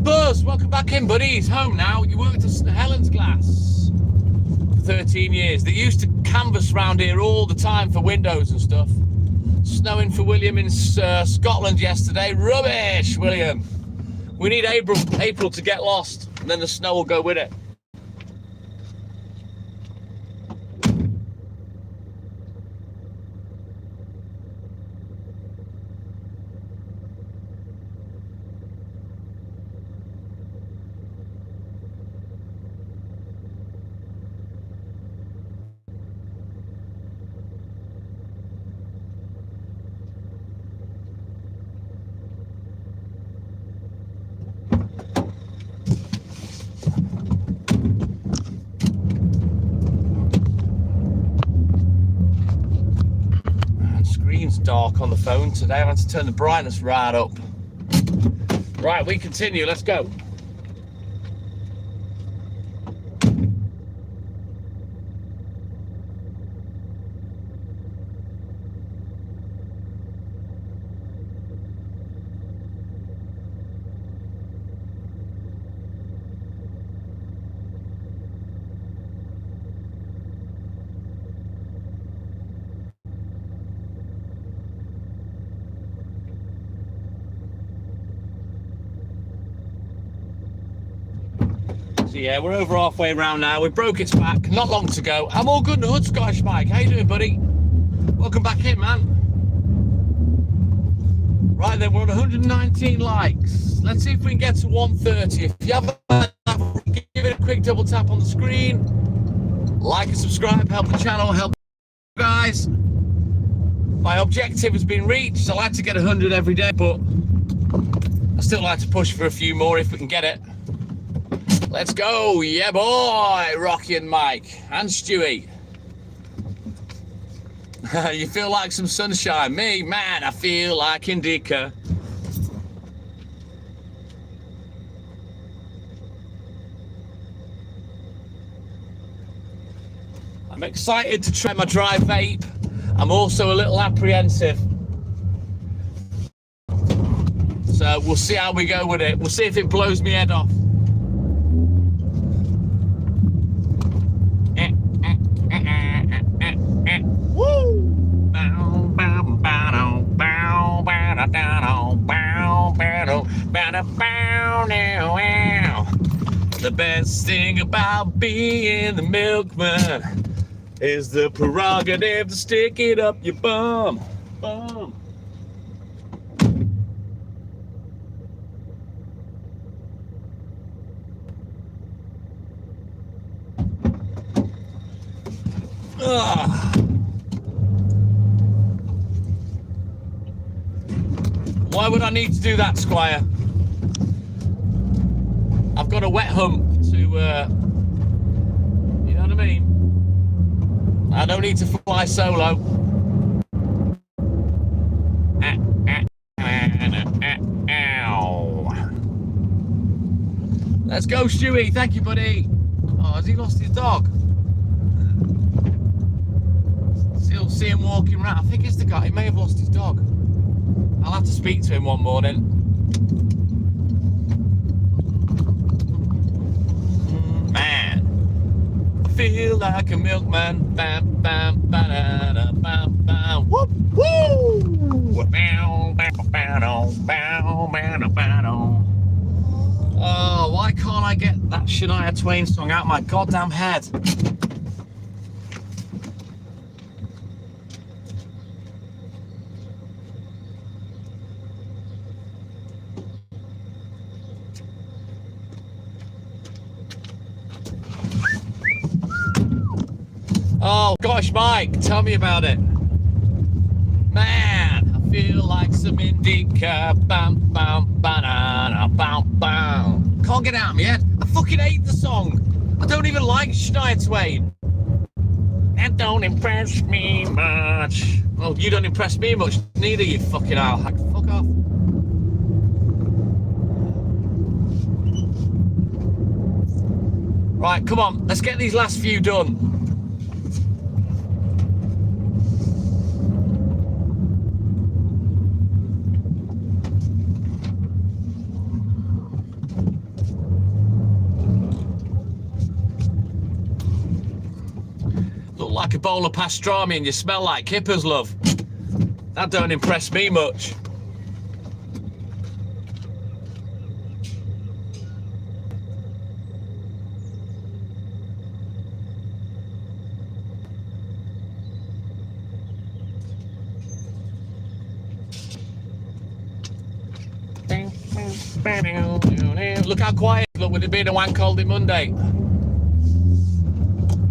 Buzz, welcome back in, buddy. He's home now. You worked at Helen's Glass for 13 years. They used to canvass round here all the time for windows and stuff. Snowing for William in Scotland yesterday. Rubbish, William. We need April to get lost, and then the snow will go with it. Dark on the phone today. I had to turn the brightness right up. Right, we continue. Let's go. Yeah, we're over halfway around now. We broke its back not long to go. I'm all good in the hood, Scottish Mike. How you doing, buddy? Welcome back in, man. Right then, we're on 119 likes. Let's see if we can get to 130. If you have give it a quick double tap on the screen. Like and subscribe, help the channel, help you guys. My objective has been reached. I like to get 100 every day, but I still like to push for a few more if we can get it. Let's go, yeah boy, Rocky and Mike, and Stewie. You feel like some sunshine. Me, man, I feel like Indica. I'm excited to try my dry vape. I'm also a little apprehensive. So we'll see how we go with it. We'll see if it blows me head off. The best thing about being the milkman is the prerogative to stick it up your bum. Bum. Why would I need to do that, Squire? I've got a wet hump to, you know what I mean? I don't need to fly solo. Ow. Let's go, Stewie. Thank you, buddy. Oh, has he lost his dog? Still see him walking around. I think it's the guy. He may have lost his dog. I'll have to speak to him one morning. Man, I feel like a milkman. Bam, bam, ba-da-da, bam, bam. Whoop, woo! Bow, bow, bow, bow, bow, bow. Oh, why can't I get that Shania Twain song out of my goddamn head? Oh gosh, Mike, tell me about it. Man, I feel like some indica. Bam, bam, banana, bam, bam. Can't get it out of my head. I fucking hate the song. I don't even like Shania Twain. That don't impress me much. Well, you don't impress me much, neither, you fucking owl hack. Fuck off. Right, come on, let's get these last few done. Look like a bowl of pastrami and you smell like kippers, love. That don't impress me much. Look how quiet it looked with it being a wank holiday Monday.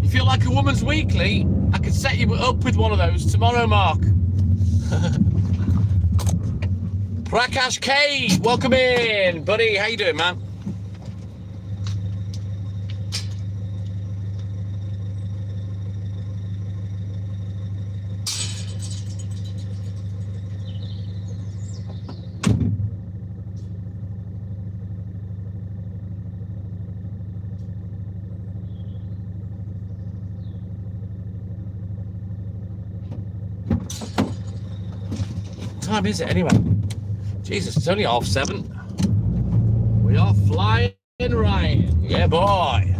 You feel like a woman's weekly? I could set you up with one of those tomorrow, Mark. Prakash K, welcome in, buddy. How you doing, man? What time is it anyway? Jesus, it's only 7:30. We are flying, Ryan. Yeah, boy.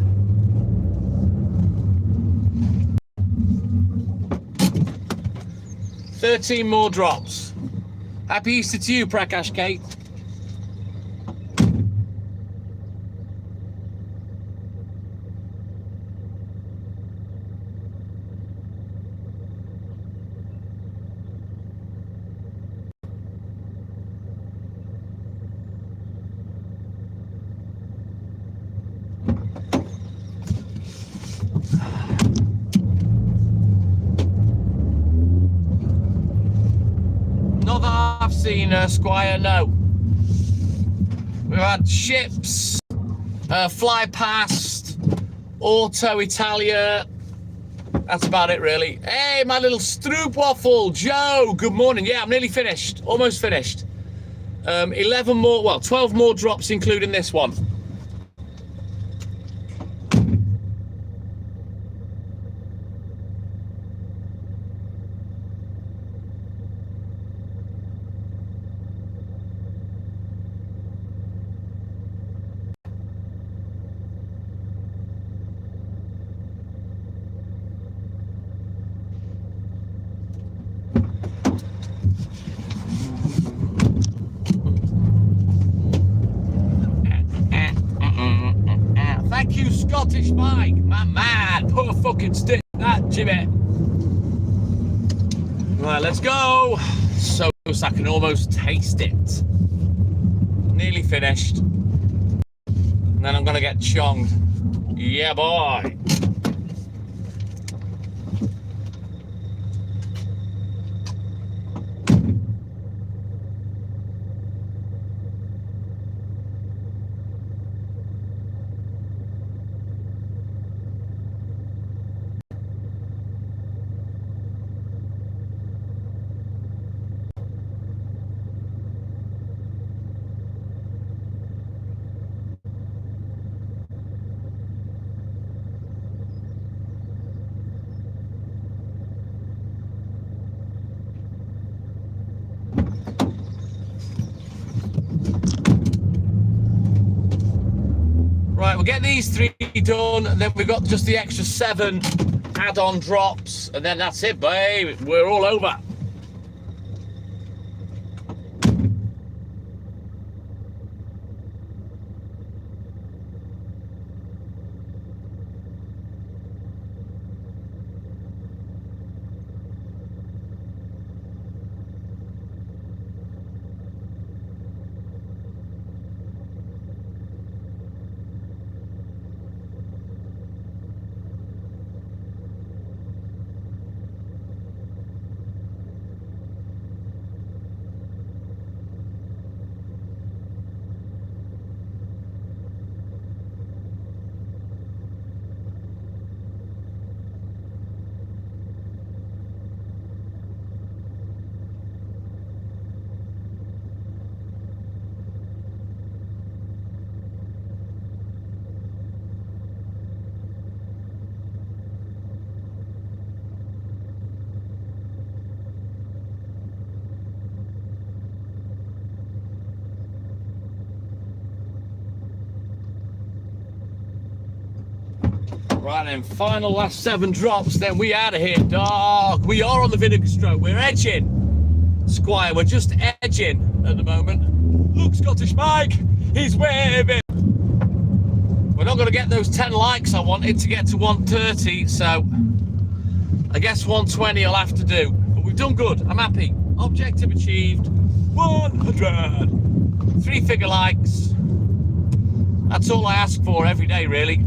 "13 more drops. Happy Easter to you, Prakash Kate. Not that I've seen Squire, no. We've had ships, fly past, Auto Italia. That's about it, really. Hey, my little Stroop waffle, Joe. Good morning. Yeah, I'm nearly finished. Almost finished. 11 more, well, 12 more drops, including this one. Mike, my man. Put a fucking stick in that, Jimmy. Right, let's go. So I can almost taste it. Nearly finished. And then I'm gonna get chonged. Yeah, boy. Right, we'll get these 3 done, and then we've got just the extra 7 add-on drops, and then that's it, babe. We're all over. Right then, final last 7 drops, then we out of here, dog. We are on the vinegar stroke. We're edging, Squire. We're just edging at the moment. Look, Scottish Mike, he's waving. We're not going to get those 10 likes I wanted to get to 130, so I guess 120 I'll have to do. But we've done good. I'm happy. Objective achieved. 100. 3-figure likes. That's all I ask for every day, really.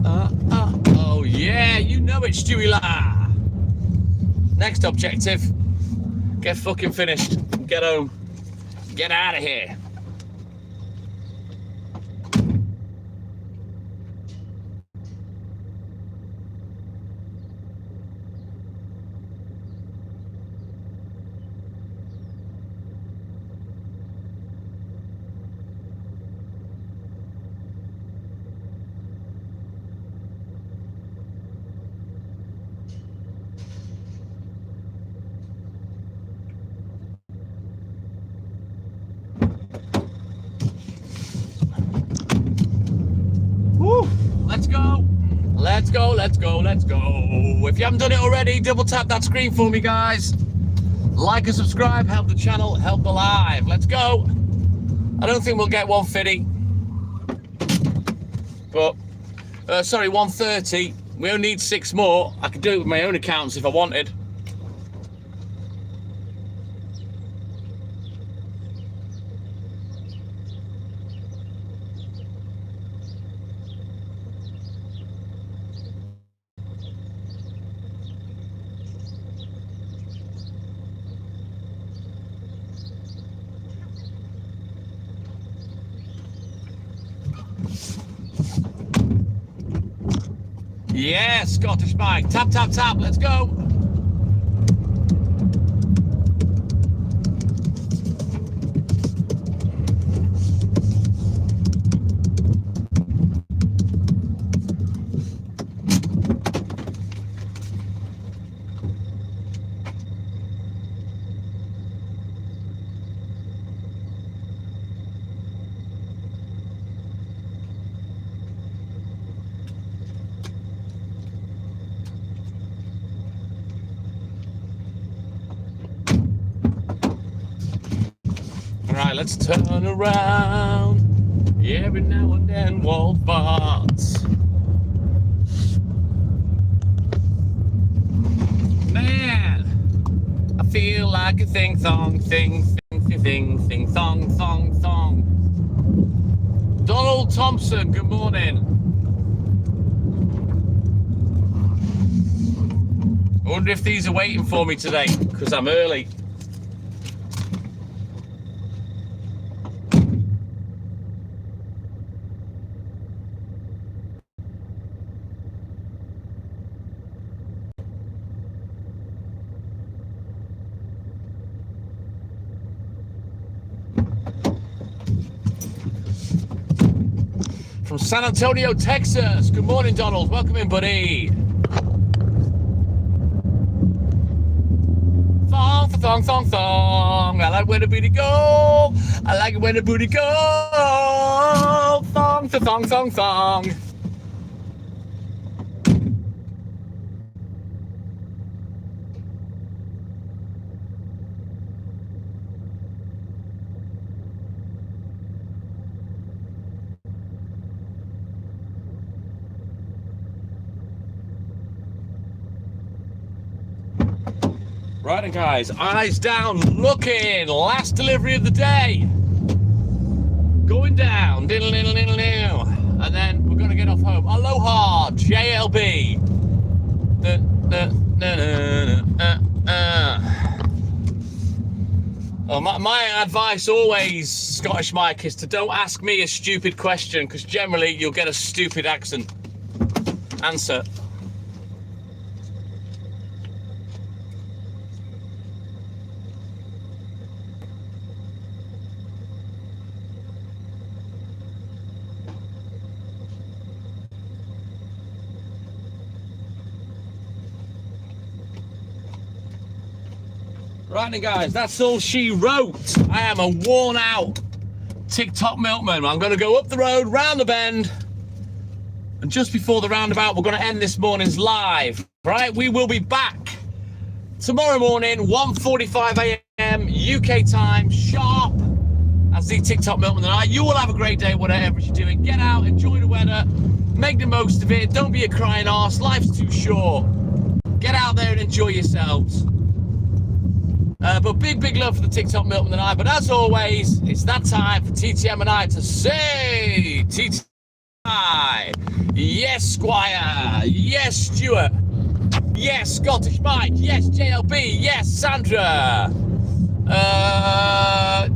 Oh yeah, you know it, Stewie La. Next objective, get fucking finished, get home, get out of here. Let's go. Let's go, let's go, let's go. If you haven't done it already, double tap that screen for me, guys. Like and subscribe, help the channel, help the live. Let's go. I don't think we'll get 150. But, sorry, 130. We only need 6 more. I could do it with my own accounts if I wanted. Yeah, Scottish Mike. Tap, tap, tap. Let's go. Right, let's turn around. Every now and then, wall farts. Man, I feel like a thong, thing, thong. Donald Thompson, good morning. I wonder if these are waiting for me today, because I'm early. From San Antonio, Texas. Good morning, Donald. Welcome in, buddy. Thong. I like where the booty go. I like it when the booty go. Thong. Right, guys, eyes down, looking. Last delivery of the day. Going down. And then we're going to get off home. Aloha, JLB. Oh, my advice always, Scottish Mike, is to don't ask me a stupid question, because generally you'll get a stupid answer. Right then, guys, that's all she wrote. I am a worn out TikTok milkman. I'm going to go up the road, round the bend, and just before the roundabout, we're going to end this morning's live. Right, we will be back tomorrow morning, 1:45 a.m. UK time, sharp, as the TikTok milkman and I. You will have a great day, whatever you're doing. Get out, enjoy the weather, make the most of it. Don't be a crying arse. Life's too short. Get out there and enjoy yourselves. But big love for the TikTok milkman and I. But as always, it's that time for TTM and I to say TTI. Yes, Squire. Yes, Stuart. Yes, Scottish Mike. Yes, JLB. Yes, Sandra.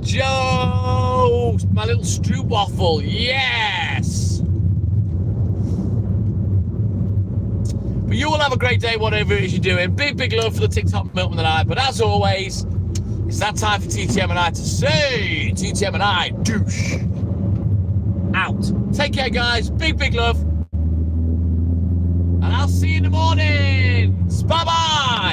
Joe, my little stroopwafel. Yes. But you will have a great day, whatever it is you're doing. Big love for the TikTok milkman and I. But as always, it's that time for TTM and I to say TTM and I douche out. Take care, guys. Big love. And I'll see you in the mornings. Bye-bye.